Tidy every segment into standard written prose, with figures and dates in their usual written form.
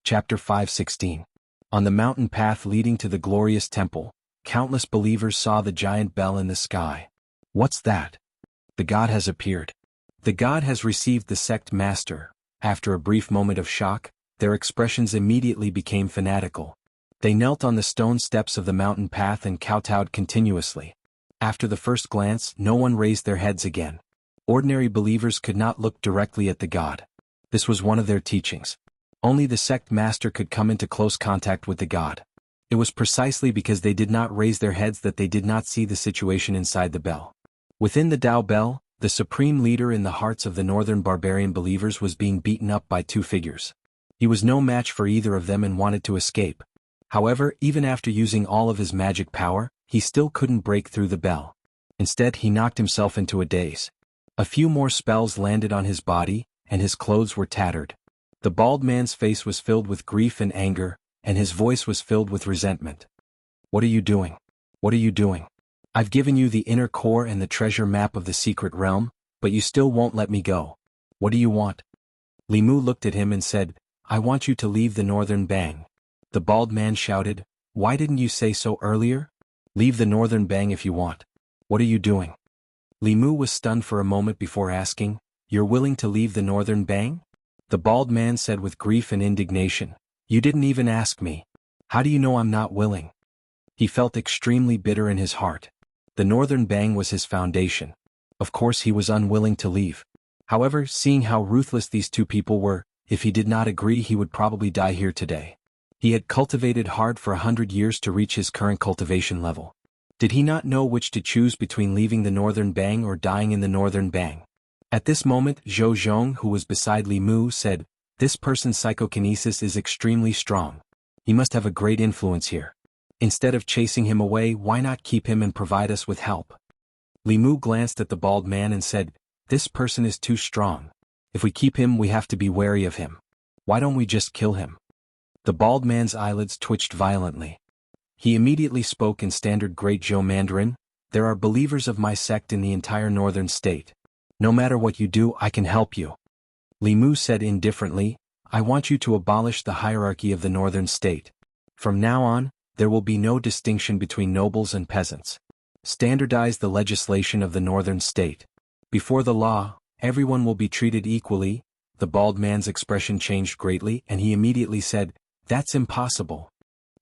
Chapter 5:16. On the mountain path leading to the glorious temple, countless believers saw the giant bell in the sky. What's that? The god has appeared. The god has received the sect master. After a brief moment of shock, their expressions immediately became fanatical. They knelt on the stone steps of the mountain path and kowtowed continuously. After the first glance, no one raised their heads again. Ordinary believers could not look directly at the god. This was one of their teachings. Only the sect master could come into close contact with the god. It was precisely because they did not raise their heads that they did not see the situation inside the bell. Within the Tao Bell, the supreme leader in the hearts of the northern barbarian believers was being beaten up by two figures. He was no match for either of them and wanted to escape. However, even after using all of his magic power, he still couldn't break through the bell. Instead, he knocked himself into a daze. A few more spells landed on his body, and his clothes were tattered. The bald man's face was filled with grief and anger, and his voice was filled with resentment. "What are you doing? What are you doing? I've given you the inner core and the treasure map of the secret realm, but you still won't let me go. What do you want?" Li Mu looked at him and said, "I want you to leave the northern bang." The bald man shouted, "Why didn't you say so earlier? Leave the northern bang if you want. What are you doing?" Li Mu was stunned for a moment before asking, "You're willing to leave the northern bang?" The bald man said with grief and indignation, "You didn't even ask me. How do you know I'm not willing?" He felt extremely bitter in his heart. The northern bang was his foundation. Of course he was unwilling to leave. However, seeing how ruthless these two people were, if he did not agree he would probably die here today. He had cultivated hard for 100 years to reach his current cultivation level. Did he not know which to choose between leaving the northern bang or dying in the northern bang? At this moment, Zhou Zhong, who was beside Li Mu, said, "This person's psychokinesis is extremely strong. He must have a great influence here. Instead of chasing him away, why not keep him and provide us with help?" Li Mu glanced at the bald man and said, "This person is too strong. If we keep him, we have to be wary of him. Why don't we just kill him?" The bald man's eyelids twitched violently. He immediately spoke in standard Great Zhou Mandarin, "There are believers of my sect in the entire northern state. No matter what you do, I can help you." Li Mu said indifferently, "I want you to abolish the hierarchy of the northern state. From now on, there will be no distinction between nobles and peasants. Standardize the legislation of the northern state. Before the law, everyone will be treated equally." The bald man's expression changed greatly and he immediately said, "That's impossible."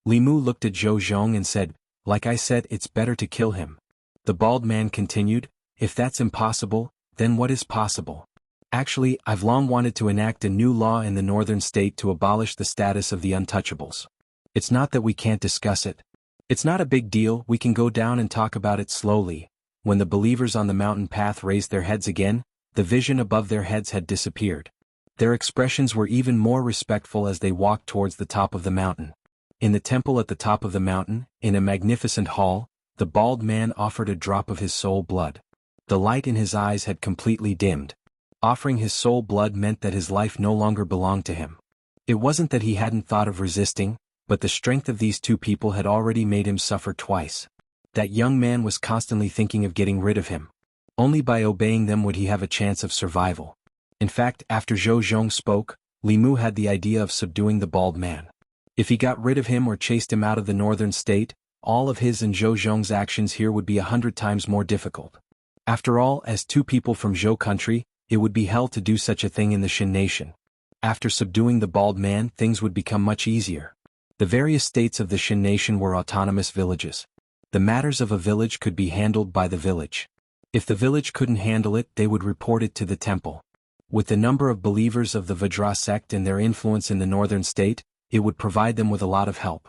Li Mu looked at Zhou Zhong and said, "Like I said, it's better to kill him." The bald man continued, "If that's impossible, then what is possible? Actually, I've long wanted to enact a new law in the northern state to abolish the status of the untouchables. It's not that we can't discuss it. It's not a big deal, we can go down and talk about it slowly." When the believers on the mountain path raised their heads again, the vision above their heads had disappeared. Their expressions were even more respectful as they walked towards the top of the mountain. In the temple at the top of the mountain, in a magnificent hall, the bald man offered a drop of his soul blood. The light in his eyes had completely dimmed. Offering his soul blood meant that his life no longer belonged to him. It wasn't that he hadn't thought of resisting, but the strength of these two people had already made him suffer twice. That young man was constantly thinking of getting rid of him. Only by obeying them would he have a chance of survival. In fact, after Zhou Zhong spoke, Li Mu had the idea of subduing the bald man. If he got rid of him or chased him out of the northern state, all of his and Zhou Zhong's actions here would be 100 times more difficult. After all, as two people from Zhou country, it would be hell to do such a thing in the Shin nation. After subduing the bald man, things would become much easier. The various states of the Shin nation were autonomous villages. The matters of a village could be handled by the village. If the village couldn't handle it, they would report it to the temple. With the number of believers of the Vajra sect and their influence in the northern state, it would provide them with a lot of help.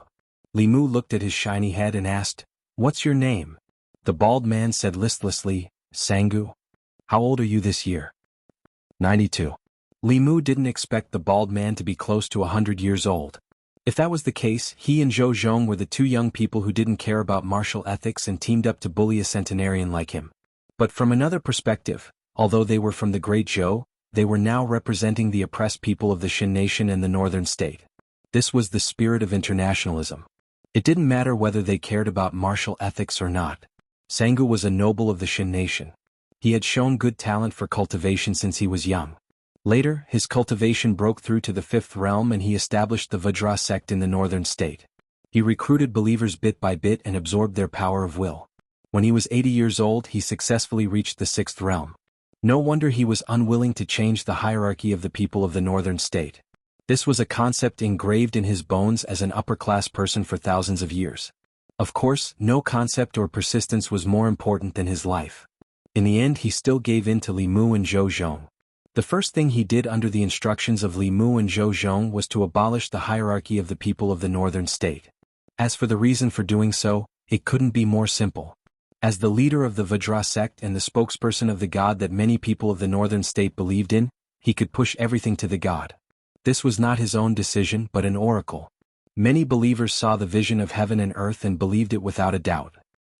Li Mu looked at his shiny head and asked, "What's your name?" The bald man said listlessly, "Sangu." "How old are you this year?" 92. Li Mu didn't expect the bald man to be close to 100 years old. If that was the case, he and Zhou Zhong were the two young people who didn't care about martial ethics and teamed up to bully a centenarian like him. But from another perspective, although they were from the Great Zhou, they were now representing the oppressed people of the Shin nation and the northern state. This was the spirit of internationalism. It didn't matter whether they cared about martial ethics or not. Sangu was a noble of the Shin nation. He had shown good talent for cultivation since he was young. Later, his cultivation broke through to the fifth realm and he established the Vajra sect in the northern state. He recruited believers bit by bit and absorbed their power of will. When he was 80 years old, he successfully reached the sixth realm. No wonder he was unwilling to change the hierarchy of the people of the northern state. This was a concept engraved in his bones as an upper-class person for thousands of years. Of course, no concept or persistence was more important than his life. In the end, he still gave in to Li Mu and Zhou Zhong. The first thing he did under the instructions of Li Mu and Zhou Zhong was to abolish the hierarchy of the people of the northern state. As for the reason for doing so, it couldn't be more simple. As the leader of the Vajra sect and the spokesperson of the god that many people of the northern state believed in, he could push everything to the god. This was not his own decision but an oracle. Many believers saw the vision of heaven and earth and believed it without a doubt.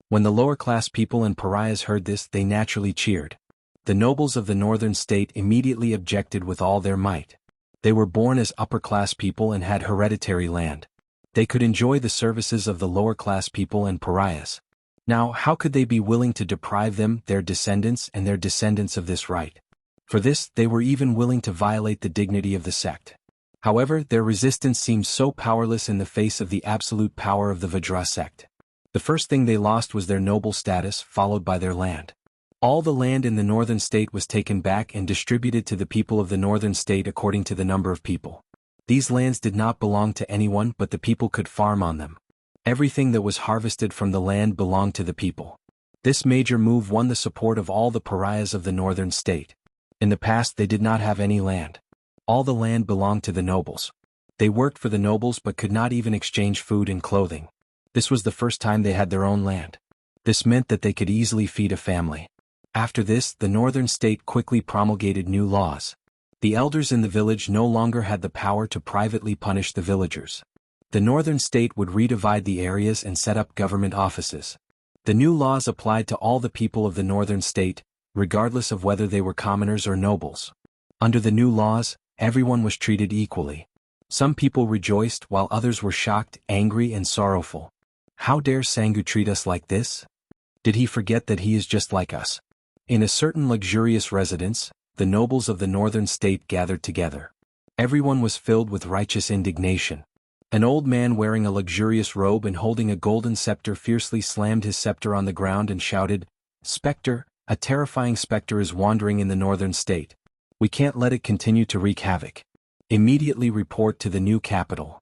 When the lower-class people and pariahs heard this, they naturally cheered. The nobles of the northern state immediately objected with all their might. They were born as upper-class people and had hereditary land. They could enjoy the services of the lower-class people and pariahs. Now, how could they be willing to deprive them, their descendants and their descendants of this right? For this, they were even willing to violate the dignity of the sect. However, their resistance seemed so powerless in the face of the absolute power of the Vajra sect. The first thing they lost was their noble status, followed by their land. All the land in the northern state was taken back and distributed to the people of the northern state according to the number of people. These lands did not belong to anyone but the people could farm on them. Everything that was harvested from the land belonged to the people. This major move won the support of all the pariahs of the northern state. In the past they did not have any land. All the land belonged to the nobles. They worked for the nobles but could not even exchange food and clothing. This was the first time they had their own land. This meant that they could easily feed a family. After this, the northern state quickly promulgated new laws. The elders in the village no longer had the power to privately punish the villagers. The northern state would redivide the areas and set up government offices. The new laws applied to all the people of the northern state, regardless of whether they were commoners or nobles. Under the new laws, everyone was treated equally. Some people rejoiced while others were shocked, angry and sorrowful. How dare Sangu treat us like this? Did he forget that he is just like us? In a certain luxurious residence, the nobles of the northern state gathered together. Everyone was filled with righteous indignation. An old man wearing a luxurious robe and holding a golden scepter fiercely slammed his scepter on the ground and shouted, "Spectre, a terrifying spectre is wandering in the northern state. We can't let it continue to wreak havoc. Immediately report to the new capital."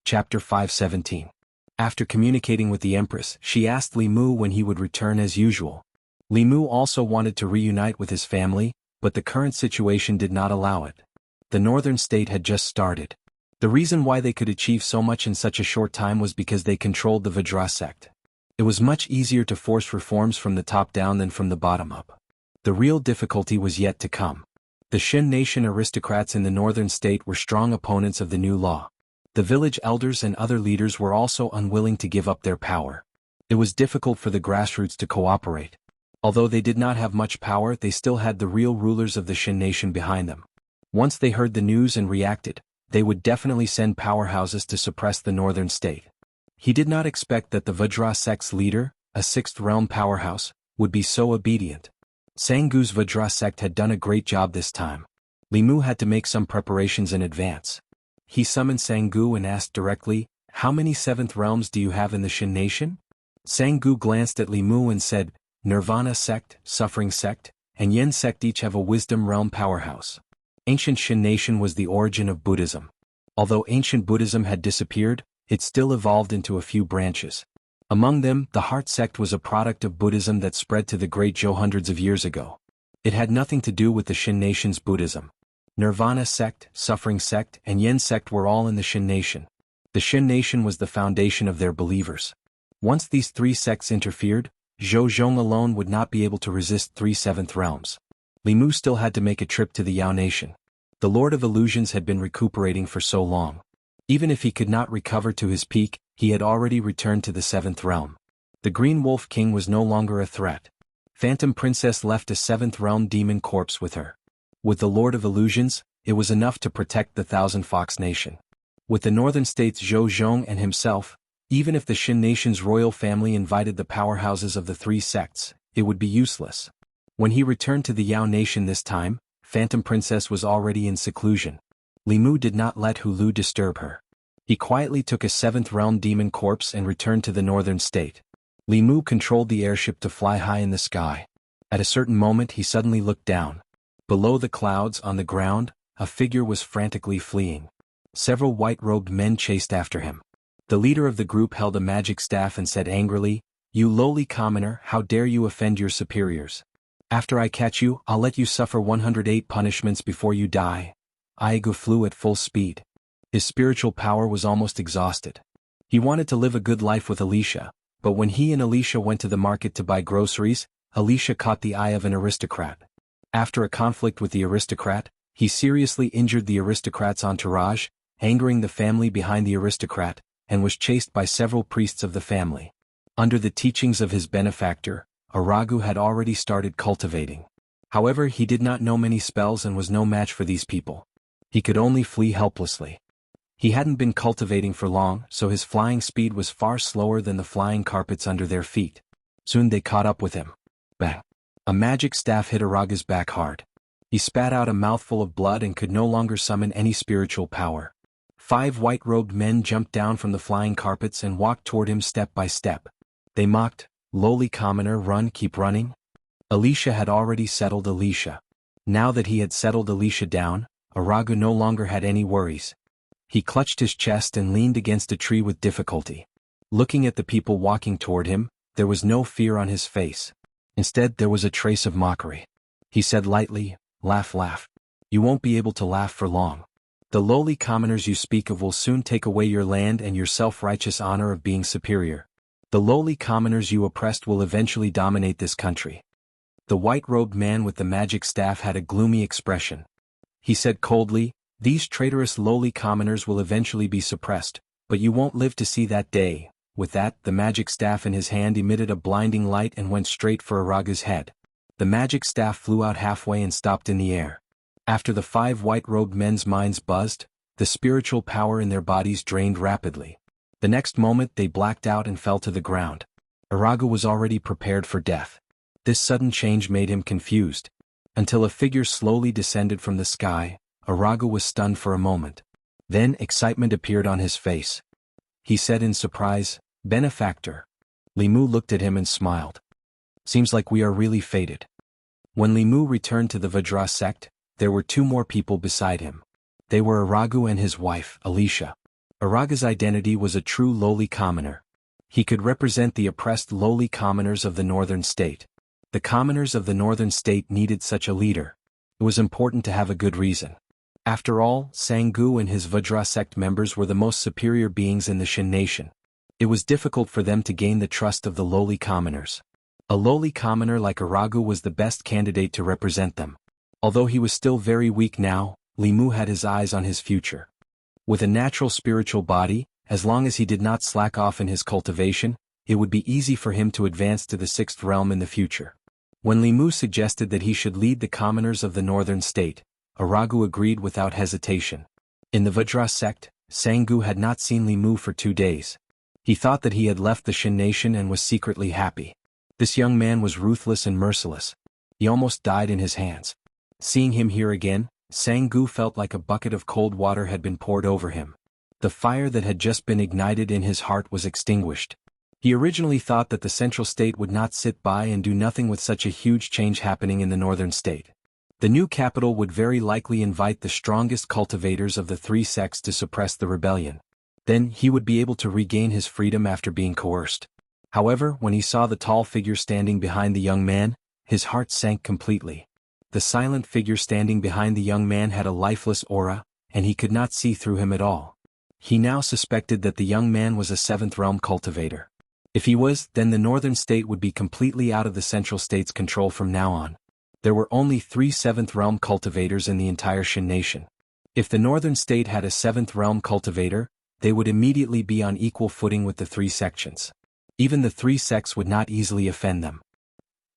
Chapter 5:17. After communicating with the Empress, she asked Li Mu when he would return as usual. Li Mu also wanted to reunite with his family, but the current situation did not allow it. The northern state had just started. The reason why they could achieve so much in such a short time was because they controlled the Vajra sect. It was much easier to force reforms from the top down than from the bottom up. The real difficulty was yet to come. The Shin nation aristocrats in the northern state were strong opponents of the new law. The village elders and other leaders were also unwilling to give up their power. It was difficult for the grassroots to cooperate. Although they did not have much power, they still had the real rulers of the Shin nation behind them. Once they heard the news and reacted, they would definitely send powerhouses to suppress the northern state. He did not expect that the Vajra sect's leader, a sixth realm powerhouse, would be so obedient. Sangu's Vajra sect had done a great job this time. Li Mu had to make some preparations in advance. He summoned Sangu and asked directly, "How many seventh realms do you have in the Shin nation?" Sangu glanced at Li Mu and said, "Nirvana sect, Suffering sect, and Yen sect each have a wisdom realm powerhouse." Ancient Shin nation was the origin of Buddhism. Although ancient Buddhism had disappeared, it still evolved into a few branches. Among them, the Heart sect was a product of Buddhism that spread to the Great Zhou hundreds of years ago. It had nothing to do with the Shin nation's Buddhism. Nirvana sect, Suffering sect, and Yen sect were all in the Shin nation. The Shin nation was the foundation of their believers. Once these three sects interfered, Zhou Zhong alone would not be able to resist three seventh realms. Li Mu still had to make a trip to the Yao nation. The Lord of Illusions had been recuperating for so long. Even if he could not recover to his peak, he had already returned to the seventh realm. The Green Wolf King was no longer a threat. Phantom Princess left a seventh realm demon corpse with her. With the Lord of Illusions, it was enough to protect the Thousand Fox Nation. With the northern states Zhou Zhong and himself, even if the Shin nation's royal family invited the powerhouses of the three sects, it would be useless. When he returned to the Yao nation this time, Phantom Princess was already in seclusion. Li Mu did not let Hu Lu disturb her. He quietly took a 7th realm demon corpse and returned to the northern state. Li Mu controlled the airship to fly high in the sky. At a certain moment he suddenly looked down. Below the clouds, on the ground, a figure was frantically fleeing. Several white-robed men chased after him. The leader of the group held a magic staff and said angrily, "You lowly commoner, how dare you offend your superiors? After I catch you, I'll let you suffer 108 punishments before you die." Aigu flew at full speed. His spiritual power was almost exhausted. He wanted to live a good life with Alicia, but when he and Alicia went to the market to buy groceries, Alicia caught the eye of an aristocrat. After a conflict with the aristocrat, he seriously injured the aristocrat's entourage, angering the family behind the aristocrat, and was chased by several priests of the family. Under the teachings of his benefactor, Aragu had already started cultivating. However, he did not know many spells and was no match for these people. He could only flee helplessly. He hadn't been cultivating for long, so his flying speed was far slower than the flying carpets under their feet. Soon they caught up with him. Bang! A magic staff hit Araga's back hard. He spat out a mouthful of blood and could no longer summon any spiritual power. 5 white-robed men jumped down from the flying carpets and walked toward him step by step. They mocked, "Lowly commoner, run, keep running." Alicia had already settled Alicia. Now that he had settled Alicia down, Aragu no longer had any worries. He clutched his chest and leaned against a tree with difficulty. Looking at the people walking toward him, there was no fear on his face. Instead, there was a trace of mockery. He said lightly, "Laugh, laugh. You won't be able to laugh for long. The lowly commoners you speak of will soon take away your land and your self-righteous honor of being superior. The lowly commoners you oppressed will eventually dominate this country." The white-robed man with the magic staff had a gloomy expression. He said coldly, "These traitorous lowly commoners will eventually be suppressed, but you won't live to see that day." With that, the magic staff in his hand emitted a blinding light and went straight for Araga's head. The magic staff flew out halfway and stopped in the air. After the 5 white-robed men's minds buzzed, the spiritual power in their bodies drained rapidly. The next moment they blacked out and fell to the ground. Araga was already prepared for death. This sudden change made him confused. Until a figure slowly descended from the sky, Araga was stunned for a moment. Then excitement appeared on his face. He said in surprise, "Benefactor." Li Mu looked at him and smiled. "Seems like we are really fated." When Li Mu returned to the Vajra sect, there were 2 more people beside him. They were Aragu and his wife, Alicia. Araga's identity was a true lowly commoner. He could represent the oppressed lowly commoners of the northern state. The commoners of the northern state needed such a leader. It was important to have a good reason. After all, Sangu and his Vajra sect members were the most superior beings in the Shin nation. It was difficult for them to gain the trust of the lowly commoners. A lowly commoner like Aragu was the best candidate to represent them. Although he was still very weak now, Li Mu had his eyes on his future. With a natural spiritual body, as long as he did not slack off in his cultivation, it would be easy for him to advance to the 6th realm in the future. When Li Mu suggested that he should lead the commoners of the northern state, Aragu agreed without hesitation. In the Vajra sect, Sangu had not seen Li Mu for 2 days. He thought that he had left the Shin nation and was secretly happy. This young man was ruthless and merciless. He almost died in his hands. Seeing him here again, Sangu felt like a bucket of cold water had been poured over him. The fire that had just been ignited in his heart was extinguished. He originally thought that the central state would not sit by and do nothing with such a huge change happening in the northern state. The new capital would very likely invite the strongest cultivators of the 3 sects to suppress the rebellion. Then he would be able to regain his freedom after being coerced. However, when he saw the tall figure standing behind the young man, his heart sank completely. The silent figure standing behind the young man had a lifeless aura, and he could not see through him at all. He now suspected that the young man was a 7th realm cultivator. If he was, then the northern state would be completely out of the central state's control from now on. There were only 3 7th realm cultivators in the entire Shin nation. If the northern state had a 7th realm cultivator, they would immediately be on equal footing with the 3 sections. Even the 3 sects would not easily offend them.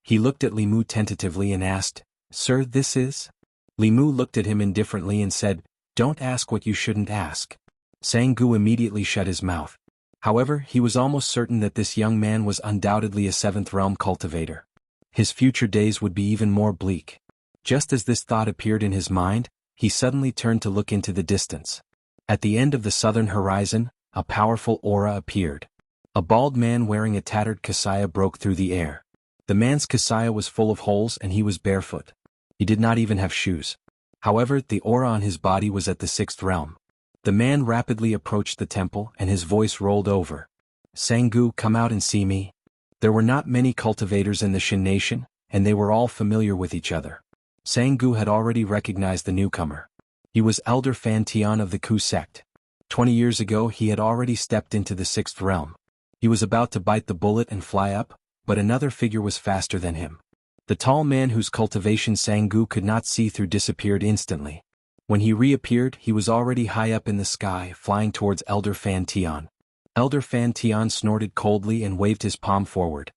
He looked at Li Mu tentatively and asked, "Sir, this is?" Li Mu looked at him indifferently and said, "Don't ask what you shouldn't ask." Sangu immediately shut his mouth. However, he was almost certain that this young man was undoubtedly a 7th realm cultivator. His future days would be even more bleak. Just as this thought appeared in his mind, he suddenly turned to look into the distance. At the end of the southern horizon, a powerful aura appeared. A bald man wearing a tattered kasaya broke through the air. The man's kasaya was full of holes and he was barefoot. He did not even have shoes. However, the aura on his body was at the sixth realm. The man rapidly approached the temple and his voice rolled over. "Sangu, come out and see me." There were not many cultivators in the Shin nation, and they were all familiar with each other. Sangu had already recognized the newcomer. He was Elder Fan Tian of the Ku sect. 20 years ago he had already stepped into the sixth realm. He was about to bite the bullet and fly up, but another figure was faster than him. The tall man whose cultivation Sangu could not see through disappeared instantly. When he reappeared, he was already high up in the sky, flying towards Elder Fan Tian. Elder Fan Tian snorted coldly and waved his palm forward.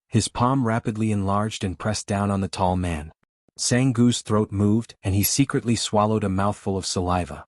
His palm rapidly enlarged and pressed down on the tall man. Sangu's throat moved and he secretly swallowed a mouthful of saliva.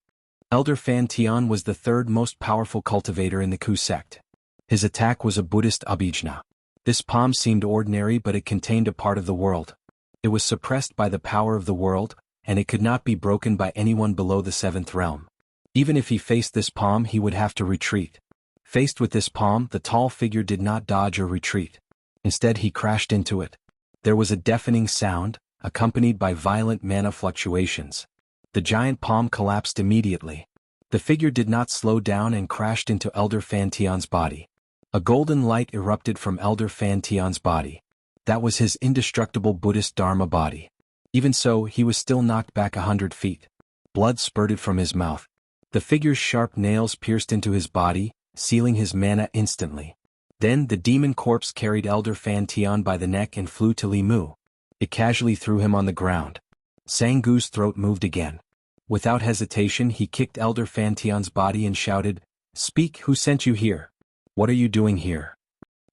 Elder Fan Tian was the third most powerful cultivator in the Ku sect. His attack was a Buddhist abhijna. This palm seemed ordinary, but it contained a part of the world. It was suppressed by the power of the world, and it could not be broken by anyone below the seventh realm. Even if he faced this palm, he would have to retreat. Faced with this palm, the tall figure did not dodge or retreat. Instead, he crashed into it. There was a deafening sound, accompanied by violent mana fluctuations. The giant palm collapsed immediately. The figure did not slow down and crashed into Elder Fan Tian's body. A golden light erupted from Elder Fan Tian's body. That was his indestructible Buddhist Dharma body. Even so, he was still knocked back 100 feet. Blood spurted from his mouth. The figure's sharp nails pierced into his body, sealing his mana instantly. Then the demon corpse carried Elder Fan Tian by the neck and flew to Li Mu. It casually threw him on the ground. Sangu's throat moved again. Without hesitation, he kicked Elder Fan Tian's body and shouted, "Speak, who sent you here? What are you doing here?"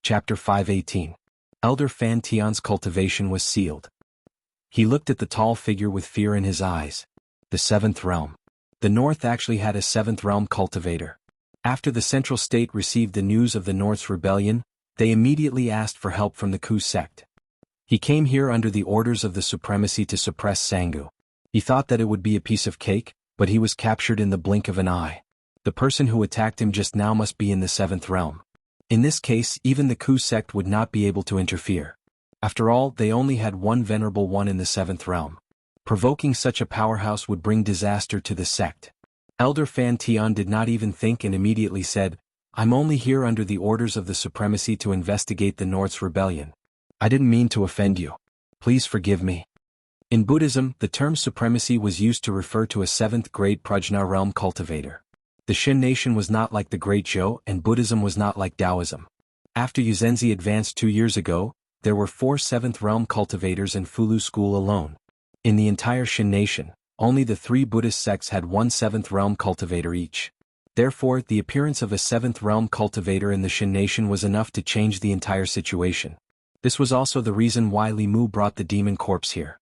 Chapter 5:18. Elder Fan Tian's cultivation was sealed. He looked at the tall figure with fear in his eyes. The seventh realm. The North actually had a seventh realm cultivator. After the Central State received the news of the North's rebellion, they immediately asked for help from the Ku sect. He came here under the orders of the supremacy to suppress Sangu. He thought that it would be a piece of cake, but he was captured in the blink of an eye. The person who attacked him just now must be in the seventh realm. In this case, even the Ku sect would not be able to interfere. After all, they only had one venerable one in the seventh realm. Provoking such a powerhouse would bring disaster to the sect. Elder Fan Tian did not even think and immediately said, "I'm only here under the orders of the supremacy to investigate the North's rebellion. I didn't mean to offend you. Please forgive me." In Buddhism, the term supremacy was used to refer to a seventh-grade prajna realm cultivator. The Shin nation was not like the Great Zhou, and Buddhism was not like Taoism. After Yuzenzi advanced 2 years ago, there were 4 seventh-realm cultivators in Fulu school alone. In the entire Shin nation, only the 3 Buddhist sects had 1 seventh-realm cultivator each. Therefore, the appearance of a seventh-realm cultivator in the Shin nation was enough to change the entire situation. This was also the reason why Li Mu brought the demon corpse here.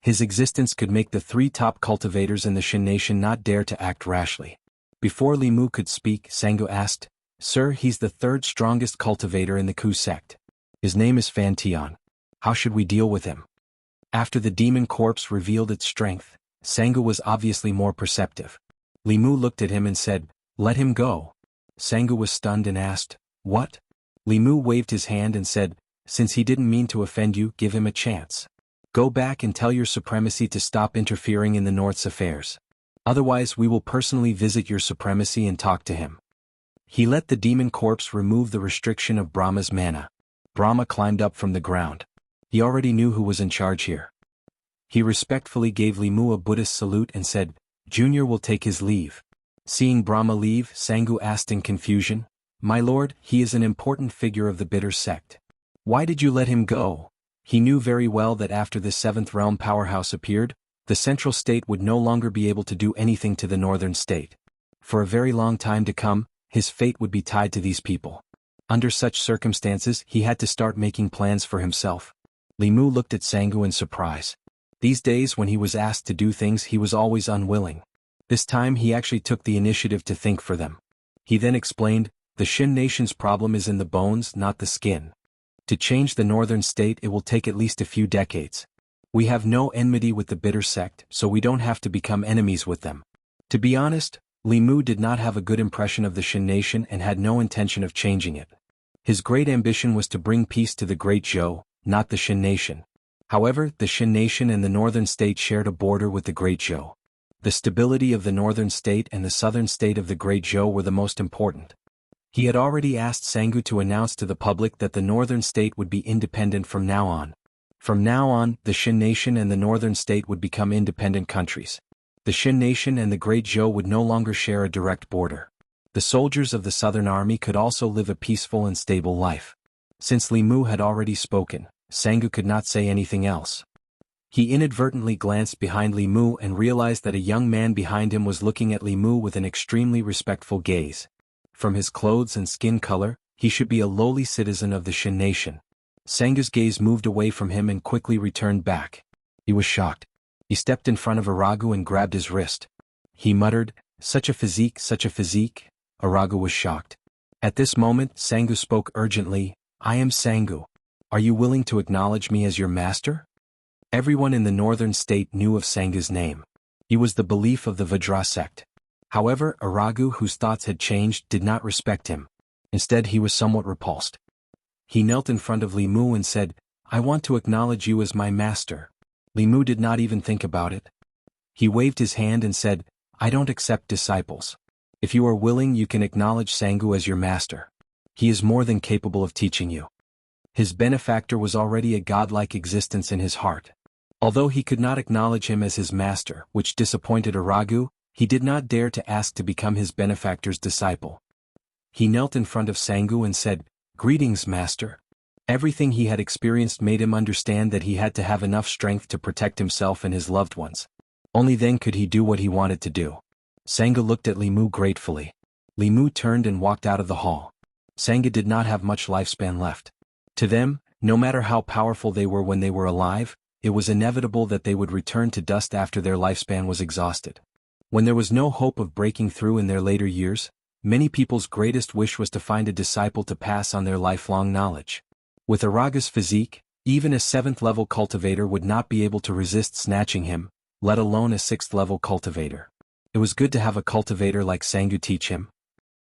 His existence could make the 3 top cultivators in the Shin nation not dare to act rashly. Before Li Mu could speak, Sangu asked, "Sir, he's the 3rd strongest cultivator in the Ku sect. His name is Fan Tian. How should we deal with him?" After the demon corpse revealed its strength, Sangu was obviously more perceptive. Li Mu looked at him and said, "Let him go." Sangu was stunned and asked, "What?" Li Mu waved his hand and said, "Since he didn't mean to offend you, give him a chance. Go back and tell your supremacy to stop interfering in the North's affairs. Otherwise we will personally visit your supremacy and talk to him." He let the demon corpse remove the restriction of Brahma's mana. Brahma climbed up from the ground. He already knew who was in charge here. He respectfully gave Li Mu a Buddhist salute and said, "Junior will take his leave." Seeing Brahma leave, Sangu asked in confusion, "My lord, he is an important figure of the bitter sect. Why did you let him go?" He knew very well that after the 7th realm powerhouse appeared, the Central State would no longer be able to do anything to the Northern State. For a very long time to come, his fate would be tied to these people. Under such circumstances, he had to start making plans for himself. Li Mu looked at Sangu in surprise. These days when he was asked to do things he was always unwilling. This time he actually took the initiative to think for them. He then explained, "The Shin nation's problem is in the bones, not the skin. To change the Northern State it will take at least a few decades. We have no enmity with the bitter sect, so we don't have to become enemies with them. To be honest, Li Mu did not have a good impression of the Shin nation and had no intention of changing it. His great ambition was to bring peace to the Great Zhou, not the Shin nation. However, the Shin nation and the northern state shared a border with the Great Zhou. The stability of the northern state and the southern state of the Great Zhou were the most important. He had already asked Sangu to announce to the public that the northern state would be independent from now on. From now on, the Shin nation and the northern state would become independent countries. The Shin nation and the Great Zhou would no longer share a direct border. The soldiers of the southern army could also live a peaceful and stable life. Since Li Mu had already spoken, Sangu could not say anything else. He inadvertently glanced behind Li Mu and realized that a young man behind him was looking at Li Mu with an extremely respectful gaze. From his clothes and skin color, he should be a lowly citizen of the Shin nation. Sangu's gaze moved away from him and quickly returned back. He was shocked. He stepped in front of Aragu and grabbed his wrist. He muttered, "Such a physique, such a physique." Aragu was shocked. At this moment, Sangu spoke urgently, "I am Sangu. Are you willing to acknowledge me as your master?" Everyone in the northern state knew of Sangu's name. He was the belief of the Vajra sect. However, Aragu, whose thoughts had changed, did not respect him. Instead, he was somewhat repulsed. He knelt in front of Li Mu and said, "I want to acknowledge you as my master." Li Mu did not even think about it. He waved his hand and said, "I don't accept disciples. If you are willing, you can acknowledge Sangu as your master. He is more than capable of teaching you." His benefactor was already a godlike existence in his heart. Although he could not acknowledge him as his master, which disappointed Aragu, he did not dare to ask to become his benefactor's disciple. He knelt in front of Sangu and said, "Greetings, master." Everything he had experienced made him understand that he had to have enough strength to protect himself and his loved ones. Only then could he do what he wanted to do. Sangu looked at Li Mu gratefully. Li Mu turned and walked out of the hall. Sangu did not have much lifespan left. To them, no matter how powerful they were when they were alive, it was inevitable that they would return to dust after their lifespan was exhausted. When there was no hope of breaking through in their later years, many people's greatest wish was to find a disciple to pass on their lifelong knowledge. With Araga's physique, even a 7th-level cultivator would not be able to resist snatching him, let alone a 6th-level cultivator. It was good to have a cultivator like Sangu teach him.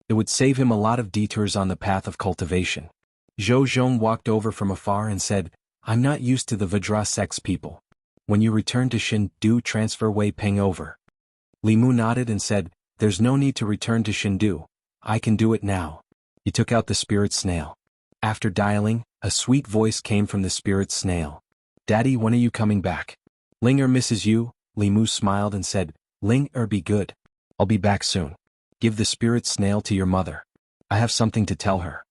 It would save him a lot of detours on the path of cultivation. Zhou Zhong walked over from afar and said, "I'm not used to the Vajra sect's people. When you return to Shin, do transfer Wei Peng over." Li Mu nodded and said, "There's no need to return to Shindu. I can do it now." He took out the spirit snail. After dialing, a sweet voice came from the spirit snail. "Daddy, when are you coming back?" "Ling misses you," Li Mu smiled and said, "Ling be good. I'll be back soon. Give the spirit snail to your mother. I have something to tell her."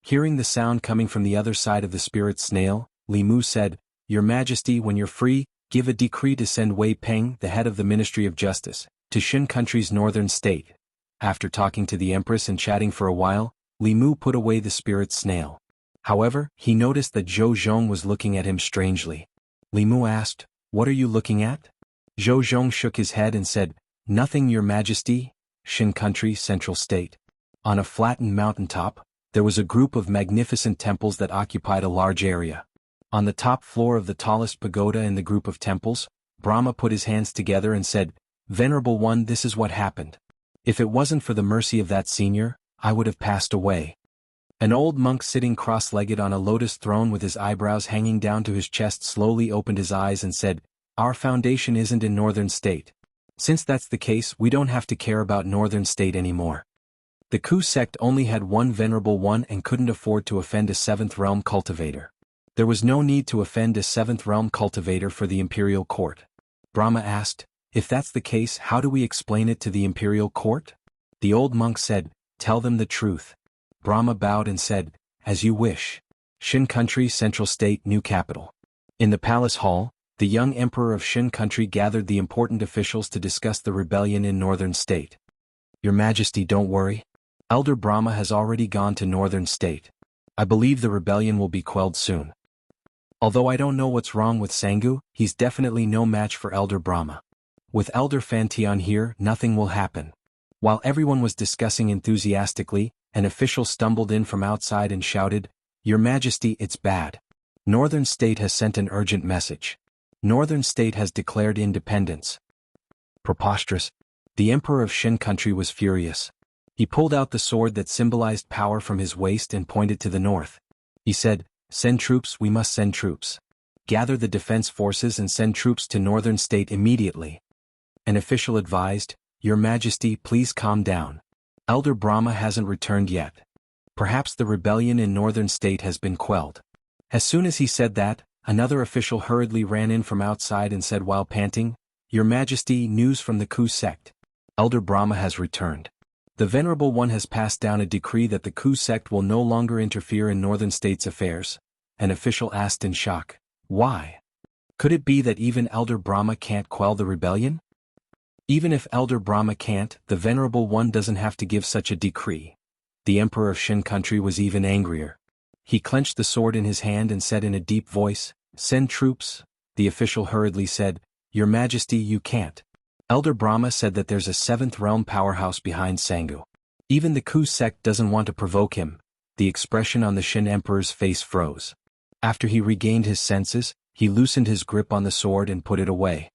Hearing the sound coming from the other side of the spirit snail, Li Mu said, "Your Majesty, when you're free, give a decree to send Wei Peng, the head of the Ministry of Justice, to Shin country's northern state." After talking to the Empress and chatting for a while, Li Mu put away the spirit snail. However, he noticed that Zhou Zhong was looking at him strangely. Li Mu asked, "What are you looking at?" Zhou Zhong shook his head and said, "Nothing, Your Majesty." Shin country, central state. On a flattened mountaintop, there was a group of magnificent temples that occupied a large area. On the top floor of the tallest pagoda in the group of temples, Brahma put his hands together and said, "Venerable One, this is what happened. If it wasn't for the mercy of that senior, I would have passed away." An old monk sitting cross-legged on a lotus throne with his eyebrows hanging down to his chest slowly opened his eyes and said, "Our foundation isn't in Northern State. Since that's the case, we don't have to care about Northern State anymore." The Ku sect only had one Venerable One and couldn't afford to offend a 7th realm cultivator. There was no need to offend a 7th realm cultivator for the imperial court. Brahma asked, "If that's the case, how do we explain it to the imperial court?" The old monk said, "Tell them the truth." Brahma bowed and said, "As you wish." Shin country, central state, new capital. In the palace hall, the young emperor of Shin country gathered the important officials to discuss the rebellion in northern state. "Your Majesty, don't worry. Elder Brahma has already gone to northern state. I believe the rebellion will be quelled soon. Although I don't know what's wrong with Sangu, he's definitely no match for Elder Brahma. With Elder Fantian here, nothing will happen." While everyone was discussing enthusiastically, an official stumbled in from outside and shouted, "Your Majesty, it's bad. Northern State has sent an urgent message. Northern state has declared independence. Preposterous. The emperor of Shin country was furious. He pulled out the sword that symbolized power from his waist and pointed to the north. He said, "Send troops, we must send troops. Gather the defense forces and send troops to northern state immediately." An official advised, "Your Majesty, please calm down. Elder Brahma hasn't returned yet. Perhaps the rebellion in northern state has been quelled." As soon as he said that, another official hurriedly ran in from outside and said while panting, "Your Majesty, news from the Ku sect. Elder Brahma has returned. The Venerable One has passed down a decree that the Ku sect will no longer interfere in northern states' affairs." An official asked in shock, "Why? Could it be that even Elder Brahma can't quell the rebellion?" "Even if Elder Brahma can't, the Venerable One doesn't have to give such a decree." The Emperor of Shin country was even angrier. He clenched the sword in his hand and said in a deep voice, "Send troops." The official hurriedly said, "Your Majesty, you can't. Elder Brahma said that there's a seventh realm powerhouse behind Sanghu. Even the Ku sect doesn't want to provoke him." The expression on the Shin Emperor's face froze. After he regained his senses, he loosened his grip on the sword and put it away.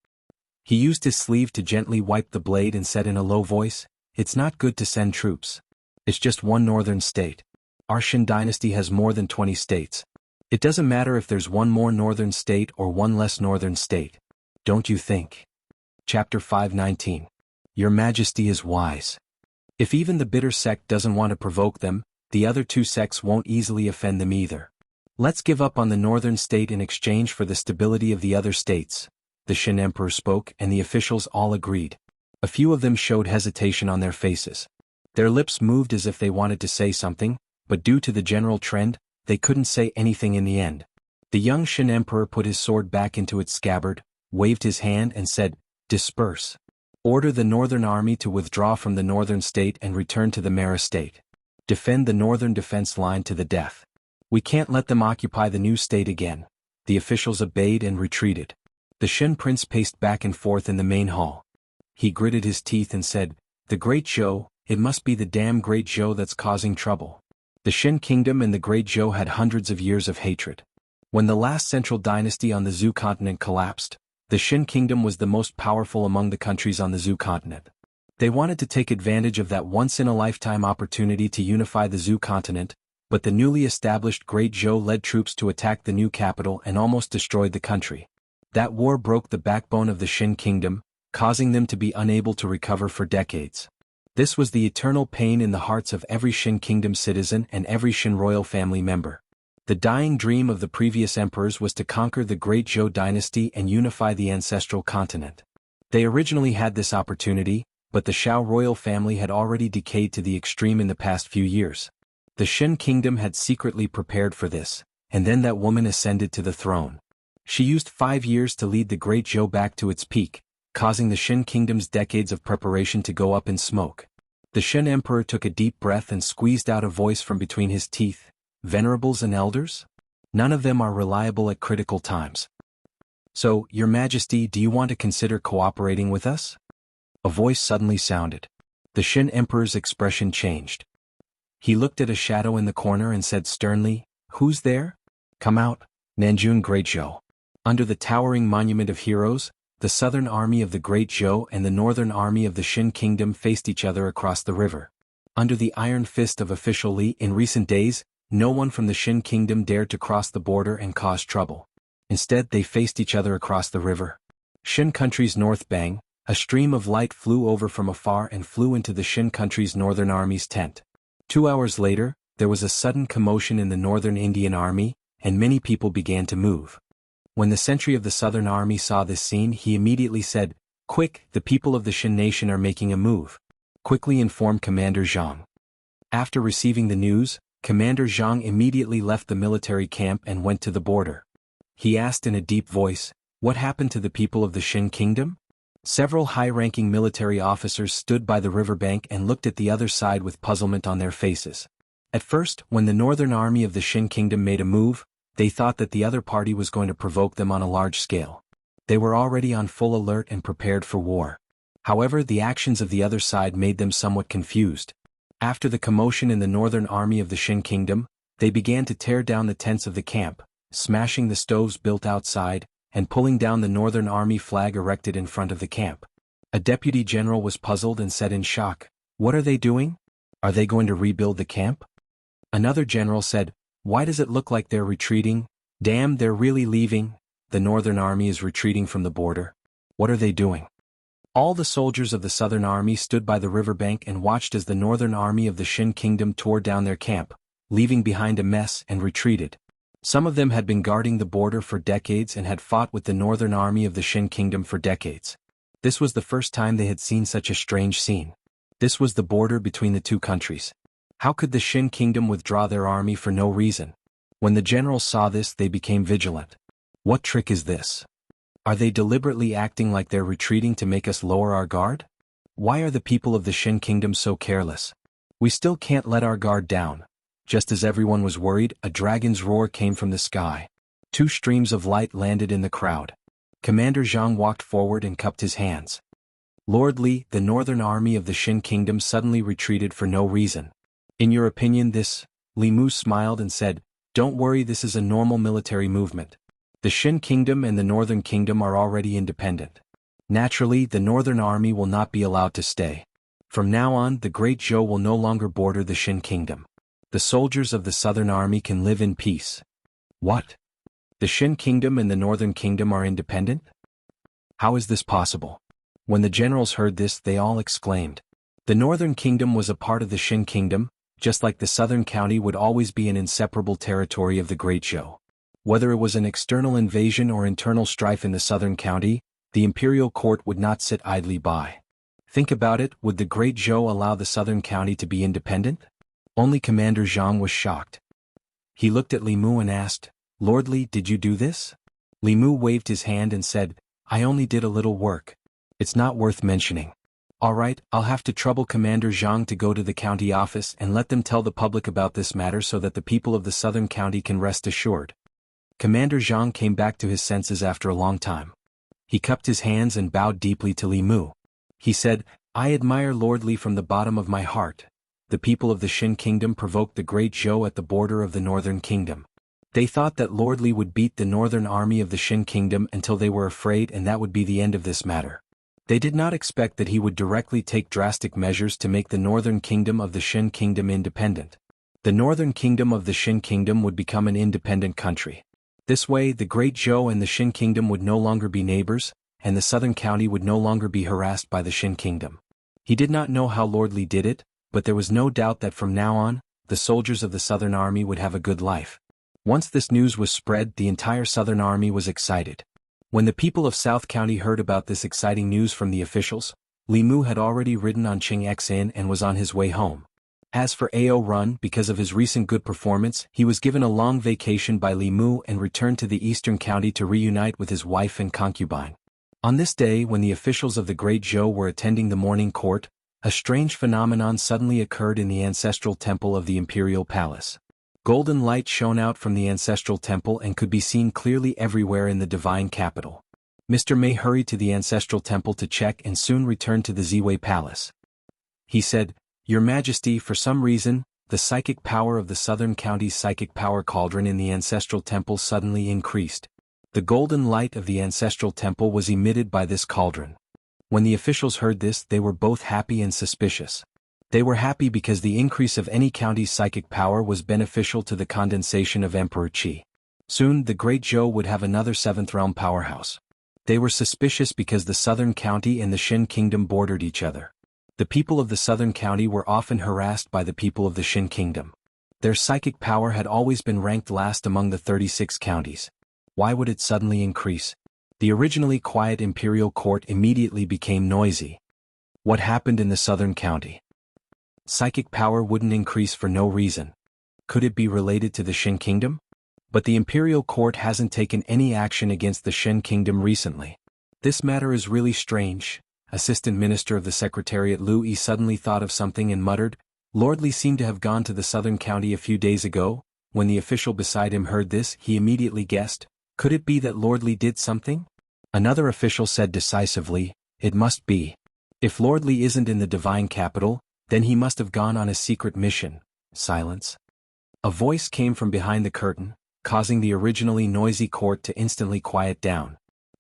He used his sleeve to gently wipe the blade and said in a low voice, "It's not good to send troops. It's just one northern state. Our Shin dynasty has more than 20 states. It doesn't matter if there's one more northern state or one less northern state. Don't you think?" Chapter 519. Your Majesty is wise. If even the bitter sect doesn't want to provoke them, the other two sects won't easily offend them either. Let's give up on the northern state in exchange for the stability of the other states. The Shin Emperor spoke and the officials all agreed. A few of them showed hesitation on their faces. Their lips moved as if they wanted to say something, but due to the general trend, they couldn't say anything in the end. The young Shin Emperor put his sword back into its scabbard, waved his hand and said, "Disperse. Order the northern army to withdraw from the northern state and return to the Mara state. Defend the northern defense line to the death. We can't let them occupy the new state again." The officials obeyed and retreated. The Shin prince paced back and forth in the main hall. He gritted his teeth and said, "The Great Zhou, it must be the damn Great Zhou that's causing trouble." The Shin kingdom and the Great Zhou had hundreds of years of hatred. When the last central dynasty on the Zhou continent collapsed, the Shin kingdom was the most powerful among the countries on the Zhou continent. They wanted to take advantage of that once-in-a-lifetime opportunity to unify the Zhou continent, but the newly established Great Zhou led troops to attack the new capital and almost destroyed the country. That war broke the backbone of the Shin kingdom, causing them to be unable to recover for decades. This was the eternal pain in the hearts of every Shin kingdom citizen and every Shin royal family member. The dying dream of the previous emperors was to conquer the Great Zhou dynasty and unify the ancestral continent. They originally had this opportunity, but the Shao royal family had already decayed to the extreme in the past few years. The Shin kingdom had secretly prepared for this, and then that woman ascended to the throne. She used 5 years to lead the Great Zhou back to its peak, causing the Shin kingdom's decades of preparation to go up in smoke. The Shin emperor took a deep breath and squeezed out a voice from between his teeth. "Venerables and elders? None of them are reliable at critical times. So, Your Majesty, do you want to consider cooperating with us?" A voice suddenly sounded. The Shin emperor's expression changed. He looked at a shadow in the corner and said sternly, "Who's there? Come out, Nanjun Great Zhou." Under the towering monument of heroes, the southern army of the Great Zhou and the northern army of the Shin kingdom faced each other across the river. Under the iron fist of official Li in recent days, no one from the Shin kingdom dared to cross the border and cause trouble. Instead they faced each other across the river. Shin country's north bank, a stream of light flew over from afar and flew into the Shin country's northern army's tent. 2 hours later, there was a sudden commotion in the northern Indian army, and many people began to move. When the sentry of the southern army saw this scene, he immediately said, "Quick, the people of the Shin nation are making a move. Quickly inform Commander Zhang." After receiving the news, Commander Zhang immediately left the military camp and went to the border. He asked in a deep voice, "What happened to the people of the Shin kingdom?" Several high-ranking military officers stood by the riverbank and looked at the other side with puzzlement on their faces. At first, when the northern army of the Shin kingdom made a move, they thought that the other party was going to provoke them on a large scale. They were already on full alert and prepared for war. However, the actions of the other side made them somewhat confused. After the commotion in the northern army of the Shin kingdom, they began to tear down the tents of the camp, smashing the stoves built outside, and pulling down the Northern Army flag erected in front of the camp. A deputy general was puzzled and said in shock, "What are they doing? Are they going to rebuild the camp?" Another general said, "Why does it look like they're retreating? Damn, they're really leaving. The Northern Army is retreating from the border. What are they doing?" All the soldiers of the Southern Army stood by the riverbank and watched as the Northern Army of the Shin Kingdom tore down their camp, leaving behind a mess, and retreated. Some of them had been guarding the border for decades and had fought with the Northern Army of the Shin Kingdom for decades. This was the first time they had seen such a strange scene. This was the border between the two countries. How could the Shin Kingdom withdraw their army for no reason? When the generals saw this, they became vigilant. What trick is this? Are they deliberately acting like they're retreating to make us lower our guard? Why are the people of the Shin Kingdom so careless? We still can't let our guard down. Just as everyone was worried, a dragon's roar came from the sky. 2 streams of light landed in the crowd. Commander Zhang walked forward and cupped his hands. "Lord Li, the Northern Army of the Shin Kingdom suddenly retreated for no reason. In your opinion this?" Li Mu smiled and said, "Don't worry, this is a normal military movement. The Shin Kingdom and the Northern Kingdom are already independent. Naturally, the Northern Army will not be allowed to stay. From now on, the Great Zhou will no longer border the Shin Kingdom. The soldiers of the Southern Army can live in peace." What? The Shin Kingdom and the Northern Kingdom are independent? How is this possible? When the generals heard this, they all exclaimed. The Northern Kingdom was a part of the Shin Kingdom, just like the Southern County would always be an inseparable territory of the Great Zhou. Whether it was an external invasion or internal strife in the Southern County, the imperial court would not sit idly by. Think about it, would the Great Zhou allow the Southern County to be independent? Only Commander Zhang was shocked. He looked at Li Mu and asked, "Lord Li, did you do this?" Li Mu waved his hand and said, "I only did a little work. It's not worth mentioning." "All right, I'll have to trouble Commander Zhang to go to the county office and let them tell the public about this matter so that the people of the Southern County can rest assured." Commander Zhang came back to his senses after a long time. He cupped his hands and bowed deeply to Li Mu. He said, "I admire Lord Li from the bottom of my heart. The people of the Shin Kingdom provoked the Great Zhou at the border of the Northern Kingdom. They thought that Lord Li would beat the Northern Army of the Shin Kingdom until they were afraid, and that would be the end of this matter. They did not expect that he would directly take drastic measures to make the Northern Kingdom of the Shin Kingdom independent. The Northern Kingdom of the Shin Kingdom would become an independent country. This way, the Great Zhou and the Shin Kingdom would no longer be neighbors, and the Southern County would no longer be harassed by the Shin Kingdom." He did not know how Lord Li did it, but there was no doubt that from now on, the soldiers of the Southern Army would have a good life. Once this news was spread, the entire Southern Army was excited. When the people of South County heard about this exciting news from the officials, Li Mu had already ridden on Ching X Inn and was on his way home. As for Ao Run, because of his recent good performance, he was given a long vacation by Li Mu and returned to the Eastern County to reunite with his wife and concubine. On this day, when the officials of the Great Zhou were attending the morning court, a strange phenomenon suddenly occurred in the ancestral temple of the imperial palace. Golden light shone out from the ancestral temple and could be seen clearly everywhere in the divine capital. Mr. Mei hurried to the ancestral temple to check and soon returned to the Ziwei Palace. He said, "Your Majesty, for some reason, the psychic power of the Southern County's psychic power cauldron in the ancestral temple suddenly increased. The golden light of the ancestral temple was emitted by this cauldron." When the officials heard this, they were both happy and suspicious. They were happy because the increase of any county's psychic power was beneficial to the condensation of Emperor Qi. Soon, the Great Zhou would have another 7th realm powerhouse. They were suspicious because the Southern County and the Shin Kingdom bordered each other. The people of the Southern County were often harassed by the people of the Shin Kingdom. Their psychic power had always been ranked last among the 36 counties. Why would it suddenly increase? The originally quiet imperial court immediately became noisy. What happened in the Southern County? Psychic power wouldn't increase for no reason. Could it be related to the Shin Kingdom? But the imperial court hasn't taken any action against the Shin Kingdom recently. This matter is really strange. Assistant Minister of the Secretariat Lu Yi suddenly thought of something and muttered, "Lord Li seemed to have gone to the Southern County a few days ago." When the official beside him heard this, he immediately guessed, could it be that Lord Li did something? Another official said decisively, "It must be. If Lord Li isn't in the divine capital, then he must have gone on a secret mission." Silence. A voice came from behind the curtain, causing the originally noisy court to instantly quiet down.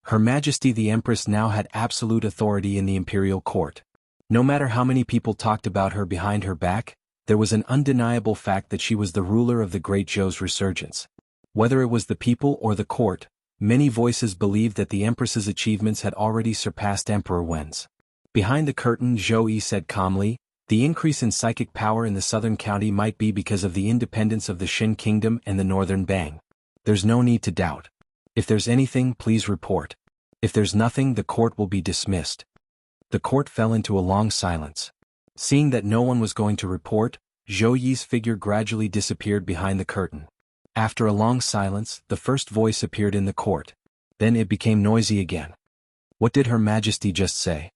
Her Majesty the Empress now had absolute authority in the imperial court. No matter how many people talked about her behind her back, there was an undeniable fact that she was the ruler of the Great Zhou's resurgence. Whether it was the people or the court, many voices believed that the Empress's achievements had already surpassed Emperor Wen's. Behind the curtain, Zhou Yi said calmly, "The increase in psychic power in the southern county might be because of the independence of the Shin Kingdom and the northern Bang. There's no need to doubt. If there's anything, please report. If there's nothing, the court will be dismissed." The court fell into a long silence. Seeing that no one was going to report, Zhou Yi's figure gradually disappeared behind the curtain. After a long silence, the first voice appeared in the court. Then it became noisy again. "What did Her Majesty just say?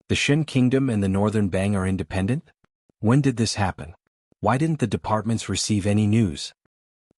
The Shin Kingdom and the Northern Bang are independent? When did this happen? Why didn't the departments receive any news?"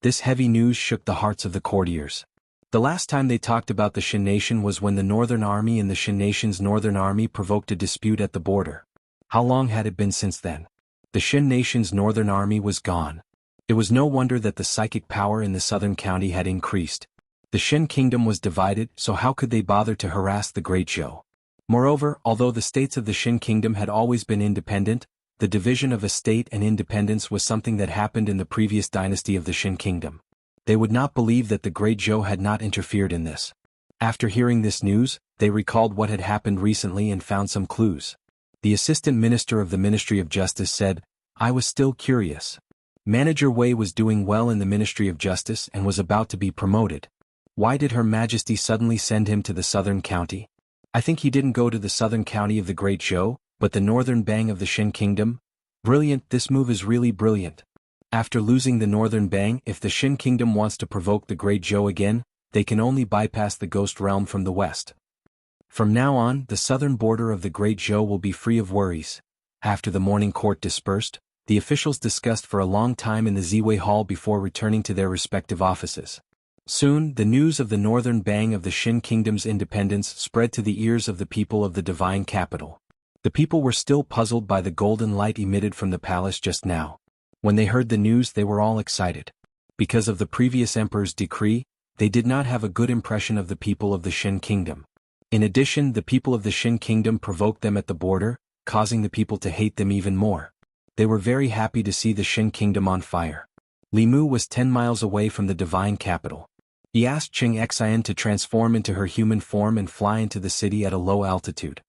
This heavy news shook the hearts of the courtiers. The last time they talked about the Shin Nation was when the Northern Army and the Shin Nation's Northern Army provoked a dispute at the border. How long had it been since then? The Shin Nation's Northern Army was gone. It was no wonder that the psychic power in the southern county had increased. The Shin Kingdom was divided, so how could they bother to harass the Great Zhou? Moreover, although the states of the Shin Kingdom had always been independent, the division of a state and independence was something that happened in the previous dynasty of the Shin Kingdom. They would not believe that the Great Zhou had not interfered in this. After hearing this news, they recalled what had happened recently and found some clues. The Assistant Minister of the Ministry of Justice said, "I was still curious. Manager Wei was doing well in the Ministry of Justice and was about to be promoted. Why did Her Majesty suddenly send him to the southern county? I think he didn't go to the southern county of the Great Zhou, but the northern Bang of the Shin Kingdom? Brilliant, this move is really brilliant. After losing the northern Bang, if the Shin Kingdom wants to provoke the Great Zhou again, they can only bypass the Ghost Realm from the west. From now on, the southern border of the Great Zhou will be free of worries." After the morning court dispersed, the officials discussed for a long time in the Ziwei Hall before returning to their respective offices. Soon, the news of the northern Bang of the Shin Kingdom's independence spread to the ears of the people of the divine capital. The people were still puzzled by the golden light emitted from the palace just now. When they heard the news, they were all excited. Because of the previous emperor's decree, they did not have a good impression of the people of the Shin Kingdom. In addition, the people of the Shin Kingdom provoked them at the border, causing the people to hate them even more. They were very happy to see the Shin Kingdom on fire. Li Mu was 10 miles away from the divine capital. He asked Qing Xian to transform into her human form and fly into the city at a low altitude.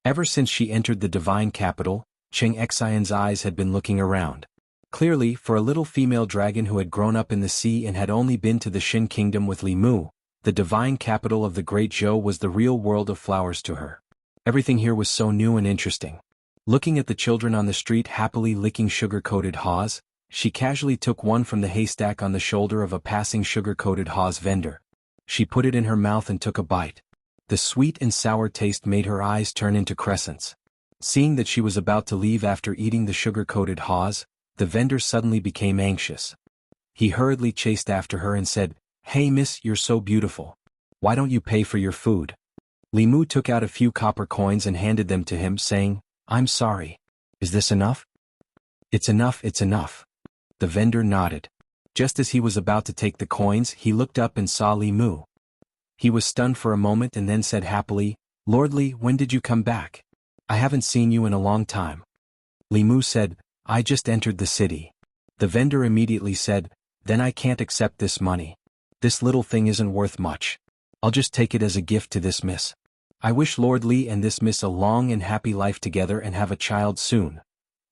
Ever since she entered the divine capital, Qing Xian's eyes had been looking around. Clearly, for a little female dragon who had grown up in the sea and had only been to the Shin Kingdom with Li Mu, the divine capital of the Great Zhou was the real world of flowers to her. Everything here was so new and interesting. Looking at the children on the street happily licking sugar-coated haws, she casually took one from the haystack on the shoulder of a passing sugar-coated haws vendor. She put it in her mouth and took a bite. The sweet and sour taste made her eyes turn into crescents. Seeing that she was about to leave after eating the sugar-coated haws, the vendor suddenly became anxious. He hurriedly chased after her and said, "Hey miss, you're so beautiful. Why don't you pay for your food?" Li Mu took out a few copper coins and handed them to him, saying, "I'm sorry. Is this enough?" It's enough, it's enough." The vendor nodded. Just as he was about to take the coins, he looked up and saw Li Mu. He was stunned for a moment and then said happily, "Lord Li, when did you come back? I haven't seen you in a long time." Li Mu said, "I just entered the city." The vendor immediately said, "Then I can't accept this money. This little thing isn't worth much. I'll just take it as a gift to this miss. I wish Lord Li and this miss a long and happy life together and have a child soon."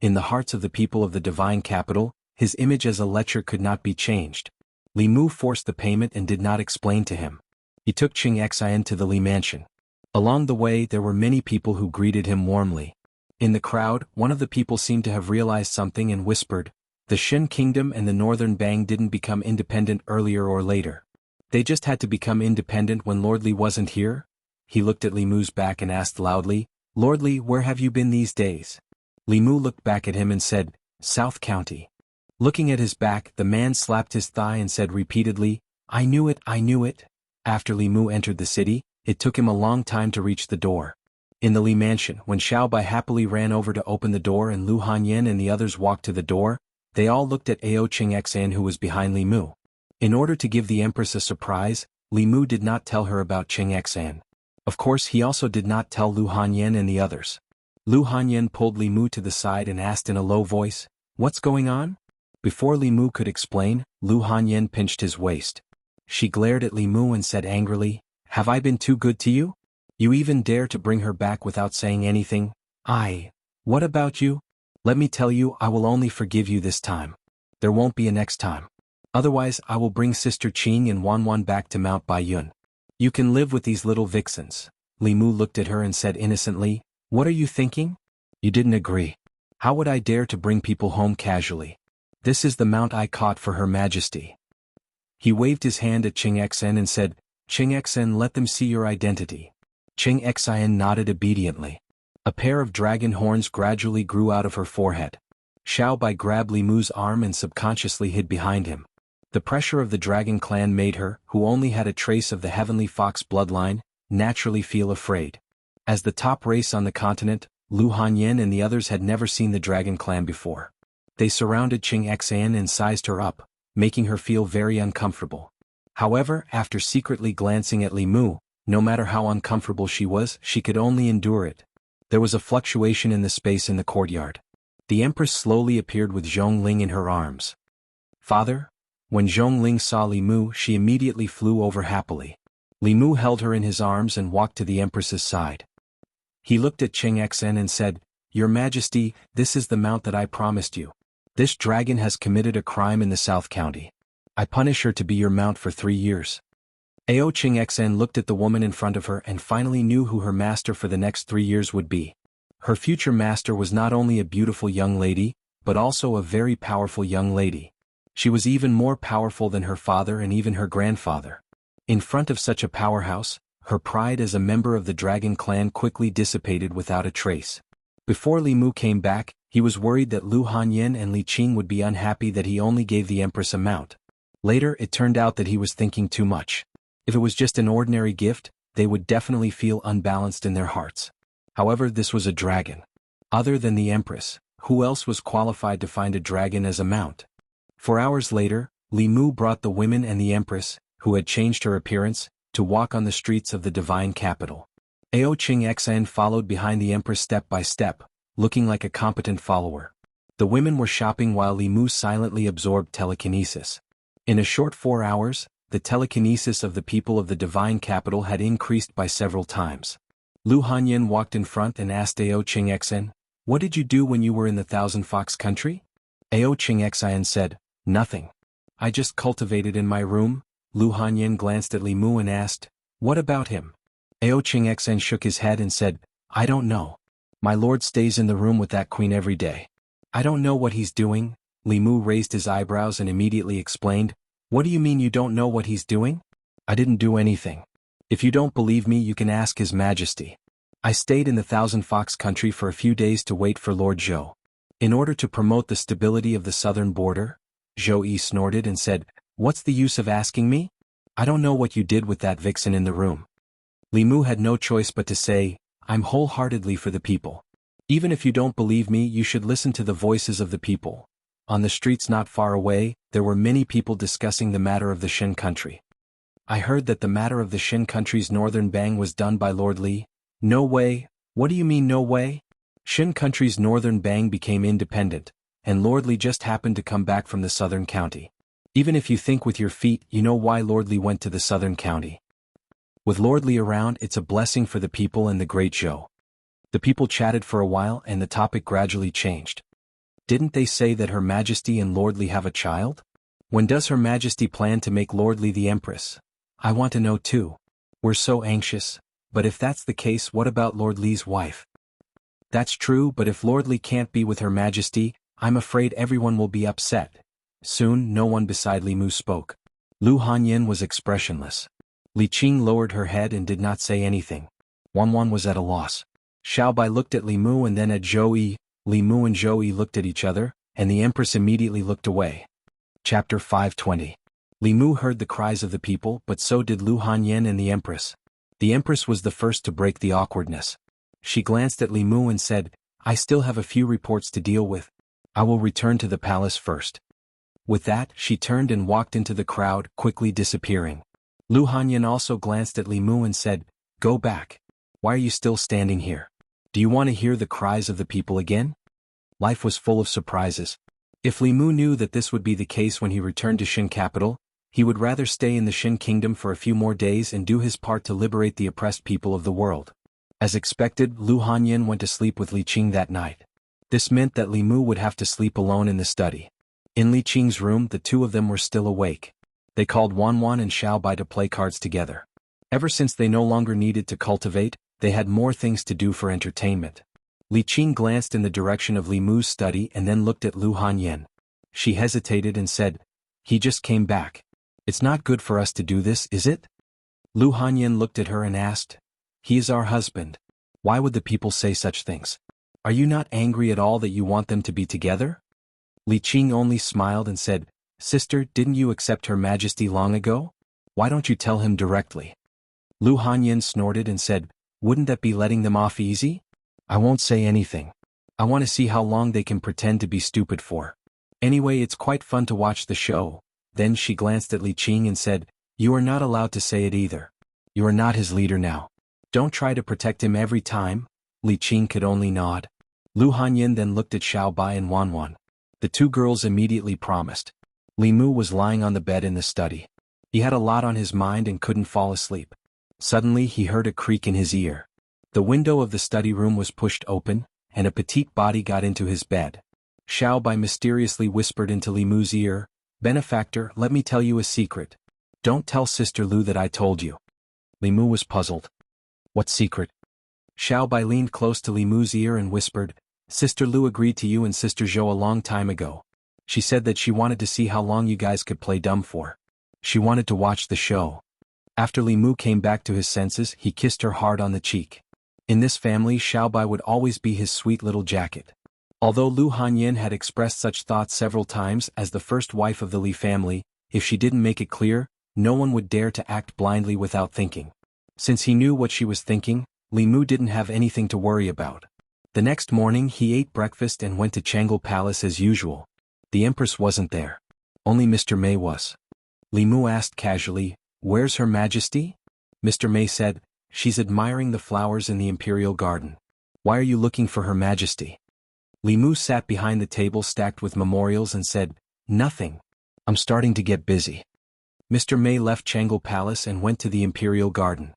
In the hearts of the people of the divine capital, his image as a lecher could not be changed. Li Mu forced the payment and did not explain to him. He took Qing Xian to the Li mansion. Along the way, there were many people who greeted him warmly. In the crowd, one of the people seemed to have realized something and whispered, "The Shin Kingdom and the Northern Bang didn't become independent earlier or later. They just had to become independent when Lord Li wasn't here?" He looked at Li Mu's back and asked loudly, "Lord Li, where have you been these days?" Li Mu looked back at him and said, "South County." Looking at his back, the man slapped his thigh and said repeatedly, "I knew it, I knew it." After Li Mu entered the city, it took him a long time to reach the door. In the Li mansion, when Xiao Bai happily ran over to open the door and Lu Hanyan and the others walked to the door, they all looked at Ao Qing Xian who was behind Li Mu. In order to give the Empress a surprise, Li Mu did not tell her about Qing Xan. Of course he also did not tell Lu Hanyan and the others. Lu Hanyan pulled Li Mu to the side and asked in a low voice, "What's going on?" Before Li Mu could explain, Lu Hanyan pinched his waist. She glared at Li Mu and said angrily, "Have I been too good to you? You even dare to bring her back without saying anything? What about you? Let me tell you, I will only forgive you this time. There won't be a next time. Otherwise I will bring Sister Qing and Wanwan back to Mount Baiyun. You can live with these little vixens." Li Mu looked at her and said innocently, "What are you thinking? You didn't agree. How would I dare to bring people home casually? This is the mount I caught for Her Majesty." He waved his hand at Qing Xen and said, "Qing Xen, let them see your identity." Qing Xen nodded obediently. A pair of dragon horns gradually grew out of her forehead. Xiao Bai grabbed Li Mu's arm and subconsciously hid behind him. The pressure of the dragon clan made her, who only had a trace of the heavenly fox bloodline, naturally feel afraid. As the top race on the continent, Lu Hanyan and the others had never seen the dragon clan before. They surrounded Qing Xan and sized her up, making her feel very uncomfortable. However, after secretly glancing at Li Mu, no matter how uncomfortable she was, she could only endure it. There was a fluctuation in the space in the courtyard. The Empress slowly appeared with Zhongling in her arms. "Father?" When Zhongling saw Li Mu, she immediately flew over happily. Li Mu held her in his arms and walked to the Empress's side. He looked at Qing Xen and said, "Your Majesty, this is the mount that I promised you. This dragon has committed a crime in the South County. I punish her to be your mount for 3 years." Ao Qing Xen looked at the woman in front of her and finally knew who her master for the next 3 years would be. Her future master was not only a beautiful young lady, but also a very powerful young lady. She was even more powerful than her father and even her grandfather. In front of such a powerhouse, her pride as a member of the dragon clan quickly dissipated without a trace. Before Li Mu came back, he was worried that Lu Hanyan and Li Qing would be unhappy that he only gave the Empress a mount. Later it turned out that he was thinking too much. If it was just an ordinary gift, they would definitely feel unbalanced in their hearts. However, this was a dragon. Other than the Empress, who else was qualified to find a dragon as a mount? 4 hours later, Li Mu brought the women and the Empress, who had changed her appearance, to walk on the streets of the divine capital. Ao Qing Xan followed behind the Empress step by step, looking like a competent follower. The women were shopping while Li Mu silently absorbed telekinesis. In a short 4 hours, the telekinesis of the people of the divine capital had increased by several times. Lu Hanyan walked in front and asked Ao Qing Xen, "What did you do when you were in the Thousand Fox country?" Ao Qing Xen said, "Nothing. I just cultivated in my room." Lu Hanyan glanced at Li Mu and asked, "What about him?" Ao Qing Xen shook his head and said, "I don't know. My lord stays in the room with that queen every day. I don't know what he's doing." Li Mu raised his eyebrows and immediately explained, "What do you mean you don't know what he's doing?" "I didn't do anything. If you don't believe me, you can ask His Majesty. I stayed in the Thousand Fox country for a few days to wait for Lord Zhou. In order to promote the stability of the southern border." Zhou Yi snorted and said, "What's the use of asking me? I don't know what you did with that vixen in the room." Li Mu had no choice but to say, "I'm wholeheartedly for the people. Even if you don't believe me, you should listen to the voices of the people." On the streets not far away, there were many people discussing the matter of the Shin country. "I heard that the matter of the Shin country's northern bang was done by Lord Li." "No way." "What do you mean no way?" "Shin country's northern bang became independent, and Lord Li just happened to come back from the southern county. Even if you think with your feet, you know why Lord Li went to the southern county. With Lord Li around, it's a blessing for the people and the great Zhou." The people chatted for a while and the topic gradually changed. "Didn't they say that Her Majesty and Lord Li have a child? When does Her Majesty plan to make Lord Li the Empress? I want to know too. We're so anxious. But if that's the case, what about Lord Li's wife?" "That's true, but if Lord Li can't be with Her Majesty, I'm afraid everyone will be upset." Soon no one beside Li Mu spoke. Lu Hanyan was expressionless. Li Qing lowered her head and did not say anything. Wanwan was at a loss. Xiao Bai looked at Li Mu and then at Zhou Yi. Li Mu and Zhou Yi looked at each other, and the Empress immediately looked away. Chapter 520. Li Mu heard the cries of the people, but so did Lu Hanyan and the Empress. The Empress was the first to break the awkwardness. She glanced at Li Mu and said, "I still have a few reports to deal with. I will return to the palace first." With that, she turned and walked into the crowd, quickly disappearing. Lu Hanyan also glanced at Li Mu and said, "Go back. Why are you still standing here? Do you want to hear the cries of the people again?" Life was full of surprises. If Li Mu knew that this would be the case when he returned to Shin capital, he would rather stay in the Shin kingdom for a few more days and do his part to liberate the oppressed people of the world. As expected, Lu Hanyan went to sleep with Li Qing that night. This meant that Li Mu would have to sleep alone in the study. In Li Qing's room, the two of them were still awake. They called Wanwan and Xiaobai to play cards together. Ever since they no longer needed to cultivate, they had more things to do for entertainment. Li Qing glanced in the direction of Li Mu's study and then looked at Lu Hanyan. She hesitated and said, "He just came back. It's not good for us to do this, is it?" Lu Hanyan looked at her and asked, "He is our husband. Why would the people say such things? Are you not angry at all that you want them to be together?" Li Qing only smiled and said, "Sister, didn't you accept Her Majesty long ago? Why don't you tell him directly?" Lu Hanyan snorted and said, "Wouldn't that be letting them off easy? I won't say anything. I want to see how long they can pretend to be stupid for. Anyway, it's quite fun to watch the show." Then she glanced at Li Qing and said, "You are not allowed to say it either. You are not his leader now. Don't try to protect him every time." Li Qing could only nod. Lu Hanyan then looked at Xiaobai and Wanwan. The two girls immediately promised. Li Mu was lying on the bed in the study. He had a lot on his mind and couldn't fall asleep. Suddenly he heard a creak in his ear. The window of the study room was pushed open, and a petite body got into his bed. Xiaobai mysteriously whispered into Li Mu's ear, "Benefactor, let me tell you a secret. Don't tell Sister Lu that I told you." Li Mu was puzzled. "What secret?" Xiaobai leaned close to Li Mu's ear and whispered, "Sister Lu agreed to you and Sister Zhou a long time ago. She said that she wanted to see how long you guys could play dumb for. She wanted to watch the show." After Li Mu came back to his senses, he kissed her hard on the cheek. In this family, Xiaobai would always be his sweet little jacket. Although Lu Hanyan had expressed such thoughts several times as the first wife of the Li family, if she didn't make it clear, no one would dare to act blindly without thinking. Since he knew what she was thinking, Li Mu didn't have anything to worry about. The next morning he ate breakfast and went to Changle Palace as usual. The Empress wasn't there. Only Mr. Mei was. Li Mu asked casually, "Where's Her Majesty?" Mr. Mei said, "She's admiring the flowers in the Imperial Garden." "Why are you looking for Her Majesty?" Li Mu sat behind the table stacked with memorials and said, "Nothing. I'm starting to get busy." Mr. Mei left Changle Palace and went to the Imperial Garden.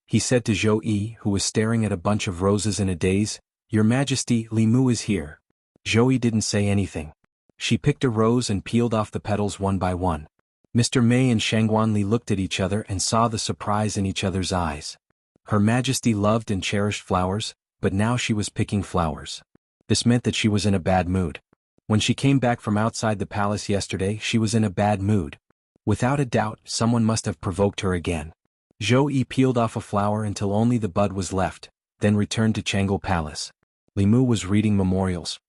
He said to Zhou Yi, who was staring at a bunch of roses in a daze, "Your Majesty, Li Mu is here." Zhou Yi didn't say anything. She picked a rose and peeled off the petals one by one. Mr. Mei and Shangguan Li looked at each other and saw the surprise in each other's eyes. Her Majesty loved and cherished flowers, but now she was picking flowers. This meant that she was in a bad mood. When she came back from outside the palace yesterday, she was in a bad mood. Without a doubt, someone must have provoked her again. Zhou Yi peeled off a flower until only the bud was left, then returned to Changle Palace. Li Mu was reading memorials.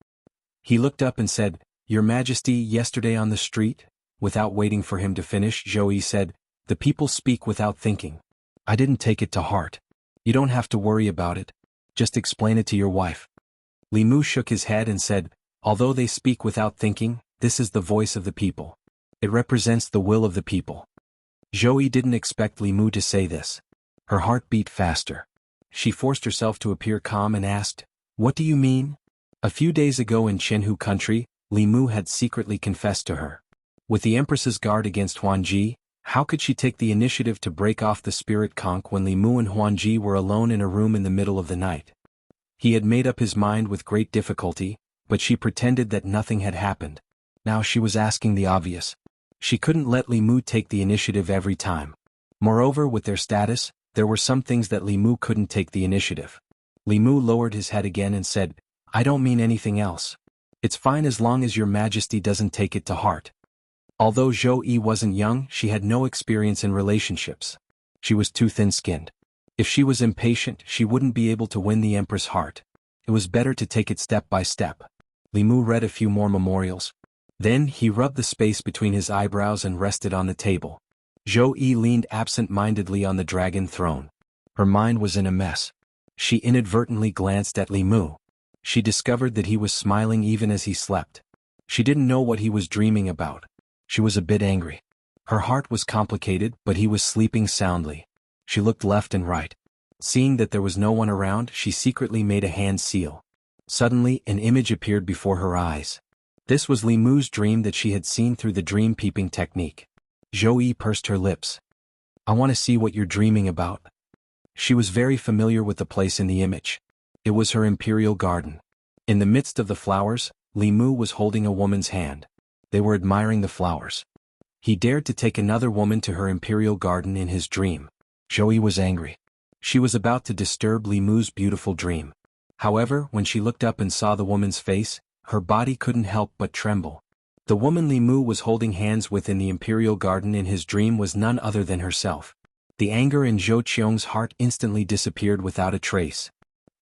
He looked up and said, "Your Majesty, yesterday on the street?" Without waiting for him to finish, Zhou Yi said, "The people speak without thinking. I didn't take it to heart. You don't have to worry about it. Just explain it to your wife." Li Mu shook his head and said, "Although they speak without thinking, this is the voice of the people. It represents the will of the people." Zhou Yi didn't expect Li Mu to say this. Her heart beat faster. She forced herself to appear calm and asked, "What do you mean?" A few days ago in Chenhu country, Li Mu had secretly confessed to her. With the Empress's guard against Huanji, how could she take the initiative to break off the spirit conch when Li Mu and Huanji were alone in a room in the middle of the night? He had made up his mind with great difficulty, but she pretended that nothing had happened. Now she was asking the obvious. She couldn't let Li Mu take the initiative every time. Moreover, with their status, there were some things that Li Mu couldn't take the initiative. Li Mu lowered his head again and said, "I don't mean anything else. It's fine as long as your Majesty doesn't take it to heart." Although Zhou Yi wasn't young, she had no experience in relationships. She was too thin-skinned. If she was impatient, she wouldn't be able to win the Empress' heart. It was better to take it step by step. Li Mu read a few more memorials. Then he rubbed the space between his eyebrows and rested on the table. Zhou Yi leaned absent-mindedly on the dragon throne. Her mind was in a mess. She inadvertently glanced at Li Mu. She discovered that he was smiling even as he slept. She didn't know what he was dreaming about. She was a bit angry. Her heart was complicated, but he was sleeping soundly. She looked left and right. Seeing that there was no one around, she secretly made a hand seal. Suddenly, an image appeared before her eyes. This was Li Mu's dream that she had seen through the dream peeping technique. Zhou Yi pursed her lips. I want to see what you're dreaming about. She was very familiar with the place in the image. It was her imperial garden. In the midst of the flowers, Li Mu was holding a woman's hand. They were admiring the flowers. He dared to take another woman to her imperial garden in his dream. Zhou Yi was angry. She was about to disturb Li Mu's beautiful dream. However, when she looked up and saw the woman's face, her body couldn't help but tremble. The woman Li Mu was holding hands with in the imperial garden in his dream was none other than herself. The anger in Zhou Qiong's heart instantly disappeared without a trace.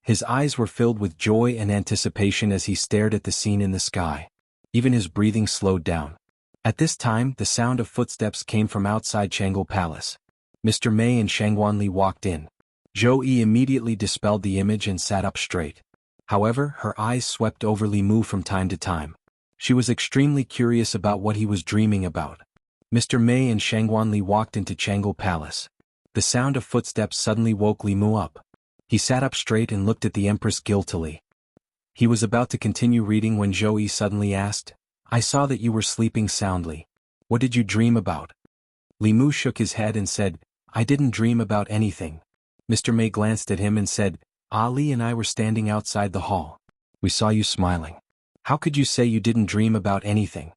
His eyes were filled with joy and anticipation as he stared at the scene in the sky. Even his breathing slowed down. At this time, the sound of footsteps came from outside Chang'e Palace. Mr. Mei and Shangguanli walked in. Zhou Yi immediately dispelled the image and sat up straight. However, her eyes swept over Li Mu from time to time. She was extremely curious about what he was dreaming about. Mr. Mei and Shangguanli walked into Chang'e Palace. The sound of footsteps suddenly woke Li Mu up. He sat up straight and looked at the Empress guiltily. He was about to continue reading when Zhou Yi suddenly asked, I saw that you were sleeping soundly. What did you dream about? Li Mu shook his head and said, I didn't dream about anything. Mr. Mei glanced at him and said, Ali and I were standing outside the hall. We saw you smiling. How could you say you didn't dream about anything?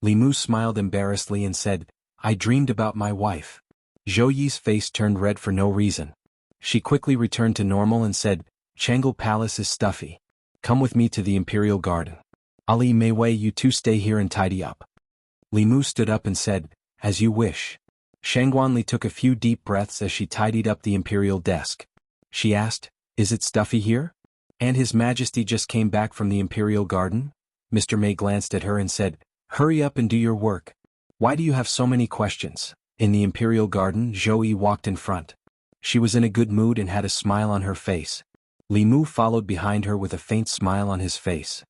Li Mu smiled embarrassedly and said, I dreamed about my wife. Zhou Yi's face turned red for no reason. She quickly returned to normal and said, Chang'e Palace is stuffy. Come with me to the Imperial Garden. Ali Mei Wei, you two stay here and tidy up. Li Mu stood up and said, As you wish. Shangguanli took a few deep breaths as she tidied up the Imperial desk. She asked, Is it stuffy here? And His Majesty just came back from the Imperial Garden? Mr. Mei glanced at her and said, Hurry up and do your work. Why do you have so many questions? In the Imperial Garden, Zhou Yi walked in front. She was in a good mood and had a smile on her face. Li Mu followed behind her with a faint smile on his face.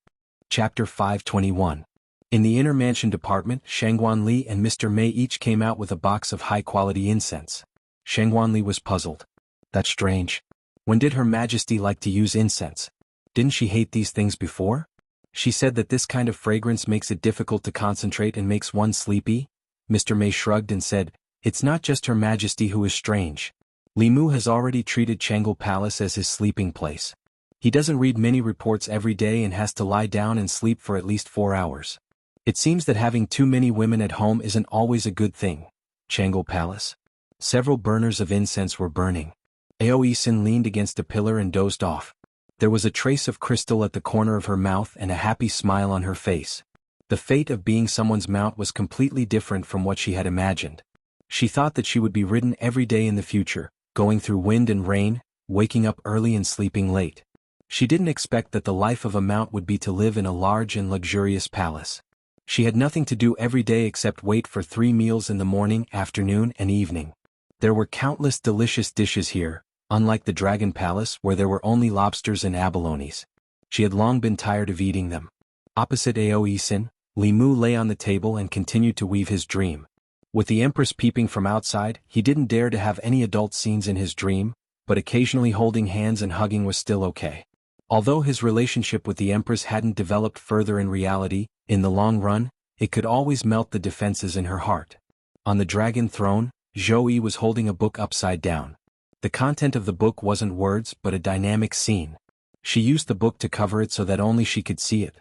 Chapter 521. In the inner mansion department, Shangguanli and Mr. Mei each came out with a box of high-quality incense. Shangguanli was puzzled. That's strange. When did Her Majesty like to use incense? Didn't she hate these things before? She said that this kind of fragrance makes it difficult to concentrate and makes one sleepy. Mr. Mei shrugged and said, It's not just Her Majesty who is strange. Li Mu has already treated Chang'e Palace as his sleeping place. He doesn't read many reports every day and has to lie down and sleep for at least 4 hours. It seems that having too many women at home isn't always a good thing. Chang'e Palace. Several burners of incense were burning. Aoi Sin leaned against a pillar and dozed off. There was a trace of crystal at the corner of her mouth and a happy smile on her face. The fate of being someone's mount was completely different from what she had imagined. She thought that she would be ridden every day in the future, going through wind and rain, waking up early and sleeping late. She didn't expect that the life of a mount would be to live in a large and luxurious palace. She had nothing to do every day except wait for 3 meals in the morning, afternoon, and evening. There were countless delicious dishes here, unlike the Dragon Palace where there were only lobsters and abalones. She had long been tired of eating them. Opposite Aoi Sin, Li Mu lay on the table and continued to weave his dream. With the Empress peeping from outside, he didn't dare to have any adult scenes in his dream, but occasionally holding hands and hugging was still okay. Although his relationship with the Empress hadn't developed further in reality, in the long run, it could always melt the defenses in her heart. On the dragon throne, Zhou Yi was holding a book upside down. The content of the book wasn't words but a dynamic scene. She used the book to cover it so that only she could see it.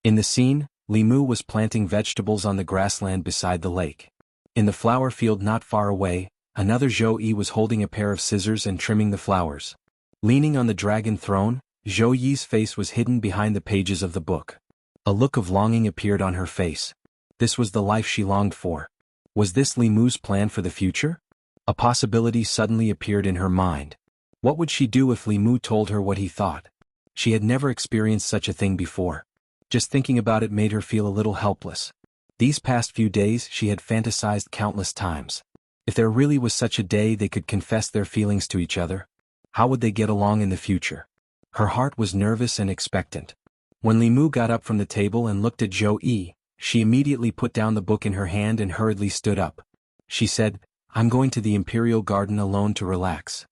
In the scene, Li Mu was planting vegetables on the grassland beside the lake. In the flower field not far away, another Zhou Yi was holding a pair of scissors and trimming the flowers. Leaning on the dragon throne, Zhou Yi's face was hidden behind the pages of the book. A look of longing appeared on her face. This was the life she longed for. Was this Li Mu's plan for the future? A possibility suddenly appeared in her mind. What would she do if Li Mu told her what he thought? She had never experienced such a thing before. Just thinking about it made her feel a little helpless. These past few days she had fantasized countless times. If there really was such a day they could confess their feelings to each other, how would they get along in the future? Her heart was nervous and expectant. When Li Mu got up from the table and looked at Zhou Yi, she immediately put down the book in her hand and hurriedly stood up. She said, I'm going to the Imperial Garden alone to relax.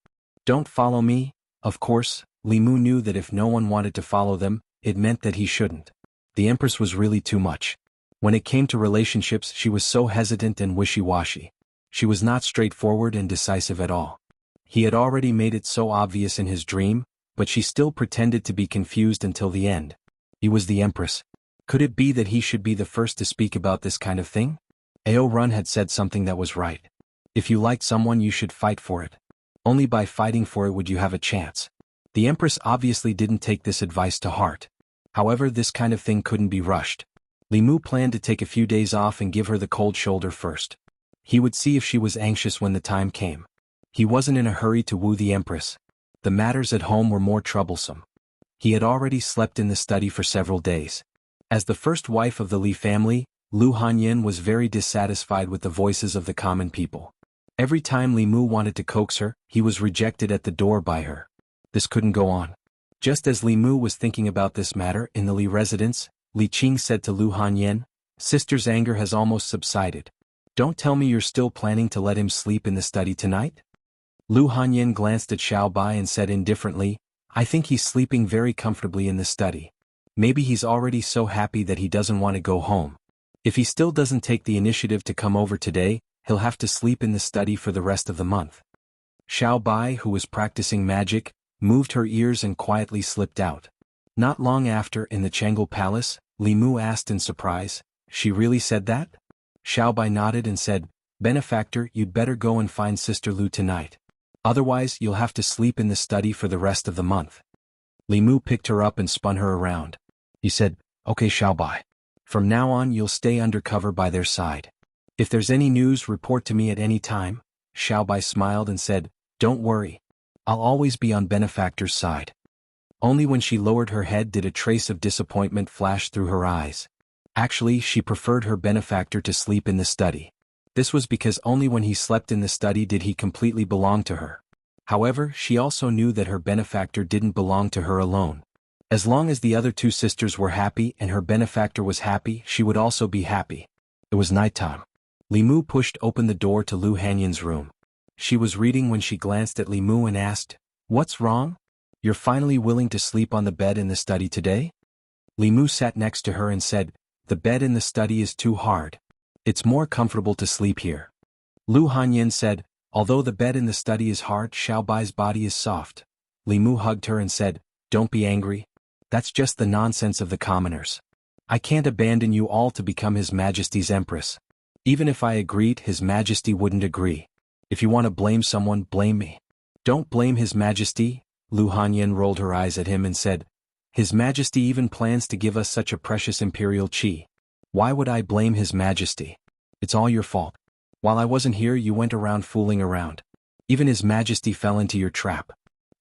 Don't follow me? Of course, Li Mu knew that if no one wanted to follow them, it meant that he shouldn't. The Empress was really too much. When it came to relationships, she was so hesitant and wishy-washy. She was not straightforward and decisive at all. He had already made it so obvious in his dream, but she still pretended to be confused until the end. He was the Empress. Could it be that he should be the first to speak about this kind of thing? Ao Run had said something that was right. If you liked someone, you should fight for it. Only by fighting for it would you have a chance. The Empress obviously didn't take this advice to heart. However, this kind of thing couldn't be rushed. Li Mu planned to take a few days off and give her the cold shoulder first. He would see if she was anxious when the time came. He wasn't in a hurry to woo the Empress. The matters at home were more troublesome. He had already slept in the study for several days. As the first wife of the Li family, Lu Hanyin was very dissatisfied with the voices of the common people. Every time Li Mu wanted to coax her, he was rejected at the door by her. This couldn't go on. Just as Li Mu was thinking about this matter in the Li residence, Li Qing said to Lu Hanyin, Sister's anger has almost subsided. Don't tell me you're still planning to let him sleep in the study tonight? Lu Hanyin glanced at Xiao Bai and said indifferently, I think he's sleeping very comfortably in the study. Maybe he's already so happy that he doesn't want to go home. If he still doesn't take the initiative to come over today, he'll have to sleep in the study for the rest of the month. Xiao Bai, who was practicing magic, moved her ears and quietly slipped out. Not long after, in the Chang'e Palace, Li Mu asked in surprise, She really said that? Xiao Bai nodded and said, Benefactor, you'd better go and find Sister Lu tonight. Otherwise, you'll have to sleep in the study for the rest of the month. Li Mu picked her up and spun her around. He said, Okay, Xiao Bai. From now on, you'll stay under cover by their side. If there's any news, report to me at any time. Xiao Bai smiled and said, Don't worry. I'll always be on Benefactor's side. Only when she lowered her head did a trace of disappointment flash through her eyes. Actually, she preferred her benefactor to sleep in the study. This was because only when he slept in the study did he completely belong to her. However, she also knew that her benefactor didn't belong to her alone. As long as the other two sisters were happy and her benefactor was happy, she would also be happy. It was nighttime. Li Mu pushed open the door to Lu Hanyin's room. She was reading when she glanced at Li Mu and asked, What's wrong? You're finally willing to sleep on the bed in the study today? Li Mu sat next to her and said, The bed in the study is too hard. It's more comfortable to sleep here. Lu Hanyin said, Although the bed in the study is hard, Xiao Bai's body is soft. Li Mu hugged her and said, Don't be angry. That's just the nonsense of the commoners. I can't abandon you all to become His Majesty's Empress. Even if I agreed, His Majesty wouldn't agree. If you want to blame someone, blame me. Don't blame His Majesty. Lu Hanyin rolled her eyes at him and said, His Majesty even plans to give us such a precious imperial qi. Why would I blame His Majesty? It's all your fault. While I wasn't here, you went around fooling around. Even His Majesty fell into your trap.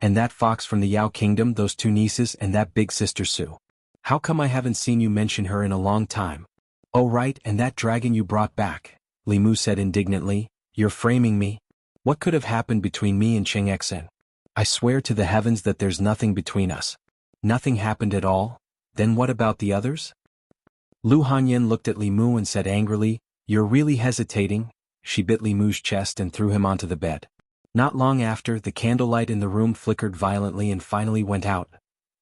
And that fox from the Yao Kingdom, those two nieces, and that big sister Su. How come I haven't seen you mention her in a long time? Oh right, and that dragon you brought back, Li Mu said indignantly. You're framing me. What could have happened between me and Cheng Xen? I swear to the heavens that there's nothing between us. Nothing happened at all? Then what about the others? Lu Hanyin looked at Li Mu and said angrily, You're really hesitating. She bit Li Mu's chest and threw him onto the bed. Not long after, the candlelight in the room flickered violently and finally went out.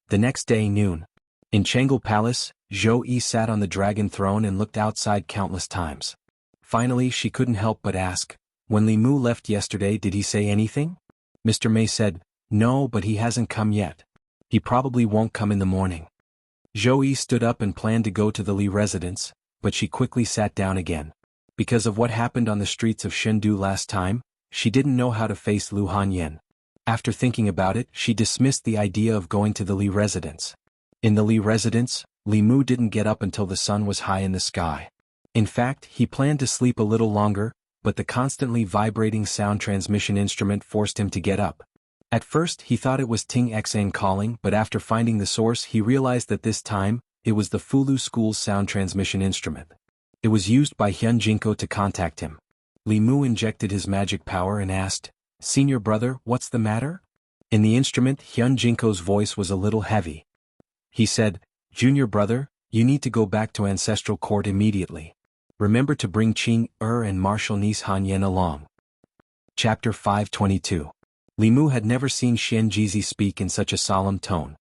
The next day, noon. In Chang'e Palace, Zhou Yi sat on the dragon throne and looked outside countless times. Finally, she couldn't help but ask, When Li Mu left yesterday, did he say anything? Mr. Mei said, No, but he hasn't come yet. He probably won't come in the morning. Zhou Yi stood up and planned to go to the Li residence, but she quickly sat down again. Because of what happened on the streets of Chengdu last time, she didn't know how to face Lu Hanyin. After thinking about it, she dismissed the idea of going to the Li residence. In the Li residence, Li Mu didn't get up until the sun was high in the sky. In fact, he planned to sleep a little longer, but the constantly vibrating sound transmission instrument forced him to get up. At first, he thought it was Ting Xan calling, but after finding the source, he realized that this time, it was the Fulu School's sound transmission instrument. It was used by Hyun Jinko to contact him. Li Mu injected his magic power and asked, Senior brother, what's the matter? In the instrument, Hyun Jinko's voice was a little heavy. He said, Junior brother, you need to go back to Ancestral Court immediately. Remember to bring Qing and martial niece Han Yan along. Chapter 522. Li Mu had never seen Xian Jizi speak in such a solemn tone.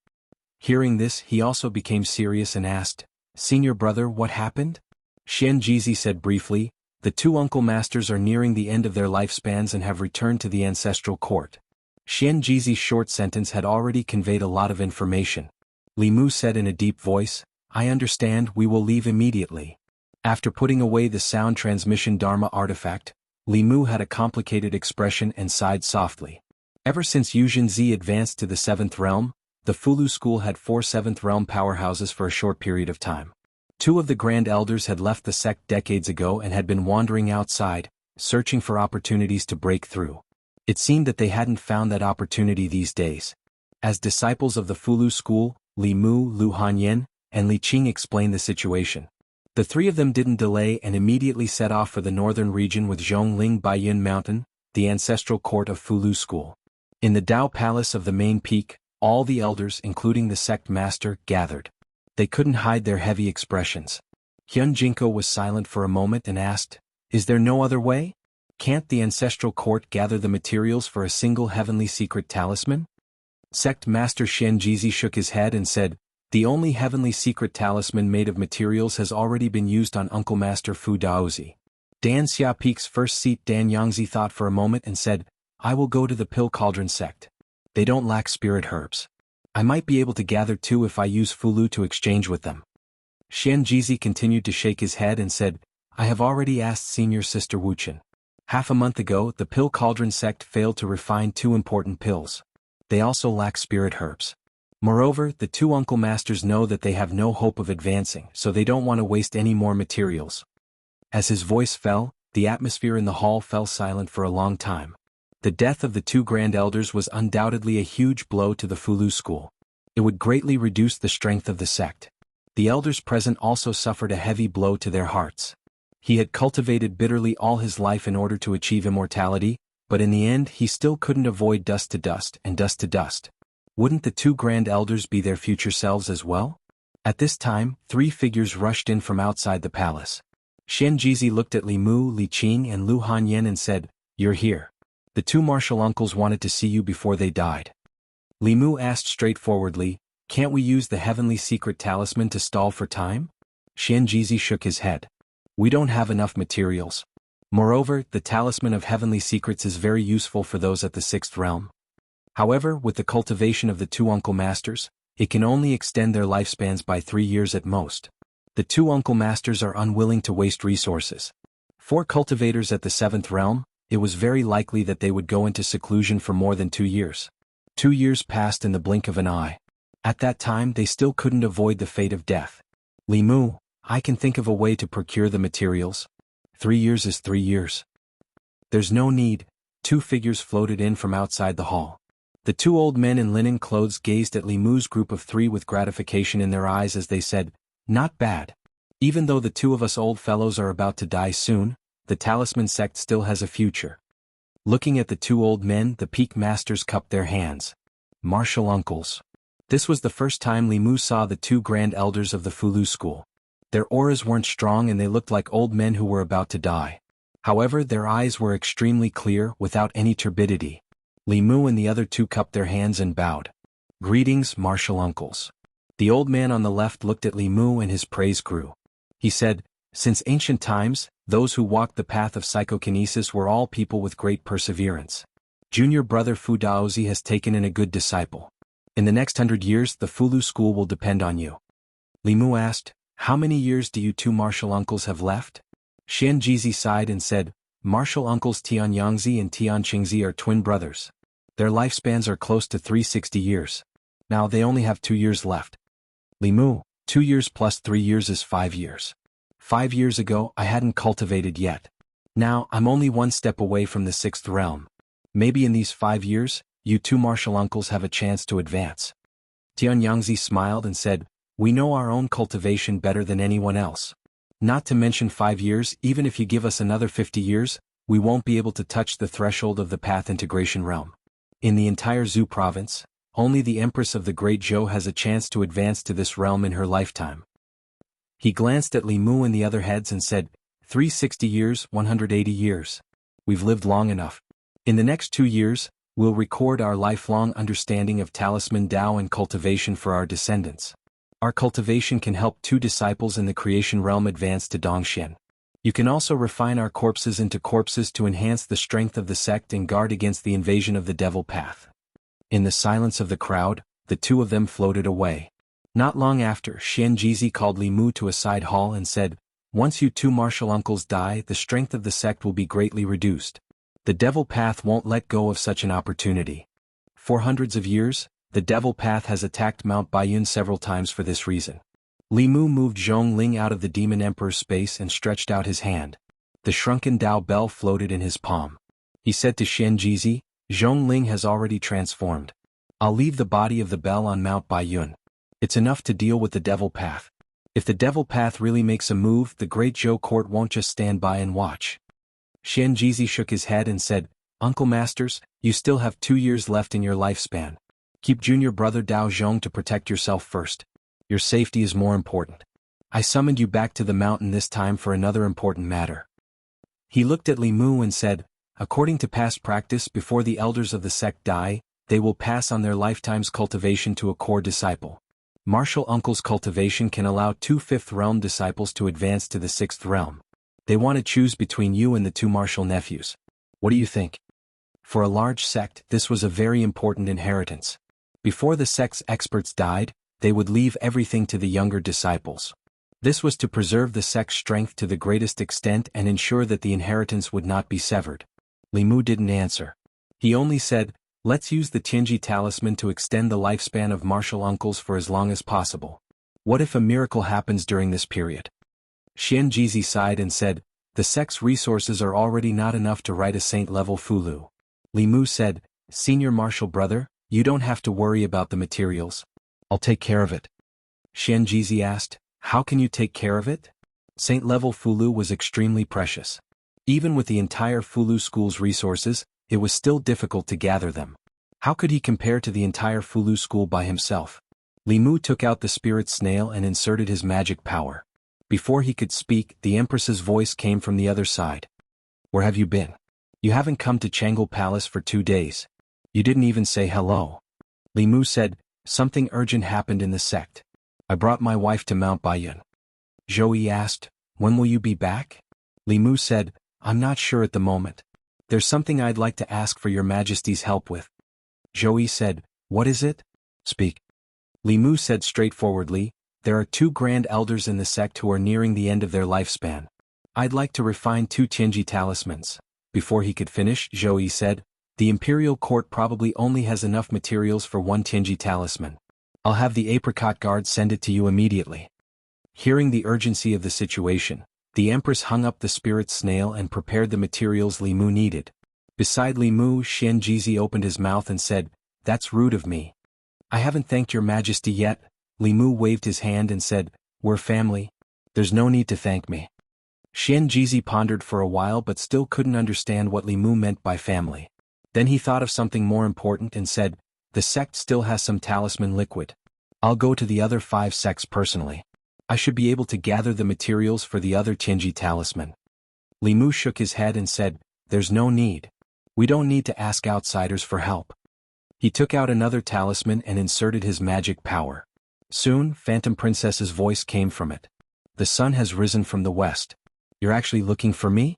Hearing this, he also became serious and asked, "Senior brother, what happened?" Xian Jizi said briefly, "The two uncle masters are nearing the end of their lifespans and have returned to the ancestral court." Xian Jizi's short sentence had already conveyed a lot of information. Li Mu said in a deep voice, "I understand, we will leave immediately." After putting away the sound transmission Dharma artifact, Li Mu had a complicated expression and sighed softly. Ever since Yuzhen Zi advanced to the 7th realm, the Fulu school had 4 7th realm powerhouses for a short period of time. 2 of the Grand Elders had left the sect decades ago and had been wandering outside, searching for opportunities to break through. It seemed that they hadn't found that opportunity these days. As disciples of the Fulu school, Li Mu, Lu Hanyan, and Li Qing explained the situation. The 3 of them didn't delay and immediately set off for the northern region with Zhongling Baiyun Mountain, the ancestral court of Fulu school. In the Dao Palace of the main peak, all the elders, including the sect master, gathered. They couldn't hide their heavy expressions. Hyun Jinko was silent for a moment and asked, "Is there no other way? Can't the ancestral court gather the materials for a single heavenly secret talisman?" Sect master Xian Jizi shook his head and said, "The only heavenly secret talisman made of materials has already been used on Uncle Master Fu Daozi." Dan Xiaopik's first seat Dan Yangzi thought for a moment and said, "I will go to the Pill Cauldron sect. They don't lack spirit herbs. I might be able to gather 2 if I use Fulu to exchange with them." Xian Jizi continued to shake his head and said, "I have already asked senior sister Wuchen. Half a month ago, the Pill Cauldron sect failed to refine 2 important pills. They also lack spirit herbs. Moreover, the 2 uncle masters know that they have no hope of advancing, so they don't want to waste any more materials." As his voice fell, the atmosphere in the hall fell silent for a long time. The death of the 2 Grand Elders was undoubtedly a huge blow to the Fulu school. It would greatly reduce the strength of the sect. The elders present also suffered a heavy blow to their hearts. He had cultivated bitterly all his life in order to achieve immortality, but in the end he still couldn't avoid dust to dust and dust to dust. Wouldn't the 2 Grand Elders be their future selves as well? At this time, 3 figures rushed in from outside the palace. Xian Jizi looked at Li Mu, Li Qing and Lu Hanyan and said, "You're here. The 2 martial uncles wanted to see you before they died." Li Mu asked straightforwardly, "Can't we use the heavenly secret talisman to stall for time?" Xian Jizi shook his head. "We don't have enough materials. Moreover, the talisman of heavenly secrets is very useful for those at the 6th realm. However, with the cultivation of the 2 uncle masters, it can only extend their lifespans by 3 years at most. The 2 uncle masters are unwilling to waste resources. For cultivators at the 7th realm, it was very likely that they would go into seclusion for more than 2 years. 2 years passed in the blink of an eye. At that time they still couldn't avoid the fate of death. "Li Mu, I can think of a way to procure the materials. 3 years is 3 years. "There's no need." 2 figures floated in from outside the hall. The 2 old men in linen clothes gazed at Li Mu's group of 3 with gratification in their eyes as they said, "Not bad. Even though the 2 of us old fellows are about to die soon, the talisman sect still has a future." Looking at the 2 old men, the peak masters cupped their hands. Martial uncles. This was the first time Li Mu saw the 2 Grand Elders of the Fulu school. Their auras weren't strong and they looked like old men who were about to die. However, their eyes were extremely clear, without any turbidity. Li Mu and the other 2 cupped their hands and bowed. "Greetings, martial uncles." The old man on the left looked at Li Mu and his praise grew. He said, "Since ancient times, those who walked the path of psychokinesis were all people with great perseverance. Junior brother Fu Daozi has taken in a good disciple. In the next 100 years the Fulu school will depend on you." Li Mu asked, "How many years do you 2 martial uncles have left?" Xian Jizi sighed and said, "Martial uncles Tian Yangzi and Tian Qingzi are twin brothers. Their lifespans are close to 360 years. Now they only have 2 years left." "Li Mu, 2 years plus 3 years is 5 years. 5 years ago I hadn't cultivated yet. Now I'm only 1 step away from the 6th realm. Maybe in these 5 years, you 2 martial uncles have a chance to advance." Tian Yangzi smiled and said, "We know our own cultivation better than anyone else. Not to mention 5 years, even if you give us another 50 years, we won't be able to touch the threshold of the path integration realm. In the entire Zhu province, only the Empress of the Great Zhou has a chance to advance to this realm in her lifetime." He glanced at Li Mu and the other heads and said, 360 years, 180 years. We've lived long enough. In the next 2 years, we'll record our lifelong understanding of talisman Tao and cultivation for our descendants. Our cultivation can help 2 disciples in the creation realm advance to Dongxian. You can also refine our corpses into corpses to enhance the strength of the sect and guard against the invasion of the devil path. In the silence of the crowd, the 2 of them floated away. Not long after, Xianjizi called Li Mu to a side hall and said, "Once you 2 martial uncles die, the strength of the sect will be greatly reduced. The devil path won't let go of such an opportunity. For hundreds of years, the devil path has attacked Mount Baiyun several times for this reason." Li Mu moved Zhong Ling out of the demon emperor's space and stretched out his hand. The shrunken Dao bell floated in his palm. He said to Xianjizi, "Zhong Ling has already transformed. I'll leave the body of the bell on Mount Baiyun. It's enough to deal with the devil path. If the devil path really makes a move, the great Zhou court won't just stand by and watch." Xianjizi shook his head and said, "Uncle Masters, you still have 2 years left in your lifespan. Keep junior brother Dao Zhong to protect yourself first. Your safety is more important. I summoned you back to the mountain this time for another important matter." He looked at Li Mu and said, "According to past practice, before the elders of the sect die, they will pass on their lifetime's cultivation to a core disciple. Martial uncle's cultivation can allow 2 fifth realm disciples to advance to the 6th realm. They want to choose between you and the 2 martial nephews. What do you think?" For a large sect, this was a very important inheritance. Before the sect's experts died, they would leave everything to the younger disciples. This was to preserve the sect's strength to the greatest extent and ensure that the inheritance would not be severed. Li Mu didn't answer. He only said, "Let's use the Tianji talisman to extend the lifespan of martial uncles for as long as possible. What if a miracle happens during this period?" Xianjizi sighed and said, "The sect's resources are already not enough to write a saint-level Fulu." Li Mu said, "Senior martial brother, you don't have to worry about the materials. I'll take care of it." Xianjizi asked, "How can you take care of it?" Saint-level Fulu was extremely precious. Even with the entire Fulu school's resources, it was still difficult to gather them. How could he compare to the entire Fulu school by himself? Li Mu took out the spirit snail and inserted his magic power. Before he could speak, the Empress's voice came from the other side. "Where have you been? You haven't come to Changle Palace for 2 days. You didn't even say hello." Li Mu said, "Something urgent happened in the sect. I brought my wife to Mount Baiyun." Zhou asked, "When will you be back?" Li Mu said, "I'm not sure at the moment. There's something I'd like to ask for your Majesty's help with." Zhou said, "What is it? Speak." Li Mu said straightforwardly, "There are 2 grand elders in the sect who are nearing the end of their lifespan. I'd like to refine 2 Tianji talismans." Before he could finish, Zhou said, "The Imperial Court probably only has enough materials for 1 Tianji talisman. I'll have the apricot guard send it to you immediately." Hearing the urgency of the situation, the Empress hung up the spirit snail and prepared the materials Li Mu needed. Beside Li Mu, Xianjizi opened his mouth and said, "That's rude of me. I haven't thanked your Majesty yet." Li Mu waved his hand and said, "We're family. There's no need to thank me." Xianjizi pondered for a while but still couldn't understand what Li Mu meant by family. Then he thought of something more important and said, "The sect still has some talisman liquid. I'll go to the other 5 sects personally. I should be able to gather the materials for the other Tianji talisman." Li Mu shook his head and said, "There's no need. We don't need to ask outsiders for help." He took out another talisman and inserted his magic power. Soon, Phantom Princess's voice came from it. "The sun has risen from the west. You're actually looking for me?"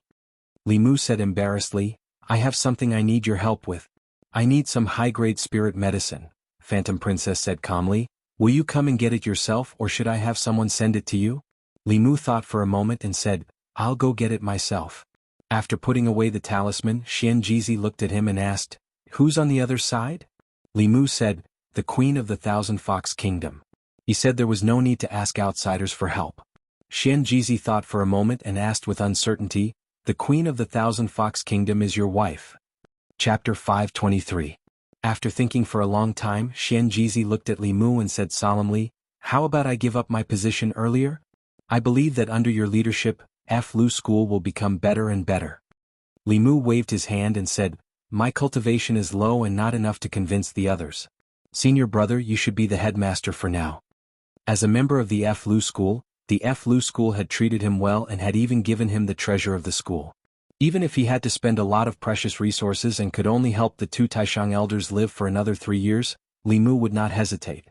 Li Mu said embarrassedly, "I have something I need your help with. I need some high-grade spirit medicine." Phantom Princess said calmly, "Will you come and get it yourself or should I have someone send it to you?" Li Mu thought for a moment and said, "I'll go get it myself." After putting away the talisman, Xianjizi looked at him and asked, "Who's on the other side?" Li Mu said, "The Queen of the Thousand Fox Kingdom." He said there was no need to ask outsiders for help. Xianjizi thought for a moment and asked with uncertainty, "The Queen of the Thousand Fox Kingdom is your wife?" Chapter 523. After thinking for a long time, Xianjizi looked at Li Mu and said solemnly, "How about I give up my position earlier? I believe that under your leadership, Lu School will become better and better." Li Mu waved his hand and said, "My cultivation is low and not enough to convince the others. Senior brother, you should be the headmaster for now." As a member of the Lu School, The Lu school had treated him well and had even given him the treasure of the school. Even if he had to spend a lot of precious resources and could only help the two Taishang elders live for another 3 years, Li Mu would not hesitate.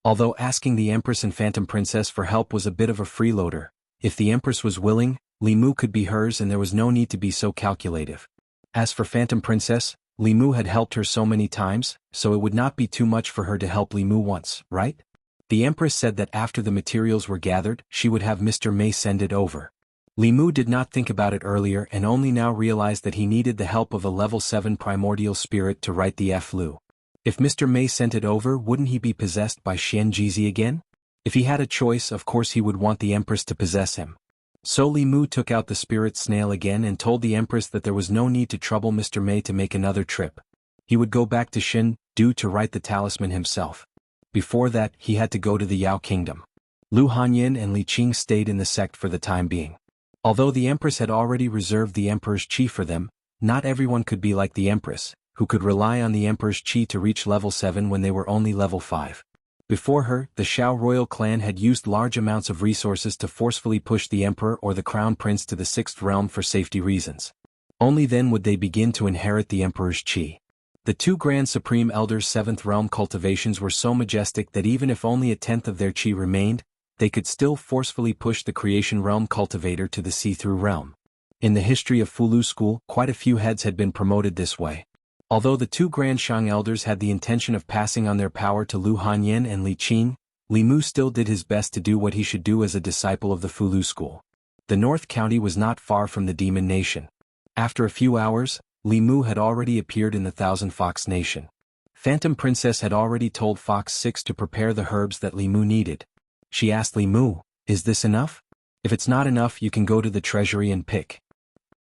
Although asking the Empress and Phantom Princess for help was a bit of a freeloader, if the Empress was willing, Li Mu could be hers and there was no need to be so calculative. As for Phantom Princess, Li Mu had helped her so many times, so it would not be too much for her to help Li Mu once, right? The Empress said that after the materials were gathered, she would have Mr. Mei send it over. Li Mu did not think about it earlier and only now realized that he needed the help of a level 7 primordial spirit to write the Lu. If Mr. Mei sent it over, wouldn't he be possessed by Xian Jizi again? If he had a choice, of course he would want the Empress to possess him. So Li Mu took out the spirit snail again and told the Empress that there was no need to trouble Mr. Mei to make another trip. He would go back to Xin Du to write the talisman himself. Before that, he had to go to the Yao Kingdom. Lu Hanyin and Li Qing stayed in the sect for the time being. Although the Empress had already reserved the Emperor's Qi for them, not everyone could be like the Empress, who could rely on the Emperor's Qi to reach level 7 when they were only level 5. Before her, the Shao royal clan had used large amounts of resources to forcefully push the Emperor or the Crown Prince to the 6th realm for safety reasons. Only then would they begin to inherit the Emperor's Qi. The two Grand Supreme Elders' 7th realm cultivations were so majestic that even if only a tenth of their Qi remained, they could still forcefully push the Creation Realm cultivator to the See-Through realm. In the history of Fulu School, quite a few heads had been promoted this way. Although the two Grand Shang elders had the intention of passing on their power to Lu Hanyin and Li Qing, Li Mu still did his best to do what he should do as a disciple of the Fulu School. The North County was not far from the Demon Nation. After a few hours, Li Mu had already appeared in the Thousand Fox Nation. Phantom Princess had already told Fox 6 to prepare the herbs that Li Mu needed. She asked Li Mu, "Is this enough? If it's not enough, you can go to the treasury and pick."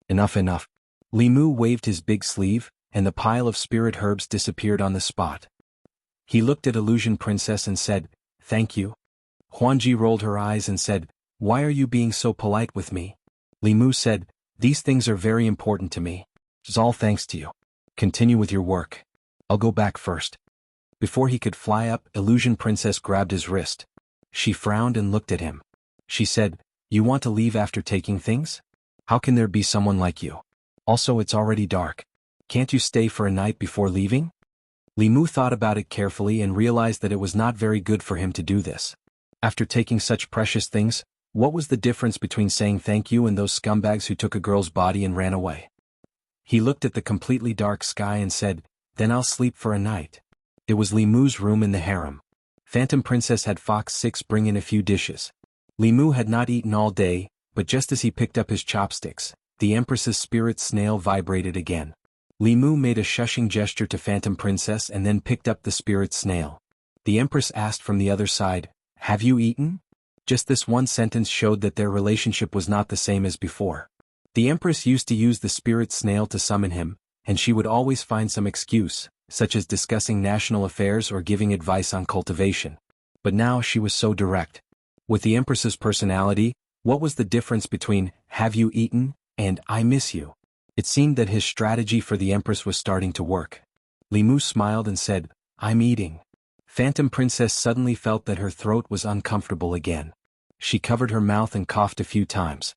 "Enough, enough." Li Mu waved his big sleeve, and the pile of spirit herbs disappeared on the spot. He looked at Illusion Princess and said, "Thank you." Huanji rolled her eyes and said, "Why are you being so polite with me?" Li Mu said, "These things are very important to me. It's all thanks to you. Continue with your work. I'll go back first." Before he could fly up, Illusion Princess grabbed his wrist. She frowned and looked at him. She said, "You want to leave after taking things? How can there be someone like you? Also, it's already dark. Can't you stay for a night before leaving?" Li Mu thought about it carefully and realized that it was not very good for him to do this. After taking such precious things, what was the difference between saying thank you and those scumbags who took a girl's body and ran away? He looked at the completely dark sky and said, "Then I'll sleep for a night." It was Li Mu's room in the harem. Phantom Princess had Fox 6 bring in a few dishes. Li Mu had not eaten all day, but just as he picked up his chopsticks, the Empress's spirit snail vibrated again. Li Mu made a shushing gesture to Phantom Princess and then picked up the spirit snail. The Empress asked from the other side, "Have you eaten?" Just this one sentence showed that their relationship was not the same as before. The Empress used to use the spirit snail to summon him, and she would always find some excuse, such as discussing national affairs or giving advice on cultivation. But now she was so direct. With the Empress's personality, what was the difference between "Have you eaten?" and "I miss you"? It seemed that his strategy for the Empress was starting to work. Li Mu smiled and said, "I'm eating." Phantom Princess suddenly felt that her throat was uncomfortable again. She covered her mouth and coughed a few times.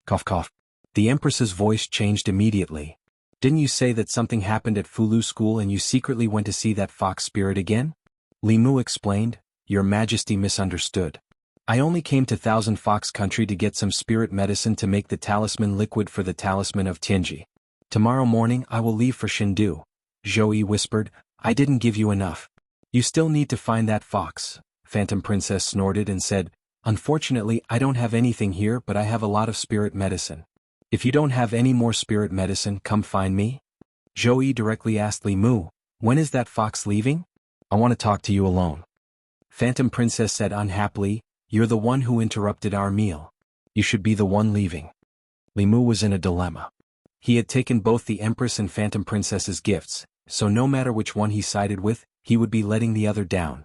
Cough, cough. The Empress's voice changed immediately. "Didn't you say that something happened at Fulu School and you secretly went to see that fox spirit again?" Li Mu explained, "Your Majesty misunderstood. I only came to Thousand Fox Country to get some spirit medicine to make the talisman liquid for the talisman of Tianji. Tomorrow morning I will leave for Shindu." Zhou whispered, "I didn't give you enough. You still need to find that fox." Phantom Princess snorted and said, "Unfortunately I don't have anything here, but I have a lot of spirit medicine. If you don't have any more spirit medicine, come find me." Zhou directly asked Li Mu, "When is that fox leaving? I want to talk to you alone." Phantom Princess said unhappily, "You're the one who interrupted our meal. You should be the one leaving." Li Mu was in a dilemma. He had taken both the Empress and Phantom Princess's gifts, so no matter which one he sided with, he would be letting the other down.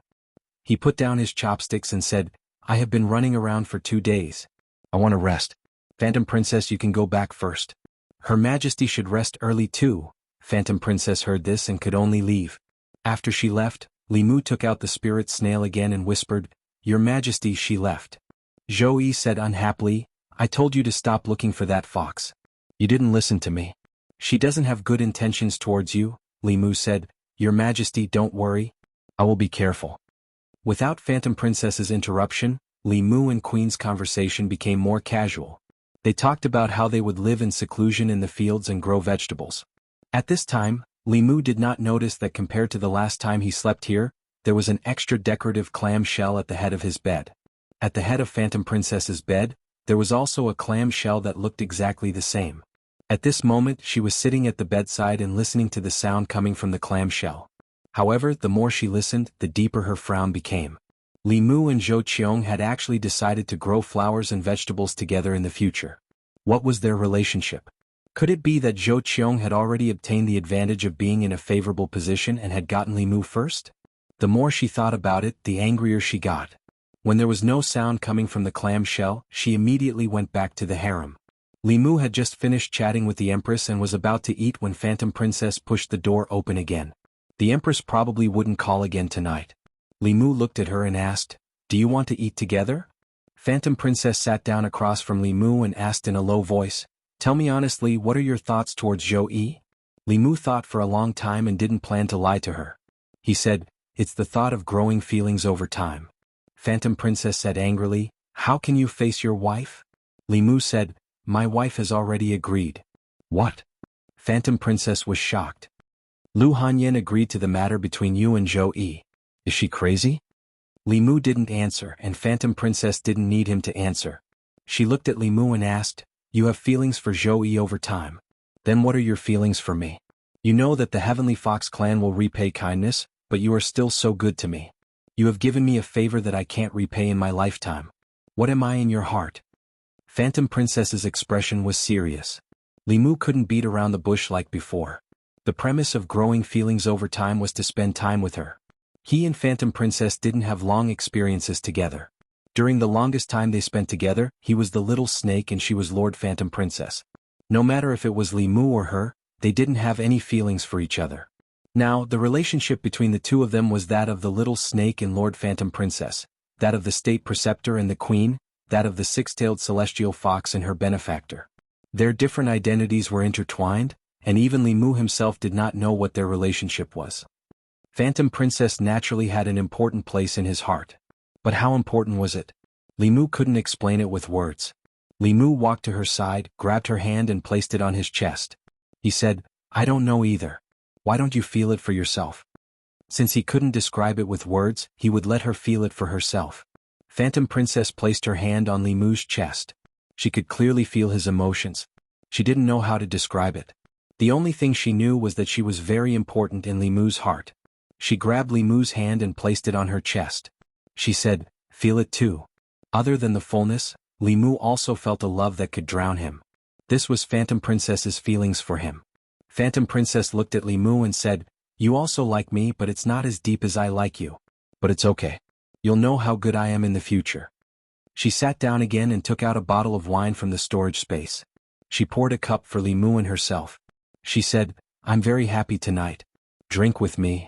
He put down his chopsticks and said, "I have been running around for 2 days. I want to rest. Phantom Princess, you can go back first." Her Majesty should rest early too. Phantom Princess heard this and could only leave. After she left, Li Mu took out the spirit snail again and whispered, "Your Majesty." She left. Zhou Yi said unhappily, I told you to stop looking for that fox. You didn't listen to me. She doesn't have good intentions towards you, Li Mu said. Your Majesty, don't worry. I will be careful. Without Phantom Princess's interruption, Li Mu and Queen's conversation became more casual. They talked about how they would live in seclusion in the fields and grow vegetables. At this time, Li Mu did not notice that compared to the last time he slept here, there was an extra decorative clam shell at the head of his bed. At the head of Phantom Princess's bed, there was also a clam shell that looked exactly the same. At this moment she was sitting at the bedside and listening to the sound coming from the clam shell. However, the more she listened, the deeper her frown became. Li Mu and Zhou Qiong had actually decided to grow flowers and vegetables together in the future. What was their relationship? Could it be that Zhou Qiong had already obtained the advantage of being in a favorable position and had gotten Li Mu first? The more she thought about it, the angrier she got. When there was no sound coming from the clam shell, she immediately went back to the harem. Li Mu had just finished chatting with the Empress and was about to eat when Phantom Princess pushed the door open again. The Empress probably wouldn't call again tonight. Li Mu looked at her and asked, Do you want to eat together? Phantom Princess sat down across from Li Mu and asked in a low voice, Tell me honestly, what are your thoughts towards Zhou Yi? Li Mu thought for a long time and didn't plan to lie to her. He said, It's the thought of growing feelings over time. Phantom Princess said angrily, How can you face your wife? Li Mu said, My wife has already agreed. What? Phantom Princess was shocked. Lu Hanyan agreed to the matter between you and Zhou Yi. Is she crazy? Li Mu didn't answer and Phantom Princess didn't need him to answer. She looked at Li Mu and asked, You have feelings for Zhou Yi over time. Then what are your feelings for me? You know that the Heavenly Fox clan will repay kindness, but you are still so good to me. You have given me a favor that I can't repay in my lifetime. What am I in your heart? Phantom Princess's expression was serious. Li Mu couldn't beat around the bush like before. The premise of growing feelings over time was to spend time with her. He and Phantom Princess didn't have long experiences together. During the longest time they spent together, he was the little snake and she was Lord Phantom Princess. No matter if it was Li Mu or her, they didn't have any feelings for each other. Now, the relationship between the two of them was that of the little snake and Lord Phantom Princess, that of the state preceptor and the queen, that of the six-tailed celestial fox and her benefactor. Their different identities were intertwined, and even Li Mu himself did not know what their relationship was. Phantom Princess naturally had an important place in his heart. But how important was it? Li Mu couldn't explain it with words. Li Mu walked to her side, grabbed her hand and placed it on his chest. He said, I don't know either. Why don't you feel it for yourself? Since he couldn't describe it with words, he would let her feel it for herself. Phantom Princess placed her hand on Li Mu's chest. She could clearly feel his emotions. She didn't know how to describe it. The only thing she knew was that she was very important in Li Mu's heart. She grabbed Li Mu's hand and placed it on her chest. She said, Feel it too. Other than the fullness, Li Mu also felt a love that could drown him. This was Phantom Princess's feelings for him. Phantom Princess looked at Li Mu and said, You also like me, but it's not as deep as I like you. But it's okay. You'll know how good I am in the future. She sat down again and took out a bottle of wine from the storage space. She poured a cup for Li Mu and herself. She said, I'm very happy tonight. Drink with me.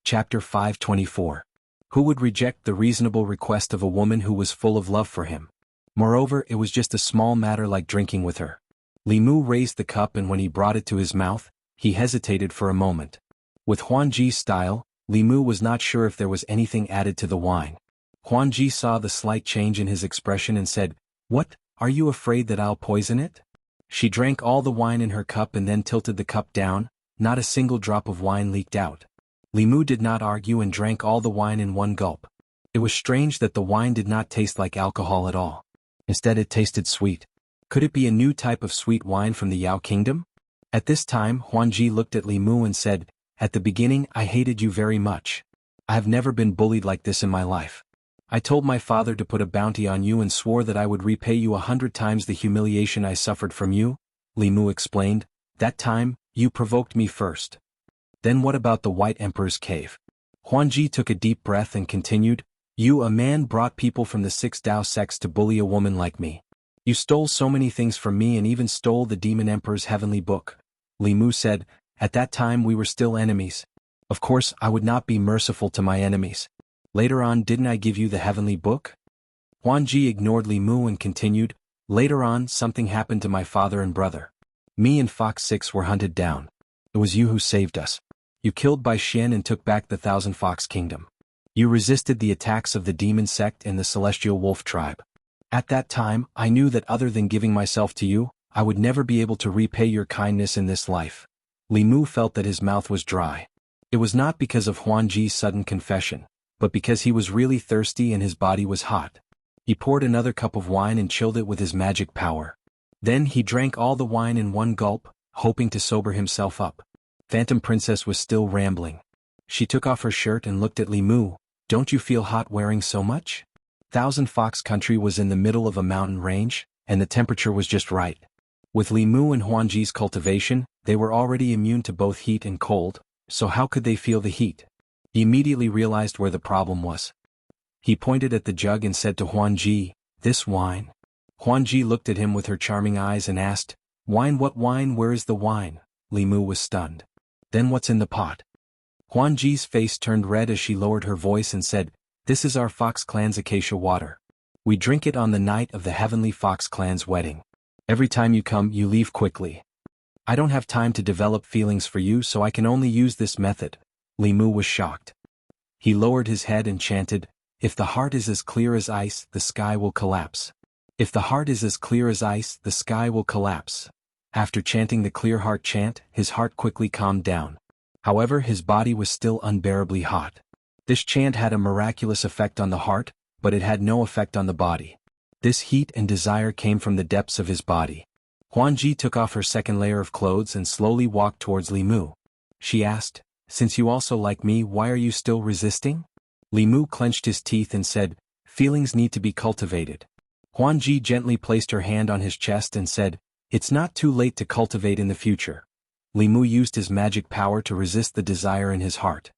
Chapter 524. Who would reject the reasonable request of a woman who was full of love for him? Moreover, it was just a small matter like drinking with her. Li Mu raised the cup and when he brought it to his mouth, he hesitated for a moment. With Huan Ji's style, Li Mu was not sure if there was anything added to the wine. Huan Ji saw the slight change in his expression and said, What, are you afraid that I'll poison it? She drank all the wine in her cup and then tilted the cup down. Not a single drop of wine leaked out. Li Mu did not argue and drank all the wine in one gulp. It was strange that the wine did not taste like alcohol at all. Instead it tasted sweet. Could it be a new type of sweet wine from the Yao Kingdom? At this time Huan Ji looked at Li Mu and said, At the beginning I hated you very much. I have never been bullied like this in my life. I told my father to put a bounty on you and swore that I would repay you 100 times the humiliation I suffered from you, Li Mu explained. That time, you provoked me first. Then what about the White Emperor's cave? Huan Ji took a deep breath and continued, You, a man, brought people from the 6 Dao sects to bully a woman like me. You stole so many things from me and even stole the Demon Emperor's heavenly book. Li Mu said, At that time we were still enemies. Of course, I would not be merciful to my enemies. Later on, didn't I give you the heavenly book? Huan Ji ignored Li Mu and continued, "Later on, something happened to my father and brother. Me and Fox 6 were hunted down. It was you who saved us. You killed Bai Xian and took back the Thousand Fox Kingdom. You resisted the attacks of the demon sect and the celestial wolf tribe. At that time, I knew that other than giving myself to you, I would never be able to repay your kindness in this life." Li Mu felt that his mouth was dry. It was not because of Huan Ji's sudden confession, but because he was really thirsty and his body was hot. He poured another cup of wine and chilled it with his magic power. Then he drank all the wine in one gulp, hoping to sober himself up. Phantom Princess was still rambling. She took off her shirt and looked at Li Mu. "Don't you feel hot wearing so much?" Thousand Fox Country was in the middle of a mountain range, and the temperature was just right. With Li Mu and Huan Ji's cultivation, they were already immune to both heat and cold, so how could they feel the heat? He immediately realized where the problem was. He pointed at the jug and said to Huan Ji, "This wine." Huan Ji looked at him with her charming eyes and asked, "Wine? What wine? Where is the wine?" Li Mu was stunned. "Then what's in the pot?" Huan Ji's face turned red as she lowered her voice and said, "This is our Fox Clan's acacia water. We drink it on the night of the Heavenly Fox Clan's wedding. Every time you come, you leave quickly. I don't have time to develop feelings for you, so I can only use this method." Li Mu was shocked. He lowered his head and chanted, "If the heart is as clear as ice, the sky will collapse. If the heart is as clear as ice, the sky will collapse." After chanting the clear heart chant, his heart quickly calmed down. However, his body was still unbearably hot. This chant had a miraculous effect on the heart, but it had no effect on the body. This heat and desire came from the depths of his body. Huan Ji took off her second layer of clothes and slowly walked towards Li Mu. She asked, "Since you also like me, why are you still resisting?" Li Mu clenched his teeth and said, "Feelings need to be cultivated." Huan Ji gently placed her hand on his chest and said, "It's not too late to cultivate in the future." Li Mu used his magic power to resist the desire in his heart.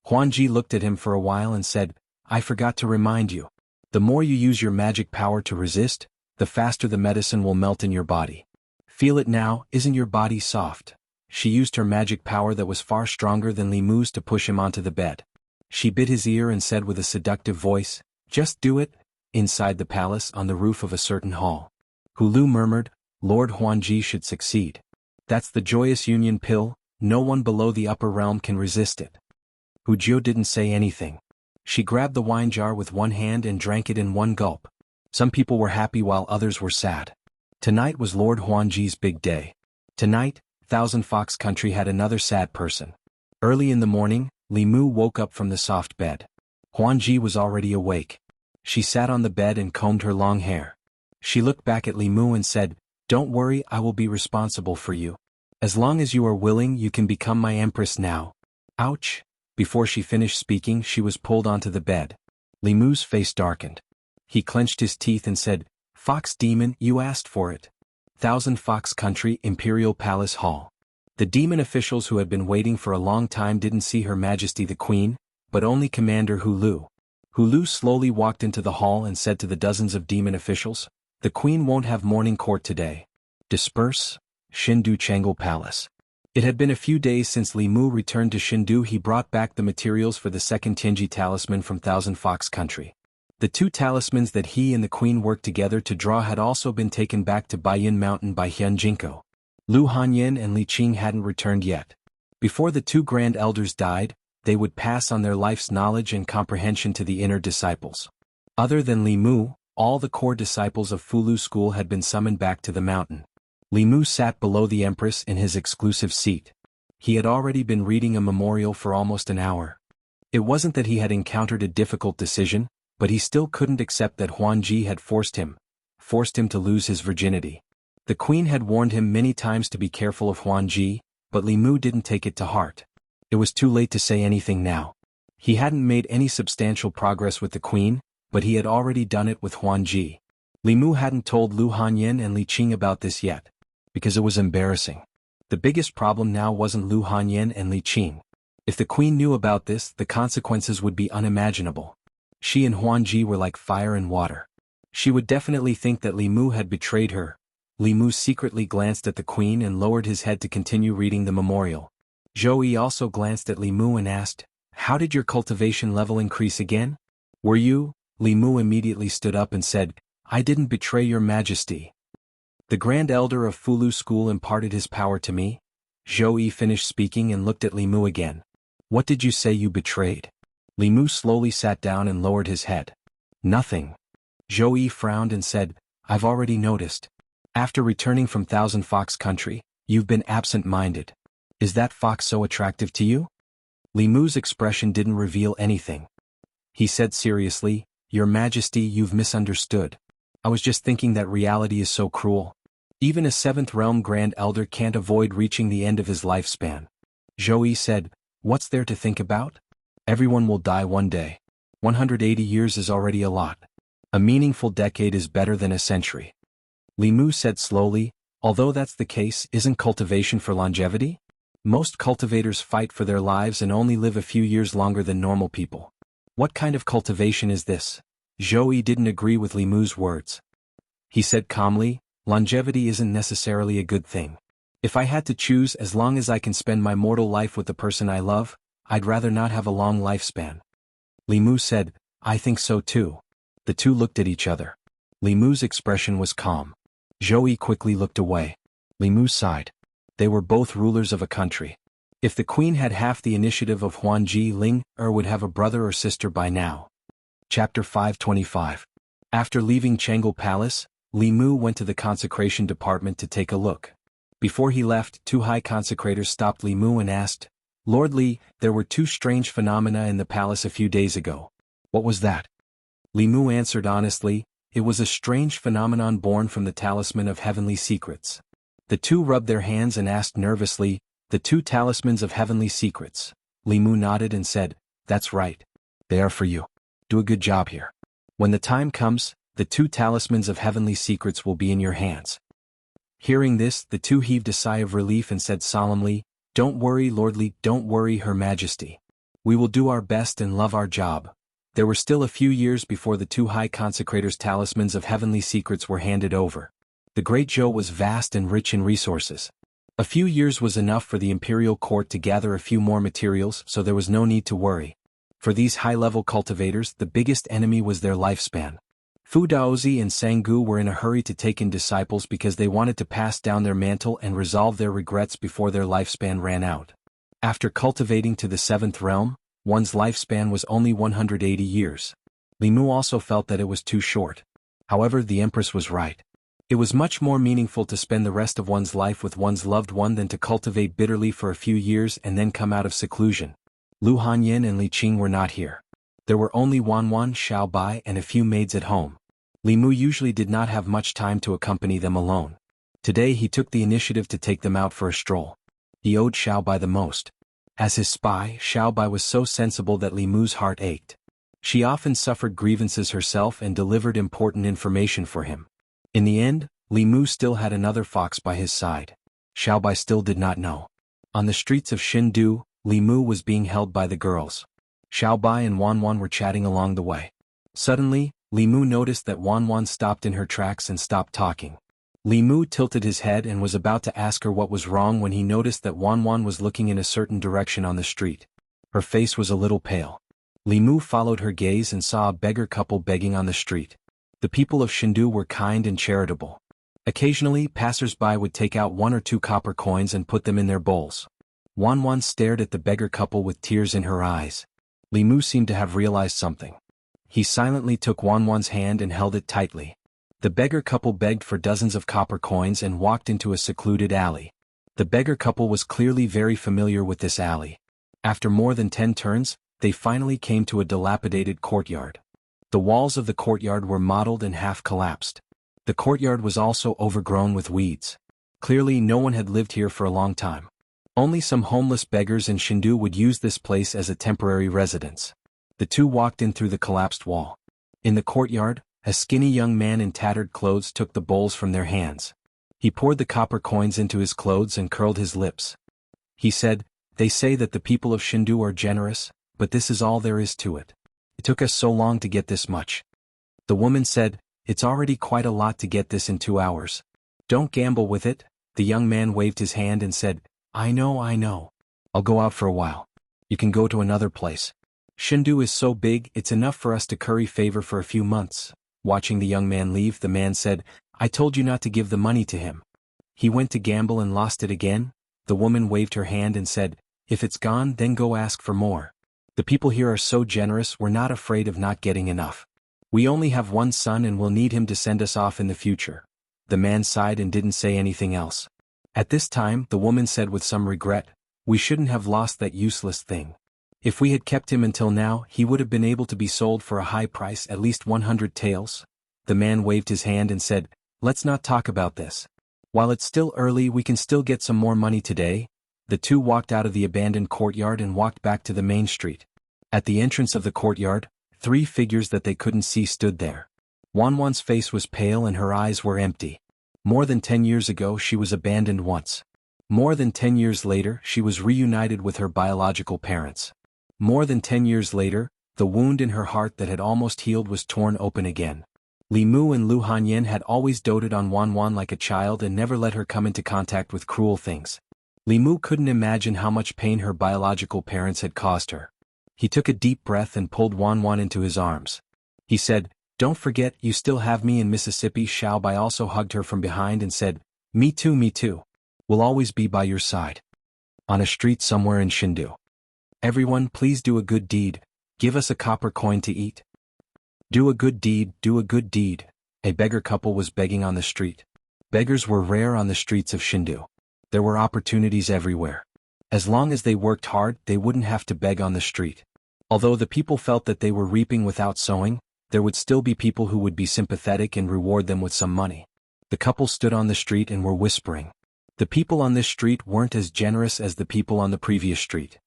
Huan Ji looked at him for a while and said, "I forgot to remind you. The more you use your magic power to resist, the faster the medicine will melt in your body. Feel it now, isn't your body soft?" She used her magic power that was far stronger than Li Mu's to push him onto the bed. She bit his ear and said with a seductive voice, "Just do it." Inside the palace on the roof of a certain hall, Hulu murmured, "Lord Huan Ji should succeed. That's the joyous union pill, no one below the upper realm can resist it." Hu Jiu didn't say anything. She grabbed the wine jar with one hand and drank it in one gulp. Some people were happy while others were sad. Tonight was Lord Huan Ji's big day. Tonight, Thousand Fox Country had another sad person. Early in the morning, Li Mu woke up from the soft bed. Huan Ji was already awake. She sat on the bed and combed her long hair. She looked back at Li Mu and said, "Don't worry, I will be responsible for you. As long as you are willing, you can become my empress now." Ouch! Before she finished speaking, she was pulled onto the bed. Li Mu's face darkened. He clenched his teeth and said, "Fox Demon, you asked for it." Thousand Fox Country, Imperial Palace Hall. The demon officials who had been waiting for a long time didn't see Her Majesty the Queen, but only Commander Hulu. Hulu slowly walked into the hall and said to the dozens of demon officials, "The Queen won't have morning court today. Disperse." Shindu Changel Palace. It had been a few days since Li Mu returned to Shindu. He brought back the materials for the second Tianji talisman from Thousand Fox Country. The two talismans that he and the Queen worked together to draw had also been taken back to Baiyin Mountain by Hyun Jinko. Lu Hanyin and Li Qing hadn't returned yet. Before the two grand elders died, they would pass on their life's knowledge and comprehension to the inner disciples. Other than Li Mu, all the core disciples of Fulu School had been summoned back to the mountain. Li Mu sat below the Empress in his exclusive seat. He had already been reading a memorial for almost an hour. It wasn't that he had encountered a difficult decision, but he still couldn't accept that Huan Ji had forced him to lose his virginity. The Queen had warned him many times to be careful of Huan Ji, but Li Mu didn't take it to heart. It was too late to say anything now. He hadn't made any substantial progress with the Queen, but he had already done it with Huan Ji. Li Mu hadn't told Lu Hanyin and Li Qing about this yet, because it was embarrassing. The biggest problem now wasn't Lu Hanyin and Li Qing. If the Queen knew about this, the consequences would be unimaginable. She and Huan Ji were like fire and water. She would definitely think that Li Mu had betrayed her. Li Mu secretly glanced at the Queen and lowered his head to continue reading the memorial. Zhou Yi also glanced at Li Mu and asked, "How did your cultivation level increase again? Were you Li Mu immediately stood up and said, "I didn't betray your majesty. The Grand Elder of Fulu School imparted his power to me." Zhou Yi finished speaking and looked at Li Mu again. "What did you say you betrayed?" Li Mu slowly sat down and lowered his head. "Nothing." Zhou Yi frowned and said, "I've already noticed. After returning from Thousand Fox Country, you've been absent-minded. Is that fox so attractive to you?" Li Mu's expression didn't reveal anything. He said seriously, "Your Majesty, you've misunderstood. I was just thinking that reality is so cruel. Even a 7th Realm Grand Elder can't avoid reaching the end of his lifespan." Zhou Yi said, "What's there to think about? Everyone will die one day. 180 years is already a lot. A meaningful decade is better than a century." Li Mu said slowly, "Although that's the case, isn't cultivation for longevity? Most cultivators fight for their lives and only live a few years longer than normal people. What kind of cultivation is this?" Zhou Yi didn't agree with Li Mu's words. He said calmly, "Longevity isn't necessarily a good thing. If I had to choose, as long as I can spend my mortal life with the person I love, I'd rather not have a long lifespan." Li Mu said, "I think so too." The two looked at each other. Li Mu's expression was calm. Zhou Yi quickly looked away. Li Mu sighed. They were both rulers of a country. If the queen had half the initiative of Huanji, Ling would have a brother or sister by now. Chapter 525. After leaving Chengel Palace, Li Mu went to the consecration department to take a look. Before he left, two high consecrators stopped Li Mu and asked, "Lord Li, there were two strange phenomena in the palace a few days ago. What was that?" Li Mu answered honestly, "It was a strange phenomenon born from the talisman of heavenly secrets." The two rubbed their hands and asked nervously, "The two talismans of heavenly secrets?" Li Mu nodded and said, "That's right. They are for you. Do a good job here. When the time comes, the two talismans of heavenly secrets will be in your hands." Hearing this, the two heaved a sigh of relief and said solemnly, "Don't worry, Lord Li, don't worry, Her Majesty. We will do our best and love our job." There were still a few years before the two high consecrators' talismans of heavenly secrets were handed over. The Great Zhou was vast and rich in resources. A few years was enough for the imperial court to gather a few more materials, so there was no need to worry. For these high-level cultivators, the biggest enemy was their lifespan. Fu Daozi and Sanggu were in a hurry to take in disciples because they wanted to pass down their mantle and resolve their regrets before their lifespan ran out. After cultivating to the 7th realm, one's lifespan was only 180 years. Li Mu also felt that it was too short. However, the Empress was right. It was much more meaningful to spend the rest of one's life with one's loved one than to cultivate bitterly for a few years and then come out of seclusion. Lu Hanyin and Li Qing were not here. There were only Wanwan, Xiaobai, and a few maids at home. Li Mu usually did not have much time to accompany them alone. Today he took the initiative to take them out for a stroll. He owed Xiaobai the most. As his spy, Xiaobai was so sensible that Li Mu's heart ached. She often suffered grievances herself and delivered important information for him. In the end, Li Mu still had another fox by his side. Xiaobai still did not know. On the streets of Xindu, Li Mu was being held by the girls. Xiaobai and Wanwan were chatting along the way. Suddenly, Li Mu noticed that Wanwan stopped in her tracks and stopped talking. Li Mu tilted his head and was about to ask her what was wrong when he noticed that Wanwan was looking in a certain direction on the street. Her face was a little pale. Li Mu followed her gaze and saw a beggar couple begging on the street. The people of Xindu were kind and charitable. Occasionally, passers-by would take out 1 or 2 copper coins and put them in their bowls. Wanwan stared at the beggar couple with tears in her eyes. Li Mu seemed to have realized something. He silently took Wanwan's hand and held it tightly. The beggar couple begged for dozens of copper coins and walked into a secluded alley. The beggar couple was clearly very familiar with this alley. After more than 10 turns, they finally came to a dilapidated courtyard. The walls of the courtyard were mottled and half collapsed. The courtyard was also overgrown with weeds. Clearly no one had lived here for a long time. Only some homeless beggars in Xindu would use this place as a temporary residence. The two walked in through the collapsed wall. In the courtyard, a skinny young man in tattered clothes took the bowls from their hands. He poured the copper coins into his clothes and curled his lips. He said, "They say that the people of Xindu are generous, but this is all there is to it. It took us so long to get this much." The woman said, "It's already quite a lot to get this in 2 hours. Don't gamble with it." The young man waved his hand and said, I know. I'll go out for a while. You can go to another place." Shindu is so big it's enough for us to curry favor for a few months. Watching the young man leave, the man said, I told you not to give the money to him. He went to gamble and lost it again. The woman waved her hand and said, if it's gone, then go ask for more. The people here are so generous, we're not afraid of not getting enough. We only have one son and we'll need him to send us off in the future. The man sighed and didn't say anything else. At this time, the woman said with some regret, we shouldn't have lost that useless thing. If we had kept him until now, he would have been able to be sold for a high price, at least 100 taels. The man waved his hand and said, let's not talk about this. While it's still early, we can still get some more money today. The two walked out of the abandoned courtyard and walked back to the main street. At the entrance of the courtyard, 3 figures that they couldn't see stood there. Wanwan's face was pale and her eyes were empty. More than 10 years ago she was abandoned once. More than 10 years later she was reunited with her biological parents. More than 10 years later, the wound in her heart that had almost healed was torn open again. Li Mu and Lu Hanyan had always doted on Wanwan like a child and never let her come into contact with cruel things. Li Mu couldn't imagine how much pain her biological parents had caused her. He took a deep breath and pulled Wanwan into his arms. He said, don't forget, you still have me in Mississippi. Xiao Bai also hugged her from behind and said, me too, me too. We'll always be by your side. On a street somewhere in Shindu. Everyone, please do a good deed. Give us a copper coin to eat. Do a good deed, do a good deed. A beggar couple was begging on the street. Beggars were rare on the streets of Shindu. There were opportunities everywhere. As long as they worked hard, they wouldn't have to beg on the street. Although the people felt that they were reaping without sowing, there would still be people who would be sympathetic and reward them with some money. The couple stood on the street and were whispering. The people on this street weren't as generous as the people on the previous street.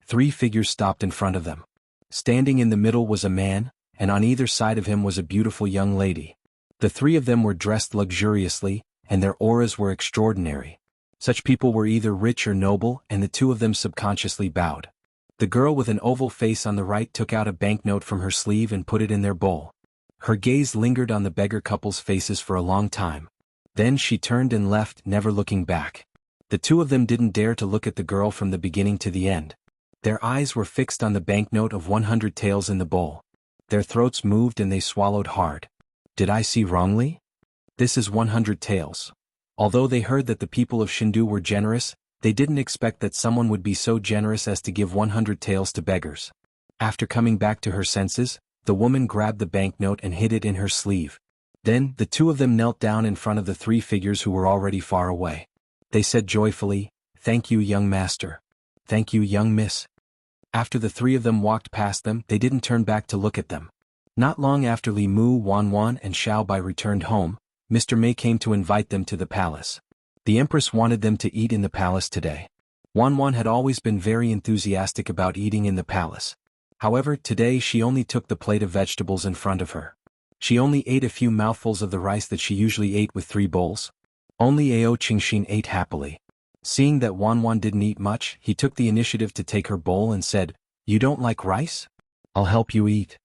3 figures stopped in front of them. Standing in the middle was a man, and on either side of him was a beautiful young lady. The 3 of them were dressed luxuriously, and their auras were extraordinary. Such people were either rich or noble, and the 2 of them subconsciously bowed. The girl with an oval face on the right took out a banknote from her sleeve and put it in their bowl. Her gaze lingered on the beggar couple's faces for a long time. Then she turned and left, never looking back. The 2 of them didn't dare to look at the girl from the beginning to the end. Their eyes were fixed on the banknote of 100 taels in the bowl. Their throats moved and they swallowed hard. Did I see wrongly? This is 100 taels. Although they heard that the people of Shindu were generous, they didn't expect that someone would be so generous as to give 100 taels to beggars. After coming back to her senses, the woman grabbed the banknote and hid it in her sleeve. Then, the 2 of them knelt down in front of the 3 figures who were already far away. They said joyfully, thank you, young master. Thank you, young miss. After the 3 of them walked past them, they didn't turn back to look at them. Not long after Li Mu, Wanwan, and Xiao Bai returned home, Mr. Mei came to invite them to the palace. The empress wanted them to eat in the palace today. Wanwan had always been very enthusiastic about eating in the palace. However, today she only took the plate of vegetables in front of her. She only ate a few mouthfuls of the rice that she usually ate with 3 bowls. Only Ao Qingshin ate happily. Seeing that Wanwan didn't eat much, he took the initiative to take her bowl and said, you don't like rice? I'll help you eat.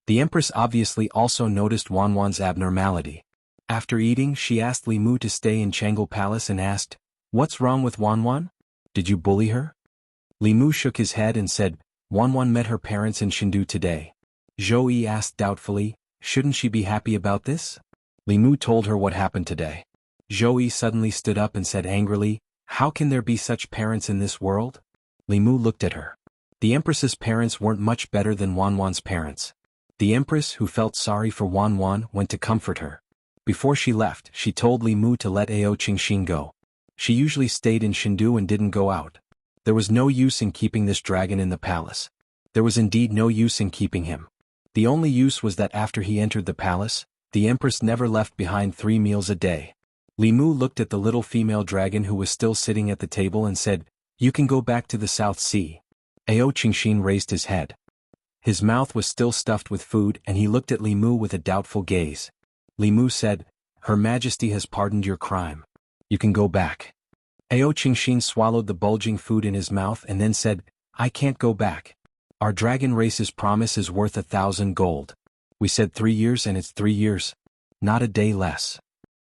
The empress obviously also noticed Wanwan's abnormality. After eating, she asked Li Mu to stay in Changel Palace and asked, what's wrong with Wanwan? Did you bully her? Li Mu shook his head and said, Wanwan met her parents in Shindu today. Zhou Yi asked doubtfully, shouldn't she be happy about this? Li Mu told her what happened today. Zhou Yi suddenly stood up and said angrily, how can there be such parents in this world? Li Mu looked at her. The empress's parents weren't much better than Wanwan's parents. The empress, who felt sorry for Wanwan, went to comfort her. Before she left, she told Li Mu to let Ao Qingshin go. She usually stayed in Shindu and didn't go out. There was no use in keeping this dragon in the palace. There was indeed no use in keeping him. The only use was that after he entered the palace, the empress never left behind 3 meals a day. Li Mu looked at the little female dragon who was still sitting at the table and said, you can go back to the South Sea. Ao Qingshin raised his head. His mouth was still stuffed with food and he looked at Li Mu with a doubtful gaze. Li Mu said, Her Majesty has pardoned your crime. You can go back. Ao Qingshin swallowed the bulging food in his mouth and then said, I can't go back. Our dragon race's promise is worth 1,000 gold. We said 3 years and it's 3 years. Not a day less.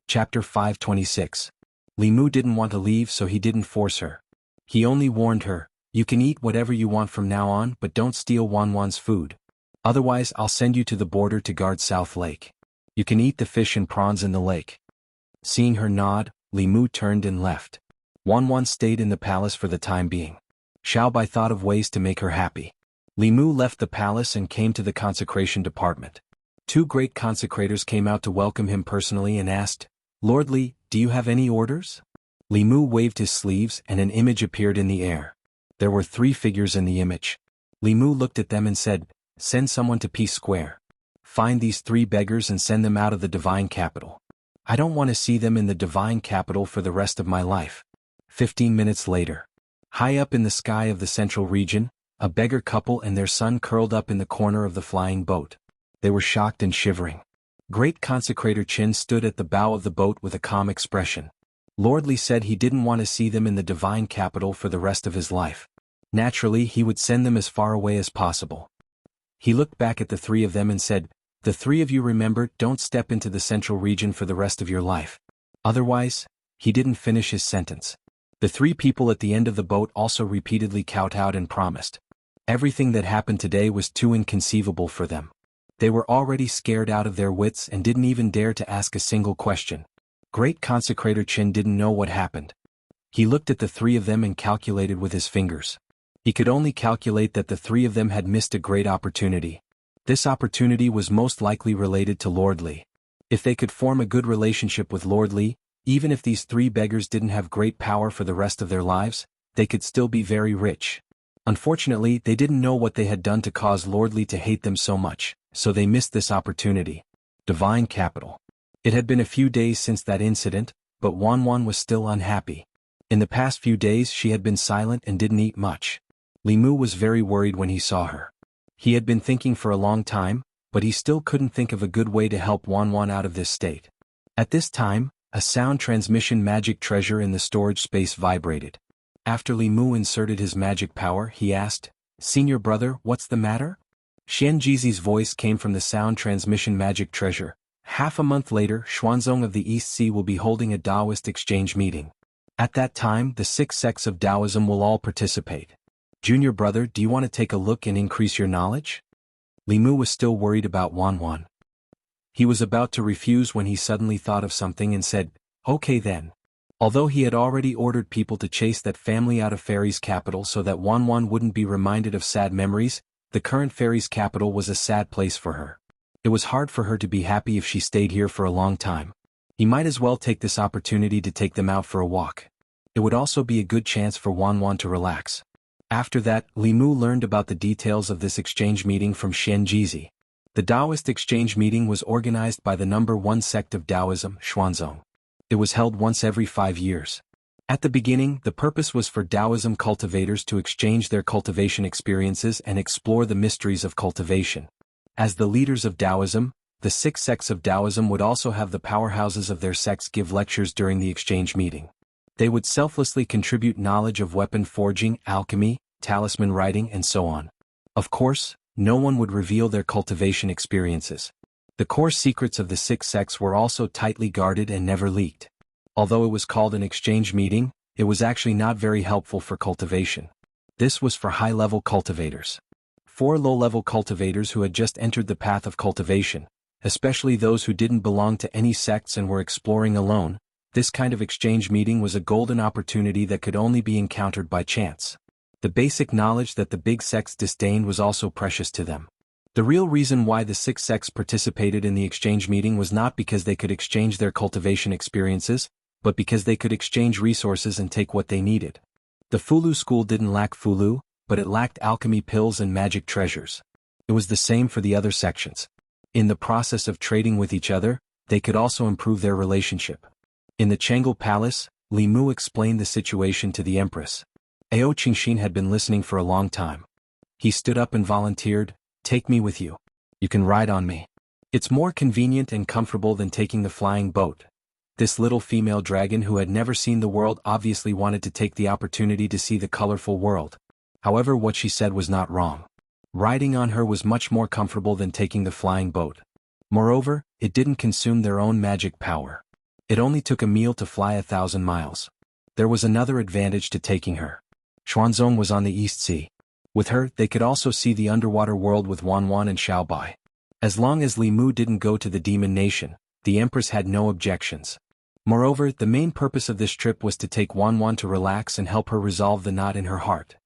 Chapter 526. Li Mu didn't want to leave so he didn't force her. He only warned her, You can eat whatever you want from now on, but don't steal Wanwan's food. Otherwise I'll send you to the border to guard South Lake. You can eat the fish and prawns in the lake. Seeing her nod, Li Mu turned and left. Wanwan stayed in the palace for the time being. Xiao Bai thought of ways to make her happy. Li Mu left the palace and came to the consecration department. Two great consecrators came out to welcome him personally and asked, "Lord Li, do you have any orders?" Li Mu waved his sleeves and an image appeared in the air. There were 3 figures in the image. Li Mu looked at them and said, "Send someone to Peace Square. Find these 3 beggars and send them out of the divine capital. I don't want to see them in the divine capital for the rest of my life." 15 minutes later. High up in the sky of the central region, a beggar couple and their son curled up in the corner of the flying boat. They were shocked and shivering. Great Consecrator Qin stood at the bow of the boat with a calm expression. Lord Li said he didn't want to see them in the divine capital for the rest of his life. Naturally, he would send them as far away as possible. He looked back at the 3 of them and said, "The 3 of you remember, don't step into the central region for the rest of your life. Otherwise," he didn't finish his sentence. The 3 people at the end of the boat also repeatedly kowtowed and promised. Everything that happened today was too inconceivable for them. They were already scared out of their wits and didn't even dare to ask a single question. Great Consecrator Qin didn't know what happened. He looked at the 3 of them and calculated with his fingers. He could only calculate that the 3 of them had missed a great opportunity. This opportunity was most likely related to Lord Li. If they could form a good relationship with Lord Li, even if these 3 beggars didn't have great power for the rest of their lives, they could still be very rich. Unfortunately, they didn't know what they had done to cause Lord Li to hate them so much, so they missed this opportunity. Divine Capital. It had been a few days since that incident, but Wanwan was still unhappy. In the past few days she had been silent and didn't eat much. Li Mu was very worried when he saw her. He had been thinking for a long time, but he still couldn't think of a good way to help Wanwan out of this state. At this time, a sound transmission magic treasure in the storage space vibrated. After Li Mu inserted his magic power, he asked, "Senior brother, what's the matter?" Xian Jizi's voice came from the sound transmission magic treasure. Half a month later, Xuanzong of the East Sea will be holding a Taoist exchange meeting. At that time, the 6 sects of Taoism will all participate. Junior brother, do you want to take a look and increase your knowledge? Li Mu was still worried about Wanwan. He was about to refuse when he suddenly thought of something and said, "Okay then." Although he had already ordered people to chase that family out of Fairy's capital so that Wanwan wouldn't be reminded of sad memories, the current Fairy's capital was a sad place for her. It was hard for her to be happy if she stayed here for a long time. He might as well take this opportunity to take them out for a walk. It would also be a good chance for Wanwan to relax. After that, Li Mu learned about the details of this exchange meeting from Xian Jizi. The Taoist exchange meeting was organized by the number 1 sect of Taoism, Xuanzong. It was held once every 5 years. At the beginning, the purpose was for Taoism cultivators to exchange their cultivation experiences and explore the mysteries of cultivation. As the leaders of Taoism, the 6 sects of Taoism would also have the powerhouses of their sects give lectures during the exchange meeting. They would selflessly contribute knowledge of weapon forging, alchemy, talisman writing, and so on. Of course, no one would reveal their cultivation experiences. The core secrets of the 6 sects were also tightly guarded and never leaked. Although it was called an exchange meeting, it was actually not very helpful for cultivation. This was for high-level cultivators. 4 low-level cultivators who had just entered the path of cultivation, especially those who didn't belong to any sects and were exploring alone, this kind of exchange meeting was a golden opportunity that could only be encountered by chance. The basic knowledge that the big sects disdained was also precious to them. The real reason why the 6 sects participated in the exchange meeting was not because they could exchange their cultivation experiences, but because they could exchange resources and take what they needed. The Fulu school didn't lack Fulu, but it lacked alchemy pills and magic treasures. It was the same for the other sections. In the process of trading with each other, they could also improve their relationship. In the Changel Palace, Li Mu explained the situation to the Empress. Ao Qingxin had been listening for a long time. He stood up and volunteered, "Take me with you. You can ride on me. It's more convenient and comfortable than taking the flying boat." This little female dragon who had never seen the world obviously wanted to take the opportunity to see the colorful world. However, what she said was not wrong. Riding on her was much more comfortable than taking the flying boat. Moreover, it didn't consume their own magic power. It only took a meal to fly 1,000 miles. There was another advantage to taking her. Xuanzong was on the East Sea. With her, they could also see the underwater world with Wanwan and Xiaobai. As long as Li Mu didn't go to the Demon Nation, the Empress had no objections. Moreover, the main purpose of this trip was to take Wanwan to relax and help her resolve the knot in her heart.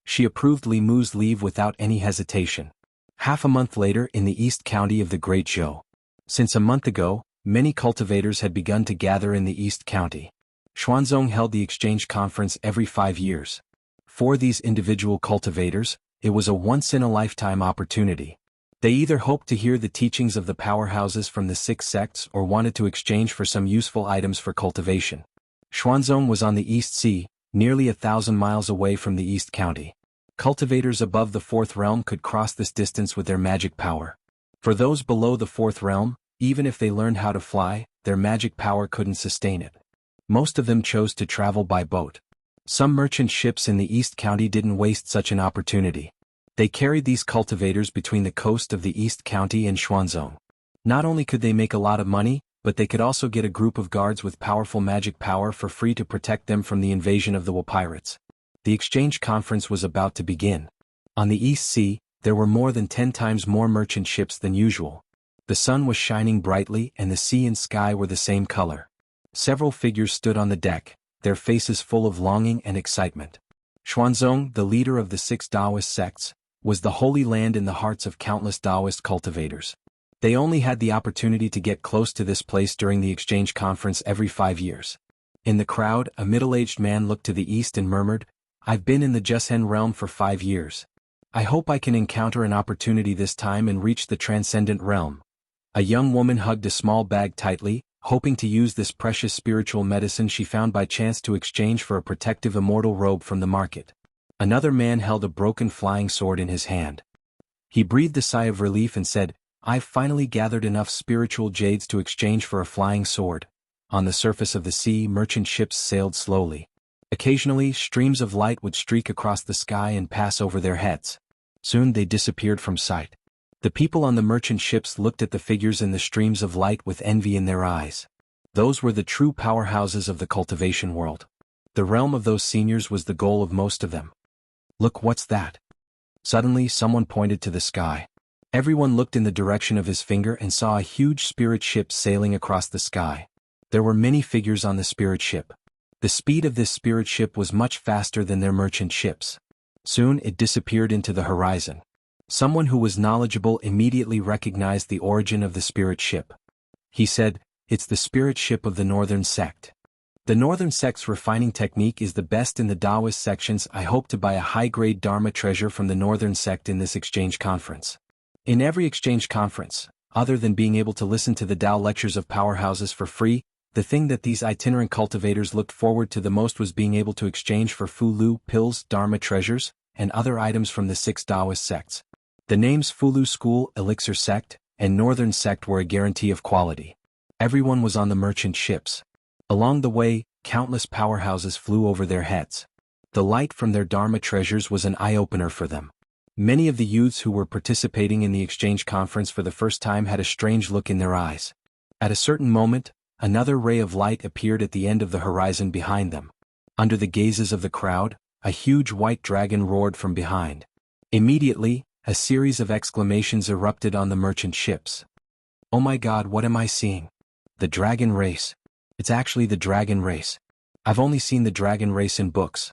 She approved Li Mu's leave without any hesitation. Half a month later in the East County of the Great Zhou. Since a month ago, many cultivators had begun to gather in the East County. Xuanzong held the exchange conference every 5 years. For these individual cultivators, it was a once-in-a-lifetime opportunity. They either hoped to hear the teachings of the powerhouses from the 6 sects or wanted to exchange for some useful items for cultivation. Xuanzong was on the East Sea, nearly 1,000 miles away from the East County. Cultivators above the 4th realm could cross this distance with their magic power. For those below the 4th realm, even if they learned how to fly, their magic power couldn't sustain it. Most of them chose to travel by boat. Some merchant ships in the East County didn't waste such an opportunity. They carried these cultivators between the coast of the East County and Xuanzong. Not only could they make a lot of money, but they could also get a group of guards with powerful magic power for free to protect them from the invasion of the Wu pirates. The exchange conference was about to begin. On the East Sea, there were more than 10 times more merchant ships than usual. The sun was shining brightly and the sea and sky were the same color. Several figures stood on the deck, their faces full of longing and excitement. Xuanzong, the leader of the 6 Taoist sects, was the holy land in the hearts of countless Taoist cultivators. They only had the opportunity to get close to this place during the exchange conference every 5 years. In the crowd, a middle-aged man looked to the east and murmured, "I've been in the Jushen realm for 5 years. I hope I can encounter an opportunity this time and reach the transcendent realm." A young woman hugged a small bag tightly, hoping to use this precious spiritual medicine she found by chance to exchange for a protective immortal robe from the market. Another man held a broken flying sword in his hand. He breathed a sigh of relief and said, "I've finally gathered enough spiritual jades to exchange for a flying sword." On the surface of the sea, merchant ships sailed slowly. Occasionally, streams of light would streak across the sky and pass over their heads. Soon they disappeared from sight. The people on the merchant ships looked at the figures in the streams of light with envy in their eyes. Those were the true powerhouses of the cultivation world. The realm of those seniors was the goal of most of them. "Look, what's that?" Suddenly someone pointed to the sky. Everyone looked in the direction of his finger and saw a huge spirit ship sailing across the sky. There were many figures on the spirit ship. The speed of this spirit ship was much faster than their merchant ships. Soon it disappeared into the horizon. Someone who was knowledgeable immediately recognized the origin of the spirit ship. He said, "It's the spirit ship of the Northern Sect. The Northern Sect's refining technique is the best in the Taoist sections. I hope to buy a high-grade Dharma treasure from the Northern Sect in this exchange conference." In every exchange conference, other than being able to listen to the Tao lectures of powerhouses for free, the thing that these itinerant cultivators looked forward to the most was being able to exchange for Fulu pills, Dharma treasures, and other items from the 6 Taoist sects. The names Fulu School, Elixir Sect, and Northern Sect were a guarantee of quality. Everyone was on the merchant ships. Along the way, countless powerhouses flew over their heads. The light from their Dharma treasures was an eye-opener for them. Many of the youths who were participating in the exchange conference for the first time had a strange look in their eyes. At a certain moment, another ray of light appeared at the end of the horizon behind them. Under the gazes of the crowd, a huge white dragon roared from behind. Immediately, a series of exclamations erupted on the merchant ships. "Oh my God, what am I seeing? The dragon race. It's actually the dragon race. I've only seen the dragon race in books.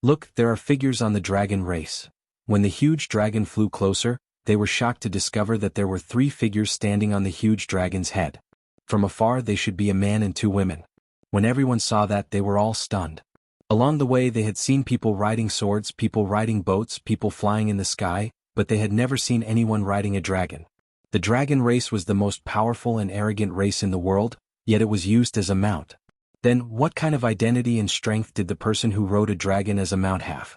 Look, there are figures on the dragon race." When the huge dragon flew closer, they were shocked to discover that there were 3 figures standing on the huge dragon's head. From afar they should be a man and 2 women. When everyone saw that, they were all stunned. Along the way they had seen people riding swords, people riding boats, people flying in the sky, but they had never seen anyone riding a dragon. The dragon race was the most powerful and arrogant race in the world, yet it was used as a mount. Then, what kind of identity and strength did the person who rode a dragon as a mount have?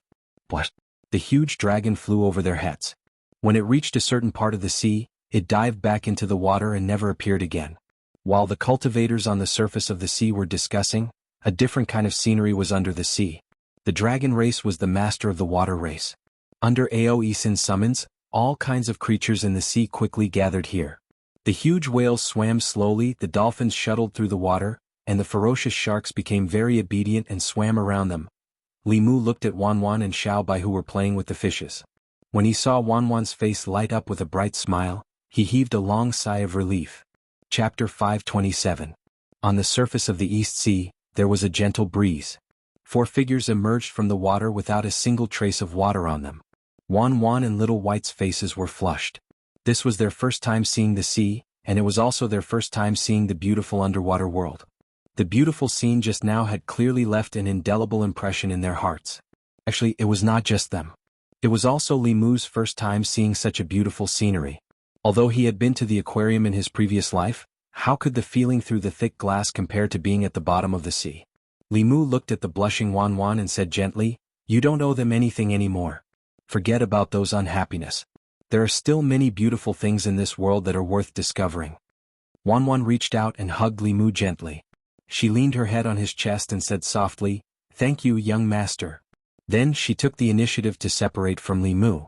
What? The huge dragon flew over their heads. When it reached a certain part of the sea, it dived back into the water and never appeared again. While the cultivators on the surface of the sea were discussing, a different kind of scenery was under the sea. The dragon race was the master of the water race. Under Ao Isin's summons, all kinds of creatures in the sea quickly gathered here. The huge whales swam slowly, the dolphins shuttled through the water, and the ferocious sharks became very obedient and swam around them. Li Mu looked at Wanwan and Xiao Bai who were playing with the fishes. When he saw Wanwan's face light up with a bright smile, he heaved a long sigh of relief. Chapter 527. On the surface of the East Sea, there was a gentle breeze. 4 figures emerged from the water without a single trace of water on them. Wanwan and Little White's faces were flushed. This was their first time seeing the sea, and it was also their first time seeing the beautiful underwater world. The beautiful scene just now had clearly left an indelible impression in their hearts. Actually, it was not just them. It was also Li Mu's first time seeing such a beautiful scenery. Although he had been to the aquarium in his previous life, how could the feeling through the thick glass compare to being at the bottom of the sea? Li Mu looked at the blushing Wanwan and said gently, "You don't owe them anything anymore. Forget about those unhappiness. There are still many beautiful things in this world that are worth discovering." Wanwan reached out and hugged Li Mu gently. She leaned her head on his chest and said softly, "Thank you, young master." Then she took the initiative to separate from Li Mu.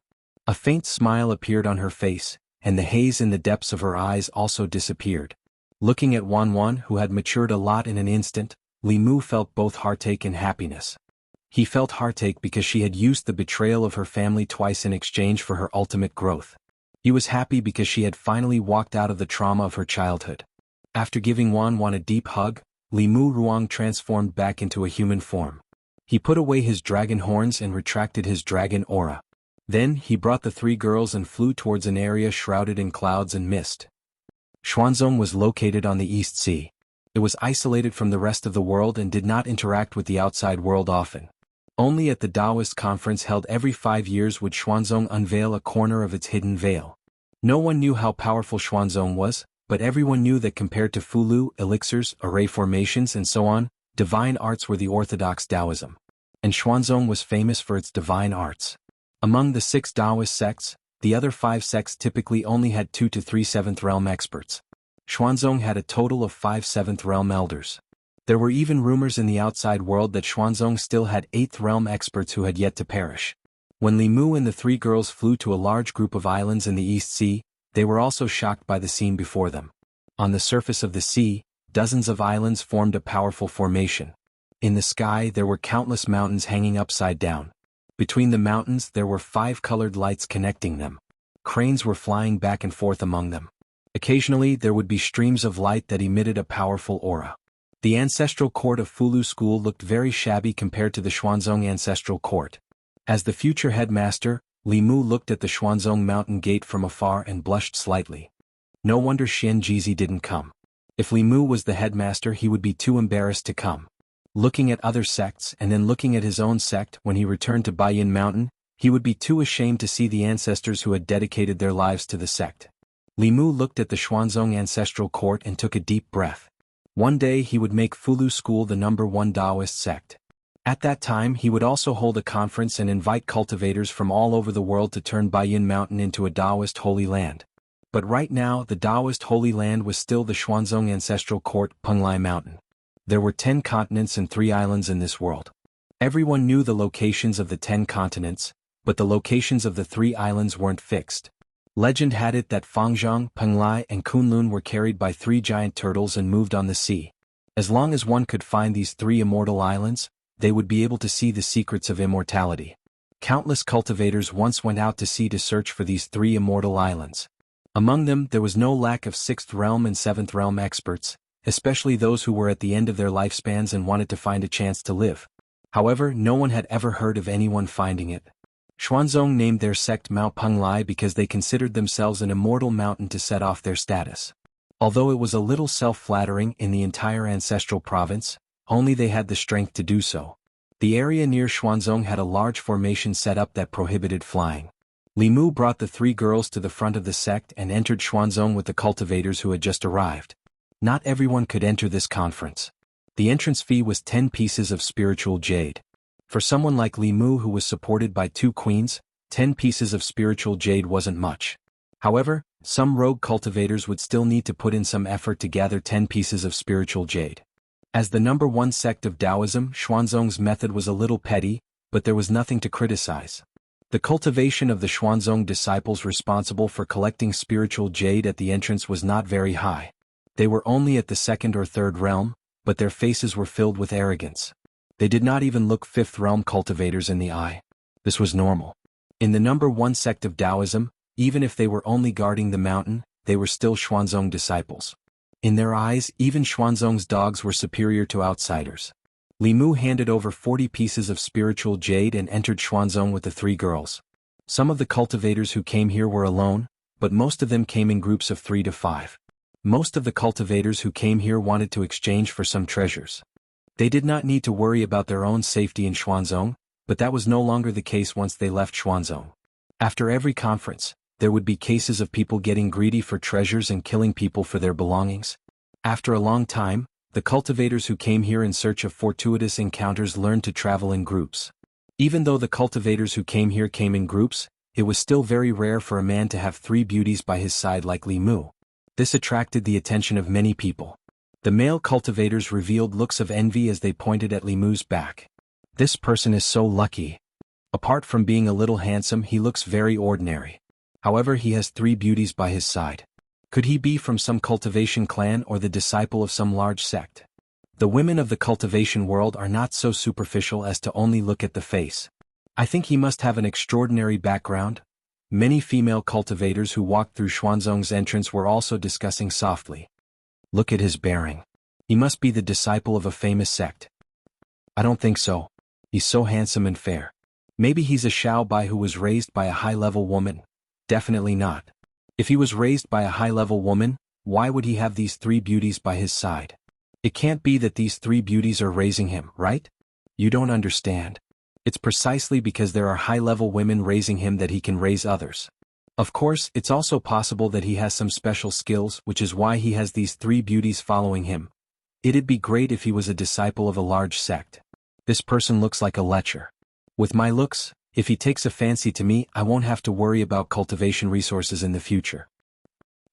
A faint smile appeared on her face, and the haze in the depths of her eyes also disappeared. Looking at Wanwan, who had matured a lot in an instant, Li Mu felt both heartache and happiness. He felt heartache because she had used the betrayal of her family twice in exchange for her ultimate growth. He was happy because she had finally walked out of the trauma of her childhood. After giving Wanwan a deep hug, Li Mu Ruang transformed back into a human form. He put away his dragon horns and retracted his dragon aura. Then he brought the 3 girls and flew towards an area shrouded in clouds and mist. Xuanzong was located on the East Sea. It was isolated from the rest of the world and did not interact with the outside world often. Only at the Taoist conference held every 5 years would Xuanzong unveil a corner of its hidden veil. No one knew how powerful Xuanzong was, but everyone knew that compared to Fulu, elixirs, array formations and so on, divine arts were the orthodox Taoism. And Xuanzong was famous for its divine arts. Among the 6 Taoist sects, the other 5 sects typically only had 2 to 3 7th realm experts. Xuanzong had a total of 5 7th realm elders. There were even rumors in the outside world that Xuanzong still had 8th realm experts who had yet to perish. When Li Mu and the 3 girls flew to a large group of islands in the East Sea, they were also shocked by the scene before them. On the surface of the sea, dozens of islands formed a powerful formation. In the sky there were countless mountains hanging upside down. Between the mountains there were 5 colored lights connecting them. Cranes were flying back and forth among them. Occasionally there would be streams of light that emitted a powerful aura. The ancestral court of Fulu School looked very shabby compared to the Xuanzong ancestral court. As the future headmaster, Li Mu looked at the Xuanzong mountain gate from afar and blushed slightly. No wonder Xian Jizi didn't come. If Li Mu was the headmaster he would be too embarrassed to come. Looking at other sects and then looking at his own sect when he returned to Baiyin Mountain, he would be too ashamed to see the ancestors who had dedicated their lives to the sect. Li Mu looked at the Xuanzong ancestral court and took a deep breath. One day he would make Fulu School the #1 Taoist sect. At that time he would also hold a conference and invite cultivators from all over the world to turn Baiyin Mountain into a Taoist holy land. But right now the Taoist holy land was still the Xuanzong ancestral court, Penglai Mountain. There were 10 continents and 3 islands in this world. Everyone knew the locations of the 10 continents, but the locations of the 3 islands weren't fixed. Legend had it that Fangzhong, Penglai and Kunlun were carried by 3 giant turtles and moved on the sea. As long as one could find these 3 immortal islands, they would be able to see the secrets of immortality. Countless cultivators once went out to sea to search for these 3 immortal islands. Among them there was no lack of 6th realm and 7th realm experts, especially those who were at the end of their lifespans and wanted to find a chance to live. However, no one had ever heard of anyone finding it. Xuanzong named their sect Mao Penglai because they considered themselves an immortal mountain to set off their status. Although it was a little self-flattering in the entire ancestral province, only they had the strength to do so. The area near Xuanzong had a large formation set up that prohibited flying. Li Mu brought the 3 girls to the front of the sect and entered Xuanzong with the cultivators who had just arrived. Not everyone could enter this conference. The entrance fee was 10 pieces of spiritual jade. For someone like Li Mu who was supported by 2 queens, 10 pieces of spiritual jade wasn't much. However, some rogue cultivators would still need to put in some effort to gather 10 pieces of spiritual jade. As the #1 sect of Taoism, Xuanzong's method was a little petty, but there was nothing to criticize. The cultivation of the Xuanzong disciples responsible for collecting spiritual jade at the entrance was not very high. They were only at the 2nd or 3rd realm, but their faces were filled with arrogance. They did not even look fifth realm cultivators in the eye. This was normal. In the number one sect of Taoism, even if they were only guarding the mountain, they were still Xuanzong disciples. In their eyes, even Xuanzong's dogs were superior to outsiders. Li Mu handed over 40 pieces of spiritual jade and entered Xuanzong with the 3 girls. Some of the cultivators who came here were alone, but most of them came in groups of 3 to 5. Most of the cultivators who came here wanted to exchange for some treasures. They did not need to worry about their own safety in Xuanzong, but that was no longer the case once they left Xuanzong. After every conference, there would be cases of people getting greedy for treasures and killing people for their belongings. After a long time, the cultivators who came here in search of fortuitous encounters learned to travel in groups. Even though the cultivators who came here came in groups, it was still very rare for a man to have 3 beauties by his side like Li Mu. This attracted the attention of many people. The male cultivators revealed looks of envy as they pointed at Li Mu's back. This person is so lucky. Apart from being a little handsome, he looks very ordinary. However, he has 3 beauties by his side. Could he be from some cultivation clan or the disciple of some large sect? The women of the cultivation world are not so superficial as to only look at the face. I think he must have an extraordinary background. Many female cultivators who walked through Xuanzong's entrance were also discussing softly. Look at his bearing. He must be the disciple of a famous sect. I don't think so. He's so handsome and fair. Maybe he's a Xiao Bai who was raised by a high-level woman. Definitely not. If he was raised by a high-level woman, why would he have these 3 beauties by his side? It can't be that these 3 beauties are raising him, right? You don't understand. It's precisely because there are high-level women raising him that he can raise others. Of course, it's also possible that he has some special skills, which is why he has these 3 beauties following him. It'd be great if he was a disciple of a large sect. This person looks like a lecher. With my looks, if he takes a fancy to me, I won't have to worry about cultivation resources in the future.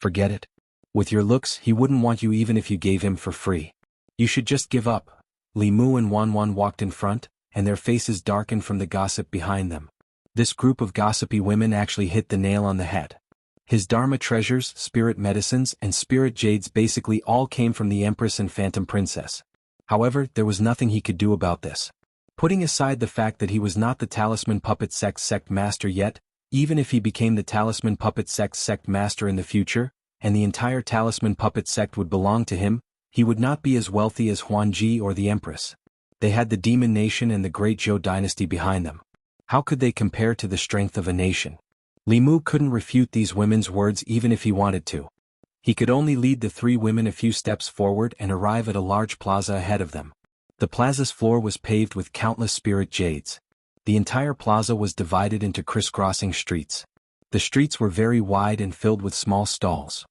Forget it. With your looks, he wouldn't want you even if you gave him for free. You should just give up. Li Mu and Wan walked in front, and their faces darkened from the gossip behind them. This group of gossipy women actually hit the nail on the head. His Dharma treasures, spirit medicines, and spirit jades basically all came from the Empress and Phantom Princess. However, there was nothing he could do about this. Putting aside the fact that he was not the Talisman Puppet sect master yet, even if he became the Talisman Puppet sect master in the future, and the entire Talisman Puppet sect would belong to him, he would not be as wealthy as Huanji or the Empress. They had the Demon Nation and the Great Zhou dynasty behind them. How could they compare to the strength of a nation? Li Mu couldn't refute these women's words even if he wanted to. He could only lead the 3 women a few steps forward and arrive at a large plaza ahead of them. The plaza's floor was paved with countless spirit jades. The entire plaza was divided into crisscrossing streets. The streets were very wide and filled with small stalls.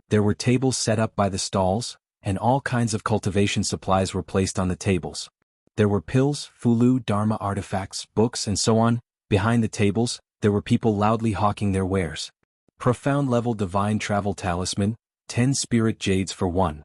There were tables set up by the stalls, and all kinds of cultivation supplies were placed on the tables. There were pills, fulu, dharma artifacts, books and so on. Behind the tables, there were people loudly hawking their wares. Profound-level divine travel talisman, 10 spirit jades for 1.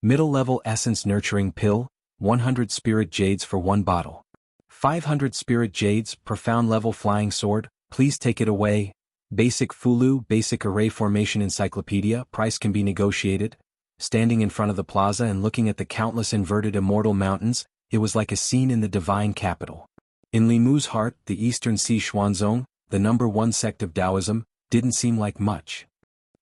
Middle-level essence nurturing pill, 100 spirit jades for 1 bottle. 500 spirit jades, profound-level flying sword, please take it away. Basic fulu, basic array formation encyclopedia, price can be negotiated. Standing in front of the plaza and looking at the countless inverted immortal mountains, it was like a scene in the divine capital. In Li Mu's heart, the Eastern Sea Xuanzong, the number 1 sect of Taoism, didn't seem like much.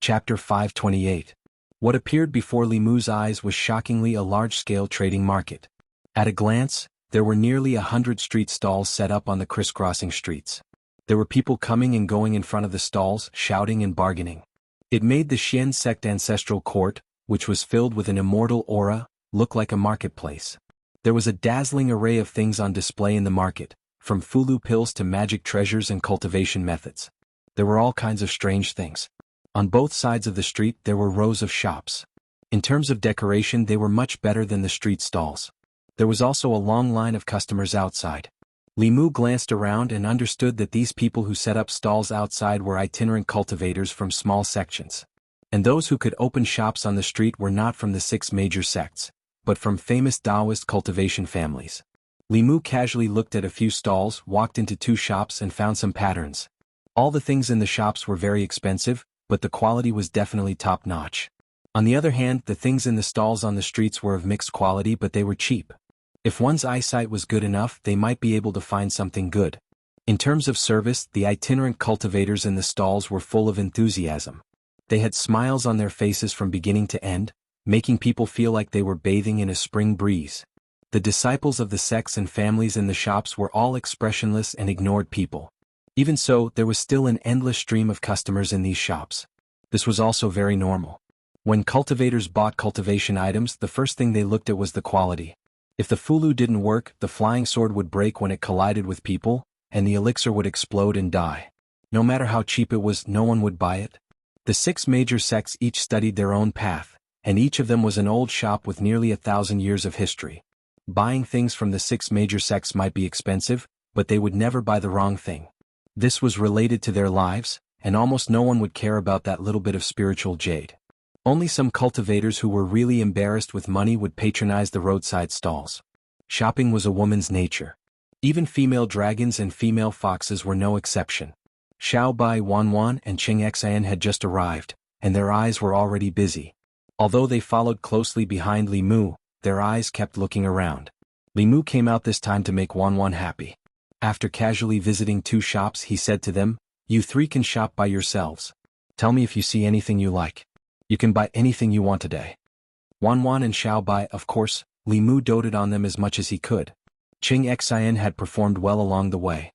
Chapter 528. What appeared before Li Mu's eyes was shockingly a large-scale trading market. At a glance, there were nearly 100 street stalls set up on the crisscrossing streets. There were people coming and going in front of the stalls, shouting and bargaining. It made the Xian sect ancestral court, which was filled with an immortal aura, look like a marketplace. There was a dazzling array of things on display in the market, from fulu pills to magic treasures and cultivation methods. There were all kinds of strange things. On both sides of the street there were rows of shops. In terms of decoration they were much better than the street stalls. There was also a long line of customers outside. Li Mu glanced around and understood that these people who set up stalls outside were itinerant cultivators from small sections. And those who could open shops on the street were not from the 6 major sects, but from famous Taoist cultivation families. Li Mu casually looked at a few stalls, walked into 2 shops and found some patterns. All the things in the shops were very expensive, but the quality was definitely top-notch. On the other hand, the things in the stalls on the streets were of mixed quality but they were cheap. If one's eyesight was good enough, they might be able to find something good. In terms of service, the itinerant cultivators in the stalls were full of enthusiasm. They had smiles on their faces from beginning to end, making people feel like they were bathing in a spring breeze. The disciples of the sects and families in the shops were all expressionless and ignored people. Even so, there was still an endless stream of customers in these shops. This was also very normal. When cultivators bought cultivation items, the first thing they looked at was the quality. If the fulu didn't work, the flying sword would break when it collided with people, and the elixir would explode and die. No matter how cheap it was, no one would buy it. The 6 major sects each studied their own path, and each of them was an old shop with nearly 1,000 years of history. Buying things from the 6 major sects might be expensive, but they would never buy the wrong thing. This was related to their lives, and almost no one would care about that little bit of spiritual jade. Only some cultivators who were really embarrassed with money would patronize the roadside stalls. Shopping was a woman's nature. Even female dragons and female foxes were no exception. Xiao Bai Wanwan and Cheng Xian had just arrived, and their eyes were already busy. Although they followed closely behind Li Mu, their eyes kept looking around. Li Mu came out this time to make Wanwan happy. After casually visiting 2 shops, he said to them, "You 3 can shop by yourselves. Tell me if you see anything you like. You can buy anything you want today." Wanwan and Xiao Bai, of course, Li Mu doted on them as much as he could. Cheng Xian had performed well along the way.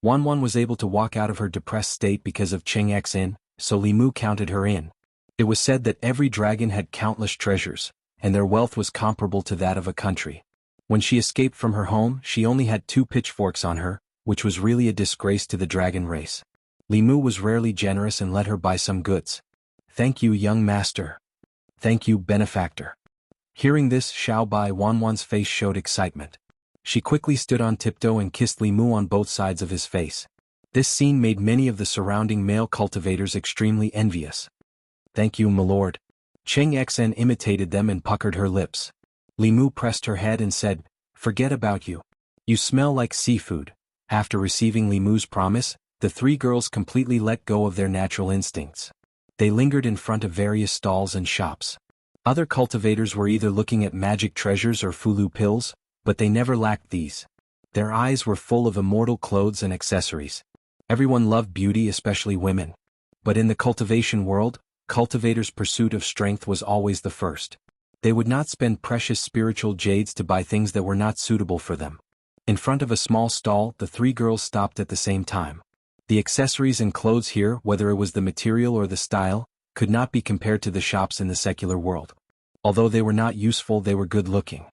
Wanwan was able to walk out of her depressed state because of Cheng Xian, so Li Mu counted her in. It was said that every dragon had countless treasures, and their wealth was comparable to that of a country. When she escaped from her home, she only had 2 pitchforks on her, which was really a disgrace to the dragon race. Li Mu was rarely generous and let her buy some goods. "Thank you, young master. Thank you, benefactor." Hearing this, Xiao Bai Wanwan's face showed excitement. She quickly stood on tiptoe and kissed Li Mu on both sides of his face. This scene made many of the surrounding male cultivators extremely envious. "Thank you, my lord." Cheng Xian imitated them and puckered her lips. Li Mu pressed her head and said, "Forget about you. You smell like seafood." After receiving Li Mu's promise, the 3 girls completely let go of their natural instincts. They lingered in front of various stalls and shops. Other cultivators were either looking at magic treasures or fulu pills, but they never lacked these. Their eyes were full of immortal clothes and accessories. Everyone loved beauty, especially women. But in the cultivation world, cultivators' pursuit of strength was always the first. They would not spend precious spiritual jades to buy things that were not suitable for them. In front of a small stall, the 3 girls stopped at the same time. The accessories and clothes here, whether it was the material or the style, could not be compared to the shops in the secular world. Although they were not useful, they were good-looking.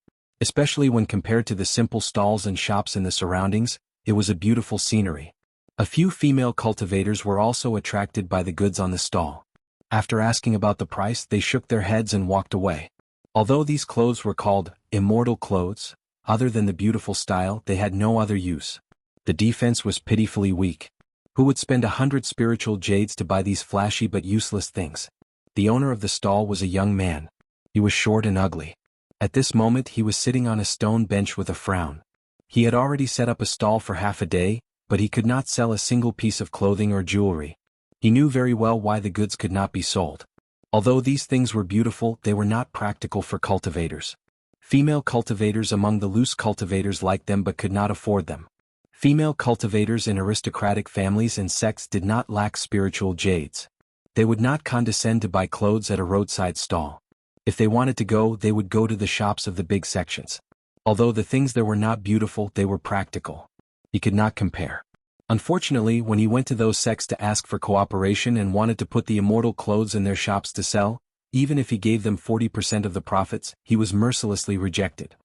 Especially when compared to the simple stalls and shops in the surroundings, it was a beautiful scenery. A few female cultivators were also attracted by the goods on the stall. After asking about the price, they shook their heads and walked away. Although these clothes were called immortal clothes, other than the beautiful style, they had no other use. The defense was pitifully weak. Who would spend 100 spiritual jades to buy these flashy but useless things? The owner of the stall was a young man. He was short and ugly. At this moment he was sitting on a stone bench with a frown. He had already set up a stall for half a day, but he could not sell a single piece of clothing or jewelry. He knew very well why the goods could not be sold. Although these things were beautiful, they were not practical for cultivators. Female cultivators among the loose cultivators liked them but could not afford them. Female cultivators in aristocratic families and sects did not lack spiritual jades. They would not condescend to buy clothes at a roadside stall. If they wanted to go, they would go to the shops of the big sections. Although the things there were not beautiful, they were practical. He could not compare. Unfortunately, when he went to those sects to ask for cooperation and wanted to put the immortal clothes in their shops to sell, even if he gave them 40% of the profits, he was mercilessly rejected.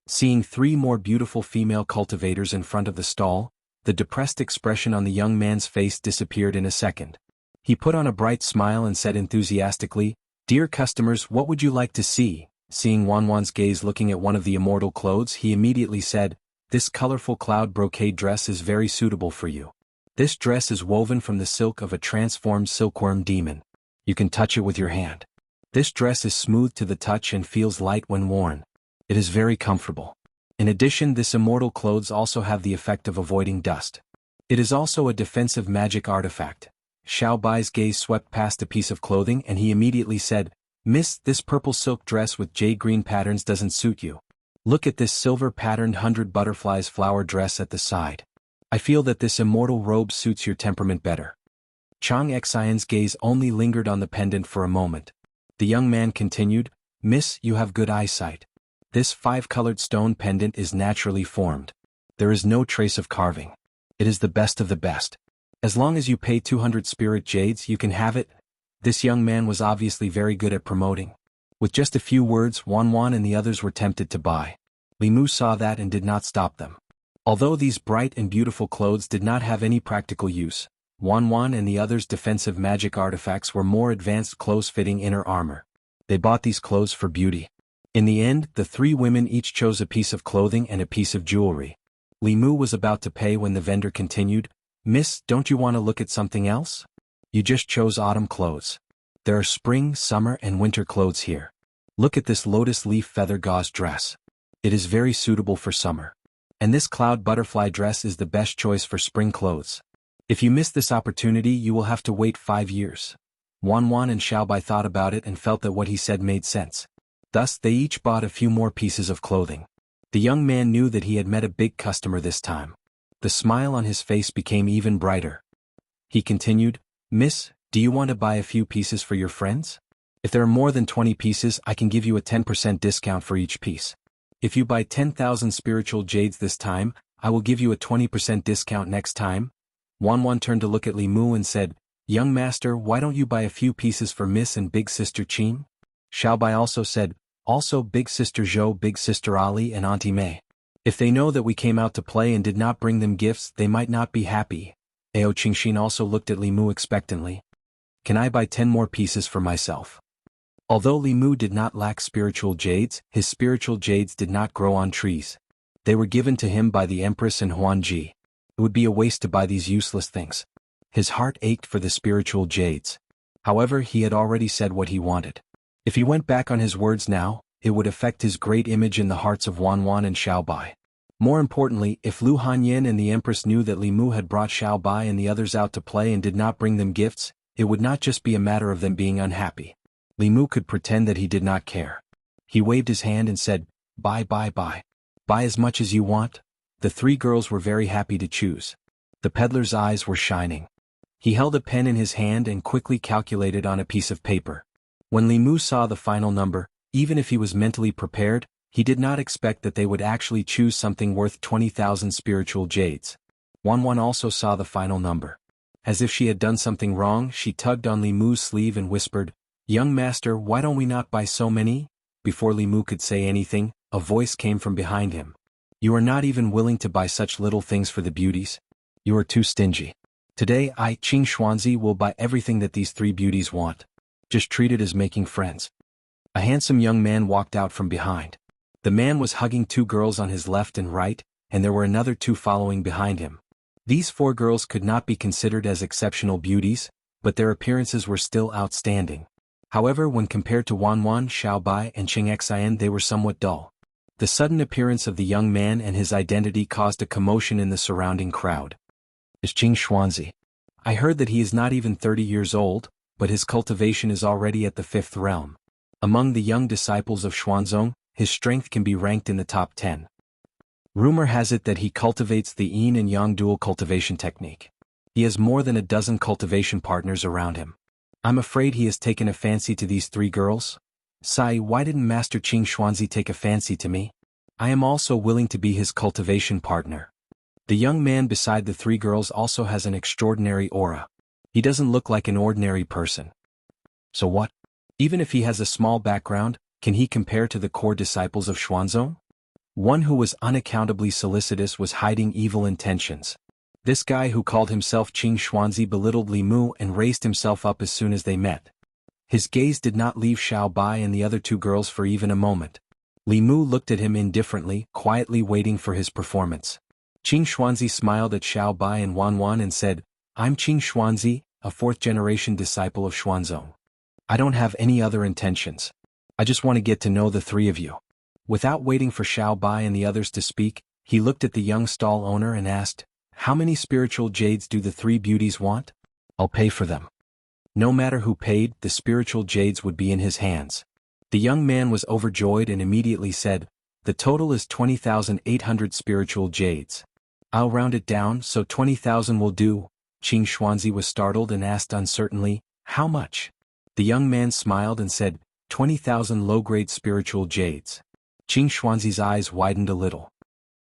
Seeing 3 more beautiful female cultivators in front of the stall, the depressed expression on the young man's face disappeared in a second. He put on a bright smile and said enthusiastically, "Dear customers, what would you like to see?" Seeing Wanwan's gaze looking at one of the immortal clothes, he immediately said, "This colorful cloud brocade dress is very suitable for you. This dress is woven from the silk of a transformed silkworm demon. You can touch it with your hand. This dress is smooth to the touch and feels light when worn. It is very comfortable. In addition, this immortal clothes also have the effect of avoiding dust. It is also a defensive magic artifact." Xiao Bai's gaze swept past a piece of clothing and he immediately said, "Miss, this purple silk dress with jade green patterns doesn't suit you. Look at this silver-patterned 100 butterflies flower dress at the side. I feel that this immortal robe suits your temperament better. Chang Xian's gaze only lingered on the pendant for a moment. The young man continued, Miss, you have good eyesight. This 5-colored stone pendant is naturally formed. There is no trace of carving. It is the best of the best. As long as you pay 200 spirit jades, you can have it. This young man was obviously very good at promoting. With just a few words, Wan and the others were tempted to buy. Li Mu saw that and did not stop them. Although these bright and beautiful clothes did not have any practical use, Wan and the others' defensive magic artifacts were more advanced clothes-fitting inner armor. They bought these clothes for beauty. In the end, the 3 women each chose a piece of clothing and a piece of jewelry. Li Mu was about to pay when the vendor continued, Miss, don't you want to look at something else? You just chose autumn clothes. There are spring, summer and winter clothes here. Look at this lotus leaf feather gauze dress. It is very suitable for summer. And this cloud butterfly dress is the best choice for spring clothes. If you miss this opportunity, you will have to wait 5 years. Wan and Xiaobai thought about it and felt that what he said made sense. Thus, they each bought a few more pieces of clothing. The young man knew that he had met a big customer this time. The smile on his face became even brighter. He continued, Miss, do you want to buy a few pieces for your friends? If there are more than 20 pieces, I can give you a 10% discount for each piece. If you buy 10,000 spiritual jades this time, I will give you a 20% discount next time. Wan turned to look at Li Mu and said, Young master, why don't you buy a few pieces for Miss and Big Sister Qin? Xiaobai also said, also Big Sister Zhou, Big Sister Ali and Auntie Mei. If they know that we came out to play and did not bring them gifts, they might not be happy. Ao Qingxin also looked at Li Mu expectantly. Can I buy 10 more pieces for myself? Although Li Mu did not lack spiritual jades, his spiritual jades did not grow on trees. They were given to him by the Empress and Huanji. It would be a waste to buy these useless things. His heart ached for the spiritual jades. However, he had already said what he wanted. If he went back on his words now, it would affect his great image in the hearts of Wan and Xiaobai. More importantly, if Lu Hanyin and the Empress knew that Li Mu had brought Xiaobai and the others out to play and did not bring them gifts, it would not just be a matter of them being unhappy. Li Mu could pretend that he did not care. He waved his hand and said, Buy. Buy as much as you want. The 3 girls were very happy to choose. The peddler's eyes were shining. He held a pen in his hand and quickly calculated on a piece of paper. When Li Mu saw the final number, even if he was mentally prepared, he did not expect that they would actually choose something worth 20,000 spiritual jades. Wan also saw the final number. As if she had done something wrong, she tugged on Li Mu's sleeve and whispered, Young master, why don't we not buy so many? Before Li Mu could say anything, a voice came from behind him. You are not even willing to buy such little things for the beauties. You are too stingy. Today I, Qing Xuanzi, will buy everything that these 3 beauties want. Just treat it as making friends. A handsome young man walked out from behind. The man was hugging 2 girls on his left and right, and there were another 2 following behind him. These 4 girls could not be considered as exceptional beauties, but their appearances were still outstanding. However, when compared to Wan, Xiaobai and Ching Xian, they were somewhat dull. The sudden appearance of the young man and his identity caused a commotion in the surrounding crowd. Is Qing Xuanzi. I heard that he is not even 30 years old, but his cultivation is already at the 5th realm. Among the young disciples of Xuanzong, his strength can be ranked in the top 10. Rumor has it that he cultivates the yin and yang dual cultivation technique. He has more than a dozen cultivation partners around him. I'm afraid he has taken a fancy to these 3 girls. Sai, why didn't Master Qing Xuanzi take a fancy to me? I am also willing to be his cultivation partner. The young man beside the 3 girls also has an extraordinary aura. He doesn't look like an ordinary person. So what? Even if he has a small background, can he compare to the core disciples of Xuanzong? One who was unaccountably solicitous was hiding evil intentions. This guy who called himself Qing Xuanzi belittled Li Mu and raised himself up as soon as they met. His gaze did not leave Xiaobai and the other 2 girls for even a moment. Li Mu looked at him indifferently, quietly waiting for his performance. Qing Xuanzi smiled at Xiaobai and Wan and said, I'm Qing Xuanzi, a 4th-generation disciple of Xuanzong. I don't have any other intentions. I just want to get to know the 3 of you. Without waiting for Xiaobai and the others to speak, he looked at the young stall owner and asked, How many spiritual jades do the 3 beauties want? I'll pay for them. No matter who paid, the spiritual jades would be in his hands. The young man was overjoyed and immediately said, The total is 20,800 spiritual jades. I'll round it down, so 20,000 will do. Qing Xuanzi was startled and asked uncertainly, how much? The young man smiled and said, 20,000 low-grade spiritual jades. Qing Xuanzi's eyes widened a little.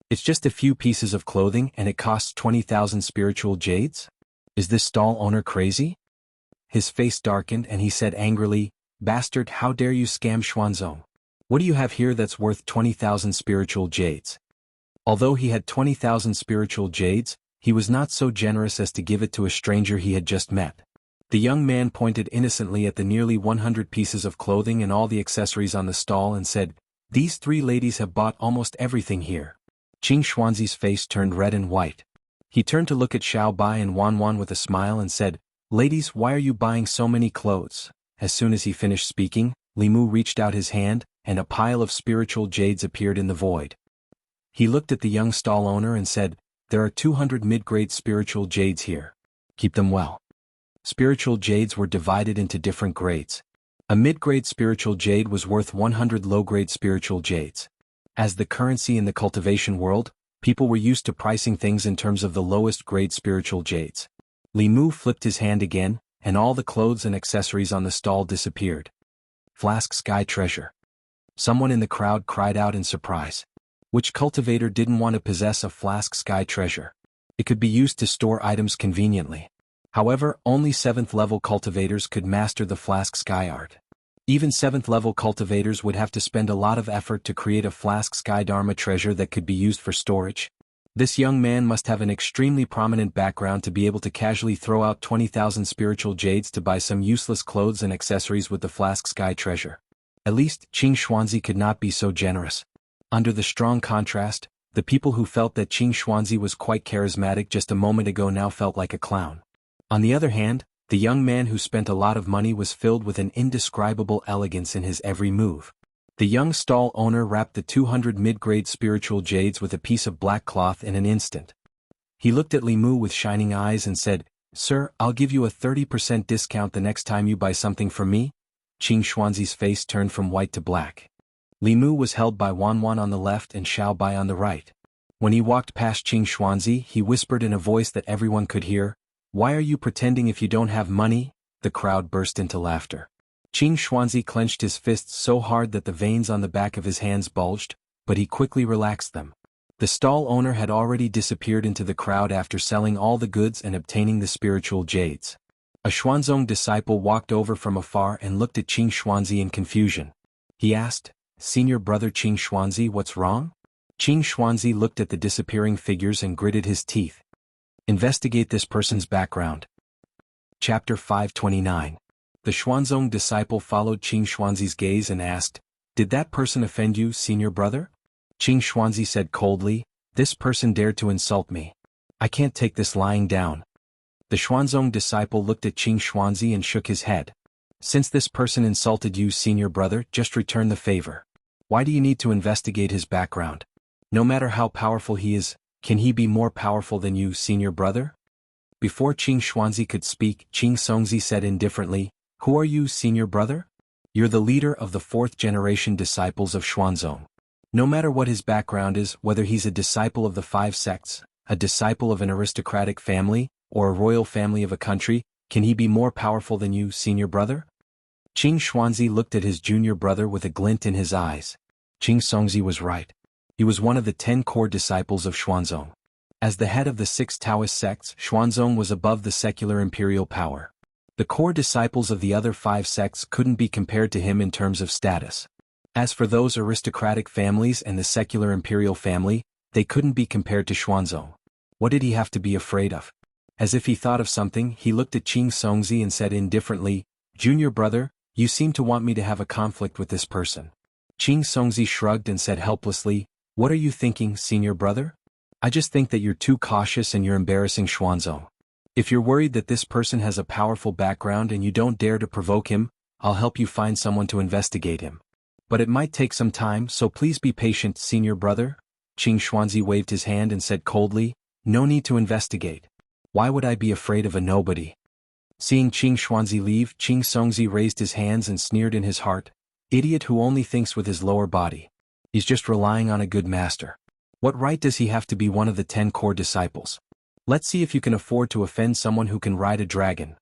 It's just a few pieces of clothing and it costs 20,000 spiritual jades? Is this stall owner crazy? His face darkened and he said angrily, bastard, how dare you scam Xuanzong? What do you have here that's worth 20,000 spiritual jades? Although he had 20,000 spiritual jades, he was not so generous as to give it to a stranger he had just met. The young man pointed innocently at the nearly 100 pieces of clothing and all the accessories on the stall and said, these three ladies have bought almost everything here. Qing Xuanzi's face turned red and white. He turned to look at Xiao Bai and Wan Wan with a smile and said, ladies, why are you buying so many clothes? As soon as he finished speaking, Li Mu reached out his hand, and a pile of spiritual jades appeared in the void. He looked at the young stall owner and said, there are 200 mid-grade spiritual jades here. Keep them well. Spiritual jades were divided into different grades. A mid-grade spiritual jade was worth 100 low-grade spiritual jades. As the currency in the cultivation world, people were used to pricing things in terms of the lowest grade spiritual jades. Li Mu flipped his hand again, and all the clothes and accessories on the stall disappeared. Flask Sky Treasure. Someone in the crowd cried out in surprise. Which cultivator didn't want to possess a Flask Sky Treasure? It could be used to store items conveniently. However, only 7th-level cultivators could master the Flask Sky art. Even 7th-level cultivators would have to spend a lot of effort to create a Flask Sky Dharma treasure that could be used for storage. This young man must have an extremely prominent background to be able to casually throw out 20,000 spiritual jades to buy some useless clothes and accessories with the Flask Sky treasure. At least, Qing Xuanzi could not be so generous. Under the strong contrast, the people who felt that Qing Xuanzi was quite charismatic just a moment ago now felt like a clown. On the other hand, the young man who spent a lot of money was filled with an indescribable elegance in his every move. The young stall owner wrapped the 200 mid-grade spiritual jades with a piece of black cloth in an instant. He looked at Li Mu with shining eyes and said, sir, I'll give you a 30% discount the next time you buy something from me. Qing Xuanzi's face turned from white to black. Li Mu was held by Wan Wan on the left and Xiao Bai on the right. When he walked past Qing Xuanzi, he whispered in a voice that everyone could hear, why are you pretending if you don't have money? The crowd burst into laughter. Qing Xuanzi clenched his fists so hard that the veins on the back of his hands bulged, but he quickly relaxed them. The stall owner had already disappeared into the crowd after selling all the goods and obtaining the spiritual jades. A Xuanzong disciple walked over from afar and looked at Qing Xuanzi in confusion. He asked, Senior brother Qing Xuanzi, what's wrong? Qing Xuanzi looked at the disappearing figures and gritted his teeth. Investigate this person's background. Chapter 529. The Xuanzong disciple followed Qing Xuanzi's gaze and asked, did that person offend you, senior brother? Qing Xuanzi said coldly, this person dared to insult me. I can't take this lying down. The Xuanzong disciple looked at Qing Xuanzi and shook his head. Since this person insulted you, senior brother, just return the favor. Why do you need to investigate his background? No matter how powerful he is, can he be more powerful than you, senior brother? Before Qing Xuanzi could speak, Qing Songzi said indifferently, who are you, senior brother? You're the leader of the 4th-generation disciples of Xuanzong. No matter what his background is, whether he's a disciple of the 5 sects, a disciple of an aristocratic family, or a royal family of a country, can he be more powerful than you, senior brother? Qing Xuanzi looked at his junior brother with a glint in his eyes. Qing Songzi was right. He was one of the 10 core disciples of Xuanzong. As the head of the 6 Taoist sects, Xuanzong was above the secular imperial power. The core disciples of the other 5 sects couldn't be compared to him in terms of status. As for those aristocratic families and the secular imperial family, they couldn't be compared to Xuanzong. What did he have to be afraid of? As if he thought of something, he looked at Qing Songzi and said indifferently, Junior brother, you seem to want me to have a conflict with this person. Qing Songzi shrugged and said helplessly, what are you thinking, senior brother? I just think that you're too cautious and you're embarrassing Xuanzong. If you're worried that this person has a powerful background and you don't dare to provoke him, I'll help you find someone to investigate him. But it might take some time, so please be patient, senior brother. Qing Xuanzi waved his hand and said coldly, no need to investigate. Why would I be afraid of a nobody? Seeing Qing Xuanzi leave, Qing Songzi raised his hands and sneered in his heart, idiot who only thinks with his lower body. He's just relying on a good master. What right does he have to be one of the 10 core disciples? Let's see if you can afford to offend someone who can ride a dragon.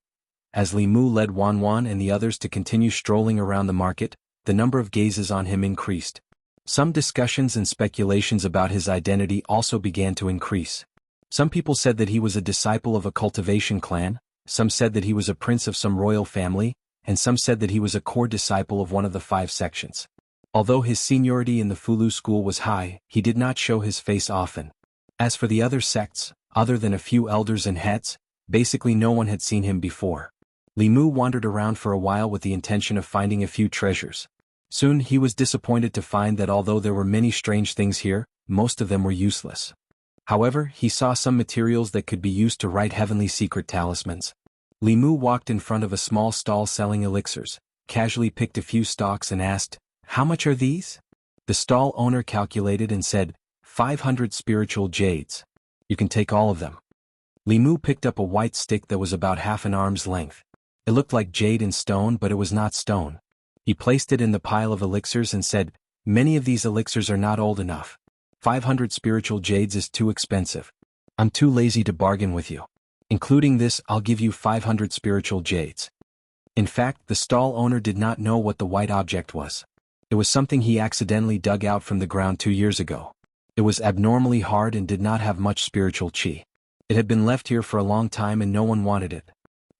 As Li Mu led Wan and the others to continue strolling around the market, the number of gazes on him increased. Some discussions and speculations about his identity also began to increase. Some people said that he was a disciple of a cultivation clan, some said that he was a prince of some royal family, and some said that he was a core disciple of one of the 5 sections. Although his seniority in the Fulu school was high, he did not show his face often. As for the other sects, other than a few elders and heads, basically no one had seen him before. Li Mu wandered around for a while with the intention of finding a few treasures. Soon he was disappointed to find that although there were many strange things here, most of them were useless. However, he saw some materials that could be used to write heavenly secret talismans. Li Mu walked in front of a small stall selling elixirs, casually picked a few stalks and asked, "How much are these?" The stall owner calculated and said, 500 spiritual jades. You can take all of them. Li Mu picked up a white stick that was about half an arm's length. It looked like jade and stone, but it was not stone. He placed it in the pile of elixirs and said, "Many of these elixirs are not old enough. 500 spiritual jades is too expensive. I'm too lazy to bargain with you. Including this, I'll give you 500 spiritual jades." In fact, the stall owner did not know what the white object was. It was something he accidentally dug out from the ground 2 years ago. It was abnormally hard and did not have much spiritual chi. It had been left here for a long time and no one wanted it.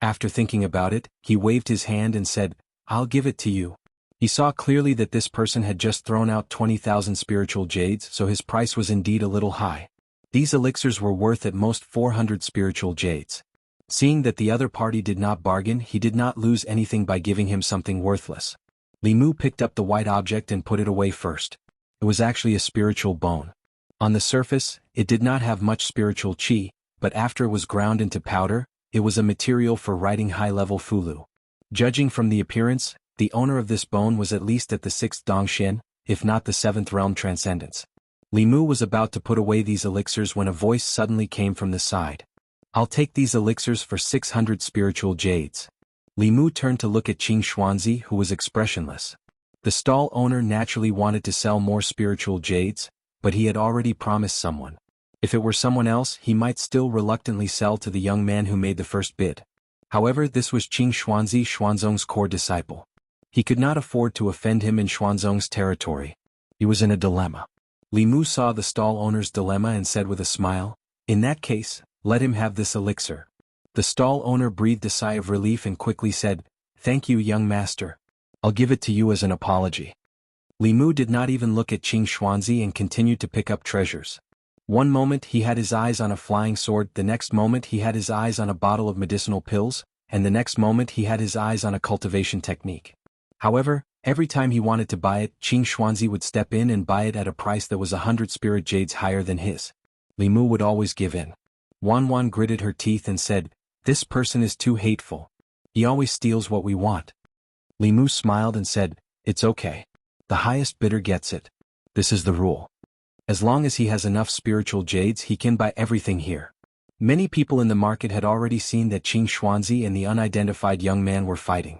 After thinking about it, he waved his hand and said, "I'll give it to you." He saw clearly that this person had just thrown out 20,000 spiritual jades, so his price was indeed a little high. These elixirs were worth at most 400 spiritual jades. Seeing that the other party did not bargain, he did not lose anything by giving him something worthless. Li Mu picked up the white object and put it away first. It was actually a spiritual bone. On the surface, it did not have much spiritual chi, but after it was ground into powder, it was a material for writing high-level Fulu. Judging from the appearance, the owner of this bone was at least at the 6th Dongxian, if not the 7th realm transcendence. Li Mu was about to put away these elixirs when a voice suddenly came from the side. "I'll take these elixirs for 600 spiritual jades." Li Mu turned to look at Qing Xuanzi, who was expressionless. The stall owner naturally wanted to sell more spiritual jades, but he had already promised someone. If it were someone else, he might still reluctantly sell to the young man who made the first bid. However, this was Qing Xuanzi, Xuanzong's core disciple. He could not afford to offend him in Xuanzong's territory. He was in a dilemma. Li Mu saw the stall owner's dilemma and said with a smile, "In that case, let him have this elixir." The stall owner breathed a sigh of relief and quickly said, "Thank you, young master. I'll give it to you as an apology." Li Mu did not even look at Qing Xuanzi and continued to pick up treasures. One moment he had his eyes on a flying sword, the next moment he had his eyes on a bottle of medicinal pills, and the next moment he had his eyes on a cultivation technique. However, every time he wanted to buy it, Qing Xuanzi would step in and buy it at a price that was 100 spirit jades higher than his. Li Mu would always give in. Wan gritted her teeth and said, "This person is too hateful. He always steals what we want." Li Mu smiled and said, "It's okay. The highest bidder gets it. This is the rule. As long as he has enough spiritual jades, he can buy everything here." Many people in the market had already seen that Qing Xuanzi and the unidentified young man were fighting.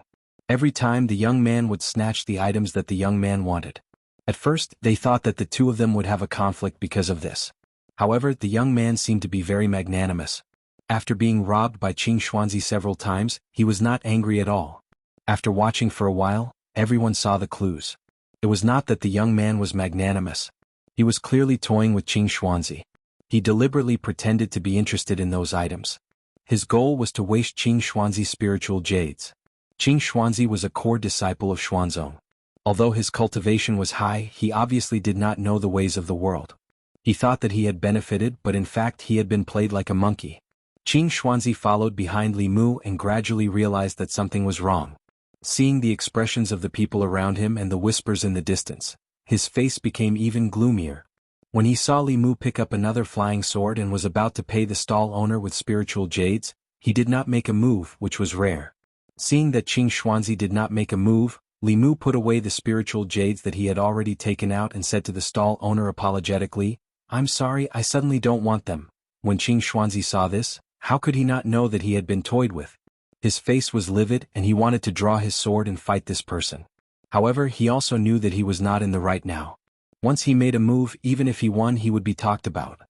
Every time the young man would snatch the items that the young man wanted. At first, they thought that the two of them would have a conflict because of this. However, the young man seemed to be very magnanimous. After being robbed by Qing Xuanzi several times, he was not angry at all. After watching for a while, everyone saw the clues. It was not that the young man was magnanimous. He was clearly toying with Qing Xuanzi. He deliberately pretended to be interested in those items. His goal was to waste Qing Xuanzi's spiritual jades. Qing Xuanzi was a core disciple of Xuanzong. Although his cultivation was high, he obviously did not know the ways of the world. He thought that he had benefited, but in fact he had been played like a monkey. Qing Xuanzi followed behind Li Mu and gradually realized that something was wrong. Seeing the expressions of the people around him and the whispers in the distance, his face became even gloomier. When he saw Li Mu pick up another flying sword and was about to pay the stall owner with spiritual jades, he did not make a move, which was rare. Seeing that Qing Xuanzi did not make a move, Li Mu put away the spiritual jades that he had already taken out and said to the stall owner apologetically, "I'm sorry, I suddenly don't want them." When Qing Xuanzi saw this, how could he not know that he had been toyed with? His face was livid and he wanted to draw his sword and fight this person. However, he also knew that he was not in the right now. Once he made a move, even if he won, he would be talked about.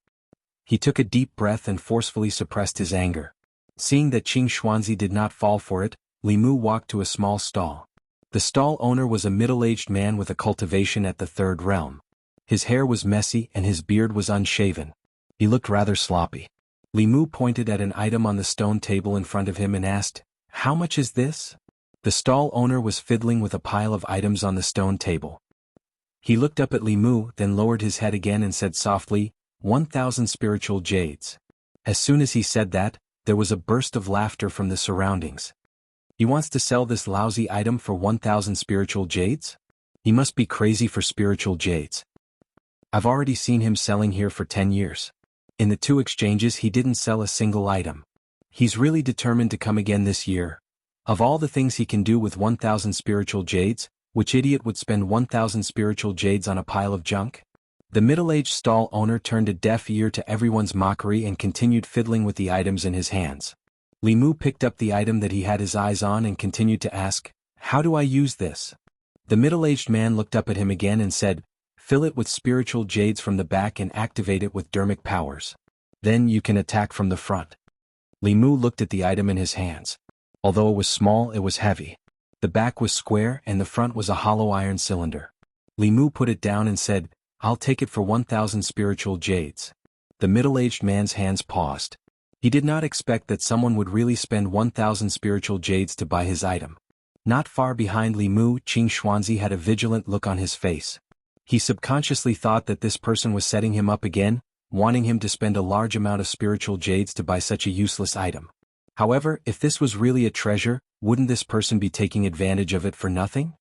He took a deep breath and forcefully suppressed his anger. Seeing that Qing Xuanzi did not fall for it, Li Mu walked to a small stall. The stall owner was a middle-aged man with a cultivation at the third realm. His hair was messy and his beard was unshaven. He looked rather sloppy. Li Mu pointed at an item on the stone table in front of him and asked, "How much is this?" The stall owner was fiddling with a pile of items on the stone table. He looked up at Li Mu, then lowered his head again and said softly, 1,000 spiritual jades. As soon as he said that, there was a burst of laughter from the surroundings. He wants to sell this lousy item for 1,000 spiritual jades? He must be crazy for spiritual jades. I've already seen him selling here for 10 years. In the 2 exchanges he didn't sell a single item. He's really determined to come again this year. Of all the things he can do with 1,000 spiritual jades, which idiot would spend 1,000 spiritual jades on a pile of junk? The middle-aged stall owner turned a deaf ear to everyone's mockery and continued fiddling with the items in his hands. Li Mu picked up the item that he had his eyes on and continued to ask, "How do I use this?" The middle-aged man looked up at him again and said, "Fill it with spiritual jades from the back and activate it with dermic powers. Then you can attack from the front." Li Mu looked at the item in his hands. Although it was small, it was heavy. The back was square and the front was a hollow iron cylinder. Li Mu put it down and said, "I'll take it for 1,000 spiritual jades." The middle-aged man's hands paused. He did not expect that someone would really spend 1,000 spiritual jades to buy his item. Not far behind Li Mu, Qing Xuanzi had a vigilant look on his face. He subconsciously thought that this person was setting him up again, wanting him to spend a large amount of spiritual jades to buy such a useless item. However, if this was really a treasure, wouldn't this person be taking advantage of it for nothing?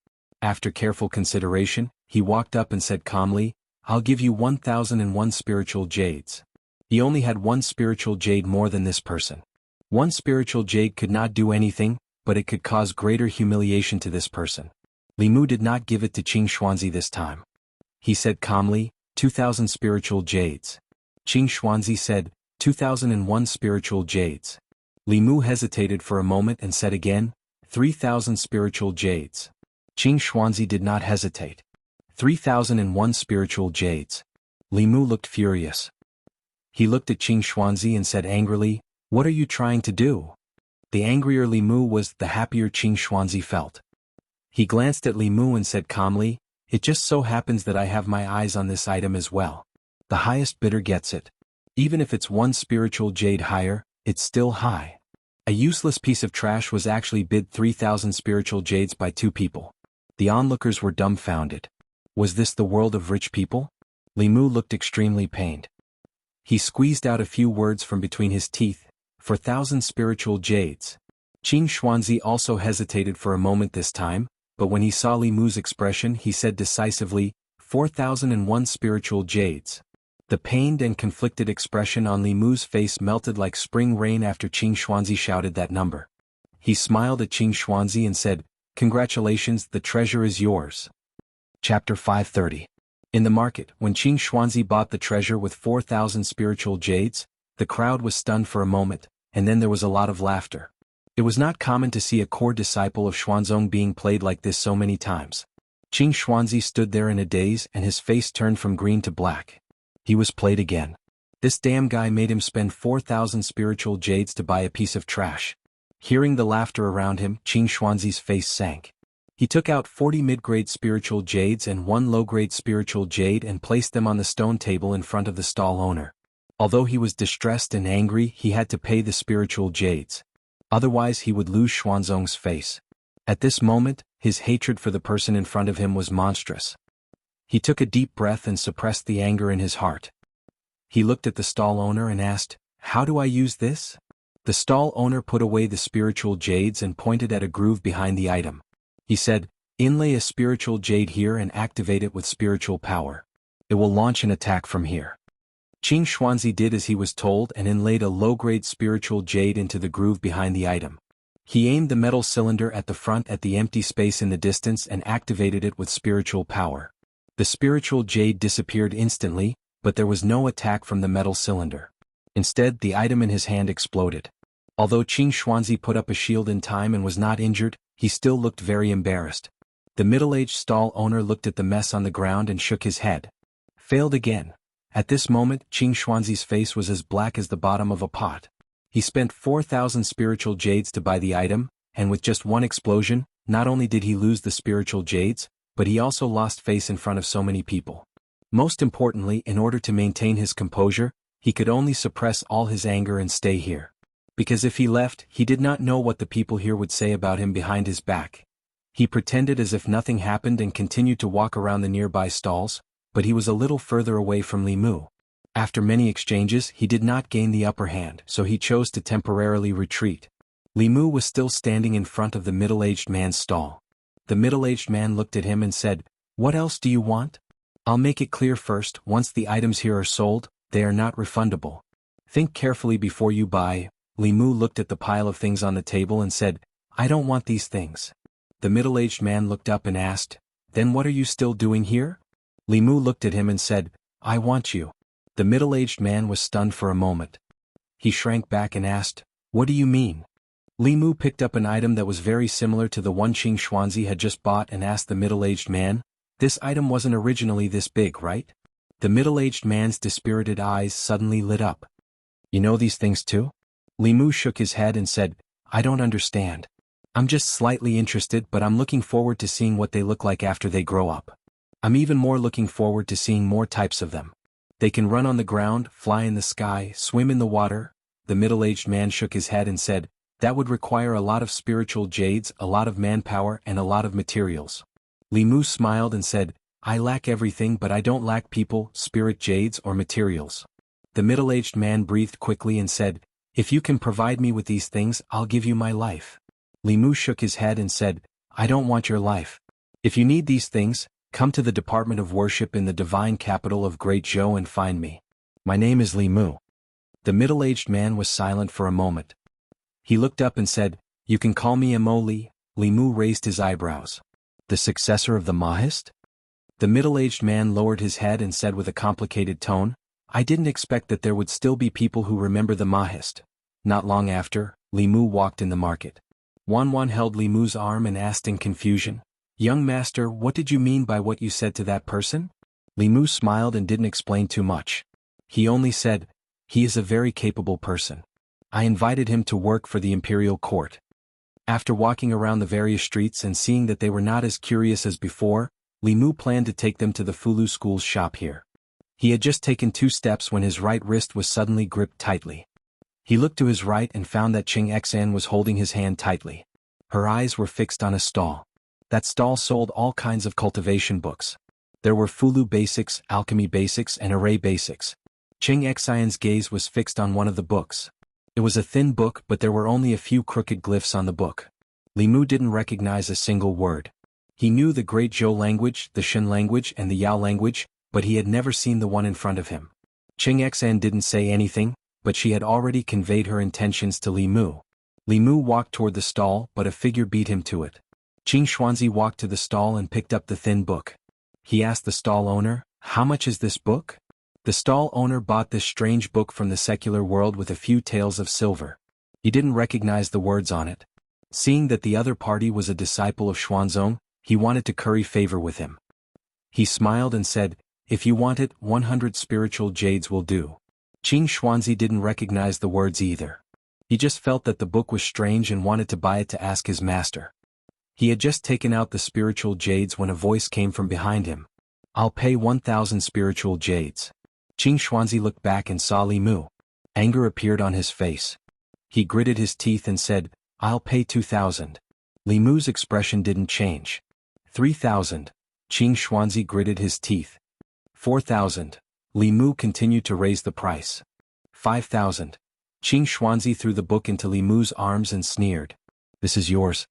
After careful consideration, he walked up and said calmly, "I'll give you 1,001 spiritual jades." He only had 1 spiritual jade more than this person. 1 spiritual jade could not do anything, but it could cause greater humiliation to this person. Li Mu did not give it to Qing Xuanzi this time. He said calmly, 2,000 spiritual jades. Qing Xuanzi said, 2,001 spiritual jades. Li Mu hesitated for a moment and said again, 3,000 spiritual jades. Qing Xuanzi did not hesitate. 3,001 spiritual jades. Li Mu looked furious. He looked at Qing Xuanzi and said angrily, "What are you trying to do?" The angrier Li Mu was, the happier Qing Xuanzi felt. He glanced at Li Mu and said calmly, "It just so happens that I have my eyes on this item as well. The highest bidder gets it. Even if it's 1 spiritual jade higher, it's still high." A useless piece of trash was actually bid 3,000 spiritual jades by 2 people. The onlookers were dumbfounded. Was this the world of rich people? Li Mu looked extremely pained. He squeezed out a few words from between his teeth, 4,000 spiritual jades. Qing Xuanzi also hesitated for a moment this time, but when he saw Li Mu's expression he said decisively, 4,001 spiritual jades. The pained and conflicted expression on Li Mu's face melted like spring rain after Qing Xuanzi shouted that number. He smiled at Qing Xuanzi and said, "Congratulations, the treasure is yours." Chapter 530. In the market, when Qing Xuanzi bought the treasure with 4,000 spiritual jades, the crowd was stunned for a moment, and then there was a lot of laughter. It was not common to see a core disciple of Xuanzong being played like this so many times. Qing Xuanzi stood there in a daze and his face turned from green to black. He was played again. This damn guy made him spend 4,000 spiritual jades to buy a piece of trash. Hearing the laughter around him, Qing Xuanzi's face sank. He took out 40 mid-grade spiritual jades and 1 low-grade spiritual jade and placed them on the stone table in front of the stall owner. Although he was distressed and angry, he had to pay the spiritual jades. Otherwise he would lose Xuanzong's face. At this moment, his hatred for the person in front of him was monstrous. He took a deep breath and suppressed the anger in his heart. He looked at the stall owner and asked, "How do I use this?" The stall owner put away the spiritual jades and pointed at a groove behind the item. He said, "Inlay a spiritual jade here and activate it with spiritual power. It will launch an attack from here." Qing Xuanzi did as he was told and inlaid a low-grade spiritual jade into the groove behind the item. He aimed the metal cylinder at the front at the empty space in the distance and activated it with spiritual power. The spiritual jade disappeared instantly, but there was no attack from the metal cylinder. Instead, the item in his hand exploded. Although Qing Xuanzi put up a shield in time and was not injured, he still looked very embarrassed. The middle-aged stall owner looked at the mess on the ground and shook his head. Failed again. At this moment, Qing Xuanzi's face was as black as the bottom of a pot. He spent 4,000 spiritual jades to buy the item, and with just one explosion, not only did he lose the spiritual jades, but he also lost face in front of so many people. Most importantly, in order to maintain his composure, he could only suppress all his anger and stay here. Because if he left, he did not know what the people here would say about him behind his back. He pretended as if nothing happened and continued to walk around the nearby stalls, but he was a little further away from Li Mu. After many exchanges, he did not gain the upper hand, so he chose to temporarily retreat. Li Mu was still standing in front of the middle-aged man's stall. The middle-aged man looked at him and said, "What else do you want? I'll make it clear first, once the items here are sold, they are not refundable. Think carefully before you buy." Li Mu looked at the pile of things on the table and said, "I don't want these things." The middle-aged man looked up and asked, "Then what are you still doing here?" Li Mu looked at him and said, "I want you." The middle-aged man was stunned for a moment. He shrank back and asked, "What do you mean?" Li Mu picked up an item that was very similar to the one Qing Xuanzi had just bought and asked the middle-aged man, "This item wasn't originally this big, right?" The middle-aged man's dispirited eyes suddenly lit up. "You know these things too?" Li Mu shook his head and said, "I don't understand. I'm just slightly interested, but I'm looking forward to seeing what they look like after they grow up. I'm even more looking forward to seeing more types of them. They can run on the ground, fly in the sky, swim in the water." The middle-aged man shook his head and said, "That would require a lot of spiritual jades, a lot of manpower, and a lot of materials." Li Mu smiled and said, "I lack everything, but I don't lack people, spirit jades, or materials." The middle-aged man breathed quickly and said, "If you can provide me with these things, I'll give you my life." Li Mu shook his head and said, "I don't want your life. If you need these things, come to the Department of Worship in the divine capital of Great Zhou and find me. My name is Li Mu." The middle-aged man was silent for a moment. He looked up and said, "You can call me Mo Li." Li Mu raised his eyebrows. "The successor of the Mahist?" The middle-aged man lowered his head and said with a complicated tone, "I didn't expect that there would still be people who remember the Mahist." Not long after, Li Mu walked in the market. Wan held Li Mu's arm and asked in confusion, "Young master, what did you mean by what you said to that person?" Li Mu smiled and didn't explain too much. He only said, "He is a very capable person. I invited him to work for the imperial court." After walking around the various streets and seeing that they were not as curious as before, Li Mu planned to take them to the Fulu school's shop here. He had just taken 2 steps when his right wrist was suddenly gripped tightly. He looked to his right and found that Qing Xan was holding his hand tightly. Her eyes were fixed on a stall. That stall sold all kinds of cultivation books. There were Fulu basics, alchemy basics, and array basics. Qing Xian's gaze was fixed on one of the books. It was a thin book, but there were only a few crooked glyphs on the book. Li Mu didn't recognize a single word. He knew the Great Zhou language, the Shin language, and the Yao language, but he had never seen the one in front of him. Qing Xan didn't say anything, but she had already conveyed her intentions to Li Mu. Li Mu walked toward the stall, but a figure beat him to it. Qing Xuanzi walked to the stall and picked up the thin book. He asked the stall owner, "How much is this book?" The stall owner bought this strange book from the secular world with a few taels of silver. He didn't recognize the words on it. Seeing that the other party was a disciple of Xuanzong, he wanted to curry favor with him. He smiled and said, "If you want it, 100 spiritual jades will do." Qing Xuanzi didn't recognize the words either. He just felt that the book was strange and wanted to buy it to ask his master. He had just taken out the spiritual jades when a voice came from behind him. "I'll pay 1,000 spiritual jades." Qing Xuanzi looked back and saw Li Mu. Anger appeared on his face. He gritted his teeth and said, "I'll pay 2,000. Li Mu's expression didn't change. 3,000. Qing Xuanzi gritted his teeth. 4,000. Li Mu continued to raise the price. 5,000. Qing Xuanzi threw the book into Li Mu's arms and sneered. "This is yours."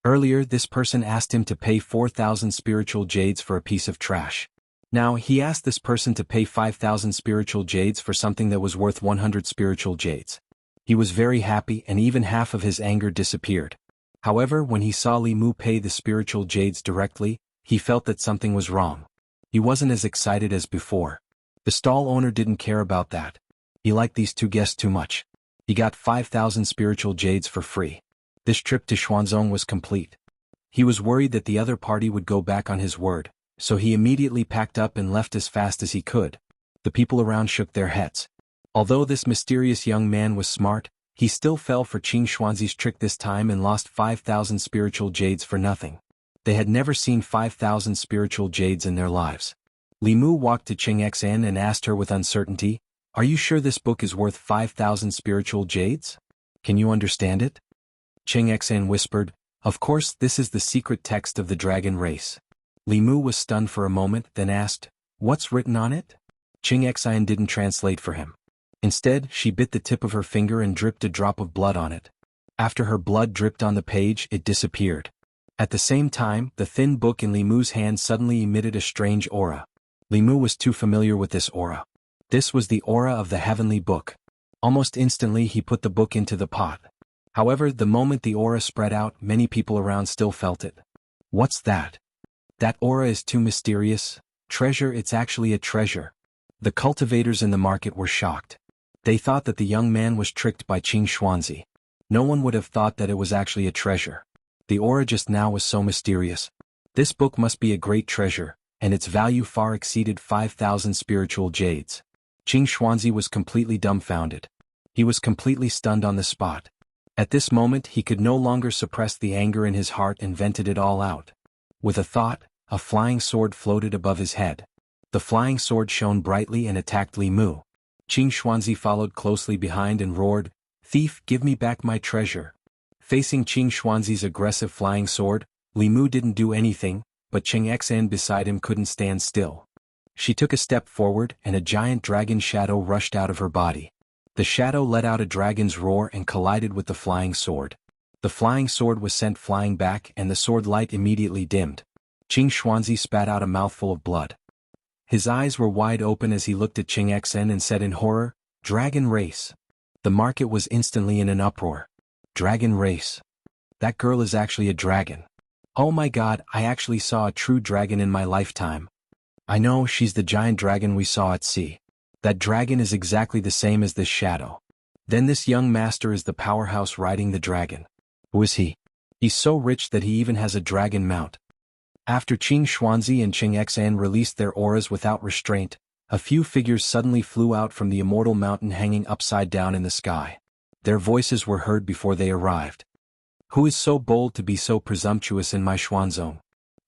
Earlier, this person asked him to pay 4,000 spiritual jades for a piece of trash. Now, he asked this person to pay 5,000 spiritual jades for something that was worth 100 spiritual jades. He was very happy and even half of his anger disappeared. However, when he saw Li Mu pay the spiritual jades directly, he felt that something was wrong. He wasn't as excited as before. The stall owner didn't care about that. He liked these 2 guests too much. He got 5,000 spiritual jades for free. This trip to Xuanzong was complete. He was worried that the other party would go back on his word, So he immediately packed up and left as fast as he could. The people around shook their heads. Although this mysterious young man was smart, he still fell for Qing Xuanzi's trick this time and lost 5,000 spiritual jades for nothing. They had never seen 5,000 spiritual jades in their lives. Li Mu walked to Qing Xan and asked her with uncertainty, "Are you sure this book is worth 5,000 spiritual jades? Can you understand it?" Qing Xan whispered, "Of course, this is the secret text of the dragon race." Li Mu was stunned for a moment, then asked, "What's written on it?" Qing Xan didn't translate for him. Instead, she bit the tip of her finger and dripped a drop of blood on it. After her blood dripped on the page, it disappeared. At the same time, the thin book in Li Mu's hand suddenly emitted a strange aura. Li Mu was too familiar with this aura. This was the aura of the heavenly book. Almost instantly he put the book into the pot. However, the moment the aura spread out, many people around still felt it. "What's that? That aura is too mysterious. Treasure, it's actually a treasure." The cultivators in the market were shocked. They thought that the young man was tricked by Qing Xuanzi. No one would have thought that it was actually a treasure. The aura just now was so mysterious. This book must be a great treasure, and its value far exceeded 5,000 spiritual jades. Qing Xuanzi was completely dumbfounded. He was completely stunned on the spot. At this moment he could no longer suppress the anger in his heart and vented it all out. With a thought, a flying sword floated above his head. The flying sword shone brightly and attacked Li Mu. Qing Xuanzi followed closely behind and roared, "Thief, give me back my treasure." Facing Qing Xuanzi's aggressive flying sword, Li Mu didn't do anything, but Qing Xan beside him couldn't stand still. She took a step forward and a giant dragon shadow rushed out of her body. The shadow let out a dragon's roar and collided with the flying sword. The flying sword was sent flying back and the sword light immediately dimmed. Qing Xuanzi spat out a mouthful of blood. His eyes were wide open as he looked at Qing Xan and said in horror, "Dragon race." The market was instantly in an uproar. Dragon race. That girl is actually a dragon. Oh my god, I actually saw a true dragon in my lifetime. I know, she's the giant dragon we saw at sea. That dragon is exactly the same as this shadow. Then this young master is the powerhouse riding the dragon. Who is he? He's so rich that he even has a dragon mount. After Qing Xuanzi and Qing Xan released their auras without restraint, a few figures suddenly flew out from the immortal mountain hanging upside down in the sky. Their voices were heard before they arrived. "Who is so bold to be so presumptuous in my Xuanzong?"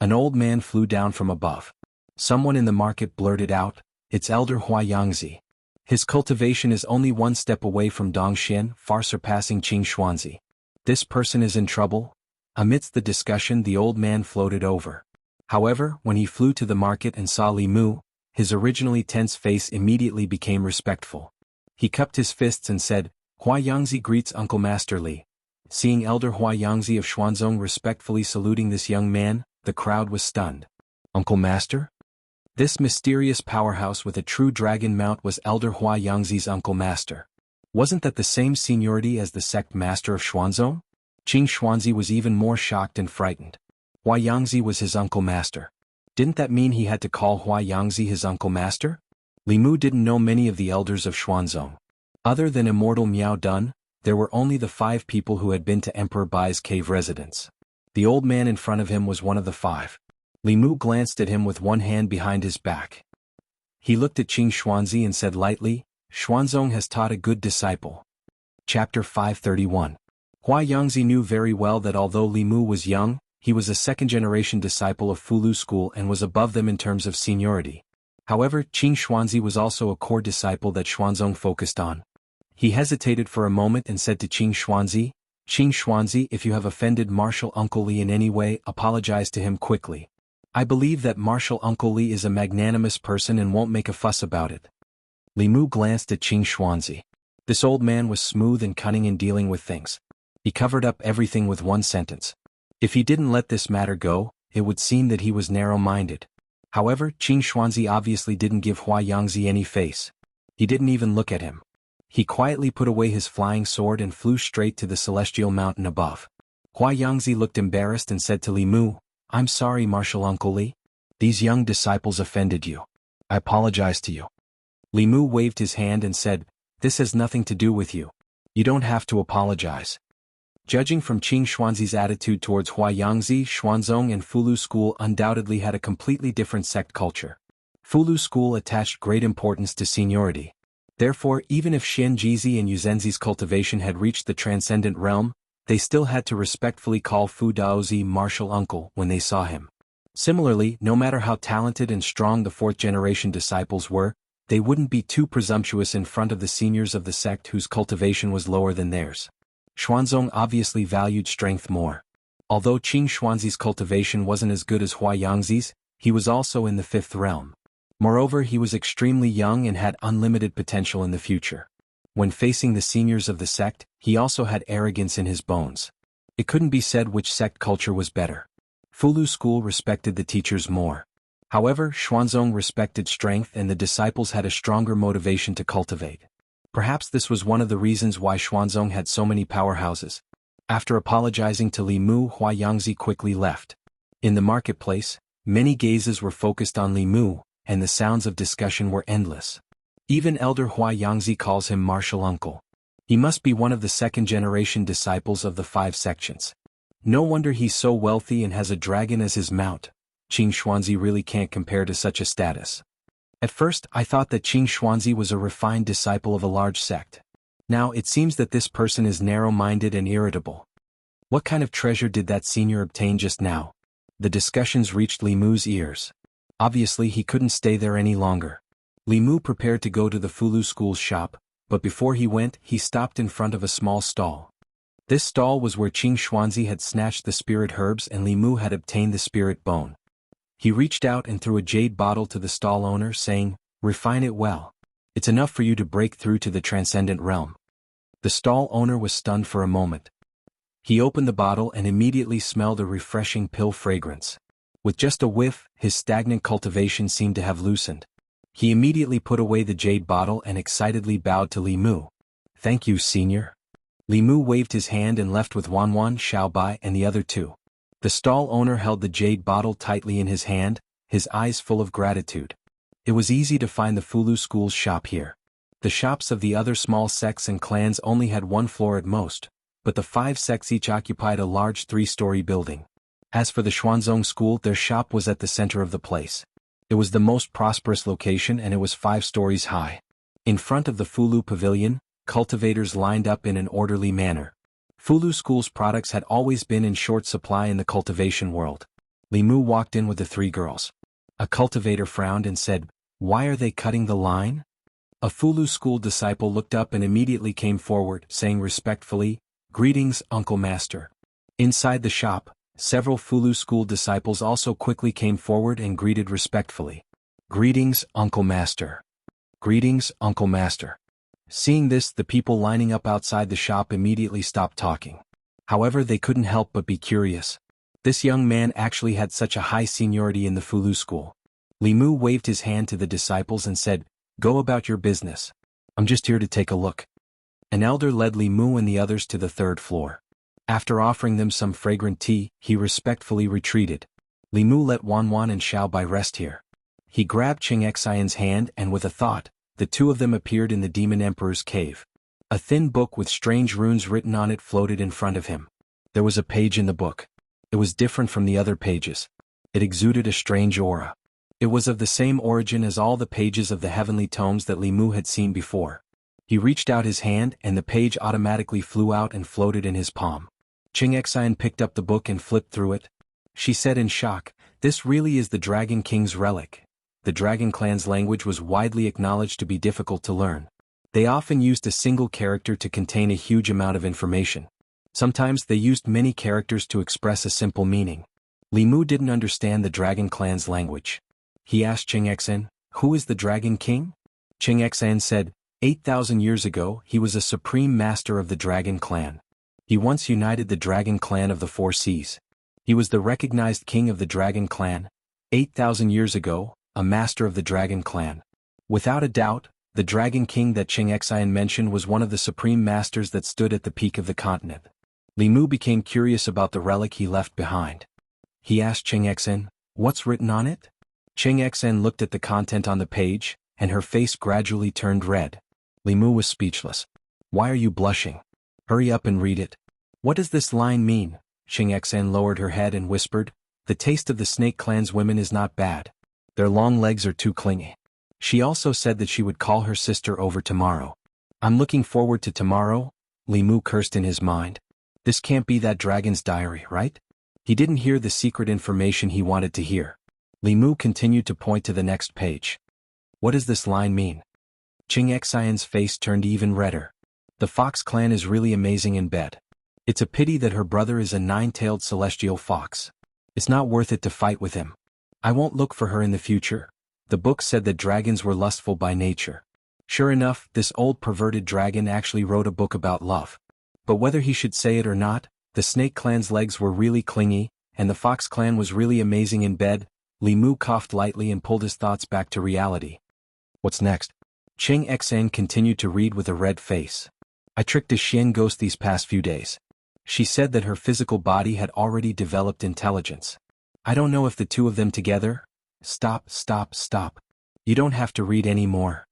An old man flew down from above. Someone in the market blurted out, "It's Elder Huayangzi. His cultivation is only one step away from Dongxian, far surpassing Qing Xuanzi. This person is in trouble." Amidst the discussion, the old man floated over. However, when he flew to the market and saw Li Mu, his originally tense face immediately became respectful. He cupped his fists and said, "Huayangzi greets Uncle Master Li." Seeing Elder Huayangzi of Xuanzong respectfully saluting this young man, the crowd was stunned. Uncle Master? This mysterious powerhouse with a true dragon mount was Elder Huayangzi's Uncle Master. Wasn't that the same seniority as the sect master of Xuanzong? Qing Xuanzi was even more shocked and frightened. Huayangzi was his Uncle Master. Didn't that mean he had to call Huayangzi his Uncle Master? Li Mu didn't know many of the elders of Xuanzong. Other than immortal Miao Dun, there were only the 5 people who had been to Emperor Bai's cave residence. The old man in front of him was one of the 5. Li Mu glanced at him with one hand behind his back. He looked at Qing Xuanzi and said lightly, "Xuanzong has taught a good disciple." Chapter 531. Huayangzi knew very well that although Li Mu was young, he was a second-generation disciple of Fulu school and was above them in terms of seniority. However, Qing Xuanzi was also a core disciple that Xuanzong focused on. He hesitated for a moment and said to Qing Xuanzi, "Qing Xuanzi, if you have offended Martial Uncle Li in any way, apologize to him quickly. I believe that Martial Uncle Li is a magnanimous person and won't make a fuss about it." Li Mu glanced at Qing Xuanzi. This old man was smooth and cunning in dealing with things. He covered up everything with one sentence. If he didn't let this matter go, it would seem that he was narrow-minded. However, Qing Xuanzi obviously didn't give Huayangzi any face. He didn't even look at him. He quietly put away his flying sword and flew straight to the celestial mountain above. Huayangzi looked embarrassed and said to Li Mu, "I'm sorry, Martial Uncle Li. These young disciples offended you. I apologize to you." Li Mu waved his hand and said, "This has nothing to do with you. You don't have to apologize." Judging from Qing Xuanzi's attitude towards Huayangzi, Xuanzong and Fulu school undoubtedly had a completely different sect culture. Fulu school attached great importance to seniority. Therefore, even if Xianjizi and Yuzenzi's cultivation had reached the transcendent realm, they still had to respectfully call Fu Daozi martial uncle when they saw him. Similarly, no matter how talented and strong the fourth-generation disciples were, they wouldn't be too presumptuous in front of the seniors of the sect whose cultivation was lower than theirs. Xuanzong obviously valued strength more. Although Qing Xuanzi's cultivation wasn't as good as Huayangzi's, he was also in the fifth realm. Moreover, he was extremely young and had unlimited potential in the future. When facing the seniors of the sect, he also had arrogance in his bones. It couldn't be said which sect culture was better. Fulu school respected the teachers more. However, Xuanzong respected strength and the disciples had a stronger motivation to cultivate. Perhaps this was one of the reasons why Xuanzong had so many powerhouses. After apologizing to Li Mu, Huayangzi quickly left. In the marketplace, many gazes were focused on Li Mu, and the sounds of discussion were endless. Even elder Huayangzi calls him martial uncle. He must be one of the second-generation disciples of the 5 sections. No wonder he's so wealthy and has a dragon as his mount. Qing Xuanzi really can't compare to such a status. At first, I thought that Qing Xuanzi was a refined disciple of a large sect. Now it seems that this person is narrow-minded and irritable. What kind of treasure did that senior obtain just now? The discussions reached Li Mu's ears. Obviously he couldn't stay there any longer. Li Mu prepared to go to the Fulu school's shop, but before he went, he stopped in front of a small stall. This stall was where Qing Xuanzi had snatched the spirit herbs and Li Mu had obtained the spirit bone. He reached out and threw a jade bottle to the stall owner, saying, "Refine it well. It's enough for you to break through to the transcendent realm." The stall owner was stunned for a moment. He opened the bottle and immediately smelled a refreshing pill fragrance. With just a whiff, his stagnant cultivation seemed to have loosened. He immediately put away the jade bottle and excitedly bowed to Li Mu. "Thank you, senior." Li Mu waved his hand and left with Wanwan, Xiaobai and the other 2. The stall owner held the jade bottle tightly in his hand, his eyes full of gratitude. It was easy to find the Fulu school's shop here. The shops of the other small sects and clans only had 1 floor at most, but the 5 sects each occupied a large 3-story building. As for the Xuanzong school, their shop was at the center of the place. It was the most prosperous location and it was 5 stories high. In front of the Fulu pavilion, cultivators lined up in an orderly manner. Fulu school's products had always been in short supply in the cultivation world. Li Mu walked in with the 3 girls. A cultivator frowned and said, "Why are they cutting the line?" A Fulu school disciple looked up and immediately came forward, saying respectfully, "Greetings, Uncle Master." Inside the shop, several Fulu school disciples also quickly came forward and greeted respectfully. "Greetings, Uncle Master." "Greetings, Uncle Master." Seeing this, the people lining up outside the shop immediately stopped talking. However, they couldn't help but be curious. This young man actually had such a high seniority in the Fulu school. Li Mu waved his hand to the disciples and said, "Go about your business. I'm just here to take a look." An elder led Li Mu and the others to the 3rd floor. After offering them some fragrant tea, he respectfully retreated. Li Mu let Wanwan and Xiaobai rest here. He grabbed Qing Xian's hand and with a thought, the 2 of them appeared in the Demon Emperor's cave. A thin book with strange runes written on it floated in front of him. There was a page in the book. It was different from the other pages. It exuded a strange aura. It was of the same origin as all the pages of the heavenly tomes that Li Mu had seen before. He reached out his hand and the page automatically flew out and floated in his palm. Qing Xian picked up the book and flipped through it. She said in shock, "This really is the Dragon King's relic." The Dragon Clan's language was widely acknowledged to be difficult to learn. They often used a single character to contain a huge amount of information. Sometimes they used many characters to express a simple meaning. Li Mu didn't understand the Dragon Clan's language. He asked Qing Xian, "Who is the Dragon King?" Qing Xian said, 8,000 years ago, he was a supreme master of the Dragon Clan. He once united the Dragon Clan of the 4 seas. He was the recognized king of the Dragon Clan. 8,000 years ago, a master of the Dragon Clan. Without a doubt, the Dragon King that Qing Xian mentioned was one of the supreme masters that stood at the peak of the continent. Li Mu became curious about the relic he left behind. He asked Qing Xian, "What's written on it?" Qing Xian looked at the content on the page, and her face gradually turned red. Li Mu was speechless. "Why are you blushing? Hurry up and read it." What does this line mean? Qing Xan lowered her head and whispered, the taste of the Snake Clan's women is not bad. Their long legs are too clingy. She also said that she would call her sister over tomorrow. I'm looking forward to tomorrow, Li Mu cursed in his mind. This can't be that dragon's diary, right? He didn't hear the secret information he wanted to hear. Li Mu continued to point to the next page. What does this line mean? Qing Xian's face turned even redder. The Fox clan is really amazing in bed. It's a pity that her brother is a nine-tailed celestial fox. It's not worth it to fight with him. I won't look for her in the future. The book said that dragons were lustful by nature. Sure enough, this old perverted dragon actually wrote a book about love. But whether he should say it or not, the Snake Clan's legs were really clingy, and the Fox Clan was really amazing in bed. Li Mu coughed lightly and pulled his thoughts back to reality. What's next? Qing Xan continued to read with a red face. I tricked a Xian ghost these past few days. She said that her physical body had already developed intelligence. I don't know if the two of them together. Stop. You don't have to read any more.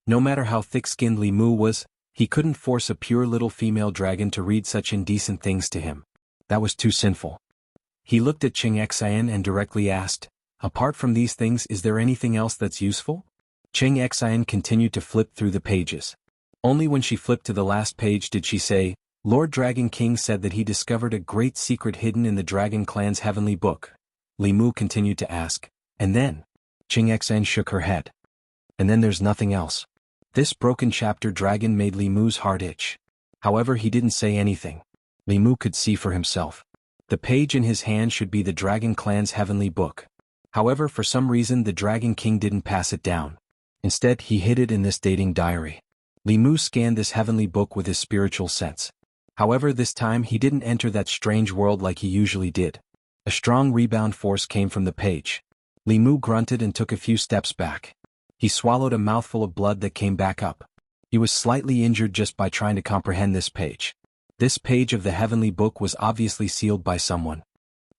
No matter how thick-skinned Li Mu was, he couldn't force a pure little female dragon to read such indecent things to him. That was too sinful. He looked at Qing Xian and directly asked, apart from these things, is there anything else that's useful? Qing Xian continued to flip through the pages. Only when she flipped to the last page did she say, Lord Dragon King said that he discovered a great secret hidden in the Dragon Clan's heavenly book. Li Mu continued to ask, and then? Qing Xian shook her head. And then there's nothing else. This broken chapter dragon made Li Mu's heart itch. However, he didn't say anything. Li Mu could see for himself. The page in his hand should be the Dragon Clan's heavenly book. However, for some reason the Dragon King didn't pass it down. Instead, he hid it in this dating diary. Li Mu scanned this heavenly book with his spiritual sense. However, this time he didn't enter that strange world like he usually did. A strong rebound force came from the page. Li Mu grunted and took a few steps back. He swallowed a mouthful of blood that came back up. He was slightly injured just by trying to comprehend this page. This page of the heavenly book was obviously sealed by someone.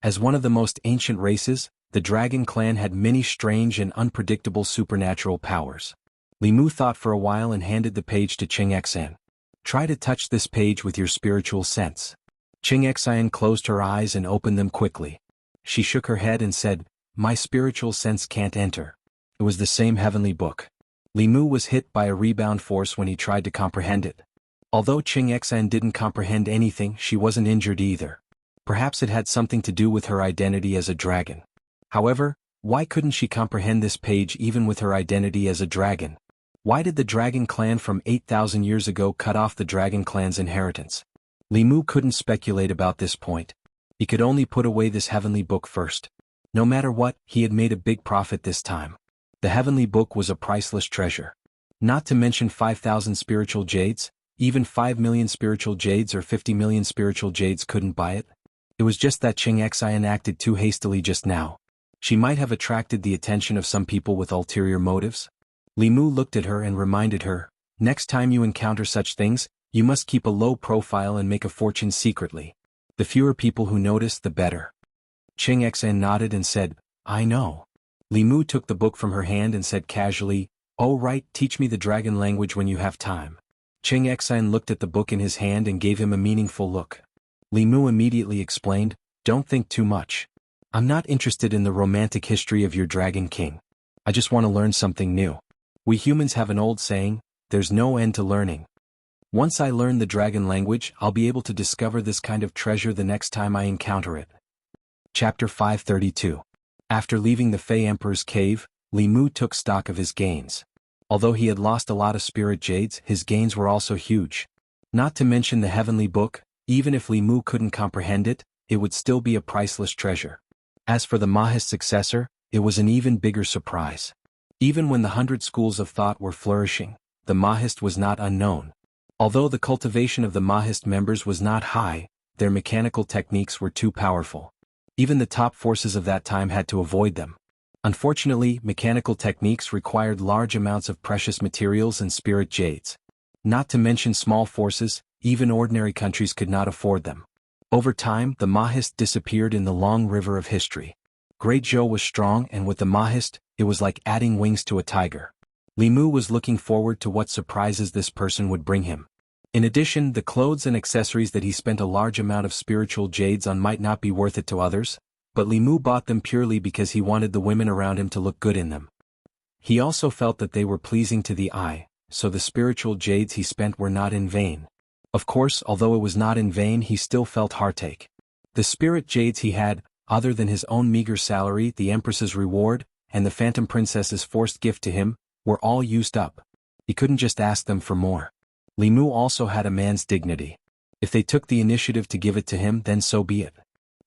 As one of the most ancient races, the Dragon Clan had many strange and unpredictable supernatural powers. Li Mu thought for a while and handed the page to Qing Xan. Try to touch this page with your spiritual sense. Qing Xan closed her eyes and opened them quickly. She shook her head and said, my spiritual sense can't enter. It was the same heavenly book. Li Mu was hit by a rebound force when he tried to comprehend it. Although Qing Xan didn't comprehend anything, she wasn't injured either. Perhaps it had something to do with her identity as a dragon. However, why couldn't she comprehend this page even with her identity as a dragon? Why did the Dragon Clan from 8,000 years ago cut off the Dragon Clan's inheritance? Li Mu couldn't speculate about this point. He could only put away this heavenly book first. No matter what, he had made a big profit this time. The heavenly book was a priceless treasure. Not to mention 5,000 spiritual jades, even 5 million spiritual jades or 50 million spiritual jades couldn't buy it. It was just that Qing Xian acted too hastily just now. She might have attracted the attention of some people with ulterior motives. Li Mu looked at her and reminded her, next time you encounter such things, you must keep a low profile and make a fortune secretly. The fewer people who notice, the better. Qing Xan nodded and said, I know. Li Mu took the book from her hand and said casually, oh right, teach me the dragon language when you have time. Qing Xan looked at the book in his hand and gave him a meaningful look. Li Mu immediately explained, don't think too much. I'm not interested in the romantic history of your Dragon King. I just want to learn something new. We humans have an old saying, there's no end to learning. Once I learn the dragon language, I'll be able to discover this kind of treasure the next time I encounter it. Chapter 532. After leaving the Fey Emperor's cave, Li Mu took stock of his gains. Although he had lost a lot of spirit jades, his gains were also huge. Not to mention the heavenly book, even if Li Mu couldn't comprehend it, it would still be a priceless treasure. As for the Mahist successor, it was an even bigger surprise. Even when the 100 schools of thought were flourishing, the Mahist was not unknown. Although the cultivation of the Mahist members was not high, their mechanical techniques were too powerful. Even the top forces of that time had to avoid them. Unfortunately, mechanical techniques required large amounts of precious materials and spirit jades. Not to mention small forces, even ordinary countries could not afford them. Over time, the Mahist disappeared in the long river of history. Great Zhou was strong, and with the Mahist, it was like adding wings to a tiger. Li Mu was looking forward to what surprises this person would bring him. In addition, the clothes and accessories that he spent a large amount of spiritual jades on might not be worth it to others, but Li Mu bought them purely because he wanted the women around him to look good in them. He also felt that they were pleasing to the eye, so the spiritual jades he spent were not in vain. Of course, although it was not in vain, he still felt heartache. The spirit jades he had, other than his own meager salary, the Empress's reward, and the Phantom Princess's forced gift to him, were all used up. He couldn't just ask them for more. Li Mu also had a man's dignity. If they took the initiative to give it to him, then so be it.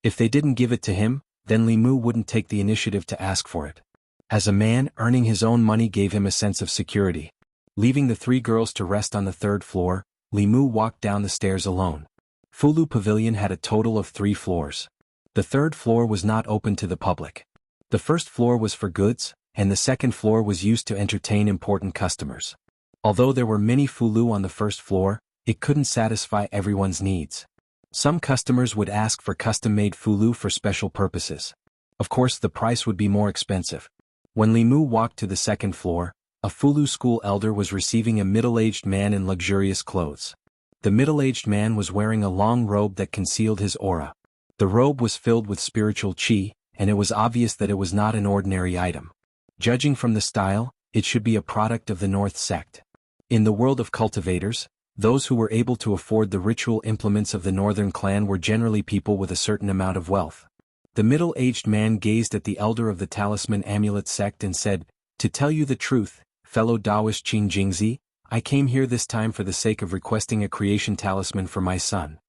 If they didn't give it to him, then Li Mu wouldn't take the initiative to ask for it. As a man, earning his own money gave him a sense of security. Leaving the 3 girls to rest on the 3rd floor, Li Mu walked down the stairs alone. Fulu Pavilion had a total of 3 floors. The 3rd floor was not open to the public. The 1st floor was for goods, and the 2nd floor was used to entertain important customers. Although there were many Fulu on the 1st floor, it couldn't satisfy everyone's needs. Some customers would ask for custom-made Fulu for special purposes. Of course, the price would be more expensive. When Li Mu walked to the 2nd floor, a Fulu school elder was receiving a middle-aged man in luxurious clothes. The middle-aged man was wearing a long robe that concealed his aura. The robe was filled with spiritual qi, and it was obvious that it was not an ordinary item. Judging from the style, it should be a product of the North sect. In the world of cultivators, those who were able to afford the ritual implements of the Northern clan were generally people with a certain amount of wealth. The middle-aged man gazed at the elder of the Talisman Amulet sect and said, "To tell you the truth, fellow Taoist Qin Jingzi, I came here this time for the sake of requesting a creation talisman for my son.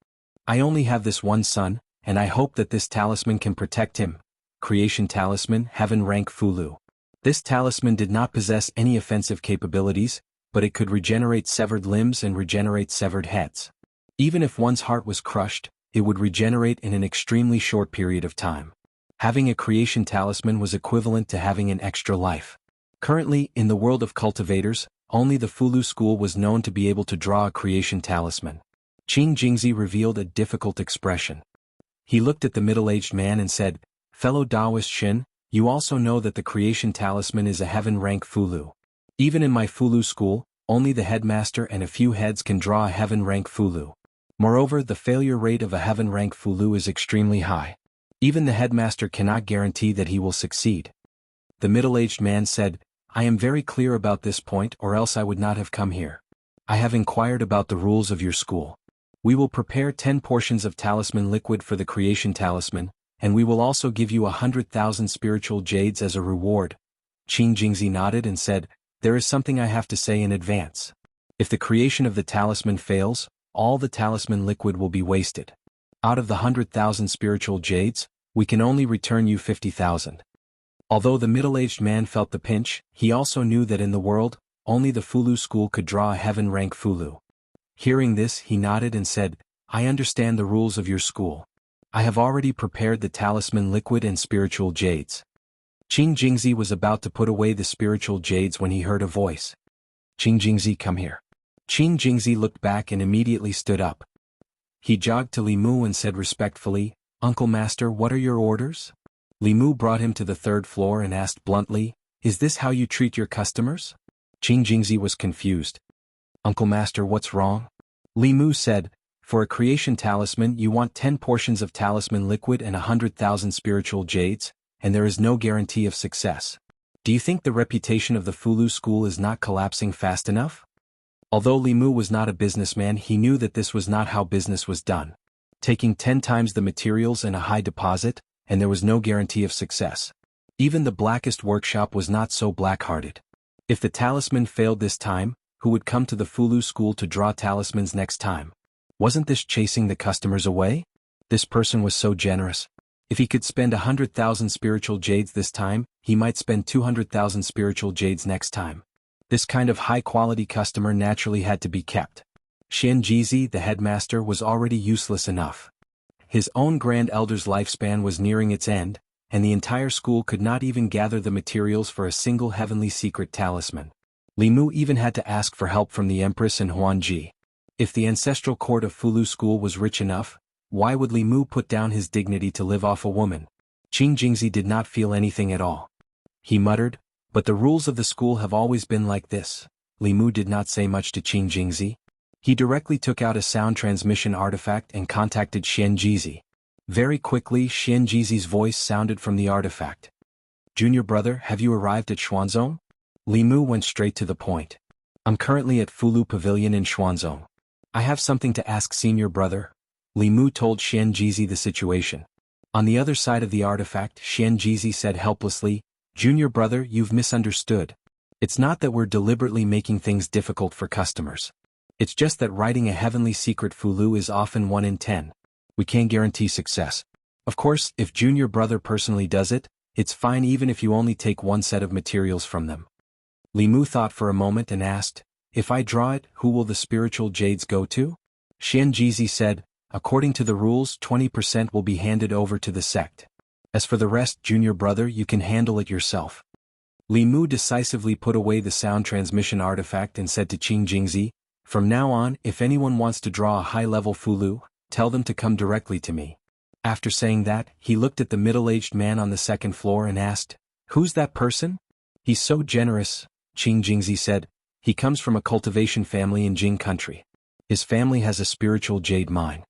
I only have this one son, and I hope that this talisman can protect him." Creation talisman, Heaven rank Fulu. This talisman did not possess any offensive capabilities, but it could regenerate severed limbs and regenerate severed heads. Even if one's heart was crushed, it would regenerate in an extremely short period of time. Having a creation talisman was equivalent to having an extra life. Currently, in the world of cultivators, only the Fulu school was known to be able to draw a creation talisman. Qin Jingzi revealed a difficult expression. He looked at the middle-aged man and said, "Fellow Taoist Shin, you also know that the creation talisman is a heaven rank Fulu. Even in my Fulu school, only the headmaster and a few heads can draw a heaven rank Fulu. Moreover, the failure rate of a heaven rank Fulu is extremely high. Even the headmaster cannot guarantee that he will succeed." The middle-aged man said, "I am very clear about this point, or else I would not have come here. I have inquired about the rules of your school. We will prepare 10 portions of talisman liquid for the creation talisman, and we will also give you 100,000 spiritual jades as a reward." Qin Jingzi nodded and said, "There is something I have to say in advance. If the creation of the talisman fails, all the talisman liquid will be wasted. Out of the 100,000 spiritual jades, we can only return you 50,000. Although the middle-aged man felt the pinch, he also knew that in the world, only the Fulu school could draw a heaven rank Fulu. Hearing this, he nodded and said, "I understand the rules of your school. I have already prepared the talisman liquid and spiritual jades." Qin Jingzi was about to put away the spiritual jades when he heard a voice. "Qin Jingzi, come here." Qin Jingzi looked back and immediately stood up. He jogged to Li Mu and said respectfully, "Uncle Master, what are your orders?" Li Mu brought him to the 3rd floor and asked bluntly, "Is this how you treat your customers?" Qin Jingzi was confused. "Uncle Master, what's wrong?" Li Mu said, "For a creation talisman you want 10 portions of talisman liquid and 100,000 spiritual jades, and there is no guarantee of success. Do you think the reputation of the Fulu school is not collapsing fast enough?" Although Li Mu was not a businessman, he knew that this was not how business was done. Taking 10 times the materials and a high deposit, and there was no guarantee of success. Even the blackest workshop was not so black-hearted. If the talisman failed this time, who would come to the Fulu school to draw talismans next time? Wasn't this chasing the customers away? This person was so generous. If he could spend 100,000 spiritual jades this time, he might spend 200,000 spiritual jades next time. This kind of high-quality customer naturally had to be kept. Xian Jizi, the headmaster, was already useless enough. His own Grand Elder's lifespan was nearing its end, and the entire school could not even gather the materials for a single heavenly secret talisman. Li Mu even had to ask for help from the Empress and Huanji. If the ancestral court of Fulu school was rich enough, why would Li Mu put down his dignity to live off a woman? Qin Jingzi did not feel anything at all. He muttered, "But the rules of the school have always been like this." Li Mu did not say much to Qin Jingzi. He directly took out a sound transmission artifact and contacted Xianjizi. Very quickly Xianjizi's voice sounded from the artifact. "Junior brother, have you arrived at Xuanzong?" Li Mu went straight to the point. "I'm currently at Fulu Pavilion in Xuanzong. I have something to ask senior brother." Li Mu told Xianjizi the situation. On the other side of the artifact, Xianjizi said helplessly, "Junior brother, you've misunderstood. It's not that we're deliberately making things difficult for customers. It's just that writing a heavenly secret Fulu is often 1 in 10. We can't guarantee success. Of course, if junior brother personally does it, it's fine even if you only take one set of materials from them." Li Mu thought for a moment and asked, "If I draw it, who will the spiritual jades go to?" Xianjizi said, "According to the rules, 20% will be handed over to the sect. As for the rest, junior brother, you can handle it yourself." Li Mu decisively put away the sound transmission artifact and said to Qing Jingzi, "From now on, if anyone wants to draw a high-level Fulu, tell them to come directly to me." After saying that, he looked at the middle-aged man on the second floor and asked, "Who's that person?" "He's so generous," Qing Jingzi said. "He comes from a cultivation family in Jing country. His family has a spiritual jade mine."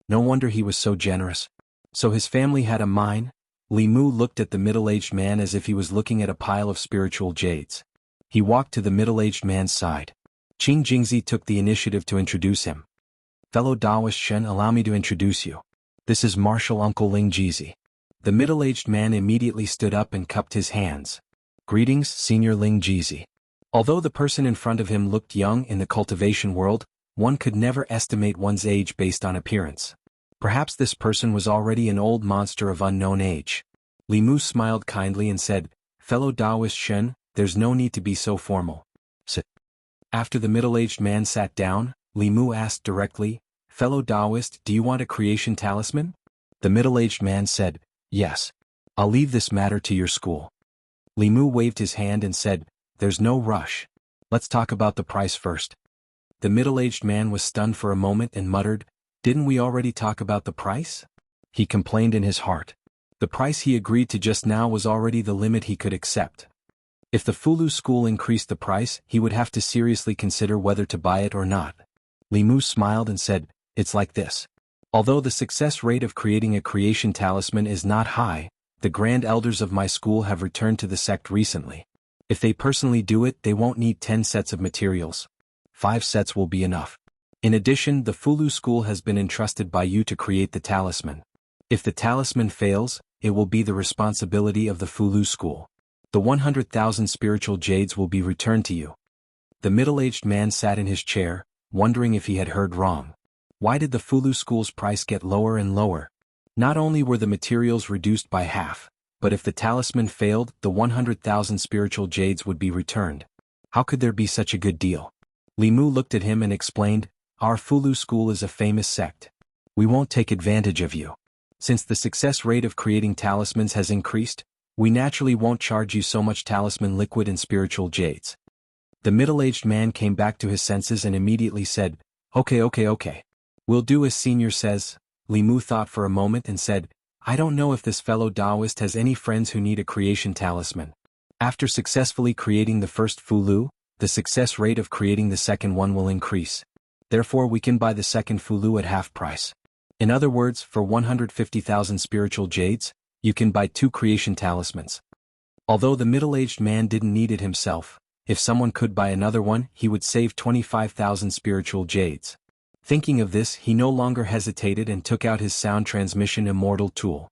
No wonder he was so generous. So his family had a mine? Li Mu looked at the middle-aged man as if he was looking at a pile of spiritual jades. He walked to the middle-aged man's side. Qing Jingzi took the initiative to introduce him. "Fellow Taoist Shen, allow me to introduce you. This is Marshal Uncle Ling Jizi." The middle-aged man immediately stood up and cupped his hands. "Greetings, Senior Ling Jizi." Although the person in front of him looked young in the cultivation world, one could never estimate one's age based on appearance. Perhaps this person was already an old monster of unknown age. Li Mu smiled kindly and said, "Fellow Taoist Shen, there's no need to be so formal. Sit." After the middle-aged man sat down, Li Mu asked directly, "Fellow Taoist, do you want a creation talisman?" The middle-aged man said, "Yes. I'll leave this matter to your school." Li Mu waved his hand and said, "There's no rush. Let's talk about the price first." The middle-aged man was stunned for a moment and muttered, "Didn't we already talk about the price?" He complained in his heart. The price he agreed to just now was already the limit he could accept. If the Fulu school increased the price, he would have to seriously consider whether to buy it or not. Li Mu smiled and said, "It's like this. Although the success rate of creating a creation talisman is not high, the grand elders of my school have returned to the sect recently. If they personally do it, they won't need 10 sets of materials. 5 sets will be enough. In addition, the Fulu school has been entrusted by you to create the talisman. If the talisman fails, it will be the responsibility of the Fulu school. The 100,000 spiritual jades will be returned to you." The middle-aged man sat in his chair, wondering if he had heard wrong. Why did the Fulu school's price get lower and lower? Not only were the materials reduced by half, but if the talisman failed, the 100,000 spiritual jades would be returned. How could there be such a good deal? Li Mu looked at him and explained, "Our Fulu school is a famous sect. We won't take advantage of you. Since the success rate of creating talismans has increased, we naturally won't charge you so much talisman liquid and spiritual jades." The middle-aged man came back to his senses and immediately said, Okay. We'll do as senior says." Li Mu thought for a moment and said, "I don't know if this fellow Taoist has any friends who need a creation talisman. After successfully creating the first Fulu, the success rate of creating the second one will increase. Therefore we can buy the second Fulu at half price. In other words, for 150,000 spiritual jades, you can buy 2 creation talismans." Although the middle-aged man didn't need it himself, if someone could buy another one, he would save 25,000 spiritual jades. Thinking of this, he no longer hesitated and took out his sound transmission immortal tool.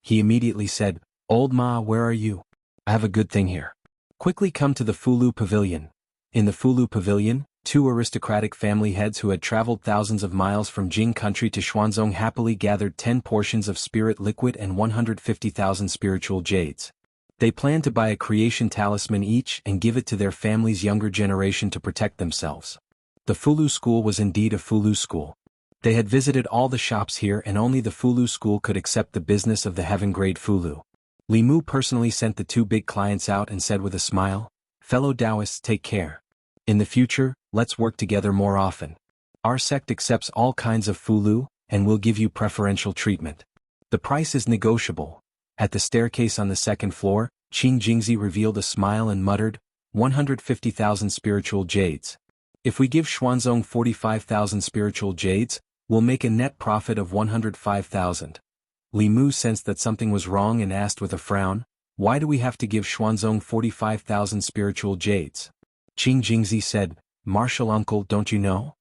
He immediately said, "Old Ma, where are you? I have a good thing here. Quickly come to the Fulu Pavilion." In the Fulu Pavilion, 2 aristocratic family heads who had traveled thousands of miles from Jing country to Xuanzong happily gathered 10 portions of spirit liquid and 150,000 spiritual jades. They planned to buy a creation talisman each and give it to their family's younger generation to protect themselves. The Fulu school was indeed a Fulu school. They had visited all the shops here and only the Fulu school could accept the business of the heaven-grade Fulu. Li Mu personally sent the 2 big clients out and said with a smile, "Fellow Taoists, take care. In the future, let's work together more often. Our sect accepts all kinds of Fulu, and will give you preferential treatment. The price is negotiable." At the staircase on the second floor, Qing Jingzi revealed a smile and muttered, 150,000 spiritual jades. If we give Xuanzong 45,000 spiritual jades, we'll make a net profit of 105,000. Li Mu sensed that something was wrong and asked with a frown, why do we have to give Xuanzong 45,000 spiritual jades? Qing Jingzi said, Martial uncle, don't you know?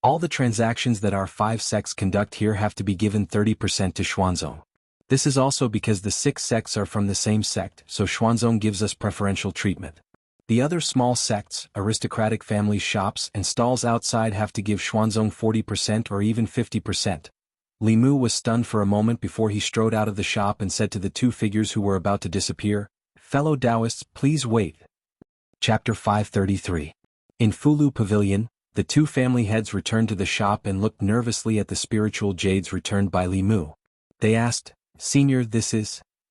All the transactions that our 5 sects conduct here have to be given 30% to Xuanzong. This is also because the 6 sects are from the same sect, so Xuanzong gives us preferential treatment. The other small sects, aristocratic family shops and stalls outside have to give Xuanzong 40% or even 50%. Li Mu was stunned for a moment before he strode out of the shop and said to the 2 figures who were about to disappear, fellow Taoists, please wait. Chapter 533. In Fulu Pavilion, the 2 family heads returned to the shop and looked nervously at the spiritual jades returned by Li Mu. They asked, Senior,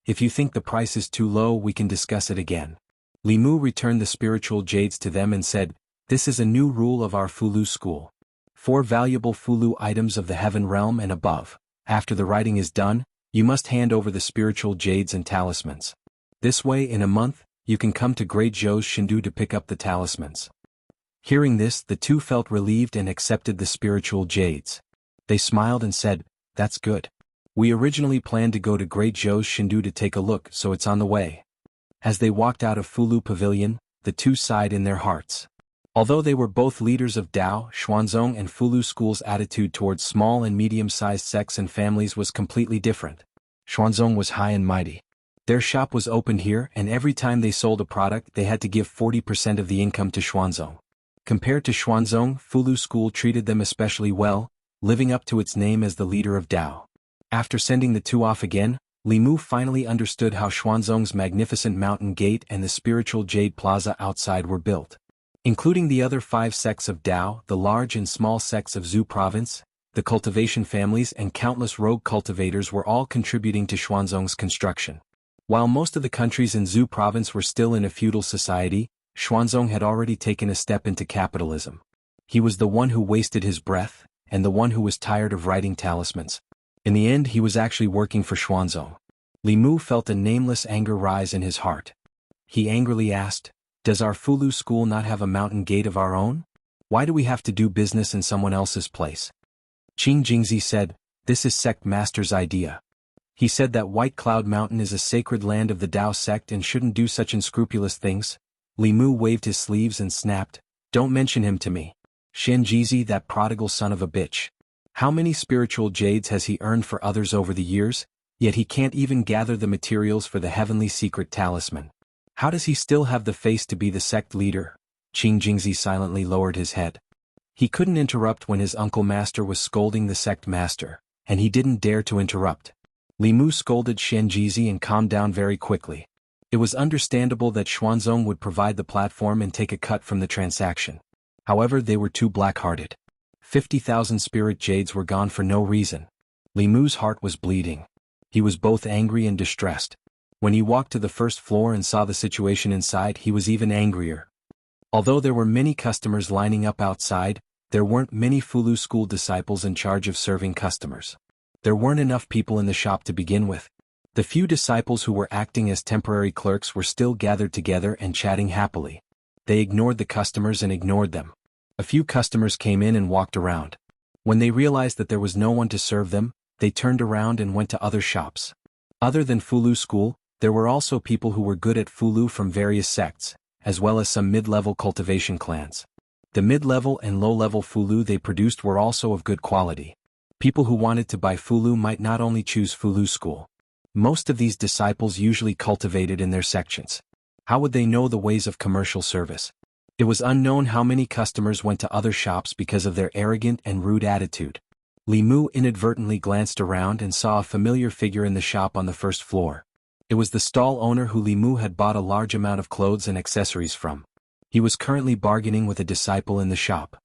if you think the price is too low, we can discuss it again. Li Mu returned the spiritual jades to them and said, this is a new rule of our Fulu school. 4 valuable Fulu items of the heaven realm and above. After the writing is done, you must hand over the spiritual jades and talismans. This way, in a month, you can come to Great Zhou's Shindu to pick up the talismans. Hearing this, the 2 felt relieved and accepted the spiritual jades. They smiled and said, that's good. We originally planned to go to Great Zhou's Shindu to take a look, so it's on the way. As they walked out of Fulu Pavilion, the 2 sighed in their hearts. Although they were both leaders of Tao, Xuanzong and Fulu School's attitude towards small and medium-sized sects and families was completely different. Xuanzong was high and mighty. Their shop was opened here, and every time they sold a product they had to give 40% of the income to Xuanzong. Compared to Xuanzong, Fulu School treated them especially well, living up to its name as the leader of Tao. After sending the 2 off again, Li Mu finally understood how Xuanzong's magnificent mountain gate and the spiritual jade plaza outside were built. Including the other 5 sects of Tao, the large and small sects of Zhu province, the cultivation families and countless rogue cultivators were all contributing to Xuanzong's construction. While most of the countries in Zhu province were still in a feudal society, Xuanzong had already taken a step into capitalism. He was the one who wasted his breath, and the one who was tired of writing talismans. In the end, he was actually working for Xuanzong. Li Mu felt a nameless anger rise in his heart. He angrily asked, does our Fulu school not have a mountain gate of our own? Why do we have to do business in someone else's place? Qing Jingzi said, this is sect master's idea. He said that White Cloud Mountain is a sacred land of the Tao sect and shouldn't do such unscrupulous things. Li Mu waved his sleeves and snapped, don't mention him to me. Shenjizi, that prodigal son of a bitch. How many spiritual jades has he earned for others over the years, yet he can't even gather the materials for the heavenly secret talisman. How does he still have the face to be the sect leader? Qing Jingzi silently lowered his head. He couldn't interrupt when his uncle master was scolding the sect master, and he didn't dare to interrupt. Li Mu scolded Shenjizi and calmed down very quickly. It was understandable that Xuanzong would provide the platform and take a cut from the transaction. However, they were too black-hearted. 50,000 spirit jades were gone for no reason. Li Mu's heart was bleeding. He was both angry and distressed. When he walked to the first floor and saw the situation inside, he was even angrier. Although there were many customers lining up outside, there weren't many Fulu school disciples in charge of serving customers. There weren't enough people in the shop to begin with. The few disciples who were acting as temporary clerks were still gathered together and chatting happily. They ignored the customers and ignored them. A few customers came in and walked around. When they realized that there was no one to serve them, they turned around and went to other shops. Other than Fulu school, there were also people who were good at Fulu from various sects, as well as some mid-level cultivation clans. The mid-level and low-level Fulu they produced were also of good quality. People who wanted to buy Fulu might not only choose Fulu school. Most of these disciples usually cultivated in their sections. How would they know the ways of commercial service? It was unknown how many customers went to other shops because of their arrogant and rude attitude. Li Mu inadvertently glanced around and saw a familiar figure in the shop on the first floor. It was the stall owner who Li Mu had bought a large amount of clothes and accessories from. He was currently bargaining with a disciple in the shop.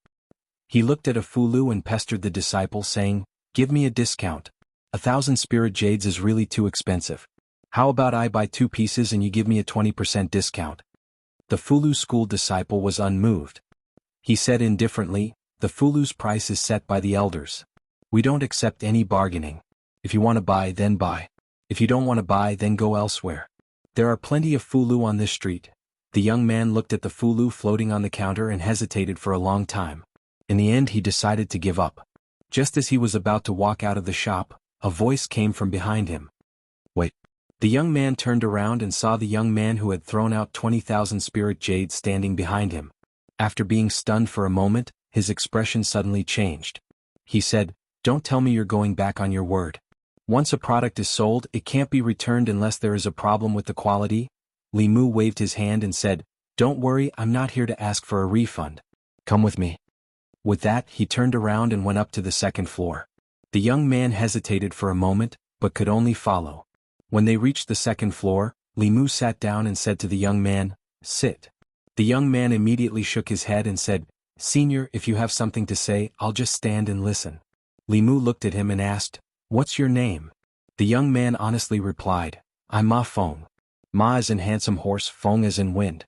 He looked at a Fulu and pestered the disciple, saying, "Give me a discount. 1,000 spirit jades is really too expensive. How about I buy 2 pieces and you give me a 20% discount?" The Fulu school disciple was unmoved. He said indifferently, "The Fulu's price is set by the elders. We don't accept any bargaining. If you want to buy, then buy. If you don't want to buy, then go elsewhere. There are plenty of Fulu on this street. The young man looked at the fulu floating on the counter and hesitated for a long time. In the end he decided to give up. Just as he was about to walk out of the shop, a voice came from behind him. Wait. The young man turned around and saw the young man who had thrown out 20,000 spirit jades standing behind him. After being stunned for a moment, his expression suddenly changed. He said, "Don't tell me you're going back on your word. Once a product is sold, it can't be returned unless there is a problem with the quality?" Li Mu waved his hand and said, "Don't worry, I'm not here to ask for a refund. Come with me." With that, he turned around and went up to the second floor. The young man hesitated for a moment, but could only follow. When they reached the second floor, Li Mu sat down and said to the young man, "Sit." The young man immediately shook his head and said, "Senior, if you have something to say, I'll just stand and listen." Li Mu looked at him and asked, "What's your name?" The young man honestly replied, "I'm Ma Feng." Ma as in handsome horse, Feng as in wind.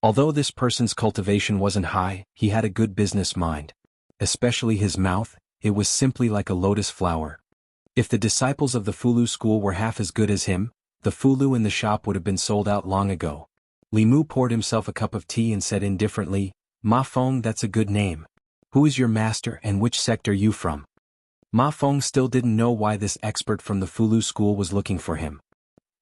Although this person's cultivation wasn't high, he had a good business mind. Especially his mouth, it was simply like a lotus flower. If the disciples of the Fulu school were half as good as him, the Fulu in the shop would have been sold out long ago. Li Mu poured himself a cup of tea and said indifferently, "Ma Feng, that's a good name. Who is your master and which sect are you from?" Ma Feng still didn't know why this expert from the Fulu school was looking for him.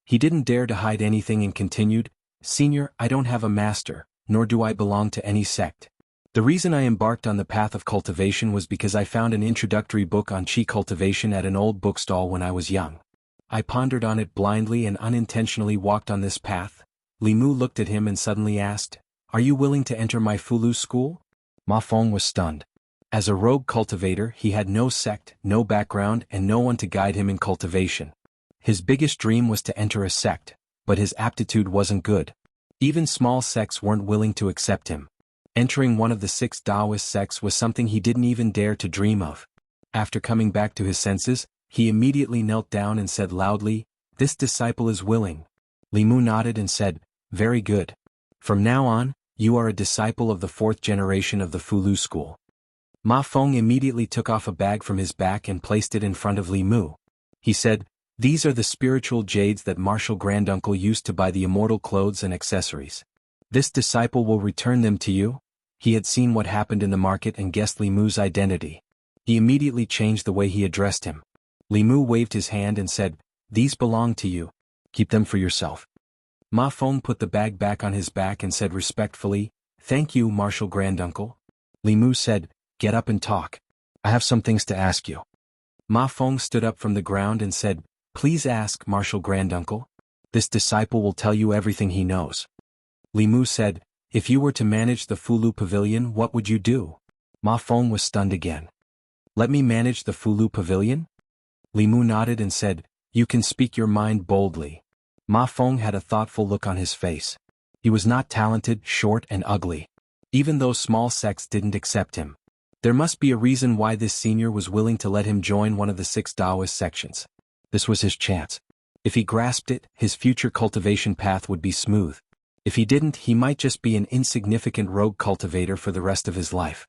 He didn't dare to hide anything and continued, "Senior, I don't have a master, nor do I belong to any sect. The reason I embarked on the path of cultivation was because I found an introductory book on Qi cultivation at an old bookstall when I was young. I pondered on it blindly and unintentionally walked on this path." Li Mu looked at him and suddenly asked, "Are you willing to enter my Fulu school?" Ma Feng was stunned. As a rogue cultivator, he had no sect, no background, and no one to guide him in cultivation. His biggest dream was to enter a sect, but his aptitude wasn't good. Even small sects weren't willing to accept him. Entering one of the 6 Taoist sects was something he didn't even dare to dream of. After coming back to his senses, he immediately knelt down and said loudly, "This disciple is willing." Li Mu nodded and said, "Very good. From now on, you are a disciple of the 4th generation of the Fulu school." Ma Feng immediately took off a bag from his back and placed it in front of Li Mu. He said, "These are the spiritual jades that Martial Granduncle used to buy the immortal clothes and accessories. This disciple will return them to you." He had seen what happened in the market and guessed Li Mu's identity. He immediately changed the way he addressed him. Li Mu waved his hand and said, "These belong to you. Keep them for yourself." Ma Feng put the bag back on his back and said respectfully, "Thank you, Martial Granduncle." Li Mu said, "Get up and talk. I have some things to ask you." Ma Feng stood up from the ground and said, "Please ask, Martial Granduncle. This disciple will tell you everything he knows." Li Mu said, "If you were to manage the Fulu Pavilion, what would you do?" Ma Feng was stunned again. "Let me manage the Fulu Pavilion?" Li Mu nodded and said, "You can speak your mind boldly." Ma Feng had a thoughtful look on his face. He was not talented, short and ugly. Even though small sects didn't accept him. There must be a reason why this senior was willing to let him join one of the 6 Taoist sections. This was his chance. If he grasped it, his future cultivation path would be smooth. If he didn't, he might just be an insignificant rogue cultivator for the rest of his life.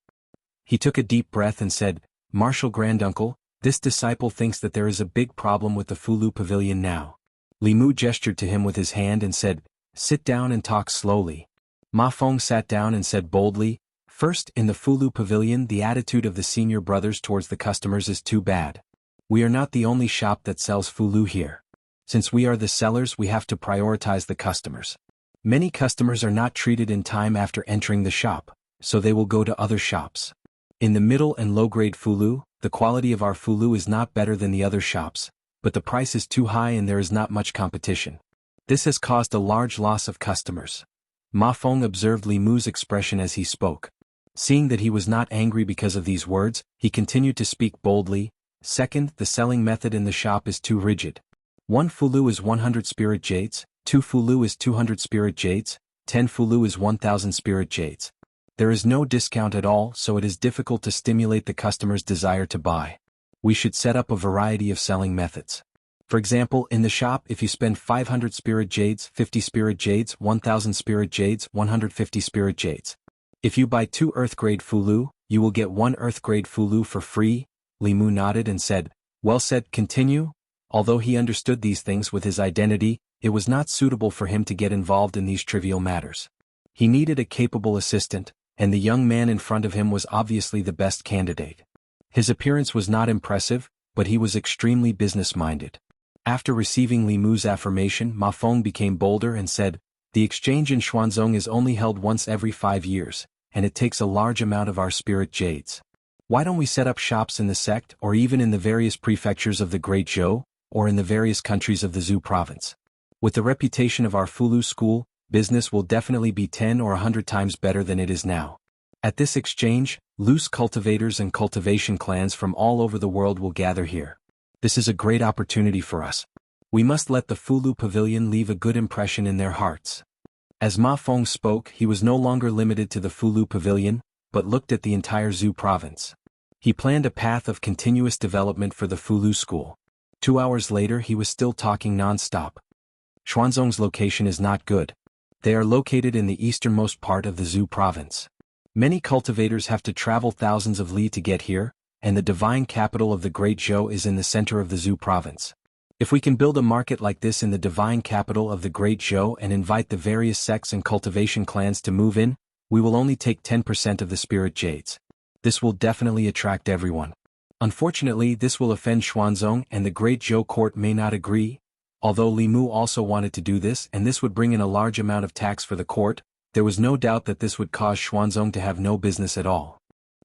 He took a deep breath and said, "Martial Granduncle, this disciple thinks that there is a big problem with the Fulu Pavilion now." Li Mu gestured to him with his hand and said, "Sit down and talk slowly." Ma Feng sat down and said boldly, "First, in the Fulu Pavilion, the attitude of the senior brothers towards the customers is too bad. We are not the only shop that sells Fulu here. Since we are the sellers, we have to prioritize the customers. Many customers are not treated in time after entering the shop, so they will go to other shops. In the middle and low-grade Fulu, the quality of our Fulu is not better than the other shops, but the price is too high and there is not much competition. This has caused a large loss of customers." Ma Feng observed Li Mu's expression as he spoke. Seeing that he was not angry because of these words, he continued to speak boldly. "Second, the selling method in the shop is too rigid. 1 Fulu is 100 spirit jades, 2 Fulu is 200 spirit jades, 10 Fulu is 1000 spirit jades. There is no discount at all, so it is difficult to stimulate the customer's desire to buy. We should set up a variety of selling methods. For example, in the shop, if you spend 500 spirit jades, 50 spirit jades, 1000 spirit jades, 150 spirit jades. If you buy 2 earth-grade Fulu, you will get 1 earth-grade Fulu for free." Li Mu nodded and said, "Well said, continue." Although he understood these things with his identity, it was not suitable for him to get involved in these trivial matters. He needed a capable assistant, and the young man in front of him was obviously the best candidate. His appearance was not impressive, but he was extremely business-minded. After receiving Li Mu's affirmation, Ma Feng became bolder and said, "The exchange in Xuanzong is only held once every 5 years, and it takes a large amount of our spirit jades. Why don't we set up shops in the sect or even in the various prefectures of the Great Zhou, or in the various countries of the Zhou province? With the reputation of our Fulu school, business will definitely be 10 or 100 times better than it is now. At this exchange, loose cultivators and cultivation clans from all over the world will gather here. This is a great opportunity for us. We must let the Fulu Pavilion leave a good impression in their hearts." As Ma Feng spoke, he was no longer limited to the Fulu Pavilion, but looked at the entire Zhou province. He planned a path of continuous development for the Fulu school. 2 hours later he was still talking non-stop. Xuanzong's location is not good. They are located in the easternmost part of the Zhou province. Many cultivators have to travel thousands of li to get here, and the divine capital of the Great Zhou is in the center of the Zhou province. If we can build a market like this in the divine capital of the Great Zhou and invite the various sects and cultivation clans to move in, we will only take 10% of the spirit jades. This will definitely attract everyone. Unfortunately, this will offend Xuanzong and the Great Zhou court may not agree. Although Li Mu also wanted to do this and this would bring in a large amount of tax for the court, there was no doubt that this would cause Xuanzong to have no business at all.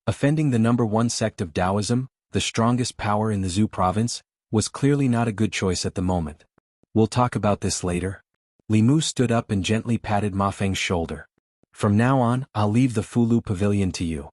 Offending the number one sect of Taoism, the strongest power in the Zhou province, was clearly not a good choice at the moment. "We'll talk about this later." Li Mu stood up and gently patted Ma Feng's shoulder. "From now on, I'll leave the Fulu Pavilion to you."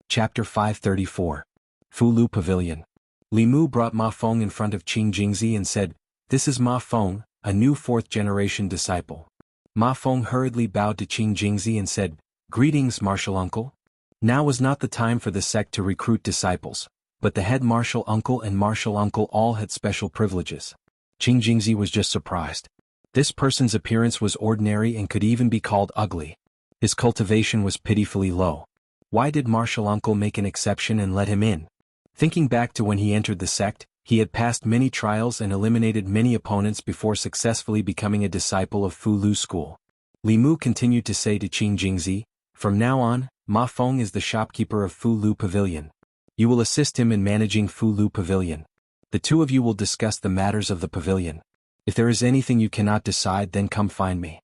Chapter 534. Fulu Pavilion. Li Mu brought Ma Feng in front of Qing Jingzi and said, "This is Ma Feng, a new 4th-generation disciple." Ma Feng hurriedly bowed to Qing Jingzi and said, "Greetings, martial uncle." Now was not the time for the sect to recruit disciples, but the head martial uncle and martial uncle all had special privileges. Qing Jingzi was just surprised. This person's appearance was ordinary and could even be called ugly. His cultivation was pitifully low. Why did martial uncle make an exception and let him in? Thinking back to when he entered the sect, he had passed many trials and eliminated many opponents before successfully becoming a disciple of Fulu school. Li Mu continued to say to Qing Jingzi, "From now on, Ma Feng is the shopkeeper of Fulu Pavilion. You will assist him in managing Fulu Pavilion. The two of you will discuss the matters of the pavilion. If there is anything you cannot decide, then come find me."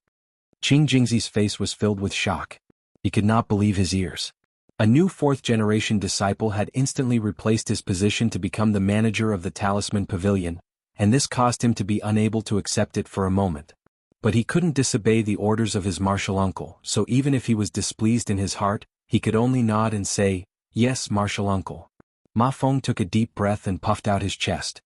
Qing Jingzi's face was filled with shock. He could not believe his ears. A new 4th-generation disciple had instantly replaced his position to become the manager of the Talisman Pavilion, and this caused him to be unable to accept it for a moment. But he couldn't disobey the orders of his martial uncle, so even if he was displeased in his heart, he could only nod and say, "Yes, martial uncle." Ma Feng took a deep breath and puffed out his chest.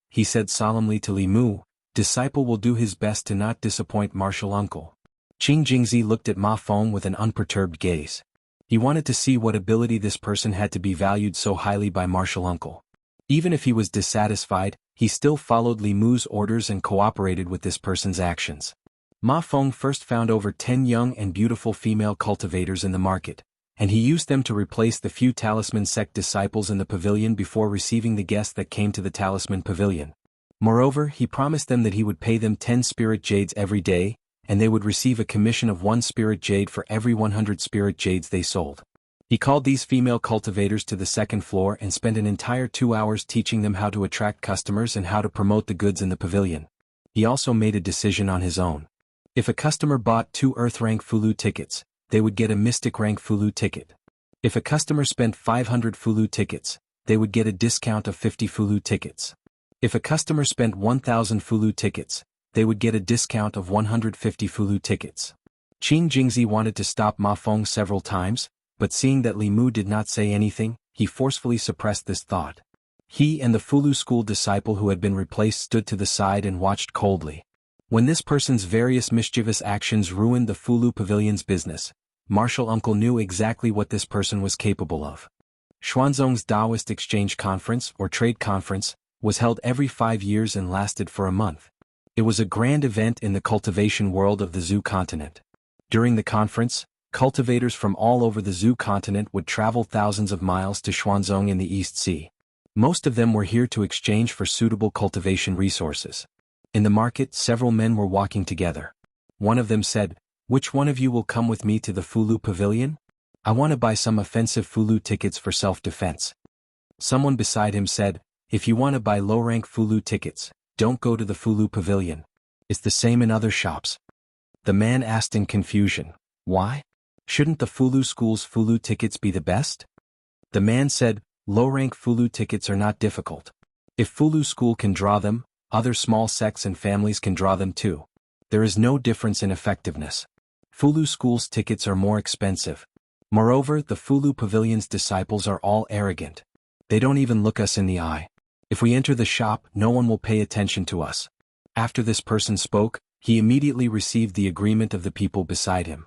He said solemnly to Li Mu, "Disciple will do his best to not disappoint martial uncle." Qing Jingzi looked at Ma Feng with an unperturbed gaze. He wanted to see what ability this person had to be valued so highly by martial uncle. Even if he was dissatisfied, he still followed Li Mu's orders and cooperated with this person's actions. Ma Feng first found over 10 young and beautiful female cultivators in the market, and he used them to replace the few Talisman sect disciples in the pavilion before receiving the guests that came to the Talisman Pavilion. Moreover, he promised them that he would pay them 10 spirit jades every day, and they would receive a commission of 1 spirit jade for every 100 spirit jades they sold. He called these female cultivators to the second floor and spent an entire 2 hours teaching them how to attract customers and how to promote the goods in the pavilion. He also made a decision on his own. If a customer bought 2 Earth rank Fulu tickets, they would get a Mystic rank Fulu ticket. If a customer spent 500 Fulu tickets, they would get a discount of 50 Fulu tickets. If a customer spent 1,000 Fulu tickets, they would get a discount of 150 Fulu tickets. Qing Jingzi wanted to stop Ma Feng several times, but seeing that Li Mu did not say anything, he forcefully suppressed this thought. He and the Fulu school disciple who had been replaced stood to the side and watched coldly. When this person's various mischievous actions ruined the Fulu Pavilion's business, martial uncle knew exactly what this person was capable of. Xuanzong's Taoist Exchange Conference, or Trade Conference, was held every 5 years and lasted for a month. It was a grand event in the cultivation world of the Zhou continent. During the conference, cultivators from all over the Zhou continent would travel thousands of miles to Xuanzong in the East Sea. Most of them were here to exchange for suitable cultivation resources. In the market, several men were walking together. One of them said, Which one of you will come with me to the Fulu Pavilion? I want to buy some offensive Fulu tickets for self-defense. Someone beside him said, if you want to buy low-rank Fulu tickets, don't go to the Fulu Pavilion. It's the same in other shops. The man asked in confusion, why? Shouldn't the Fulu school's Fulu tickets be the best? The man said, low-rank Fulu tickets are not difficult. If Fulu school can draw them, other small sects and families can draw them too. There is no difference in effectiveness. Fulu school's tickets are more expensive. Moreover, the Fulu Pavilion's disciples are all arrogant. They don't even look us in the eye. If we enter the shop, no one will pay attention to us. After this person spoke, he immediately received the agreement of the people beside him.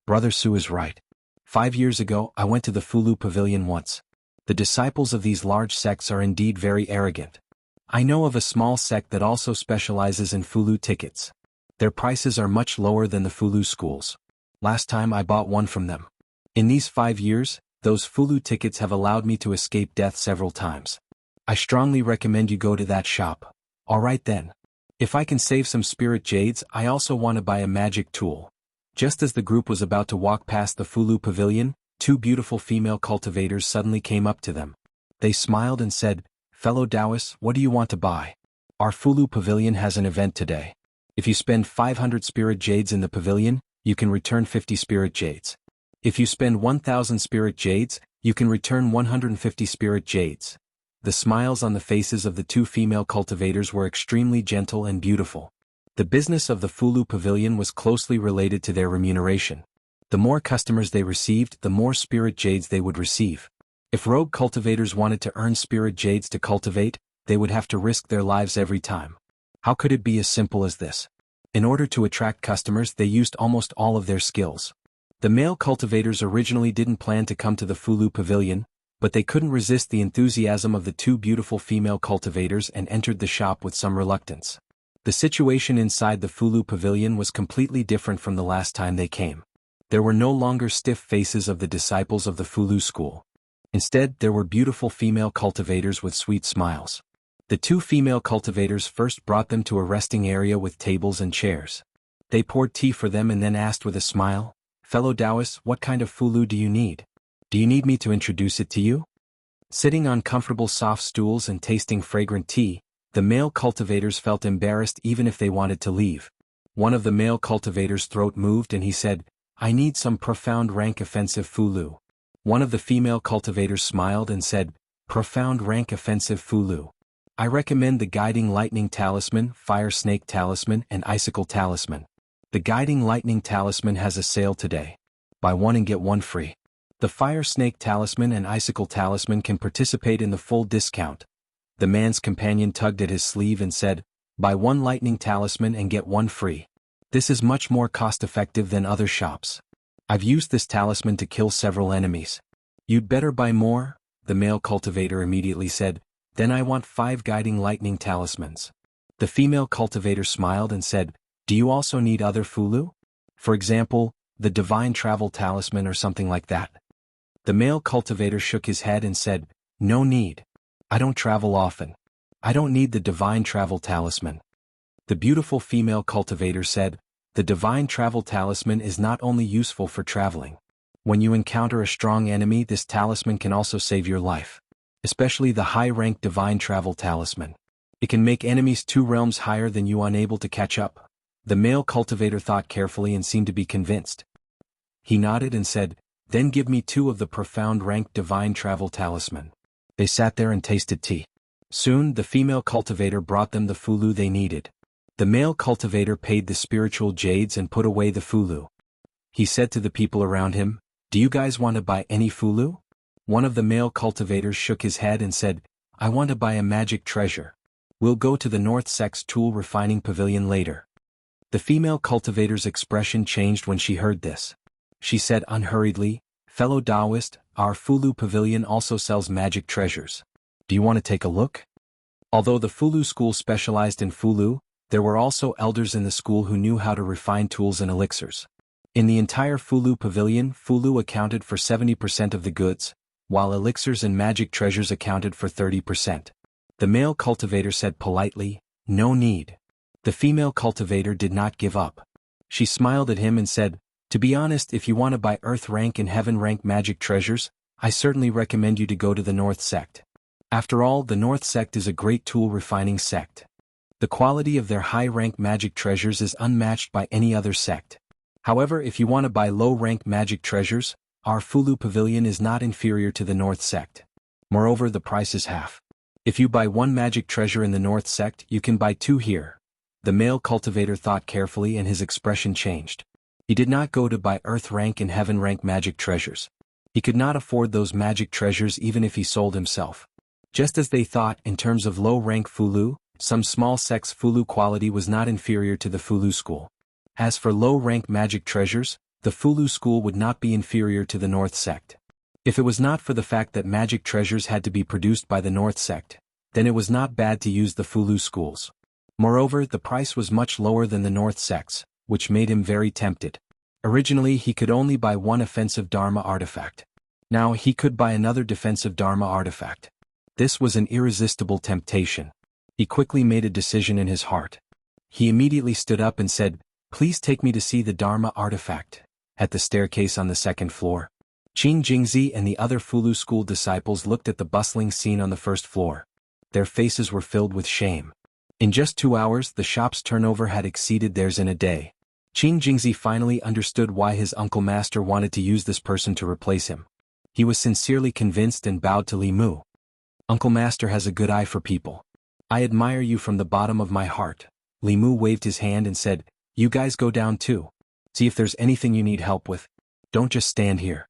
Brother Su is right. 5 years ago, I went to the Fulu Pavilion once. The disciples of these large sects are indeed very arrogant. I know of a small sect that also specializes in Fulu tickets. Their prices are much lower than the Fulu schools. Last time I bought one from them. In these 5 years, those Fulu tickets have allowed me to escape death several times. I strongly recommend you go to that shop. Alright then. If I can save some spirit jades, I also want to buy a magic tool. Just as the group was about to walk past the Fulu Pavilion, 2 beautiful female cultivators suddenly came up to them. They smiled and said, fellow Taoists, what do you want to buy? Our Fulu Pavilion has an event today. If you spend 500 spirit jades in the pavilion, you can return 50 spirit jades. If you spend 1,000 spirit jades, you can return 150 spirit jades. The smiles on the faces of the 2 female cultivators were extremely gentle and beautiful. The business of the Fulu Pavilion was closely related to their remuneration. The more customers they received, the more spirit jades they would receive. If rogue cultivators wanted to earn spirit jades to cultivate, they would have to risk their lives every time. How could it be as simple as this? In order to attract customers, they used almost all of their skills. The male cultivators originally didn't plan to come to the Fulu Pavilion, but they couldn't resist the enthusiasm of the 2 beautiful female cultivators and entered the shop with some reluctance. The situation inside the Fulu Pavilion was completely different from the last time they came. There were no longer stiff faces of the disciples of the Fulu school. Instead, there were beautiful female cultivators with sweet smiles. The 2 female cultivators first brought them to a resting area with tables and chairs. They poured tea for them and then asked with a smile, fellow Taoists, what kind of Fulu do you need? Do you need me to introduce it to you? Sitting on comfortable soft stools and tasting fragrant tea, the male cultivators felt embarrassed even if they wanted to leave. One of the male cultivators' throat moved and he said, I need some profound rank offensive Fulu. One of the female cultivators smiled and said, profound rank offensive Fulu. I recommend the Guiding Lightning Talisman, Fire Snake Talisman, and Icicle Talisman. The Guiding Lightning Talisman has a sale today. Buy one and get one free. The Fire Snake Talisman and Icicle Talisman can participate in the full discount. The man's companion tugged at his sleeve and said, buy one lightning talisman and get one free. This is much more cost-effective than other shops. I've used this talisman to kill several enemies. You'd better buy more, the male cultivator immediately said, then I want 5 guiding lightning talismans. The female cultivator smiled and said, do you also need other Fulu? For example, the divine travel talisman or something like that. The male cultivator shook his head and said, no need. I don't travel often. I don't need the divine travel talisman. The beautiful female cultivator said, the divine travel talisman is not only useful for traveling. When you encounter a strong enemy, this talisman can also save your life. Especially the high-rank divine travel talisman. It can make enemies 2 realms higher than you unable to catch up. The male cultivator thought carefully and seemed to be convinced. He nodded and said, then give me 2 of the profound rank divine travel talisman. They sat there and tasted tea. Soon, the female cultivator brought them the Fulu they needed. The male cultivator paid the spiritual jades and put away the Fulu. He said to the people around him, do you guys want to buy any Fulu? One of the male cultivators shook his head and said, I want to buy a magic treasure. We'll go to the North Sect's tool refining pavilion later. The female cultivator's expression changed when she heard this. She said unhurriedly, fellow Taoist, our Fulu pavilion also sells magic treasures. Do you want to take a look? Although the Fulu school specialized in Fulu, there were also elders in the school who knew how to refine tools and elixirs. In the entire Fulu pavilion, Fulu accounted for 70% of the goods, while elixirs and magic treasures accounted for 30%. The male cultivator said politely, no need. The female cultivator did not give up. She smiled at him and said, "To be honest, if you want to buy Earth rank and Heaven rank magic treasures, I certainly recommend you to go to the North sect. After all, the North sect is a great tool refining sect. The quality of their high-rank magic treasures is unmatched by any other sect. However, if you want to buy low-rank magic treasures, our Fulu Pavilion is not inferior to the North sect. Moreover, the price is half. If you buy one magic treasure in the North sect, you can buy two here." The male cultivator thought carefully and his expression changed. He did not go to buy Earth rank and Heaven rank magic treasures. He could not afford those magic treasures even if he sold himself. Just as they thought, in terms of low-rank Fulu, some small sects' Fulu quality was not inferior to the Fulu school. As for low-rank magic treasures, the Fulu school would not be inferior to the North sect. If it was not for the fact that magic treasures had to be produced by the North sect, then it was not bad to use the Fulu schools. Moreover, the price was much lower than the North sects, which made him very tempted. Originally he could only buy one offensive Dharma artifact. Now he could buy another defensive Dharma artifact. This was an irresistible temptation. He quickly made a decision in his heart. He immediately stood up and said, "Please take me to see the Dharma artifact," at the staircase on the second floor. Qing Jingzi and the other Fulu school disciples looked at the bustling scene on the first floor. Their faces were filled with shame. In just 2 hours, the shop's turnover had exceeded theirs in a day. Qing Jingzi finally understood why his uncle master wanted to use this person to replace him. He was sincerely convinced and bowed to Li Mu. "Uncle master has a good eye for people. I admire you from the bottom of my heart." Li Mu waved his hand and said, "You guys go down too. See if there's anything you need help with. Don't just stand here."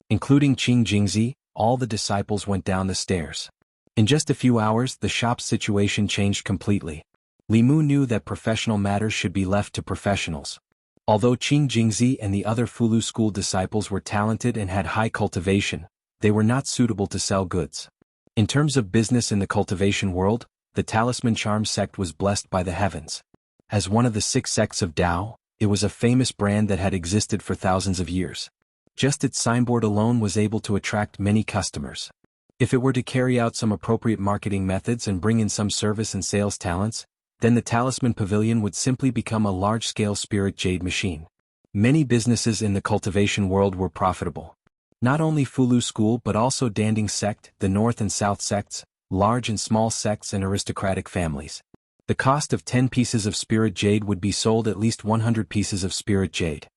Including Qing Jingzi, all the disciples went down the stairs. In just a few hours, the shop's situation changed completely. Li Mu knew that professional matters should be left to professionals. Although Qing Jingzi and the other Fulu school disciples were talented and had high cultivation, they were not suitable to sell goods. In terms of business in the cultivation world, the Talisman Charm sect was blessed by the heavens. As one of the 6 sects of Tao, it was a famous brand that had existed for thousands of years. Just its signboard alone was able to attract many customers. If it were to carry out some appropriate marketing methods and bring in some service and sales talents, then the Talisman Pavilion would simply become a large-scale spirit jade machine. Many businesses in the cultivation world were profitable. Not only Fulu school but also Danding sect, the North and South sects, large and small sects and aristocratic families. The cost of 10 pieces of spirit jade would be sold at least 100 pieces of spirit jade.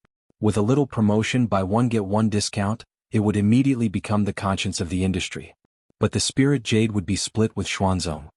With a little promotion, buy one get one discount, it would immediately become the conscience of the industry. But the spirit jade would be split with Xuanzong.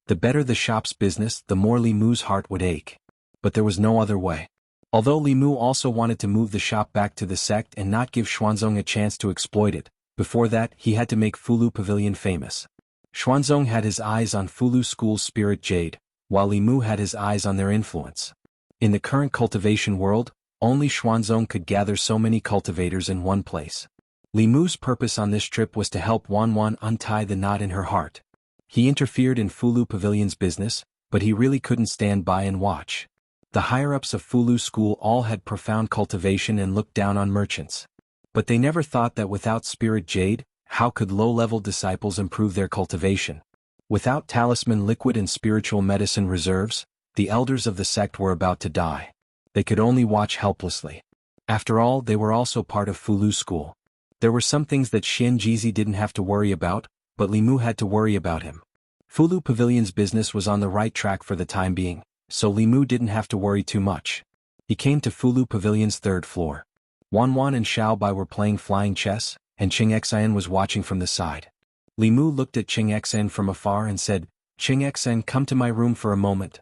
The better the shop's business, the more Li Mu's heart would ache. But there was no other way. Although Li Mu also wanted to move the shop back to the sect and not give Xuanzong a chance to exploit it, before that he had to make Fulu Pavilion famous. Xuanzong had his eyes on Fulu School's spirit jade, while Li Mu had his eyes on their influence. In the current cultivation world, only Xuanzong could gather so many cultivators in one place. Li Mu's purpose on this trip was to help Wan untie the knot in her heart. He interfered in Fulu Pavilion's business, but he really couldn't stand by and watch. The higher-ups of Fulu School all had profound cultivation and looked down on merchants. But they never thought that without spirit jade, how could low-level disciples improve their cultivation? Without talisman liquid and spiritual medicine reserves, the elders of the sect were about to die. They could only watch helplessly. After all, they were also part of Fulu School. There were some things that Xian Jizi didn't have to worry about, but Li Mu had to worry about him. Fulu Pavilion's business was on the right track for the time being, so Li Mu didn't have to worry too much. He came to Fulu Pavilion's 3rd floor. Wan and Xiao Bai were playing flying chess, and Qing Xian was watching from the side. Li Mu looked at Qing Xian from afar and said, "Qing Xian, come to my room for a moment."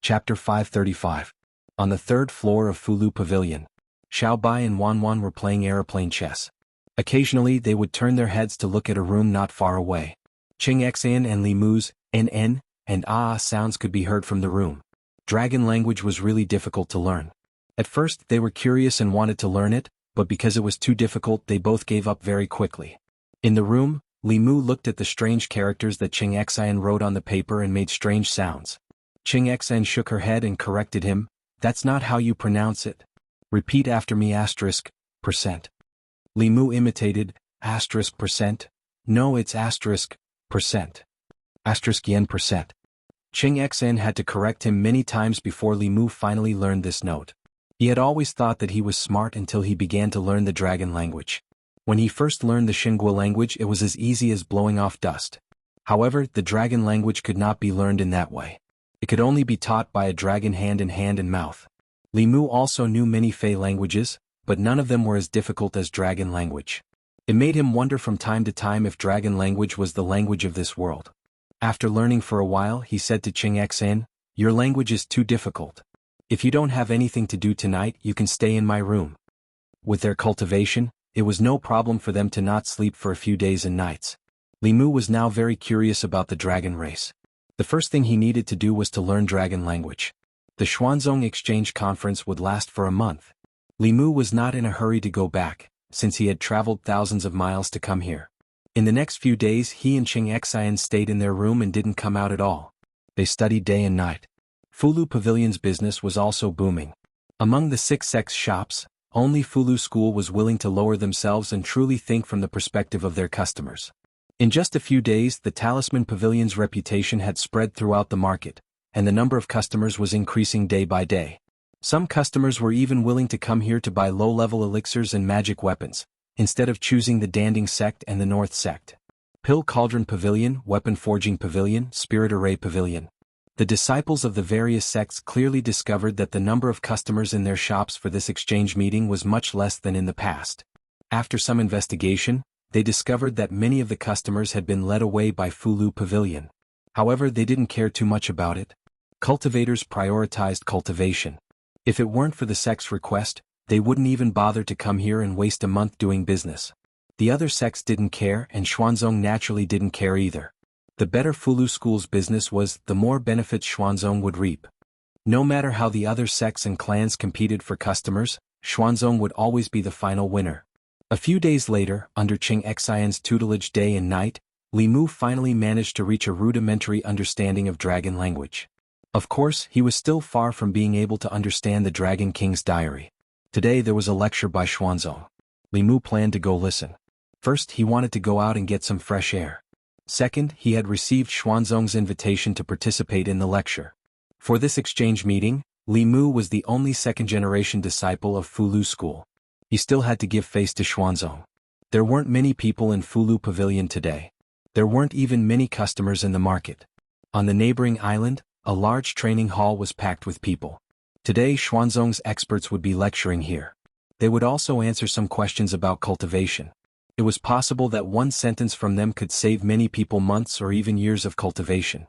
Chapter 535. On the 3rd floor of Fulu Pavilion, Xiao Bai and Wan were playing aeroplane chess. Occasionally they would turn their heads to look at a room not far away. Qing Xian and Li Mu's "n" and "ah" sounds could be heard from the room. Dragon language was really difficult to learn. At first they were curious and wanted to learn it, but because it was too difficult they both gave up very quickly. In the room, Li Mu looked at the strange characters that Qing Xian wrote on the paper and made strange sounds. Qing Xian shook her head and corrected him, "That's not how you pronounce it. Repeat after me %. Li Mu imitated, %. No, it's %. %. Qing Xian had to correct him many times before Li Mu finally learned this note. He had always thought that he was smart until he began to learn the dragon language. When he first learned the Xingguo language, it was as easy as blowing off dust. However, the dragon language could not be learned in that way. It could only be taught by a dragon hand in hand and mouth. Li Mu also knew many Fey languages, but none of them were as difficult as dragon language. It made him wonder from time to time if dragon language was the language of this world. After learning for a while, he said to Qing Xan, "Your language is too difficult. If you don't have anything to do tonight, you can stay in my room." With their cultivation, it was no problem for them to not sleep for a few days and nights. Li Mu was now very curious about the dragon race. The first thing he needed to do was to learn dragon language. The Xuanzong Exchange Conference would last for a month. Li Mu was not in a hurry to go back, since he had traveled thousands of miles to come here. In the next few days, he and Qing Xian stayed in their room and didn't come out at all. They studied day and night. Fulu Pavilion's business was also booming. Among the 6 sects shops, only Fulu School was willing to lower themselves and truly think from the perspective of their customers. In just a few days, the Talisman Pavilion's reputation had spread throughout the market, and the number of customers was increasing day by day. Some customers were even willing to come here to buy low-level elixirs and magic weapons, instead of choosing the Danding sect and the North sect. Pill Cauldron Pavilion, Weapon Forging Pavilion, Spirit Array Pavilion. The disciples of the various sects clearly discovered that the number of customers in their shops for this exchange meeting was much less than in the past. After some investigation, they discovered that many of the customers had been led away by Fulu Pavilion. However, they didn't care too much about it. Cultivators prioritized cultivation. If it weren't for the sect's request, they wouldn't even bother to come here and waste a month doing business. The other sects didn't care, and Xuanzong naturally didn't care either. The better Fulu School's business was, the more benefits Xuanzong would reap. No matter how the other sects and clans competed for customers, Xuanzong would always be the final winner. A few days later, under Qing Xian's tutelage day and night, Li Mu finally managed to reach a rudimentary understanding of dragon language. Of course, he was still far from being able to understand the Dragon King's diary. Today there was a lecture by Xuanzong. Li Mu planned to go listen. First, he wanted to go out and get some fresh air. Second, he had received Xuanzong's invitation to participate in the lecture. For this exchange meeting, Li Mu was the only second-generation disciple of Fulu School. He still had to give face to Xuanzong. There weren't many people in Fulu Pavilion today. There weren't even many customers in the market. On the neighboring island, a large training hall was packed with people. Today, Xuanzong's experts would be lecturing here. They would also answer some questions about cultivation. It was possible that one sentence from them could save many people months or even years of cultivation.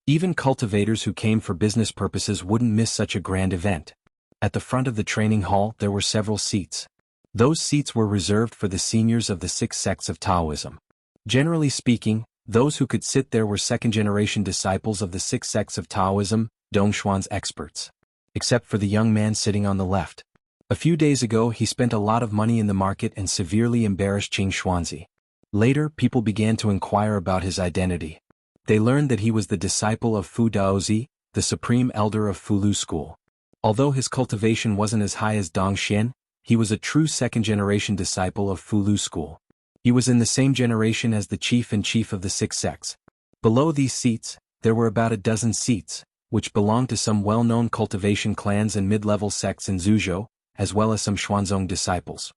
Even cultivators who came for business purposes wouldn't miss such a grand event. At the front of the training hall, there were several seats. Those seats were reserved for the seniors of the 6 sects of Taoism. Generally speaking, those who could sit there were second-generation disciples of the 6 sects of Taoism, Dongshuan's experts. Except for the young man sitting on the left. A few days ago, he spent a lot of money in the market and severely embarrassed Qing Xuanzi. Later, people began to inquire about his identity. They learned that he was the disciple of Fu Daozi, the supreme elder of Fulu School. Although his cultivation wasn't as high as Dong Xian, he was a true second-generation disciple of Fulu School. He was in the same generation as the chief and chief of the 6 sects. Below these seats, there were about a dozen seats, which belonged to some well-known cultivation clans and mid-level sects in Zhuzhou, as well as some Xuanzong disciples.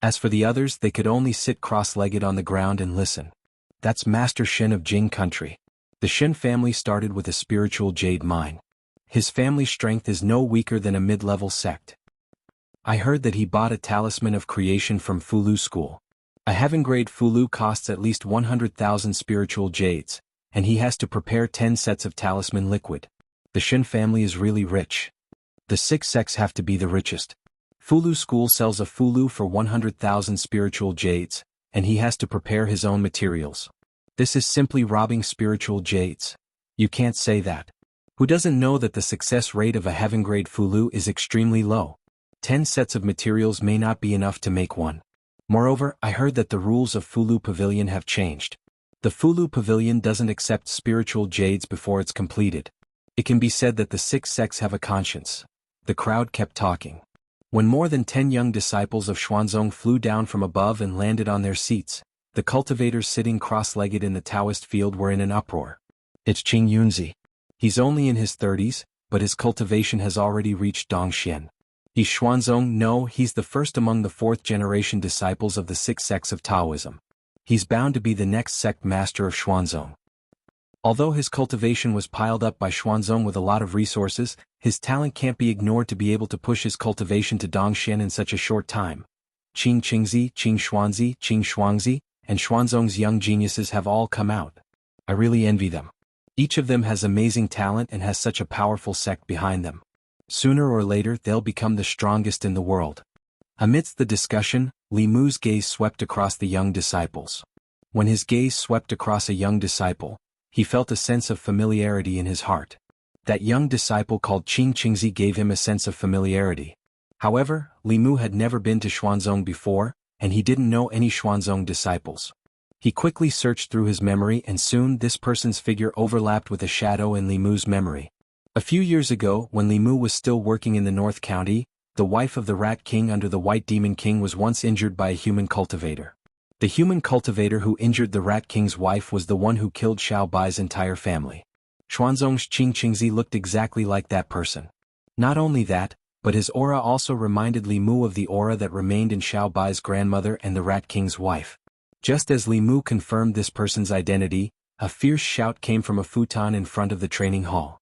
As for the others, they could only sit cross-legged on the ground and listen. That's Master Shen of Jing country. The Shen family started with a spiritual jade mine. His family strength is no weaker than a mid-level sect. I heard that he bought a talisman of creation from Fulu School. A heaven-grade Fulu costs at least 100,000 spiritual jades, and he has to prepare 10 sets of talisman liquid. The Shen family is really rich. The 6 sects have to be the richest. Fulu School sells a Fulu for 100,000 spiritual jades, and he has to prepare his own materials. This is simply robbing spiritual jades. You can't say that. Who doesn't know that the success rate of a heaven-grade Fulu is extremely low? 10 sets of materials may not be enough to make one. Moreover, I heard that the rules of Fulu Pavilion have changed. The Fulu Pavilion doesn't accept spiritual jades before it's completed. It can be said that the 6 sects have a conscience. The crowd kept talking. When more than 10 young disciples of Xuanzong flew down from above and landed on their seats, the cultivators sitting cross-legged in the Taoist field were in an uproar. It's Qing Yunzi. He's only in his 30s, but his cultivation has already reached Dong Xian. He's Xuanzong? No, he's the first among the fourth-generation disciples of the six sects of Taoism. He's bound to be the next sect master of Xuanzong. Although his cultivation was piled up by Xuanzong with a lot of resources, his talent can't be ignored to be able to push his cultivation to Dongxian in such a short time. Qing Qingzi, Qing Xuanzi, Qing Shuangzi, and Xuanzong's young geniuses have all come out. I really envy them. Each of them has amazing talent and has such a powerful sect behind them. Sooner or later they'll become the strongest in the world. Amidst the discussion, Li Mu's gaze swept across the young disciples. When his gaze swept across a young disciple, he felt a sense of familiarity in his heart. That young disciple called Qing Qingzi gave him a sense of familiarity. However, Li Mu had never been to Xuanzong before, and he didn't know any Xuanzong disciples. He quickly searched through his memory and soon this person's figure overlapped with a shadow in Li Mu's memory. A few years ago, when Li Mu was still working in the North County, the wife of the Rat King under the White Demon King was once injured by a human cultivator. The human cultivator who injured the Rat King's wife was the one who killed Xiao Bai's entire family. Xuanzong's Qing Qingzi looked exactly like that person. Not only that, but his aura also reminded Li Mu of the aura that remained in Xiao Bai's grandmother and the Rat King's wife. Just as Li Mu confirmed this person's identity, a fierce shout came from a futon in front of the training hall.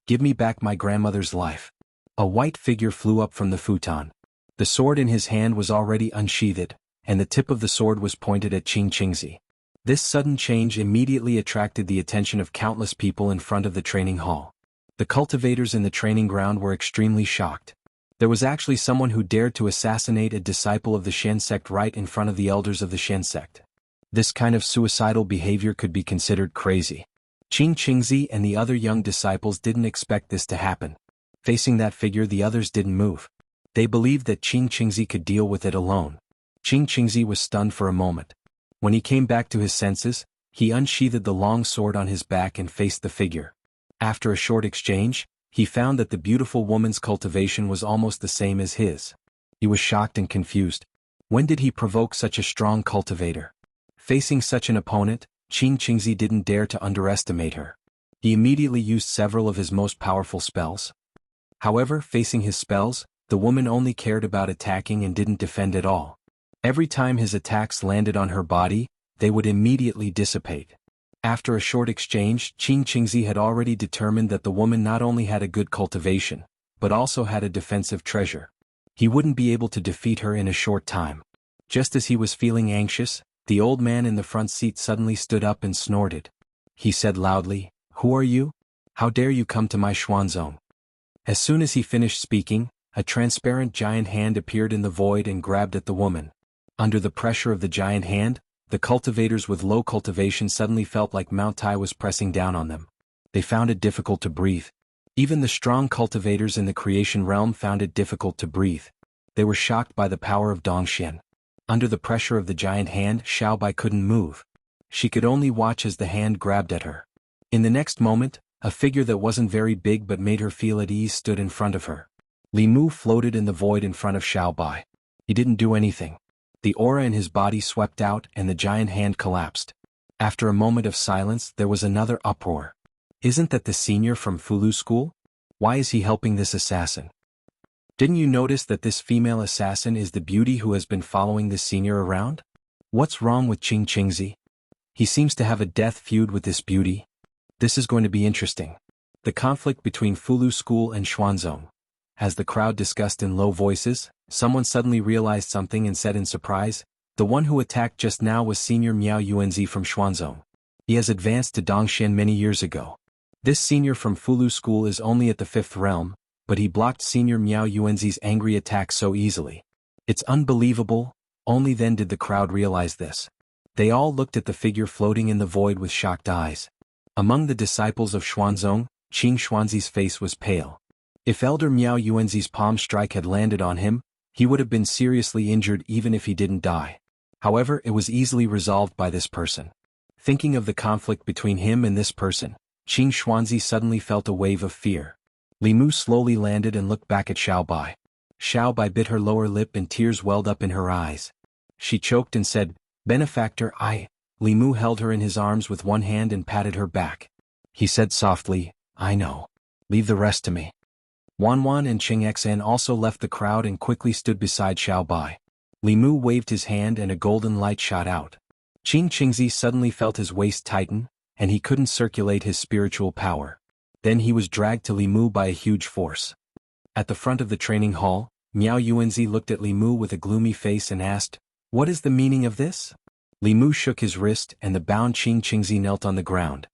"Give me back my grandmother's life." A white figure flew up from the futon. The sword in his hand was already unsheathed, and the tip of the sword was pointed at Qing Qingzi. This sudden change immediately attracted the attention of countless people in front of the training hall. The cultivators in the training ground were extremely shocked. There was actually someone who dared to assassinate a disciple of the Shen sect right in front of the elders of the Shen sect. This kind of suicidal behavior could be considered crazy. Qing Qingzi and the other young disciples didn't expect this to happen. Facing that figure, the others didn't move. They believed that Qing Qingzi could deal with it alone. Qing Qingzi was stunned for a moment. When he came back to his senses, he unsheathed the long sword on his back and faced the figure. After a short exchange, he found that the beautiful woman's cultivation was almost the same as his. He was shocked and confused. When did he provoke such a strong cultivator? Facing such an opponent, Qing Qingzi didn't dare to underestimate her. He immediately used several of his most powerful spells. However, facing his spells, the woman only cared about attacking and didn't defend at all. Every time his attacks landed on her body, they would immediately dissipate. After a short exchange, Qing Qingzi had already determined that the woman not only had a good cultivation, but also had a defensive treasure. He wouldn't be able to defeat her in a short time. Just as he was feeling anxious, the old man in the front seat suddenly stood up and snorted. He said loudly, "Who are you? How dare you come to my Xuanzong?" As soon as he finished speaking, a transparent giant hand appeared in the void and grabbed at the woman. Under the pressure of the giant hand, the cultivators with low cultivation suddenly felt like Mount Tai was pressing down on them. They found it difficult to breathe. Even the strong cultivators in the creation realm found it difficult to breathe. They were shocked by the power of Dongxian. Under the pressure of the giant hand, Xiao Bai couldn't move. She could only watch as the hand grabbed at her. In the next moment, a figure that wasn't very big but made her feel at ease stood in front of her. Li Mu floated in the void in front of Xiao Bai. He didn't do anything. The aura in his body swept out and the giant hand collapsed. After a moment of silence, there was another uproar. "Isn't that the senior from Fulu School? Why is he helping this assassin? Didn't you notice that this female assassin is the beauty who has been following this senior around? What's wrong with Qing Qingzi? He seems to have a death feud with this beauty. This is going to be interesting." The conflict between Fulu School and Xuanzong. As the crowd discussed in low voices, someone suddenly realized something and said in surprise, "The one who attacked just now was Senior Miao Yuanzi from Xuanzong. He has advanced to Dongxian many years ago. This senior from Fulu School is only at the 5th realm, but he blocked Senior Miao Yuanzi's angry attack so easily. It's unbelievable." Only then did the crowd realize this. They all looked at the figure floating in the void with shocked eyes. Among the disciples of Xuanzong, Qing Xuanzi's face was pale. If Elder Miao Yuanzi's palm strike had landed on him, he would have been seriously injured even if he didn't die. However, it was easily resolved by this person. Thinking of the conflict between him and this person, Qing Xuanzi suddenly felt a wave of fear. Li Mu slowly landed and looked back at Xiao Bai. Xiao Bai bit her lower lip and tears welled up in her eyes. She choked and said, "Benefactor, I..." Li Mu held her in his arms with one hand and patted her back. He said softly, "I know. Leave the rest to me." Wanwan and Ching Xan also left the crowd and quickly stood beside Xiao Bai. Li Mu waved his hand and a golden light shot out. Qing Qingzi suddenly felt his waist tighten, and he couldn't circulate his spiritual power. Then he was dragged to Li Mu by a huge force. At the front of the training hall, Miao Yuanzi looked at Li Mu with a gloomy face and asked, "What is the meaning of this?" Li Mu shook his wrist and the bound Qing Qingzi knelt on the ground.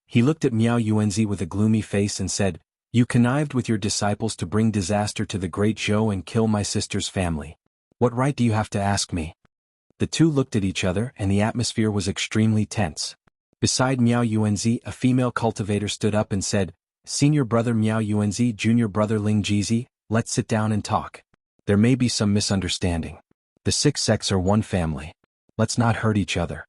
He looked at Miao Yuanzi with a gloomy face and said, "You connived with your disciples to bring disaster to the great Zhou and kill my sister's family. What right do you have to ask me?" The two looked at each other and the atmosphere was extremely tense. Beside Miao Yuanzi, a female cultivator stood up and said, "Senior brother Miao Yuanzi, junior brother Ling Jizi, let's sit down and talk. There may be some misunderstanding. The 6 sects are one family. Let's not hurt each other."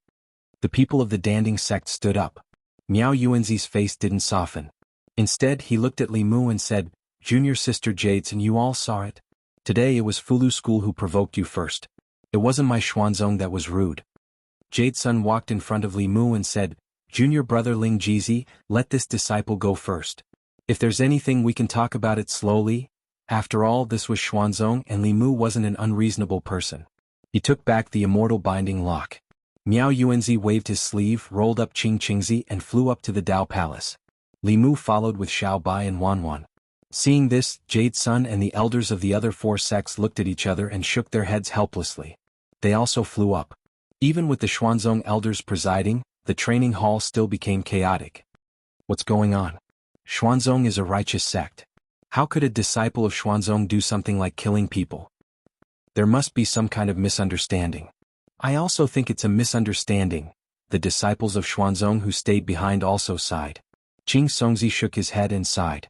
The people of the Danding sect stood up. Miao Yuanzi's face didn't soften. Instead, he looked at Li Mu and said, "Junior sister Jades, and you all saw it. Today it was Fulu School who provoked you first. It wasn't my Xuanzong that was rude." Jade Sun walked in front of Li Mu and said, "Junior brother Ling Jizi, let this disciple go first. If there's anything we can talk about it slowly. After all, this was Xuanzong and Li Mu wasn't an unreasonable person." He took back the immortal binding lock. Miao Yuanzi waved his sleeve, rolled up Qing Qingzi and flew up to the Dao Palace. Li Mu followed with Xiao Bai and Wanwan. Seeing this, Jade Sun and the elders of the other 4 sects looked at each other and shook their heads helplessly. They also flew up. Even with the Xuanzong elders presiding, the training hall still became chaotic. What's going on? Xuanzong is a righteous sect. How could a disciple of Xuanzong do something like killing people? There must be some kind of misunderstanding. I also think it's a misunderstanding. The disciples of Xuanzong who stayed behind also sighed. Qing Songzi shook his head and sighed.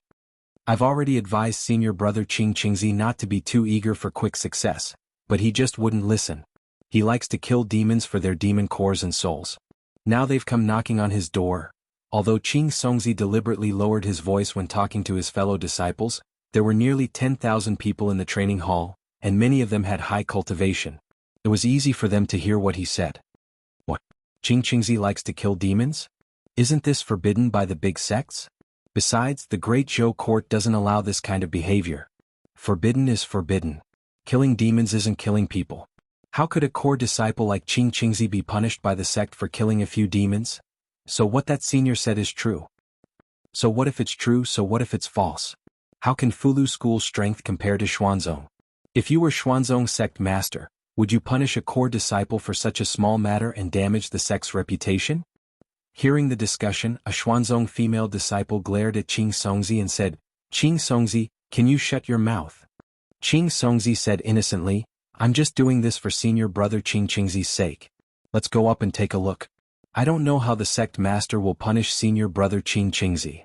"I've already advised senior brother Qing Qingzi not to be too eager for quick success, but he just wouldn't listen. He likes to kill demons for their demon cores and souls. Now they've come knocking on his door." Although Qing Songzi deliberately lowered his voice when talking to his fellow disciples, there were nearly 10,000 people in the training hall, and many of them had high cultivation. It was easy for them to hear what he said. What? Qing Qingzi likes to kill demons? Isn't this forbidden by the big sects? Besides, the Great Zhou court doesn't allow this kind of behavior. Forbidden is forbidden. Killing demons isn't killing people. How could a core disciple like Qing Qingzi be punished by the sect for killing a few demons? So what that senior said is true. So what if it's true? So what if it's false? How can Fulu School's strength compare to Xuanzong? If you were Xuanzong sect master, would you punish a core disciple for such a small matter and damage the sect's reputation? Hearing the discussion, a Xuanzong female disciple glared at Qing Songzi and said, "Qing Songzi, can you shut your mouth?" Qing Songzi said innocently, "I'm just doing this for senior brother Qing Qingzi's sake. Let's go up and take a look. I don't know how the sect master will punish senior brother Qing Qingzi."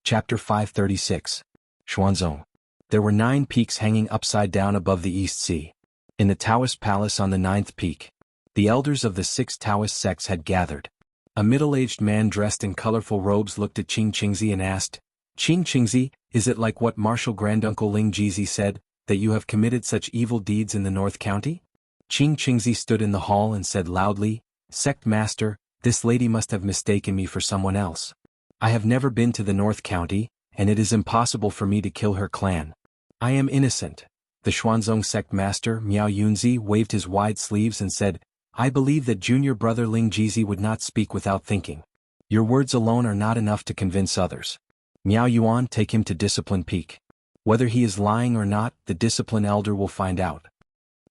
Chapter 536. Xuanzong. There were 9 peaks hanging upside down above the East Sea. In the Taoist palace on the 9th peak, the elders of the 6 Taoist sects had gathered. A middle-aged man dressed in colorful robes looked at Qing Qingzi and asked, "Qing Qingzi, is it like what Marshal Granduncle Ling Jizi said, that you have committed such evil deeds in the North County?" Qing Qingzi stood in the hall and said loudly, "Sect master, this lady must have mistaken me for someone else. I have never been to the North County, and it is impossible for me to kill her clan. I am innocent." The Xuanzong sect master, Miao Yunzi, waved his wide sleeves and said, "I believe that junior brother Ling Jizi would not speak without thinking. Your words alone are not enough to convince others. Miao Yuan, take him to Discipline Peak. Whether he is lying or not, the discipline elder will find out."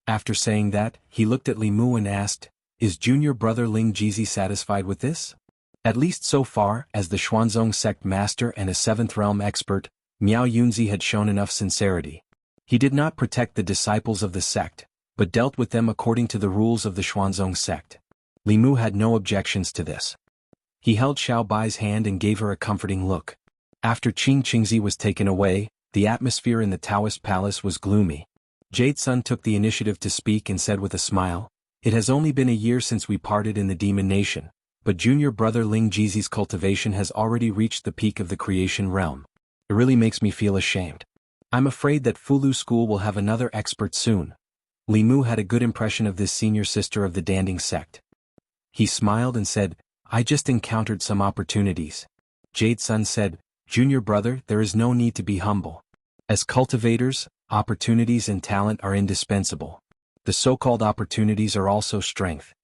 After saying that, he looked at Li Mu and asked, "Is junior brother Ling Jizi satisfied with this?" At least so far, as the Xuanzong sect master and a 7th realm expert, Miao Yunzi had shown enough sincerity. He did not protect the disciples of the sect, but dealt with them according to the rules of the Xuanzong sect. Li Mu had no objections to this. He held Xiao Bai's hand and gave her a comforting look. After Qing Qingzi was taken away, the atmosphere in the Taoist palace was gloomy. Jade Sun took the initiative to speak and said with a smile, "It has only been a year since we parted in the Demon Nation, but junior brother Ling Jizi's cultivation has already reached the peak of the creation realm. It really makes me feel ashamed. I'm afraid that Fulu School will have another expert soon." Li Mu had a good impression of this senior sister of the Danding sect. He smiled and said, "I just encountered some opportunities." Jade Sun said, "Junior brother, there is no need to be humble. As cultivators, opportunities and talent are indispensable. The so-called opportunities are also strength.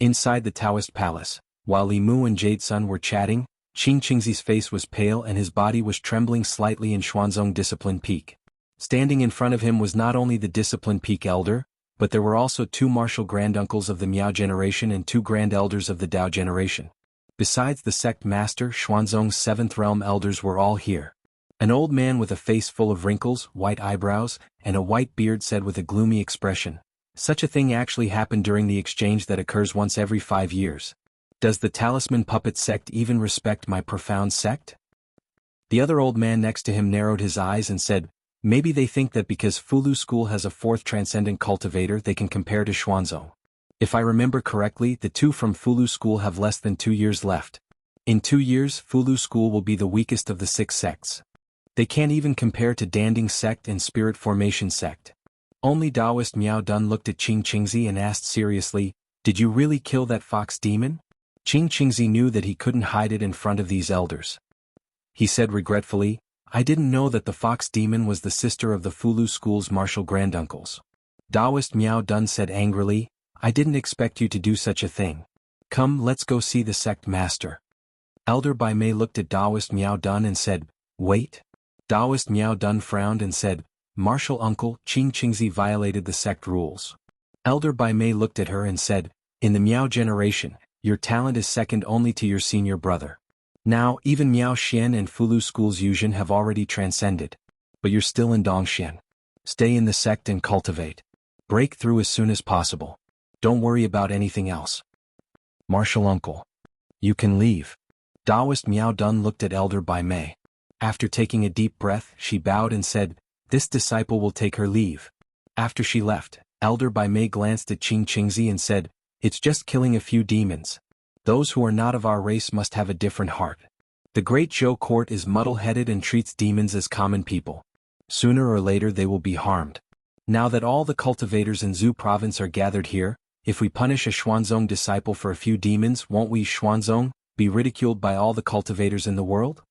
Inside the Taoist palace, while Li Mu and Jade Sun were chatting, Qing Qingzi's face was pale and his body was trembling slightly in Xuanzong Discipline Peak. Standing in front of him was not only the Discipline Peak elder, but there were also 2 martial granduncles of the Miao generation and 2 grand elders of the Dao generation. Besides the sect master, Xuanzong's 7th realm elders were all here. An old man with a face full of wrinkles, white eyebrows, and a white beard said with a gloomy expression, "Such a thing actually happened during the exchange that occurs once every 5 years. Does the talisman puppet sect even respect my profound sect?" The other old man next to him narrowed his eyes and said, "Maybe they think that because Fulu school has a 4th transcendent cultivator they can compare to Xuanzong. If I remember correctly, the 2 from Fulu school have less than 2 years left. In 2 years, Fulu school will be the weakest of the 6 sects. They can't even compare to Danding sect and Spirit Formation sect." Only Taoist Miao Dun looked at Qing Qingzi and asked seriously, "Did you really kill that fox demon?" Qing Qingzi knew that he couldn't hide it in front of these elders. He said regretfully, "I didn't know that the fox demon was the sister of the Fulu school's martial granduncles." Taoist Miao Dun said angrily, "I didn't expect you to do such a thing. Come, let's go see the sect master." Elder Bai Mei looked at Taoist Miao Dun and said, "Wait." Taoist Miao Dun frowned and said, "Martial uncle, Qing Qingzi violated the sect rules." Elder Bai Mei looked at her and said, "In the Miao generation, your talent is second only to your senior brother. Now, even Miao Xian and Fulu school's Yuzhen have already transcended. But you're still in Dongxian. Stay in the sect and cultivate. Break through as soon as possible. Don't worry about anything else." "Martial uncle. You can leave." Taoist Miao Dun looked at Elder Bai Mei. After taking a deep breath, she bowed and said, "This disciple will take her leave." After she left, Elder Bai Mei glanced at Qing Qingzi and said, "It's just killing a few demons. Those who are not of our race must have a different heart. The Great Zhou court is muddle-headed and treats demons as common people. Sooner or later they will be harmed. Now that all the cultivators in Zhu province are gathered here, if we punish a Xuanzong disciple for a few demons, won't we, Xuanzong, be ridiculed by all the cultivators in the world?"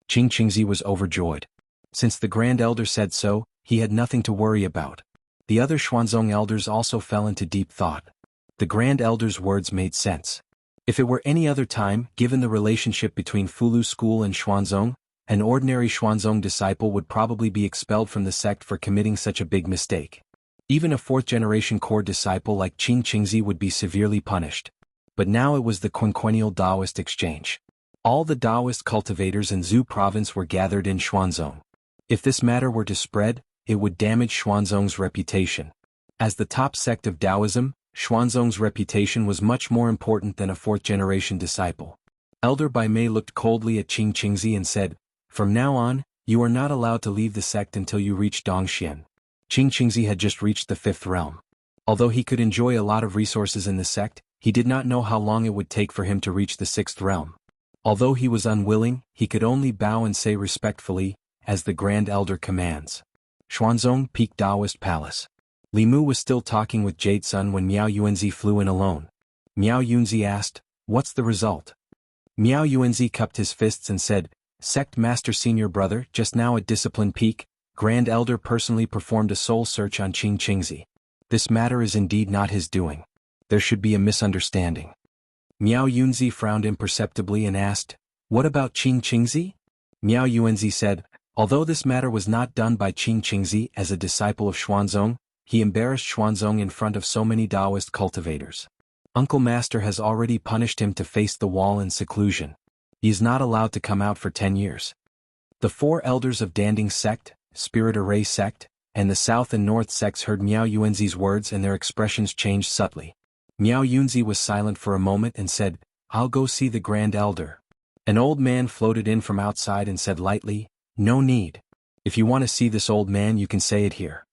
Qing Qingzi was overjoyed. Since the Grand Elder said so, he had nothing to worry about. The other Xuanzong elders also fell into deep thought. The Grand Elder's words made sense. If it were any other time, given the relationship between Fulu school and Xuanzong, an ordinary Xuanzong disciple would probably be expelled from the sect for committing such a big mistake. Even a 4th-generation core disciple like Qing Qingzi would be severely punished. But now it was the quinquennial Taoist exchange. All the Taoist cultivators in Zhu province were gathered in Xuanzong. If this matter were to spread, it would damage Xuanzong's reputation. As the top sect of Taoism, Xuanzong's reputation was much more important than a 4th-generation disciple. Elder Bai Mei looked coldly at Qing Qingzi and said, "From now on, you are not allowed to leave the sect until you reach Dongxian." Qing Qingzi had just reached the 5th realm. Although he could enjoy a lot of resources in the sect, he did not know how long it would take for him to reach the 6th realm. Although he was unwilling, he could only bow and say respectfully, as the Grand Elder commands. Xuanzong Peak Taoist Palace. Li Mu was still talking with Jade Sun when Miao Yuanzi flew in alone. Miao Yunzi asked, "What's the result?" Miao Yuanzi cupped his fists and said, "Sect Master Senior Brother, just now at Discipline Peak, Grand Elder personally performed a soul search on Qing Qingzi. This matter is indeed not his doing. There should be a misunderstanding." Miao Yunzi frowned imperceptibly and asked, "What about Qing Qingzi?" Miao Yuanzi said, "Although this matter was not done by Qing Qingzi as a disciple of Xuanzong, he embarrassed Xuanzong in front of so many Taoist cultivators. Uncle Master has already punished him to face the wall in seclusion. He is not allowed to come out for 10 years. The 4 elders of Danding sect, Spirit Array sect, and the South and North sects heard Miao Yuanzi's words and their expressions changed subtly. Miao Yunzi was silent for a moment and said, "I'll go see the Grand Elder." An old man floated in from outside and said lightly, "No need. If you want to see this old man you can say it here."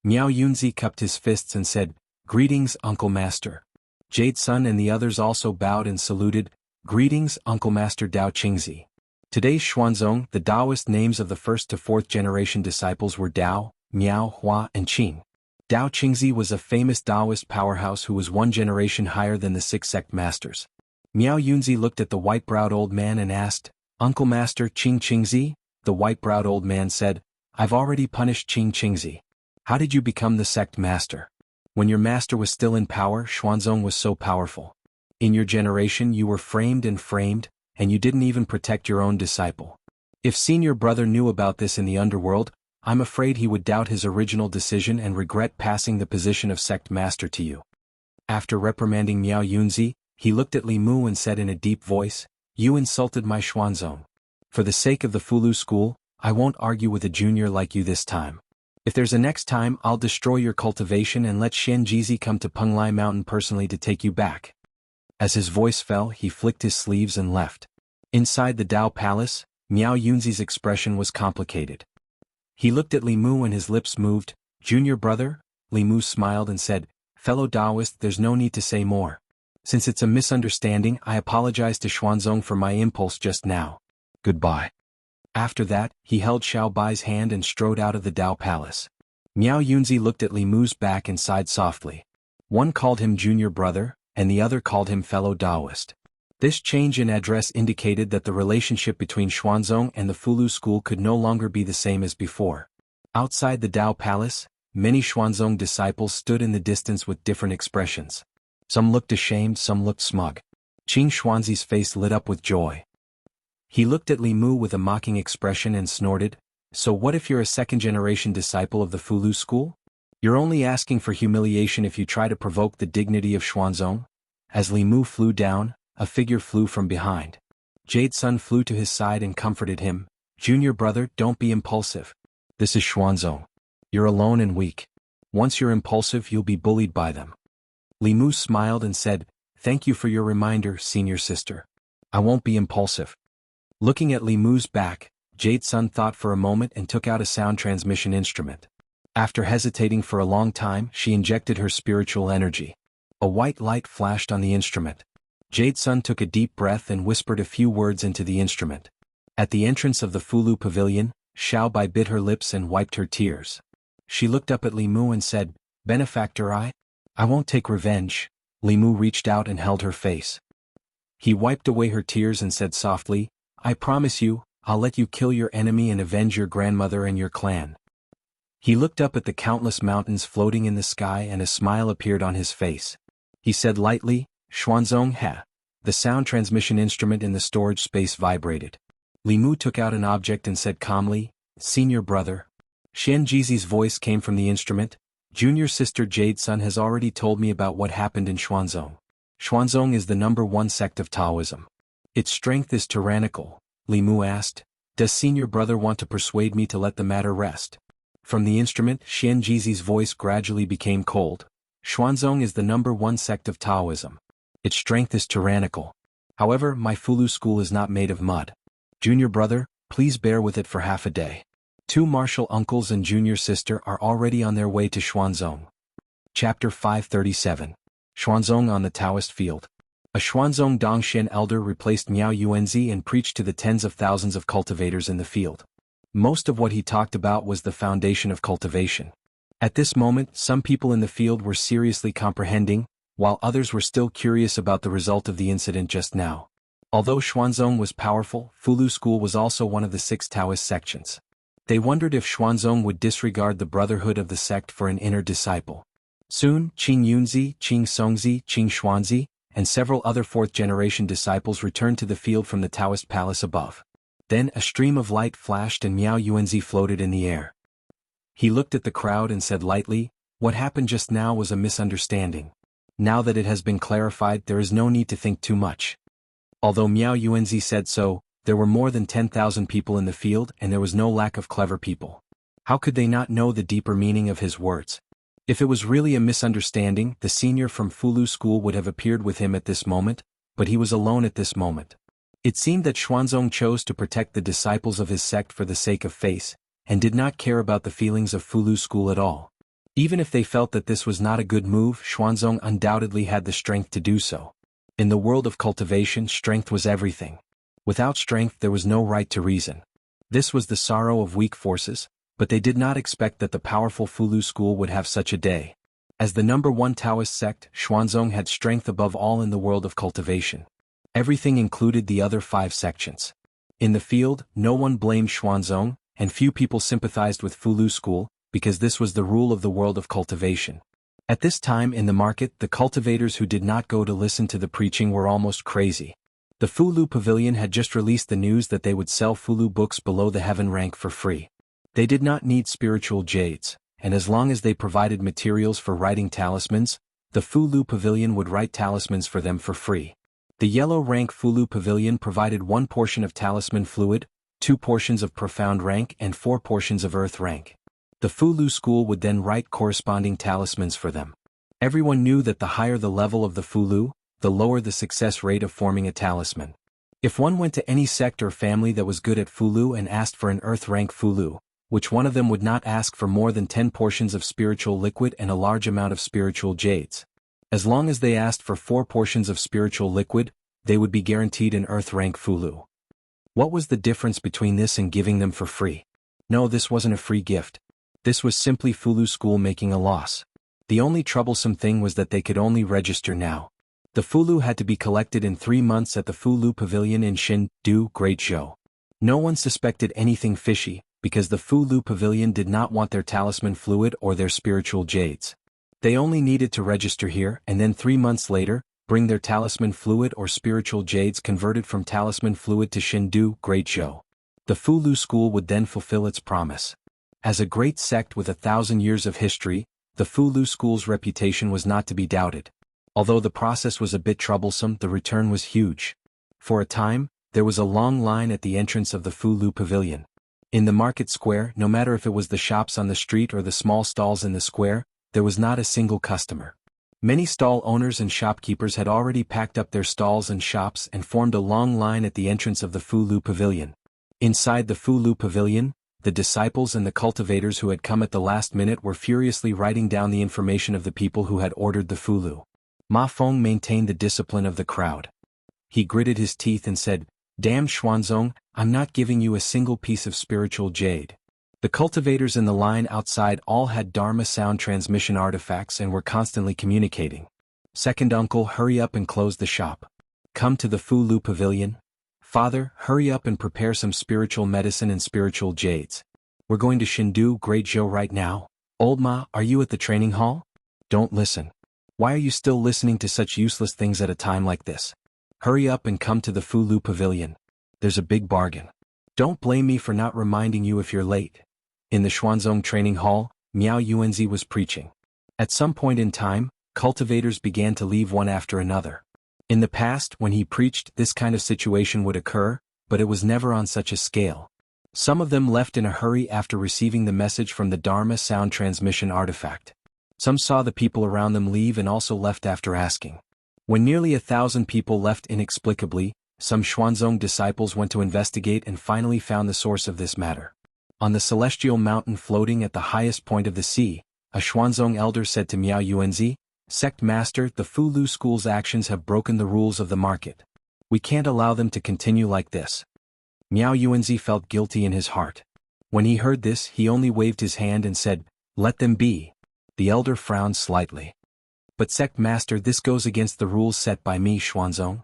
Miao Yunzi cupped his fists and said, "Greetings, Uncle Master." Jade Sun and the others also bowed and saluted, "Greetings, Uncle Master Dao Qingzi." Today's Xuanzong, the Taoist names of the 1st to 4th generation disciples were Dao, Miao, Hua and Qing. Dao Qingzi was a famous Taoist powerhouse who was 1 generation higher than the 6 sect masters. Miao Yunzi looked at the white-browed old man and asked, "Uncle Master Qing Qingzi?" The white-browed old man said, I've already punished Qing Qingzi. How did you become the sect master? When your master was still in power, Xuanzong was so powerful. In your generation you were framed, and you didn't even protect your own disciple. If senior brother knew about this in the underworld, I'm afraid he would doubt his original decision and regret passing the position of sect master to you. After reprimanding Miao Yunzi, he looked at Li Mu and said in a deep voice, "You insulted my Xuanzong. For the sake of the Fulu school, I won't argue with a junior like you this time. If there's a next time, I'll destroy your cultivation and let Xian Jizi come to Penglai Mountain personally to take you back." As his voice fell, he flicked his sleeves and left. Inside the Dao Palace, Miao Yunzi's expression was complicated. He looked at Li Mu and his lips moved. "Junior brother?" Li Mu smiled and said, "Fellow Taoist, there's no need to say more. Since it's a misunderstanding, I apologize to Xuanzong for my impulse just now. Goodbye." After that, he held Xiao Bai's hand and strode out of the Dao Palace. Miao Yunzi looked at Li Mu's back and sighed softly. One called him junior brother, and the other called him fellow Taoist. This change in address indicated that the relationship between Xuanzong and the Fulu school could no longer be the same as before. Outside the Dao Palace, many Xuanzong disciples stood in the distance with different expressions. Some looked ashamed, some looked smug. Qing Xuanzi's face lit up with joy. He looked at Li Mu with a mocking expression and snorted, "So what if you're a second-generation disciple of the Fulu school? You're only asking for humiliation if you try to provoke the dignity of Xuanzong?" As Li Mu flew down, a figure flew from behind. Jade Sun flew to his side and comforted him, "Junior brother, don't be impulsive. This is Xuanzong. You're alone and weak. Once you're impulsive, you'll be bullied by them." Li Mu smiled and said, "Thank you for your reminder, senior sister. I won't be impulsive." Looking at Li Mu's back, Jade Sun thought for a moment and took out a sound transmission instrument. After hesitating for a long time, she injected her spiritual energy. A white light flashed on the instrument. Jade Sun took a deep breath and whispered a few words into the instrument. At the entrance of the Fulu pavilion, Xiao Bai bit her lips and wiped her tears. She looked up at Li Mu and said, "Benefactor, I won't take revenge." Li Mu reached out and held her face. He wiped away her tears and said softly, "I promise you, I'll let you kill your enemy and avenge your grandmother and your clan." He looked up at the countless mountains floating in the sky and a smile appeared on his face. He said lightly, "Xuanzong he." The sound transmission instrument in the storage space vibrated. Li Mu took out an object and said calmly, "Senior brother." Xian Jizi's voice came from the instrument, "Junior sister Jade Sun has already told me about what happened in Xuanzong. Xuanzong is the #1 sect of Taoism. Its strength is tyrannical." Li Mu asked, "Does senior brother want to persuade me to let the matter rest?" From the instrument, Xian Jizi's voice gradually became cold. "Xuanzong is the #1 sect of Taoism. Its strength is tyrannical. However, my Fulu school is not made of mud. Junior brother, please bear with it for half a day. 2 martial uncles and junior sister are already on their way to Xuanzong." Chapter 537. Xuanzong on the Taoist Field. A Xuanzong Dongxian elder replaced Miao Yuanzi and preached to the tens of thousands of cultivators in the field. Most of what he talked about was the foundation of cultivation. At this moment, some people in the field were seriously comprehending, while others were still curious about the result of the incident just now. Although Xuanzong was powerful, Fulu school was also one of the 6 Taoist sections. They wondered if Xuanzong would disregard the brotherhood of the sect for an inner disciple. Soon, Qing Yunzi, Qing Songzi, Qing Xuanzi, and several other 4th-generation disciples returned to the field from the Taoist palace above. Then a stream of light flashed and Miao Yuanzi floated in the air. He looked at the crowd and said lightly, "What happened just now was a misunderstanding. Now that it has been clarified, there is no need to think too much." Although Miao Yuanzi said so, there were more than 10,000 people in the field and there was no lack of clever people. How could they not know the deeper meaning of his words? If it was really a misunderstanding, the senior from Fulu school would have appeared with him at this moment, but he was alone at this moment. It seemed that Xuanzong chose to protect the disciples of his sect for the sake of face, and did not care about the feelings of Fulu school at all. Even if they felt that this was not a good move, Xuanzong undoubtedly had the strength to do so. In the world of cultivation, strength was everything. Without strength there was no right to reason. This was the sorrow of weak forces, but they did not expect that the powerful Fulu school would have such a day. As the #1 Taoist sect, Xuanzong had strength above all in the world of cultivation. Everything included the other 5 sections. In the field, no one blamed Xuanzong, and few people sympathized with Fulu school, because this was the rule of the world of cultivation. At this time in the market, the cultivators who did not go to listen to the preaching were almost crazy. The Fulu Pavilion had just released the news that they would sell Fulu books below the heaven rank for free. They did not need spiritual jades, and as long as they provided materials for writing talismans, the Fulu Pavilion would write talismans for them for free. The yellow rank Fulu Pavilion provided 1 portion of talisman fluid, 2 portions of profound rank and 4 portions of earth rank. The Fulu school would then write corresponding talismans for them. Everyone knew that the higher the level of the Fulu, the lower the success rate of forming a talisman. If one went to any sect or family that was good at Fulu and asked for an earth rank Fulu, which one of them would not ask for more than 10 portions of spiritual liquid and a large amount of spiritual jades? As long as they asked for 4 portions of spiritual liquid, they would be guaranteed an earth rank Fulu. What was the difference between this and giving them for free? No, this wasn't a free gift. This was simply Fulu school making a loss. The only troublesome thing was that they could only register now. The Fulu had to be collected in 3 months at the Fulu Pavilion in Shin-do, Great Zhou. No one suspected anything fishy, because the Fulu Pavilion did not want their talisman fluid or their spiritual jades. They only needed to register here and then 3 months later, bring their talisman fluid or spiritual jades converted from talisman fluid to Shin-do, Great Zhou. The Fulu school would then fulfill its promise. As a great sect with 1,000 years of history, the Fulu school's reputation was not to be doubted. Although the process was a bit troublesome, the return was huge. For a time, there was a long line at the entrance of the Fulu Pavilion. In the market square, no matter if it was the shops on the street or the small stalls in the square, there was not a single customer. Many stall owners and shopkeepers had already packed up their stalls and shops and formed a long line at the entrance of the Fulu Pavilion. Inside the Fulu Pavilion, the disciples and the cultivators who had come at the last minute were furiously writing down the information of the people who had ordered the Fulu. Ma Feng maintained the discipline of the crowd. He gritted his teeth and said, "Damn Xuanzong, I'm not giving you a single piece of spiritual jade." The cultivators in the line outside all had Dharma sound transmission artifacts and were constantly communicating. "Second uncle, hurry up and close the shop. Come to the Fulu Pavilion. Father, hurry up and prepare some spiritual medicine and spiritual jades. We're going to Shindu Great Zhou right now. Old Ma, are you at the training hall? Don't listen. Why are you still listening to such useless things at a time like this? Hurry up and come to the Fulu Pavilion. There's a big bargain. Don't blame me for not reminding you if you're late." In the Xuanzong training hall, Miao Yuanzi was preaching. At some point in time, cultivators began to leave one after another. In the past, when he preached, this kind of situation would occur, but it was never on such a scale. Some of them left in a hurry after receiving the message from the Dharma sound transmission artifact. Some saw the people around them leave and also left after asking. When nearly 1,000 people left inexplicably, some Xuanzong disciples went to investigate and finally found the source of this matter. On the celestial mountain floating at the highest point of the sea, a Xuanzong elder said to Miao Yuanzi, "Sect Master, the Fulu school's actions have broken the rules of the market. We can't allow them to continue like this." Miao Yuanzi felt guilty in his heart. When he heard this, he only waved his hand and said, "Let them be." The elder frowned slightly. "But Sect Master, this goes against the rules set by me, Xuanzong."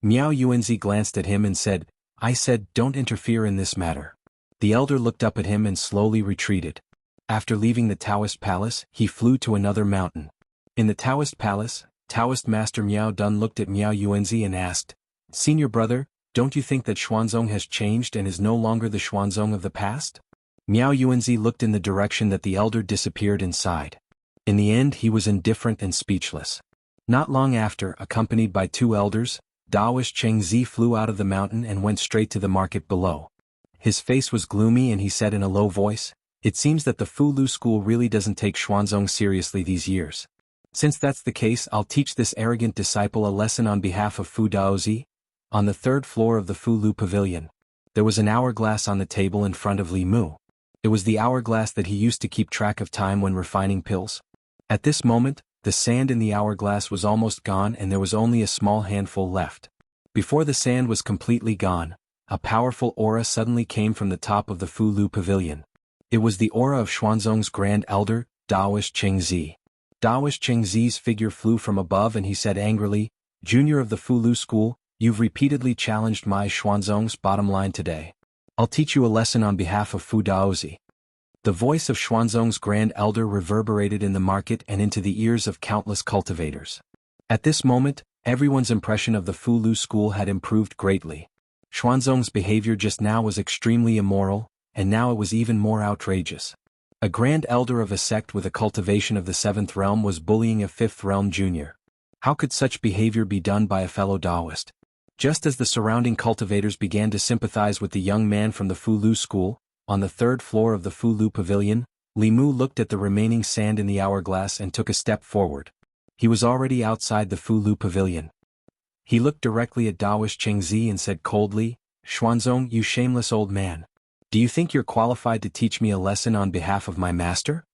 Miao Yuanzi glanced at him and said, "I said, don't interfere in this matter." The elder looked up at him and slowly retreated. After leaving the Taoist palace, he flew to another mountain. In the Taoist palace, Taoist Master Miao Dun looked at Miao Yuanzi and asked, "Senior brother, don't you think that Xuanzong has changed and is no longer the Xuanzong of the past?" Miao Yuanzi looked in the direction that the elder disappeared inside. In the end, he was indifferent and speechless. Not long after, accompanied by 2 elders, Daoist Cheng Zi flew out of the mountain and went straight to the market below. His face was gloomy and he said in a low voice, "It seems that the Fulu school really doesn't take Xuanzong seriously these years. Since that's the case, I'll teach this arrogant disciple a lesson on behalf of Fu Daozi." On the 3rd floor of the Fulu Pavilion, there was an hourglass on the table in front of Li Mu. It was the hourglass that he used to keep track of time when refining pills. At this moment, the sand in the hourglass was almost gone and there was only a small handful left. Before the sand was completely gone, a powerful aura suddenly came from the top of the Fulu Pavilion. It was the aura of Xuanzong's Grand Elder, Daoist Cheng Zi. Daoist Cheng Zi's figure flew from above and he said angrily, "Junior of the Fulu school, you've repeatedly challenged my Xuanzong's bottom line today. I'll teach you a lesson on behalf of Fu Daozi. The voice of Xuanzong's Grand Elder reverberated in the market and into the ears of countless cultivators. At this moment, everyone's impression of the Fu Lu school had improved greatly. Xuanzong's behavior just now was extremely immoral, and now it was even more outrageous. A Grand Elder of a sect with a cultivation of the 7th realm was bullying a 5th realm junior. How could such behavior be done by a fellow Taoist? Just as the surrounding cultivators began to sympathize with the young man from the Fu Lu school, on the 3rd floor of the Fu Lu pavilion, Li Mu looked at the remaining sand in the hourglass and took a step forward. He was already outside the Fu Lu pavilion. He looked directly at Daoist Chengzi and said coldly, "Xuanzong, you shameless old man. Do you think you're qualified to teach me a lesson on behalf of my master?"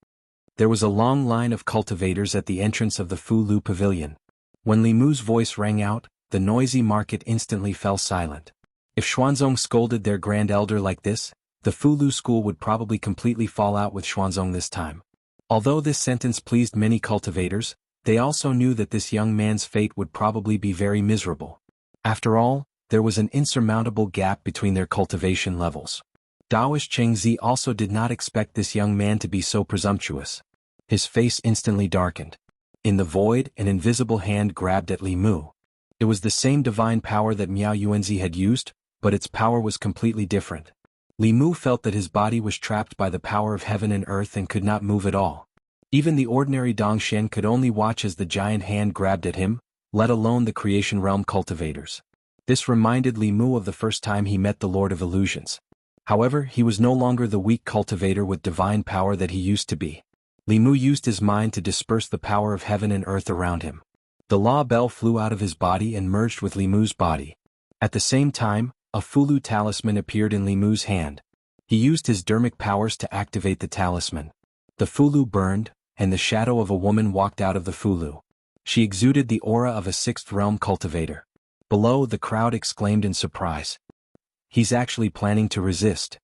There was a long line of cultivators at the entrance of the Fu Lu pavilion. When Li Mu's voice rang out, the noisy market instantly fell silent. If Xuanzong scolded their Grand Elder like this, the Fu Lu school would probably completely fall out with Xuanzong this time. Although this sentence pleased many cultivators, they also knew that this young man's fate would probably be very miserable. After all, there was an insurmountable gap between their cultivation levels. Daoist Chengzi also did not expect this young man to be so presumptuous. His face instantly darkened. In the void, an invisible hand grabbed at Li Mu. It was the same divine power that Miao Yuanzi had used, but its power was completely different. Li Mu felt that his body was trapped by the power of heaven and earth and could not move at all. Even the ordinary Dongshen could only watch as the giant hand grabbed at him, let alone the creation realm cultivators. This reminded Li Mu of the first time he met the Lord of Illusions. However, he was no longer the weak cultivator with divine power that he used to be. Li Mu used his mind to disperse the power of heaven and earth around him. The law bell flew out of his body and merged with Li Mu's body. At the same time, a Fu Lu talisman appeared in Li Mu's hand. He used his dermic powers to activate the talisman. The Fu Lu burned, and the shadow of a woman walked out of the Fu Lu. She exuded the aura of a 6th realm cultivator. Below, the crowd exclaimed in surprise. He's actually planning to resist.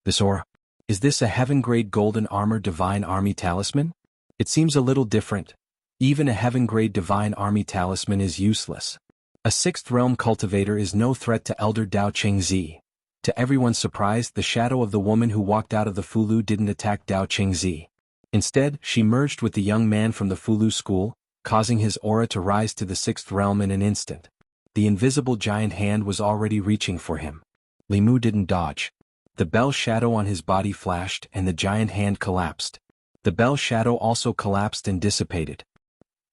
This aura? Is this a heaven-grade golden armor divine army talisman? It seems a little different. Even a heaven-grade divine army talisman is useless. A 6th realm cultivator is no threat to Elder Dao Chengzi. To everyone's surprise, the shadow of the woman who walked out of the Fu Lu didn't attack Dao Chengzi. Instead, she merged with the young man from the Fu Lu school, causing his aura to rise to the 6th realm in an instant. The invisible giant hand was already reaching for him. Li Mu didn't dodge. The bell shadow on his body flashed and the giant hand collapsed. The bell shadow also collapsed and dissipated.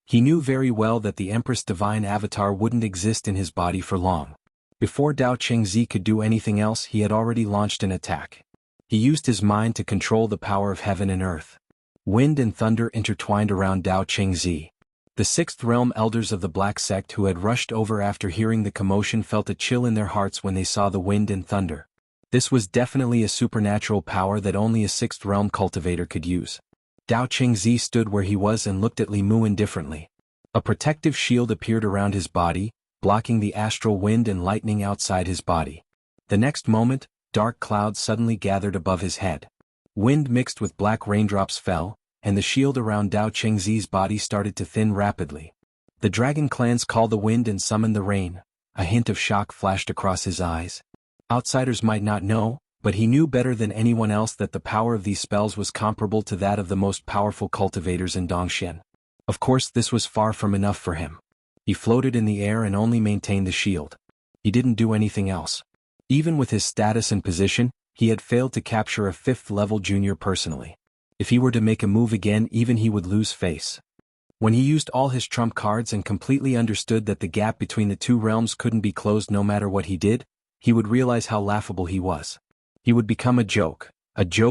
He knew very well that the Empress Divine Avatar wouldn't exist in his body for long. Before Dao Chengzi could do anything else, he had already launched an attack. He used his mind to control the power of heaven and earth. Wind and thunder intertwined around Dao Chengzi. The 6th realm elders of the Black Sect who had rushed over after hearing the commotion felt a chill in their hearts when they saw the wind and thunder. This was definitely a supernatural power that only a 6th realm cultivator could use. Dao Chengzi stood where he was and looked at Li Mu indifferently. A protective shield appeared around his body, blocking the astral wind and lightning outside his body. The next moment, dark clouds suddenly gathered above his head. Wind mixed with black raindrops fell, and the shield around Dao Chengzi's body started to thin rapidly. The dragon clans called the wind and summoned the rain. A hint of shock flashed across his eyes. Outsiders might not know, but he knew better than anyone else that the power of these spells was comparable to that of the most powerful cultivators in Dongshen. Of course, this was far from enough for him. He floated in the air and only maintained the shield. He didn't do anything else. Even with his status and position, he had failed to capture a 5th-level junior personally. If he were to make a move again, even he would lose face. When he used all his trump cards and completely understood that the gap between the two realms couldn't be closed no matter what he did, he would realize how laughable he was. He would become a joke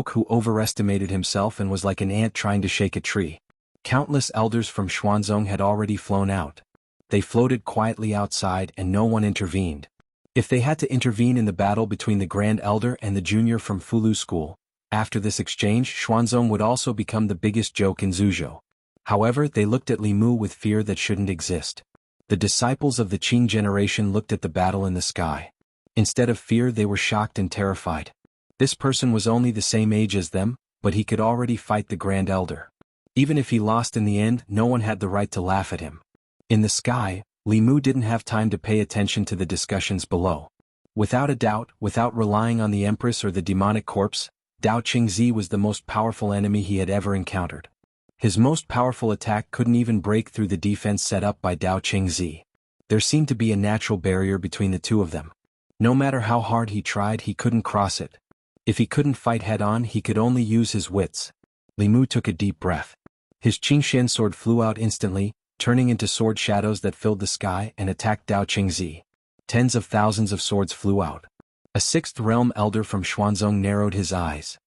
who overestimated himself and was like an ant trying to shake a tree. Countless elders from Xuanzong had already flown out. They floated quietly outside and no one intervened. If they had to intervene in the battle between the Grand Elder and the junior from Fu Lu School, after this exchange Xuanzong would also become the biggest joke in Zhuzhou. However, they looked at Li Mu with fear that shouldn't exist. The disciples of the Qing generation looked at the battle in the sky. Instead of fear, they were shocked and terrified. This person was only the same age as them, but he could already fight the Grand Elder. Even if he lost in the end, no one had the right to laugh at him. In the sky, Li Mu didn't have time to pay attention to the discussions below. Without a doubt, without relying on the Empress or the demonic corpse, Dao Qingzi was the most powerful enemy he had ever encountered. His most powerful attack couldn't even break through the defense set up by Dao Qingzi. There seemed to be a natural barrier between the two of them. No matter how hard he tried, he couldn't cross it. If he couldn't fight head-on, he could only use his wits. Li Mu took a deep breath. His Qingxian sword flew out instantly, turning into sword shadows that filled the sky and attacked Dao Qingzi. Tens of thousands of swords flew out. A sixth realm elder from Xuanzong narrowed his eyes.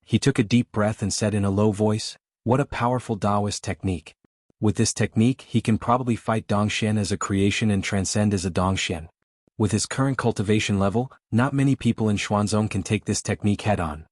He took a deep breath and said in a low voice, "What a powerful Taoist technique. With this technique he can probably fight Dongxian as a creation and transcend as a Dongxian. With his current cultivation level, not many people in Xuanzong can take this technique head-on."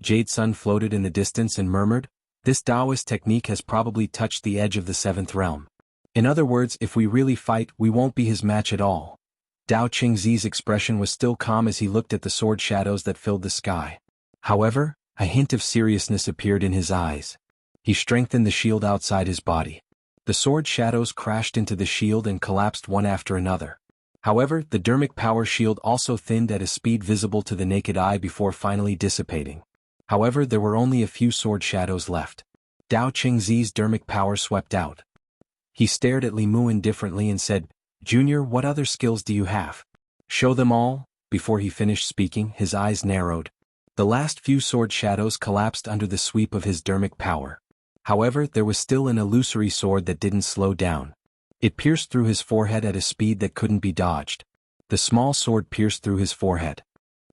Jade Sun floated in the distance and murmured, "This Taoist technique has probably touched the edge of the seventh realm. In other words, if we really fight, we won't be his match at all." Dao Qingzi's expression was still calm as he looked at the sword shadows that filled the sky. However, a hint of seriousness appeared in his eyes. He strengthened the shield outside his body. The sword shadows crashed into the shield and collapsed one after another. However, the dermic power shield also thinned at a speed visible to the naked eye before finally dissipating. However, there were only a few sword shadows left. Dao Qingzi's dermic power swept out. He stared at Li Mu indifferently and said, "Junior, what other skills do you have? Show them all." Before he finished speaking, his eyes narrowed. The last few sword shadows collapsed under the sweep of his dermic power. However, there was still an illusory sword that didn't slow down. It pierced through his forehead at a speed that couldn't be dodged. The small sword pierced through his forehead.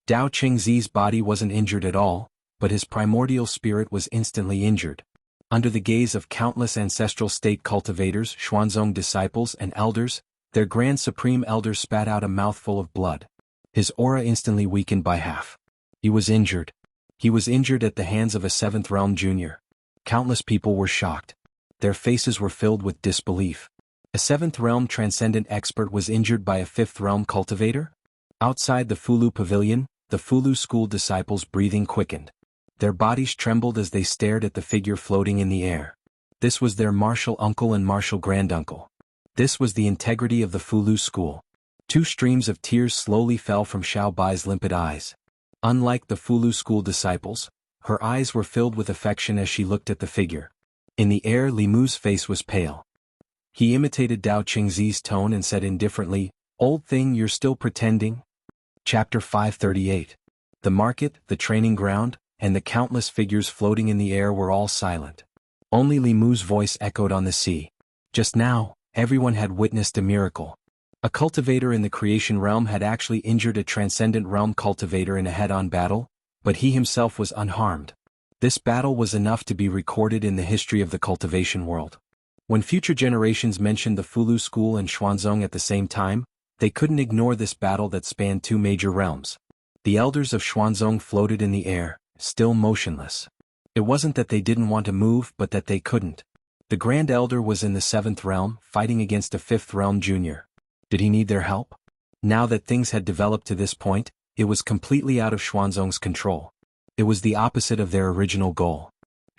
Dao Qingzi's body wasn't injured at all, but his primordial spirit was instantly injured. Under the gaze of countless ancestral state cultivators, Xuanzong disciples and elders, their Grand Supreme Elder spat out a mouthful of blood. His aura instantly weakened by half. He was injured. He was injured at the hands of a seventh realm junior. Countless people were shocked. Their faces were filled with disbelief. A seventh realm transcendent expert was injured by a fifth realm cultivator? Outside the Fulu pavilion, the Fulu school disciples' breathing quickened. Their bodies trembled as they stared at the figure floating in the air. This was their martial uncle and martial granduncle. This was the integrity of the Fulu school. Two streams of tears slowly fell from Xiao Bai's limpid eyes. Unlike the Fulu school disciples, her eyes were filled with affection as she looked at the figure. In the air, Li Mu's face was pale. He imitated Dao Qingzi's tone and said indifferently, "Old thing, you're still pretending?" Chapter 538. The market, the training ground, and the countless figures floating in the air were all silent. Only Li Mu's voice echoed on the sea. Just now, everyone had witnessed a miracle. A cultivator in the creation realm had actually injured a transcendent realm cultivator in a head-on battle, but he himself was unharmed. This battle was enough to be recorded in the history of the cultivation world. When future generations mentioned the Fulu school and Xuanzong at the same time, they couldn't ignore this battle that spanned two major realms. The elders of Xuanzong floated in the air, still motionless. It wasn't that they didn't want to move, but that they couldn't. The Grand Elder was in the seventh realm, fighting against a fifth realm junior. Did he need their help? Now that things had developed to this point, it was completely out of Xuanzong's control. It was the opposite of their original goal.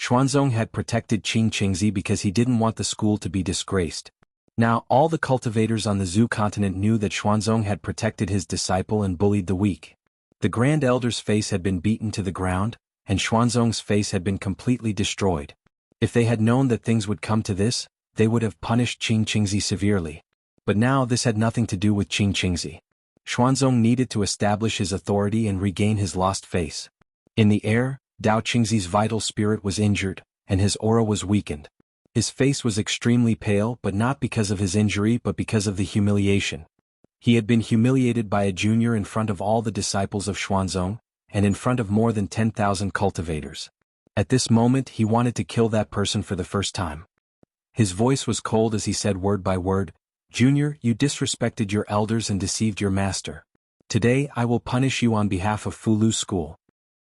Xuanzong had protected Qing Qingzi because he didn't want the school to be disgraced. Now all the cultivators on the Zhu continent knew that Xuanzong had protected his disciple and bullied the weak. The Grand Elder's face had been beaten to the ground, and Xuanzong's face had been completely destroyed. If they had known that things would come to this, they would have punished Qing Qingzi severely. But now this had nothing to do with Qing Qingzi. Xuanzong needed to establish his authority and regain his lost face. In the air, Dao Qingzi's vital spirit was injured, and his aura was weakened. His face was extremely pale, but not because of his injury but because of the humiliation. He had been humiliated by a junior in front of all the disciples of Xuanzong, and in front of more than 10,000 cultivators. At this moment he wanted to kill that person for the first time. His voice was cold as he said word by word, "Junior, you disrespected your elders and deceived your master. Today I will punish you on behalf of Fulu school."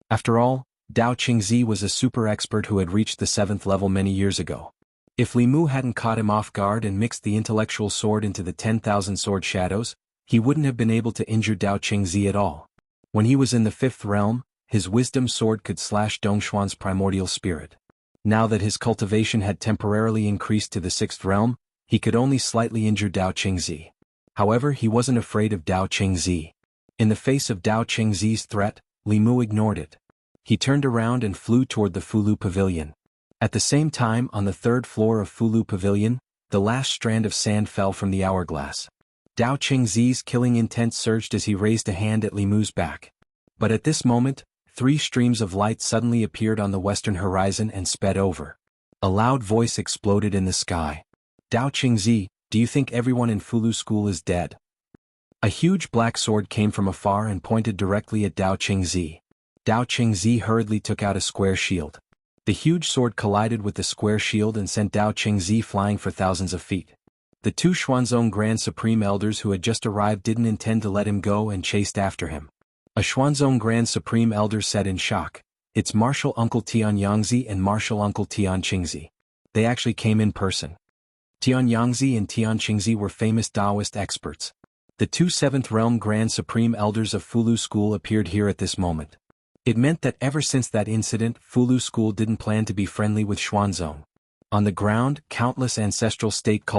After all, Dao Qingzi was a super expert who had reached the 7th level many years ago. If Li Mu hadn't caught him off guard and mixed the intellectual sword into the 10,000 sword shadows, he wouldn't have been able to injure Dao Qingzi at all. When he was in the 5th realm, his wisdom sword could slash Dongshuan's primordial spirit. Now that his cultivation had temporarily increased to the 6th realm, he could only slightly injure Dao Qingzi. However, he wasn't afraid of Dao Qingzi. In the face of Dao Qingzi's threat, Li Mu ignored it. He turned around and flew toward the Fulu Pavilion. At the same time, on the third floor of Fulu Pavilion, the last strand of sand fell from the hourglass. Dao Qingzi's killing intent surged as he raised a hand at Li Mu's back. But at this moment, 3 streams of light suddenly appeared on the western horizon and sped over. A loud voice exploded in the sky. Dao Qingzi, do you think everyone in Fulu School is dead? A huge black sword came from afar and pointed directly at Dao Qingzi. Dao Qingzi hurriedly took out a square shield. The huge sword collided with the square shield and sent Dao Qingzi flying for thousands of feet. The 2 Xuanzong Grand Supreme Elders who had just arrived didn't intend to let him go and chased after him. A Xuanzong Grand Supreme Elder said in shock, "It's Martial Uncle Tianyangzi and Martial Uncle Tian Qingzi. They actually came in person." Tianyangzi and Tian Qingzi were famous Taoist experts. The 2 7th Realm Grand Supreme Elders of Fulu School appeared here at this moment. It meant that ever since that incident, Fulu School didn't plan to be friendly with Xuanzong. On the ground, countless ancestral state cultures